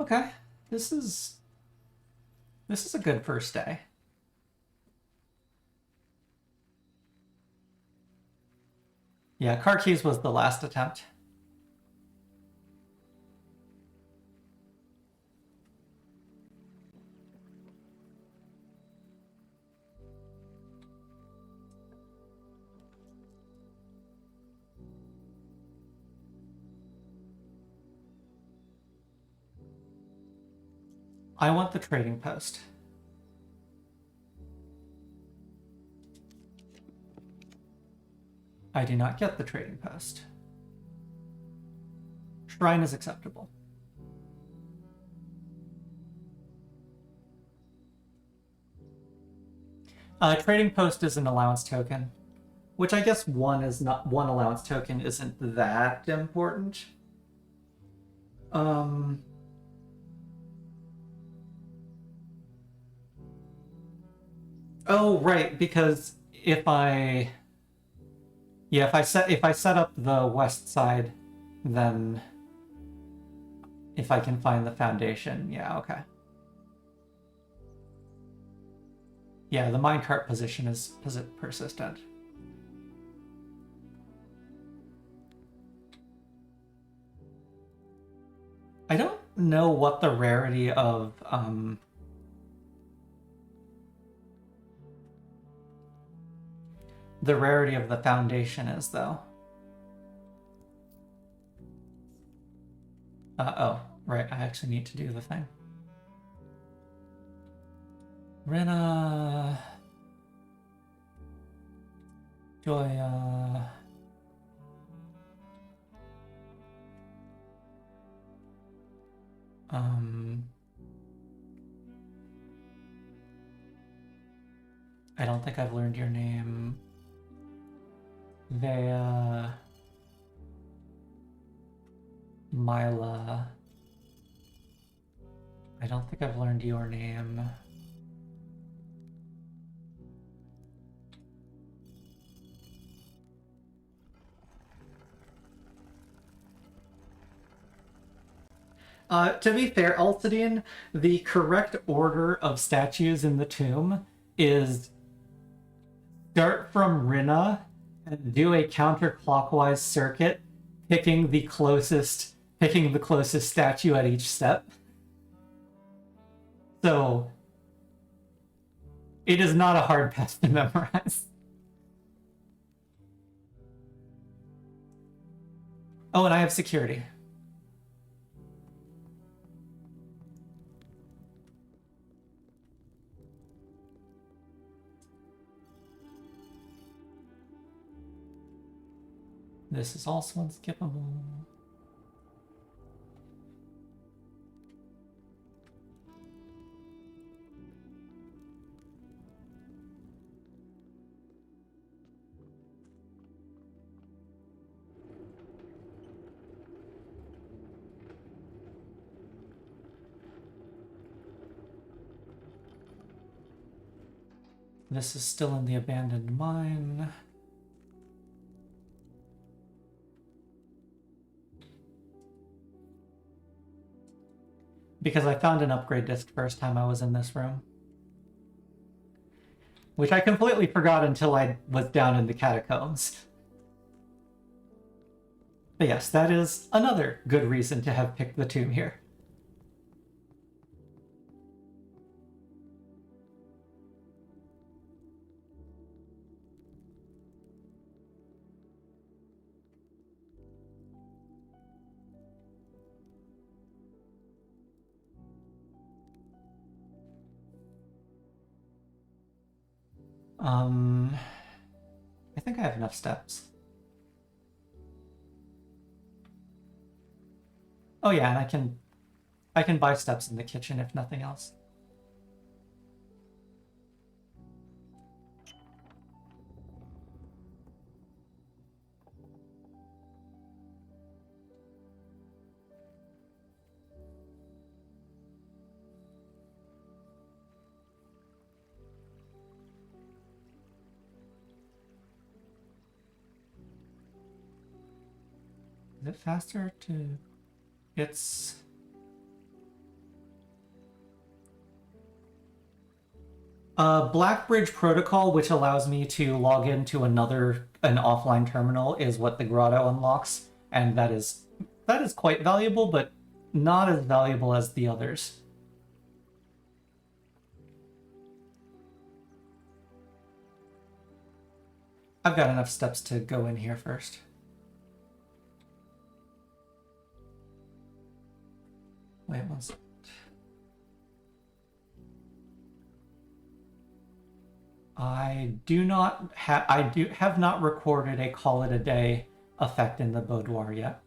Okay, this is a good first day. Yeah, car keys was the last attempt. I want the trading post. I do not get the trading post. Shrine is acceptable. Trading post is an allowance token, which I guess one allowance token isn't that important. Oh right, because if I set up the west side, then if I can find the foundation, yeah, okay. Yeah, the minecart position is persistent. I don't know what the rarity of the foundation is, though. Oh, right, I actually need to do the thing. Rena... Joya... I don't think I've learned your name. Vea... Mila... I don't think I've learned your name. To be fair, Alcidine, the correct order of statues in the tomb is start from Rinna and do a counterclockwise circuit, picking the closest statue at each step. So it is not a hard path to memorize. Oh, and I have security. This is also unskippable. This is still in the abandoned mine. Because I found an upgrade disc first time I was in this room. Which I completely forgot until I was down in the catacombs. But yes, that is another good reason to have picked the tomb here. I think I have enough steps. Oh yeah, and I can buy steps in the kitchen if nothing else. Is it faster to... It's... Blackbridge Protocol, which allows me to log into an offline terminal, is what the grotto unlocks, and that is quite valuable, but not as valuable as the others. I've got enough steps to go in here first. Wait one second. I have not recorded a call it a day effect in the boudoir yet.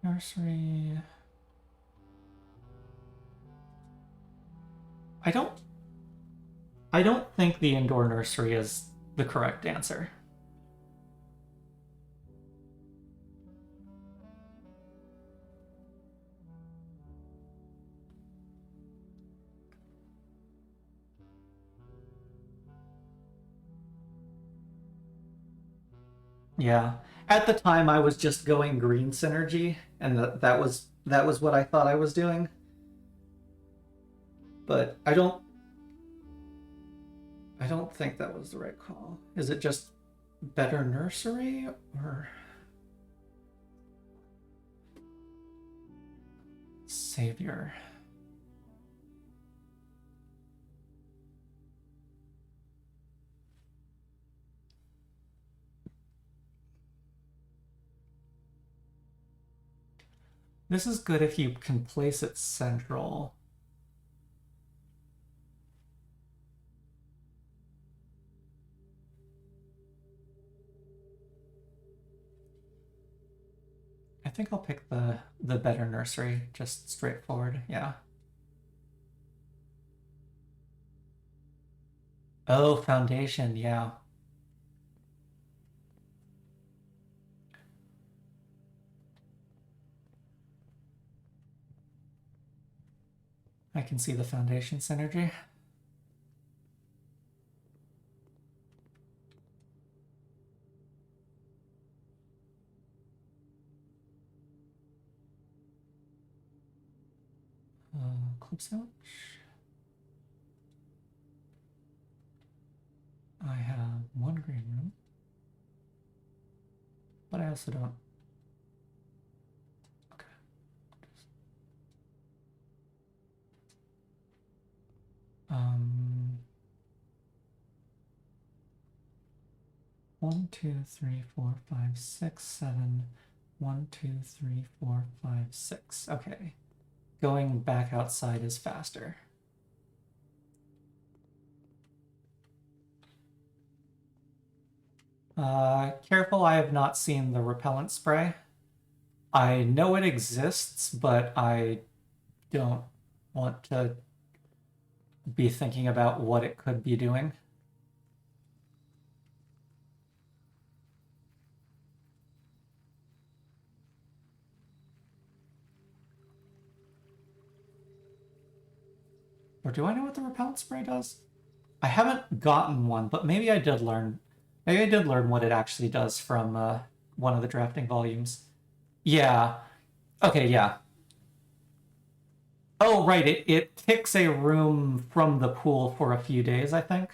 Nursery. I don't think the indoor nursery is the correct answer. Yeah. At the time I was just going green synergy, and that was what I thought I was doing. But I don't think that was the right call. Is it just better nursery or savior? This is good if you can place it central. I think I'll pick the better nursery, just straightforward, yeah. Oh, foundation, yeah. I can see the foundation synergy. Club sandwich. I have one green room, but I also don't. Okay. One, two, three, four, five, six, seven. 1, 2, 3, 4, 5, 6. Okay. Going back outside is faster. Careful, I have not seen the repellent spray. I know it exists, but I don't want to be thinking about what it could be doing. Or do I know what the repellent spray does? I haven't gotten one, but maybe I did learn. Maybe I did learn what it actually does from one of the drafting volumes. Yeah. Okay, yeah. Oh, right. It picks a room from the pool for a few days, I think.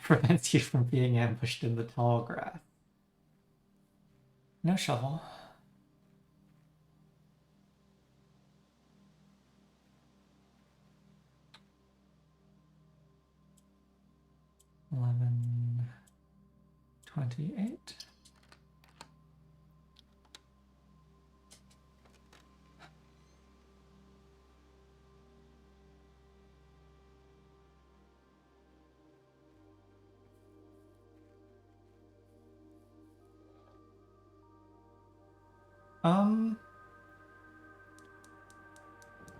Prevents you from being ambushed in the tall grass. No shovel. $11, $28.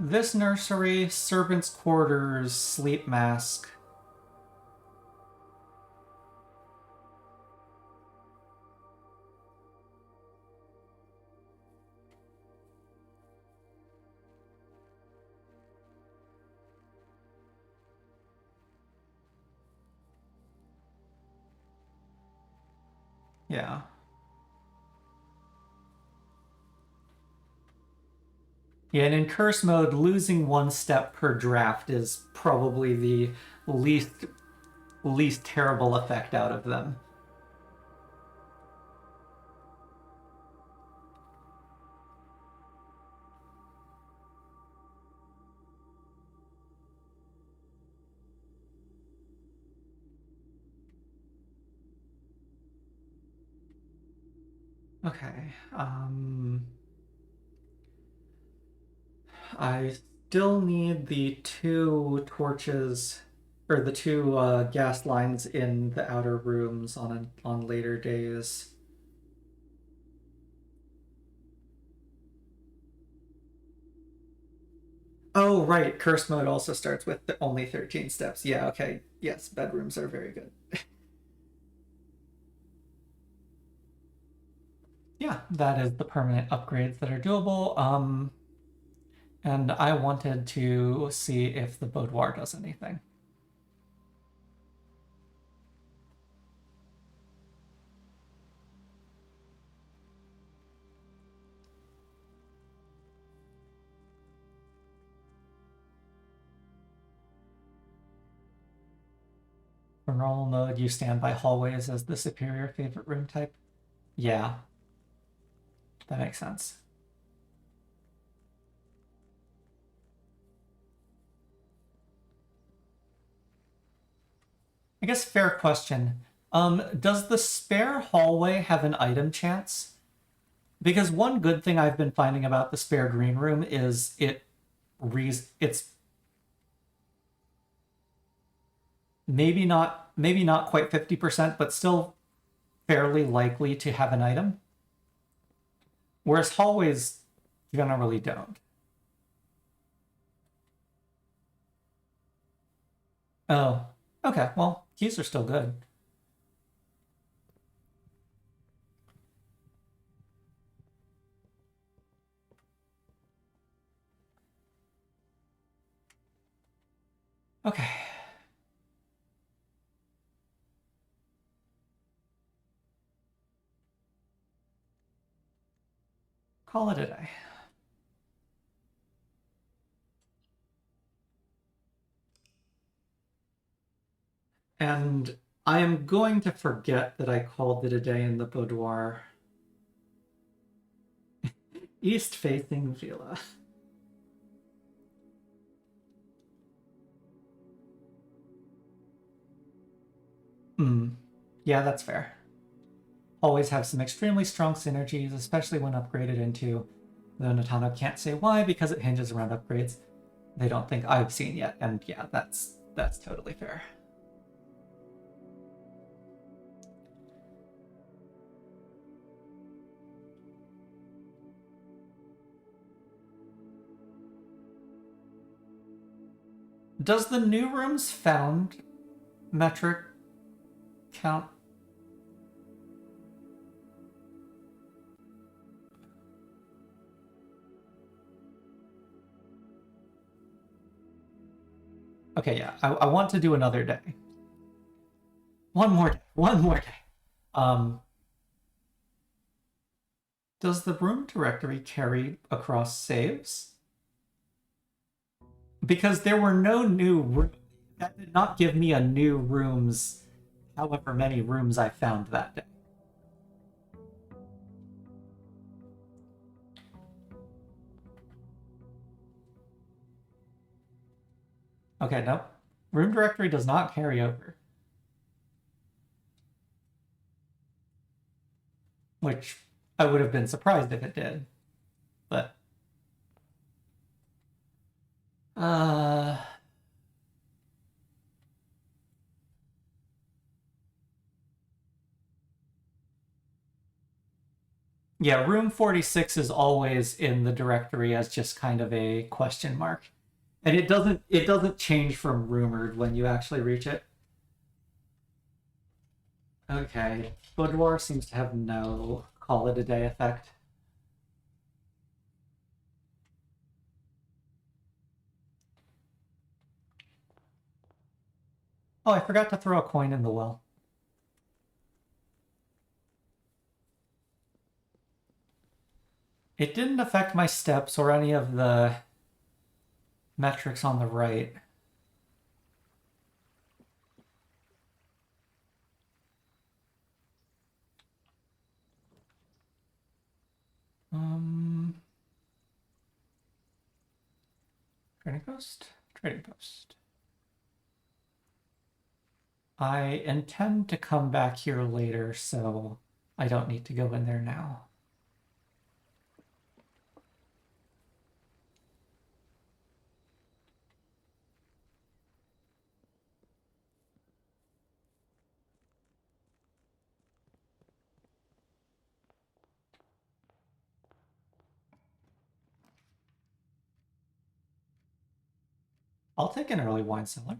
This nursery, servants' quarters, sleep mask. Yeah. Yeah, and in curse mode, losing 1 step per draft is probably the least terrible effect out of them. Okay. I still need the 2 torches, or the 2 gas lines in the outer rooms on later days. Oh, right. Curse mode also starts with only 13 steps. Yeah, okay. Yes, bedrooms are very good. Yeah, that is the permanent upgrades that are doable. And I wanted to see if the boudoir does anything. For normal mode, you stand by hallways as the superior favorite room type. Yeah, that makes sense. I guess fair question. Does the spare hallway have an item chance? Because one good thing I've been finding about the spare green room is it's maybe not quite 50%, but still fairly likely to have an item. Whereas hallways generally don't. Oh, Okay, well, keys are still good. Okay. Call it a day. And I am going to forget that I called it a day in the boudoir. East-facing villa. Yeah, that's fair. Always have some extremely strong synergies, especially when upgraded into the Natano. Can't say why, because it hinges around upgrades they don't think I've seen yet. And yeah, that's totally fair. Does the new rooms found metric count? Okay, yeah, I want to do another day. One more day. One more day. Does the room directory carry across saves? Because there were no new rooms. That did not give me a new rooms, however many rooms I found that day. Okay, no. Room directory does not carry over. Which I would have been surprised if it did. But yeah, room 46 is always in the directory as just kind of a question mark. And it doesn't change from rumored when you actually reach it. Okay. Boudoir seems to have no call it a day effect. Oh, I forgot to throw a coin in the well. It didn't affect my steps or any of the metrics on the right. Trading post? Trading post. I intend to come back here later, so I don't need to go in there now. I'll take an early wine cellar.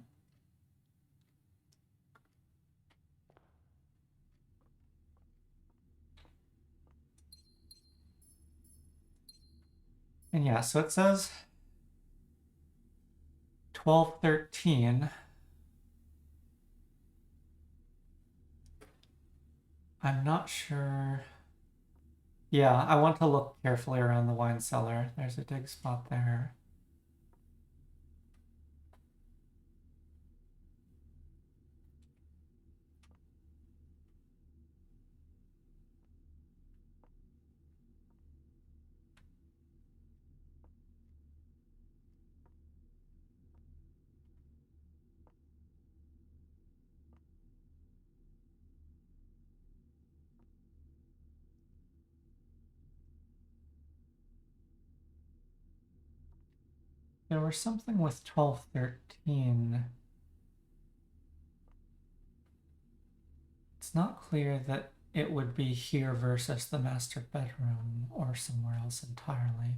And yeah, so it says 1213. I'm not sure. Yeah, I want to look carefully around the wine cellar. There's a dig spot there. There was something with 1213. It's not clear that it would be here versus the master bedroom or somewhere else entirely.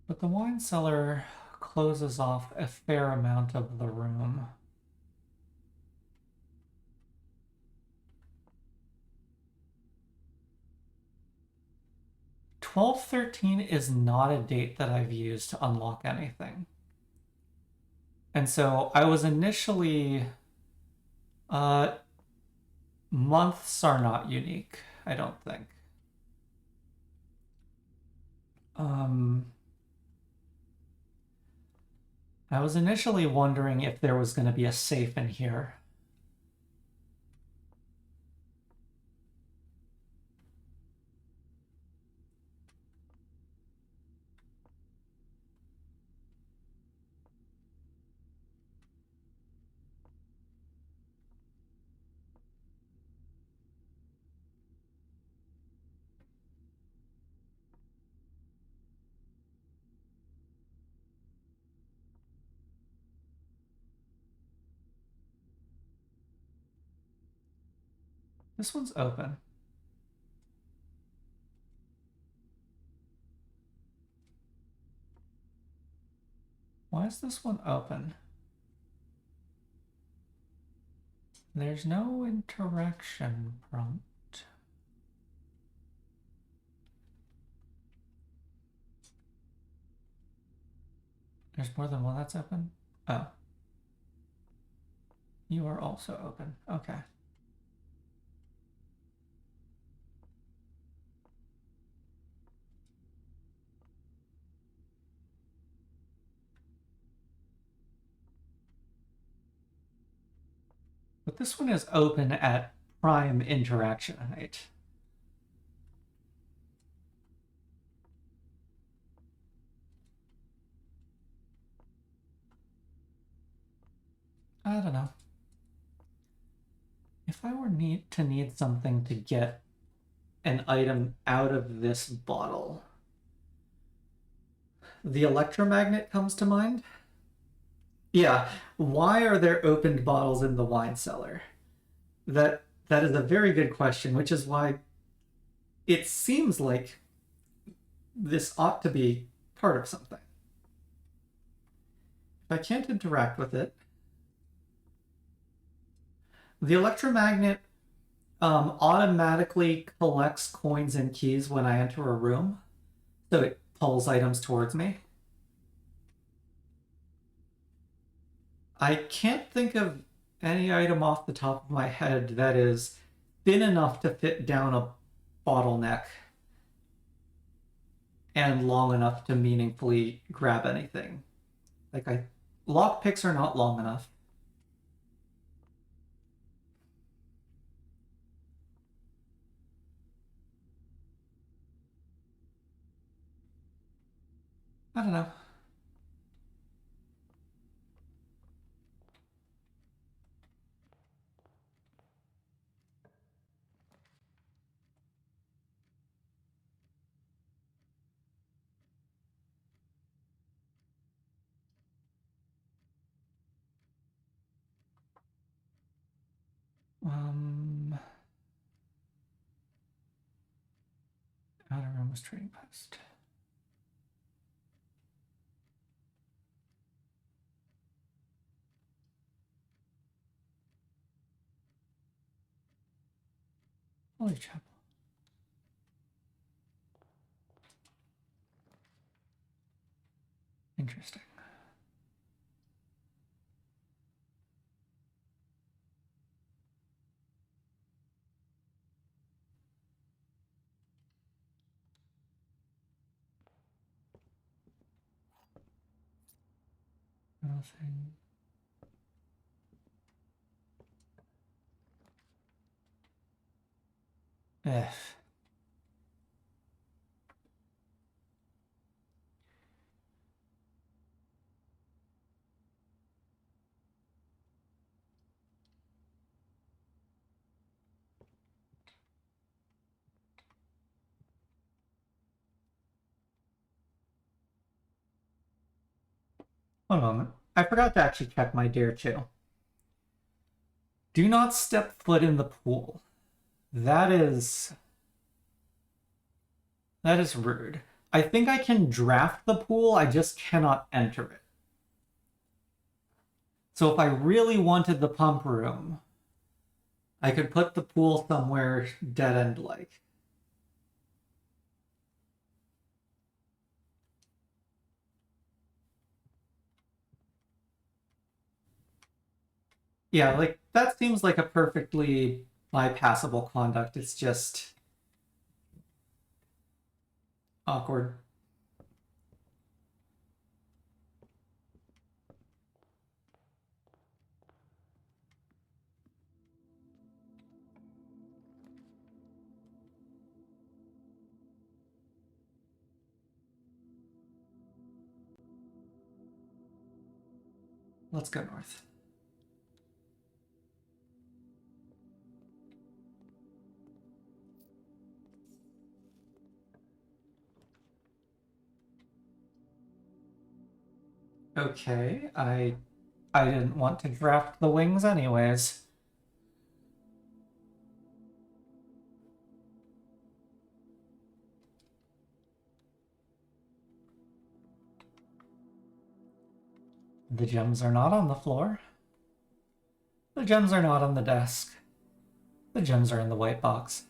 But the wine cellar closes off a fair amount of the room. $12.13 is not a date that I've used to unlock anything. And so I was initially... months are not unique, I don't think. I was initially wondering if there was going to be a safe in here. This one's open. Why is this one open? There's no interaction prompt. There's more than one that's open? Oh. You are also open. Okay. But this one is open at prime interaction height. I don't know. If I were to need something to get an item out of this bottle, the electromagnet comes to mind. Yeah, why are there opened bottles in the wine cellar? That is a very good question, which is why it seems like this ought to be part of something. If I can't interact with it, the electromagnet automatically collects coins and keys when I enter a room, so it pulls items towards me. I can't think of any item off the top of my head that is thin enough to fit down a bottleneck and long enough to meaningfully grab anything. Like, lockpicks are not long enough. I don't know. Outer room was trading post. Holy chapel. Interesting. Nothing. F. One moment. I forgot to actually check my Dare 2. Do not step foot in the pool. That is rude. I think I can draft the pool, I just cannot enter it. So if I really wanted the pump room, I could put the pool somewhere dead-end-like. Yeah, like, that seems like a perfectly bypassable conduct. It's just awkward. Let's go north. Okay, I didn't want to draft the wings anyways. The gems are not on the floor. The gems are not on the desk. The gems are in the white box.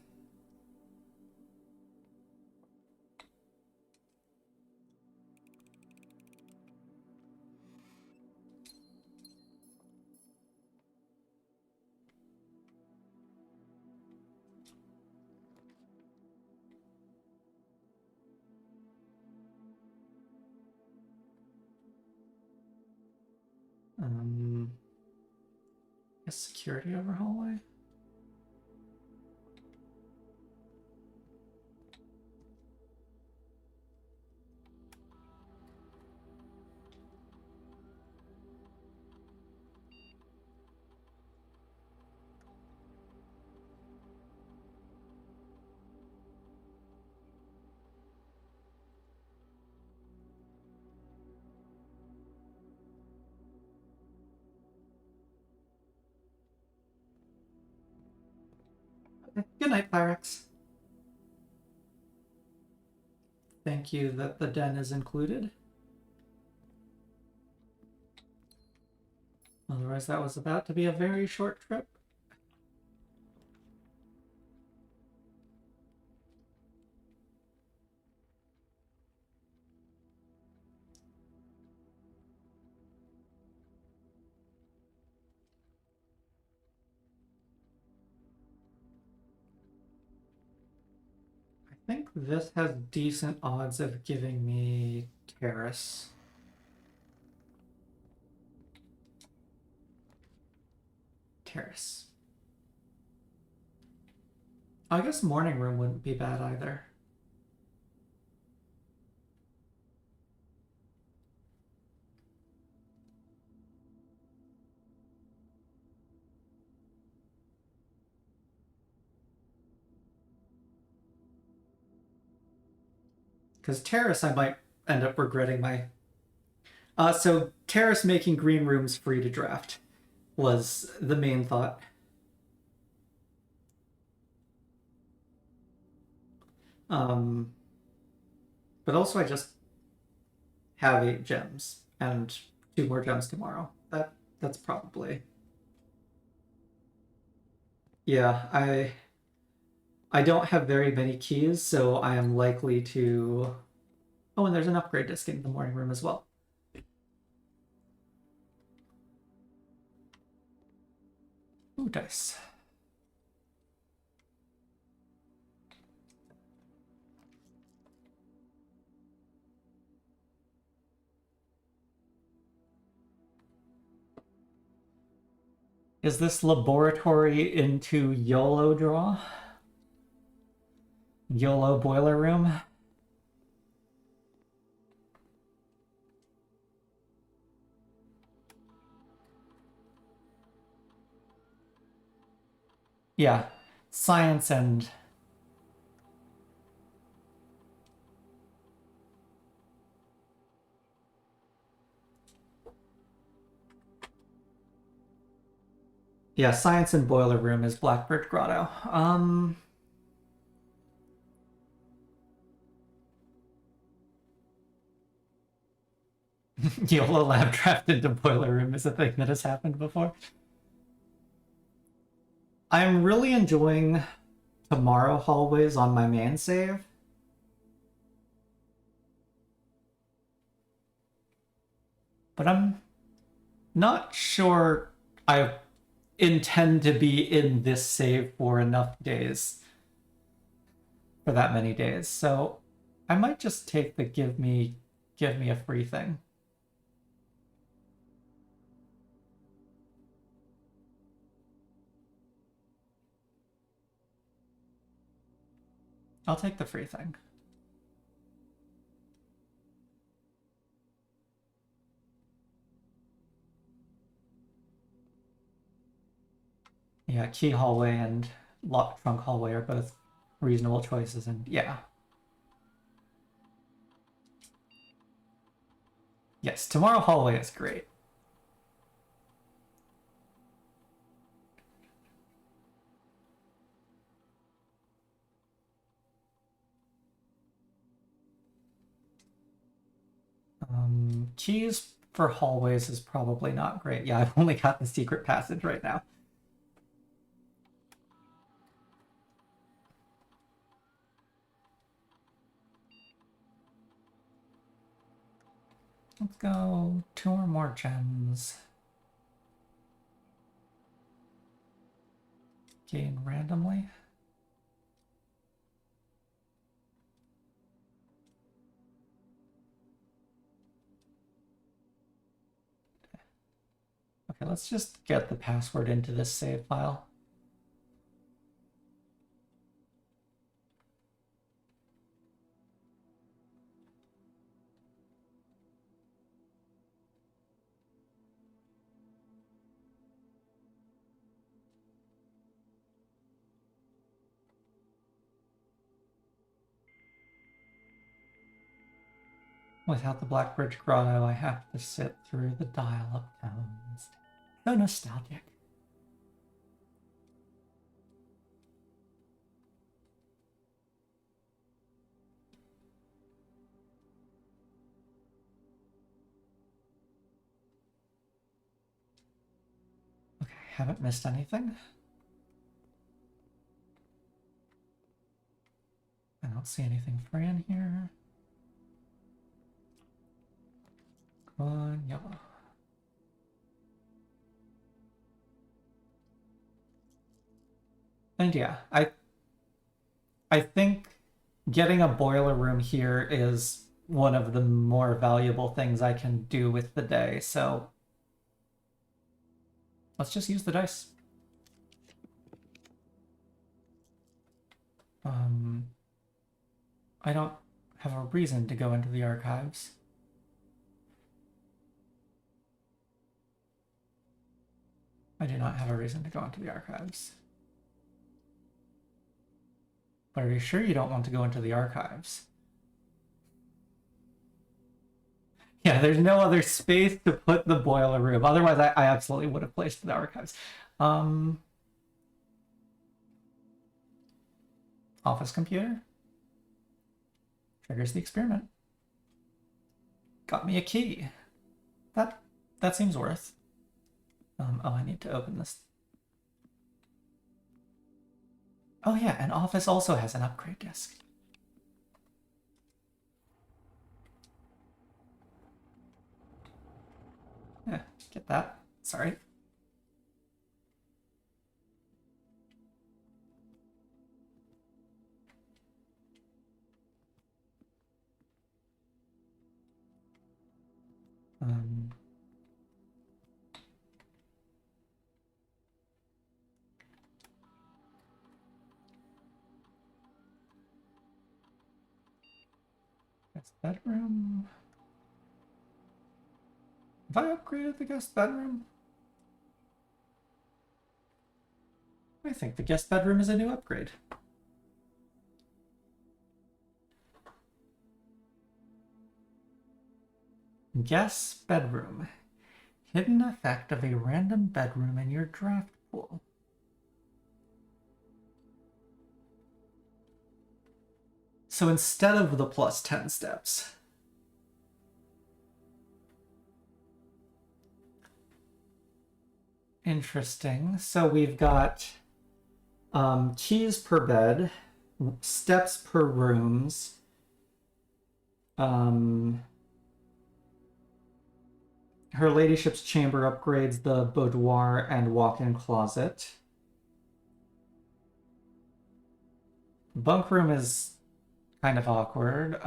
A security over hallway? Good night, Pyrex. Thank you that the den is included. Otherwise, that was about to be a very short trip. I think this has decent odds of giving me terrace. Terrace. I guess morning room wouldn't be bad either. Because terrace, I might end up regretting my... so terrace making green rooms free to draft was the main thought. But also I just have 8 gems and 2 more gems tomorrow. That's probably... Yeah, I don't have very many keys, so I am likely to... Oh, and there's an upgrade disc in the morning room as well. Ooh, dice. Is this laboratory into YOLO draw? YOLO boiler room? Yeah, science and... Yeah, science and boiler room is Blackbird Grotto. YOLO lab draft into boiler room is a thing that has happened before. I'm really enjoying tomorrow hallways on my main save. But I'm not sure I intend to be in this save for enough days. For that many days. So I might just take the give me a free thing. I'll take the free thing. Yeah, key hallway and locked trunk hallway are both reasonable choices, and yeah. Yes, tomorrow hallway is great. Keys for hallways is probably not great. Yeah, I've only got the secret passage right now. Let's go 2 or more gems. Gain randomly. Okay, let's just get the password into this save file. Without the Black Bridge Grotto, I have to sit through the dial-up tones. So nostalgic. Okay, haven't missed anything. I don't see anything free in here. Come on, yellow. And yeah, I think getting a boiler room here is one of the more valuable things I can do with the day, so let's just use the dice. I don't have a reason to go into the archives. I do not have a reason to go into the archives. But are you sure you don't want to go into the archives? Yeah, there's no other space to put the boiler room. Otherwise, I absolutely would have placed the archives. Office computer. Triggers the experiment. Got me a key. That seems worth. Oh, I need to open this. Oh yeah, and Office also has an upgrade disk. Yeah, get that. Sorry. Guest bedroom. Have I upgraded the guest bedroom? I think the guest bedroom is a new upgrade. Guest bedroom. Hidden effect of a random bedroom in your draft pool. So instead of the plus 10 steps, Interesting. So we've got keys per bed, steps per rooms, her ladyship's chamber upgrades the boudoir and walk-in closet. Bunk room is kind of awkward.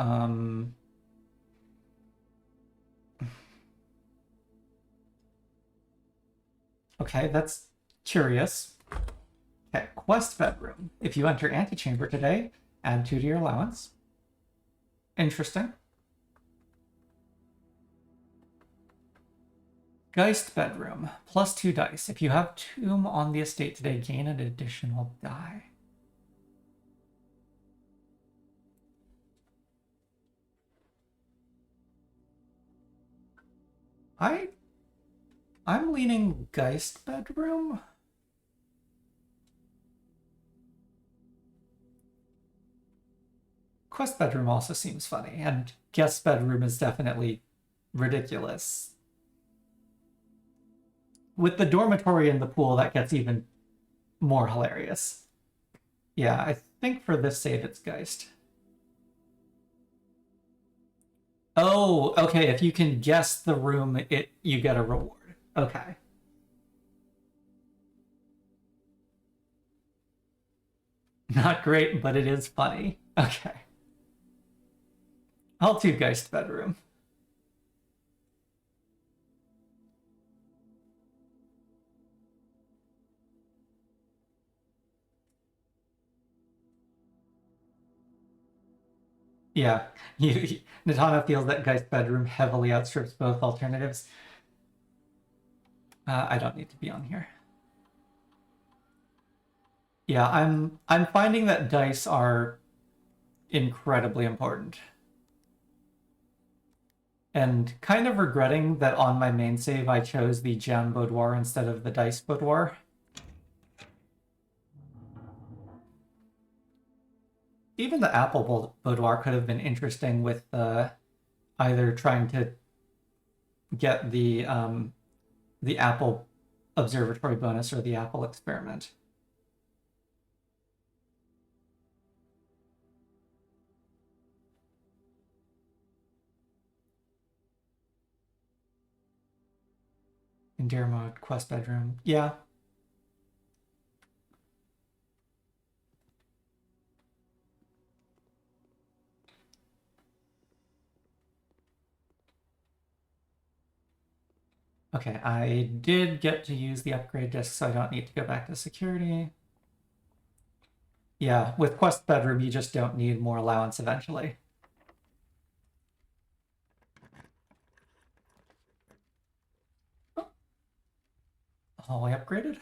Okay, that's curious. Okay, quest bedroom. If you enter antechamber today, add 2 to your allowance. Interesting. Geist bedroom. +2 dice. If you have tomb on the estate today, gain an additional die. I'm leaning Geist bedroom. Quest bedroom also seems funny, and guest bedroom is definitely ridiculous. With the dormitory in the pool, that gets even more hilarious. Yeah, I think for this save it's Geist. Oh, okay, if you can guess the room, you get a reward. Okay. Not great, but it is funny. Okay. I'll do Geist bedroom. Yeah, Natana feels that Geist bedroom heavily outstrips both alternatives. I don't need to be on here. Yeah, I'm finding that dice are incredibly important. And kind of regretting that on my main save I chose the gem boudoir instead of the dice boudoir. Even the apple boudoir could have been interesting with either trying to get the apple observatory bonus or the apple experiment. In Dare mode, quest bedroom. Yeah. Okay, I did get to use the upgrade disc, so I don't need to go back to security. Yeah, with quest bedroom, you just don't need more allowance eventually. Hallway upgraded?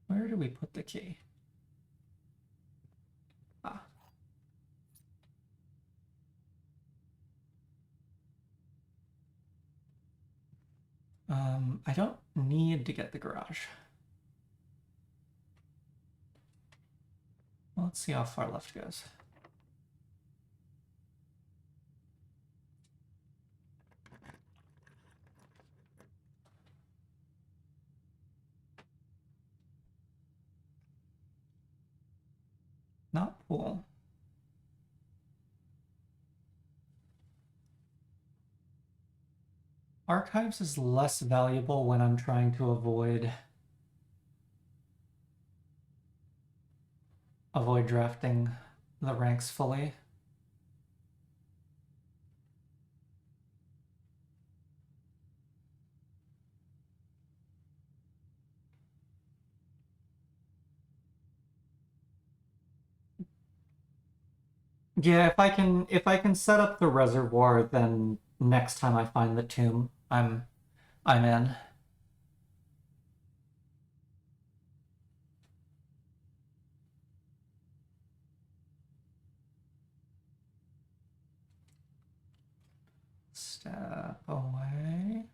Where do we put the key? Ah. I don't need to get the garage. Well, let's see how far left goes. Not pool. Archives is less valuable when I'm trying to avoid drafting the ranks fully. Yeah, if I can set up the reservoir, then next time I find the tomb, I'm in. Step away.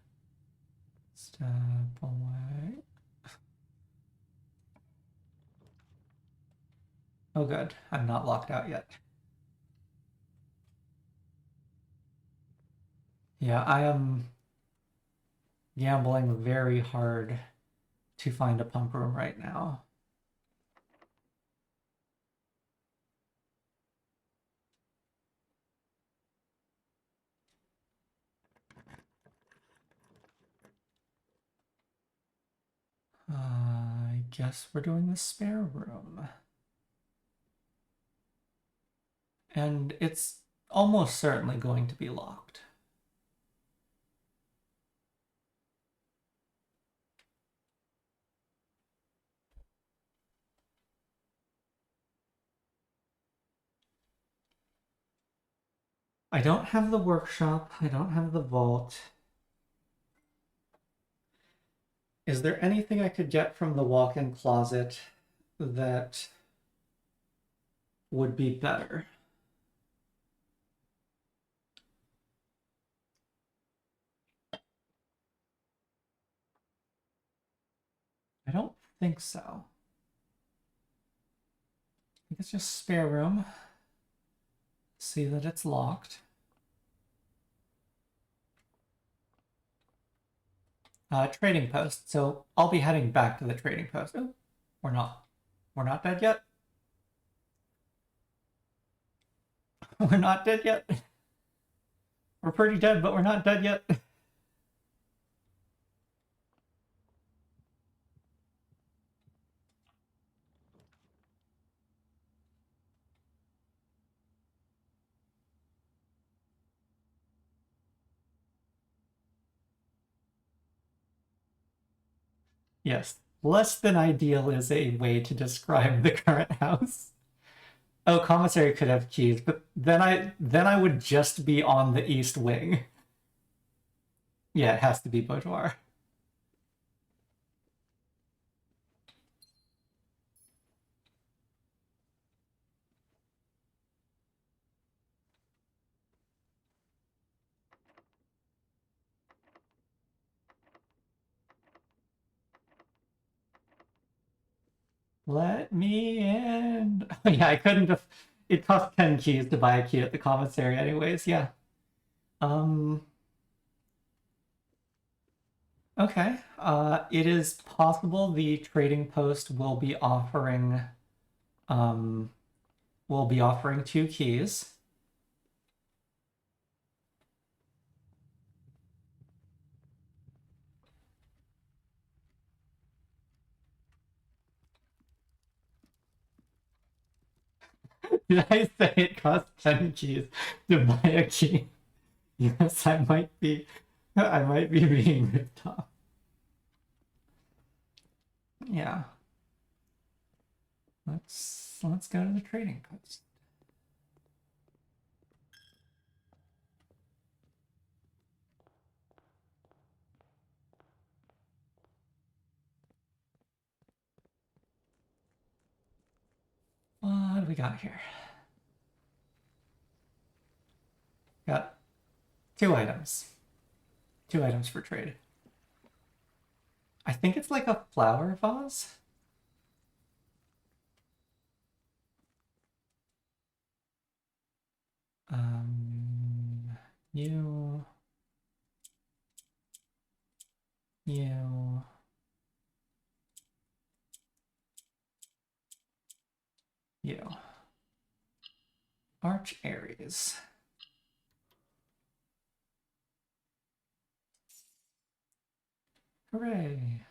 Step away. Oh good, I'm not locked out yet. Yeah, I am gambling very hard to find a pump room right now. I guess we're doing the spare room. And it's almost certainly going to be locked. I don't have the workshop. I don't have the vault. Is there anything I could get from the walk-in closet that would be better? I don't think so. I think it's just spare room. See that it's locked. Trading post. So I'll be heading back to the trading post. Oh, we're not. We're not dead yet. We're not dead yet. We're pretty dead, but we're not dead yet. Yes, less than ideal is a way to describe the current house. Oh, commissary could have keys, but then I would just be on the east wing. Yeah, it has to be boudoir. Let me in. Oh, yeah, I couldn't have. It cost 10 keys to buy a key at the commissary, anyways. Yeah. Okay. It is possible the trading post will be offering, two keys. Did I say it costs 10 keys to buy a key? Yes, I might be being ripped off. Yeah. Let's go to the trading post. What do we got here? Got two items. Two items for trade. I think it's like a flower vase. You. Arch Aries. Hooray.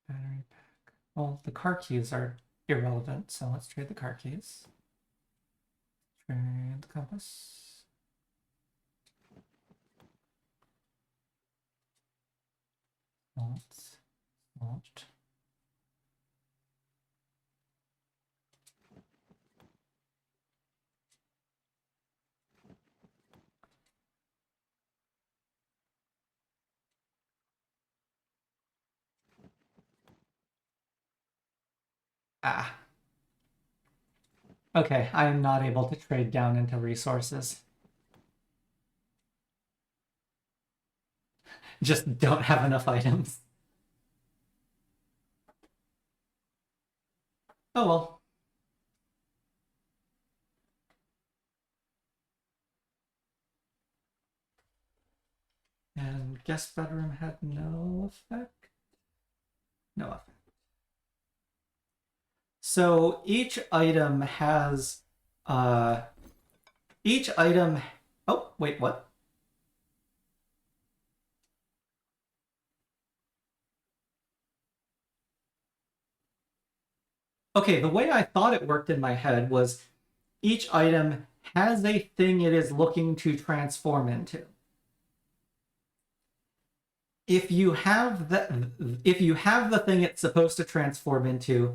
Battery pack. Well, the car keys are irrelevant, so let's trade the car keys. Trade the compass. Salt. Ah. Okay, I am not able to trade down into resources. Just don't have enough items. Oh well. And guest bedroom had no effect? No effect. So each item has, each item, oh, wait, what? Okay, the way I thought it worked in my head was each item has a thing it is looking to transform into. If you have the thing it's supposed to transform into,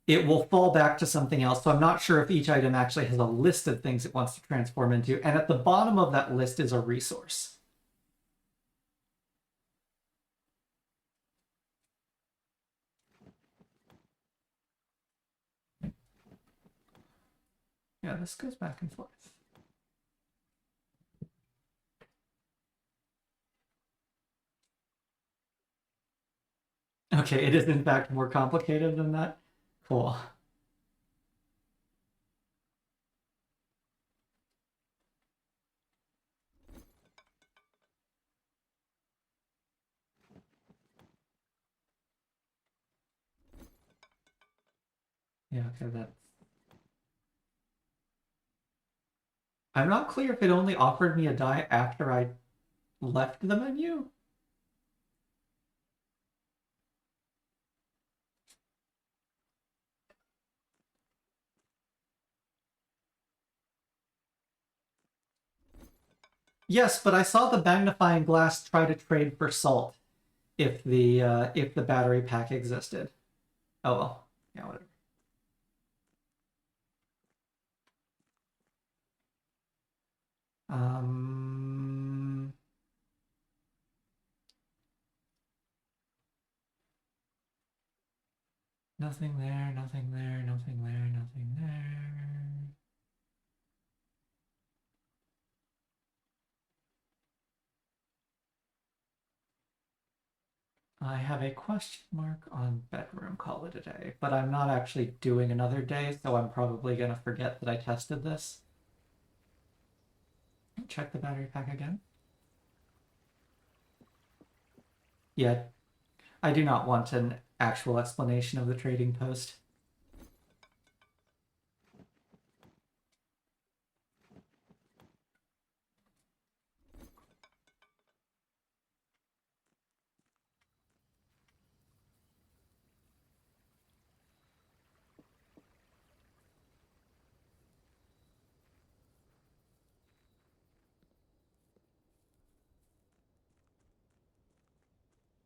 it will fall back to something else. So I'm not sure if each item actually has a list of things it wants to transform into. And at the bottom of that list is a resource. Yeah, this goes back and forth. Okay, it is in fact more complicated than that. Cool. Yeah, okay, that's... I'm not clear if it only offered me a die after I left the menu. Yes, but I saw the magnifying glass try to trade for salt if the battery pack existed. Oh well. Yeah, whatever. Nothing there, nothing there, nothing there, nothing there. I have a question mark on bedroom, call it a day, but I'm not actually doing another day, so I'm probably going to forget that I tested this. Check the battery pack again. Yeah, I do not want an actual explanation of the trading post.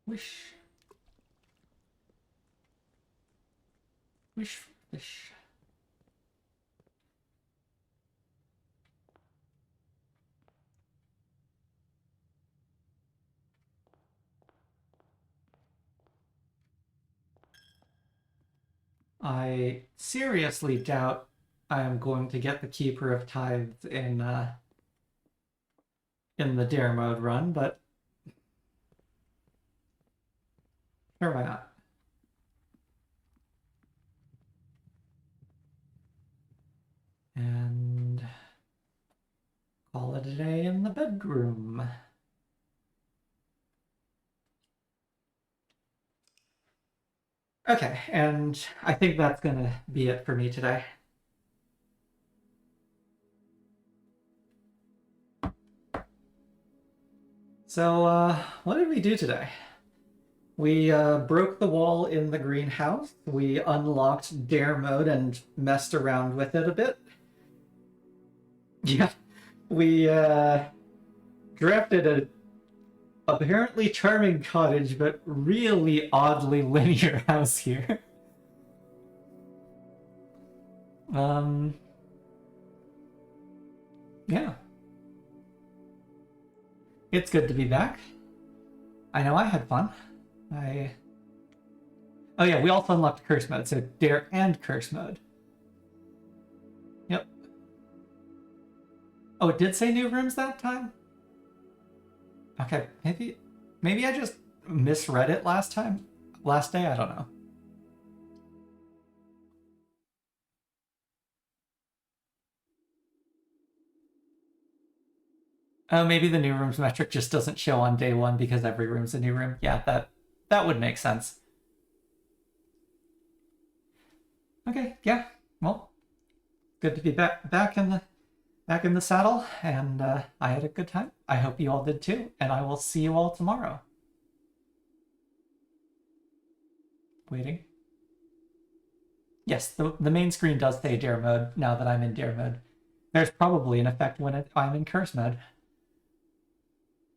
Wish. Wish for fish. I seriously doubt I am going to get the Keeper of Tithes in the dare mode run, but sure, why not? And call it a day in the bedroom. Okay, and I think that's gonna be it for me today. So, what did we do today? We broke the wall in the greenhouse. We unlocked dare mode and messed around with it a bit. Yeah, we drafted a apparently charming cottage, but really oddly linear house here. Yeah. It's good to be back. I know I had fun. Oh yeah, we also unlocked curse mode, so dare and curse mode. Yep. Oh, it did say new rooms that time? Okay, maybe I just misread it last day, I don't know. Oh, maybe the new rooms metric just doesn't show on day one because every room's a new room. Yeah, that would make sense. Okay, yeah. Well, good to be back in the saddle, and I had a good time. I hope you all did too, and I will see you all tomorrow. Waiting. Yes, the main screen does say dare mode now that I'm in dare mode. There's probably an effect when I'm in curse mode.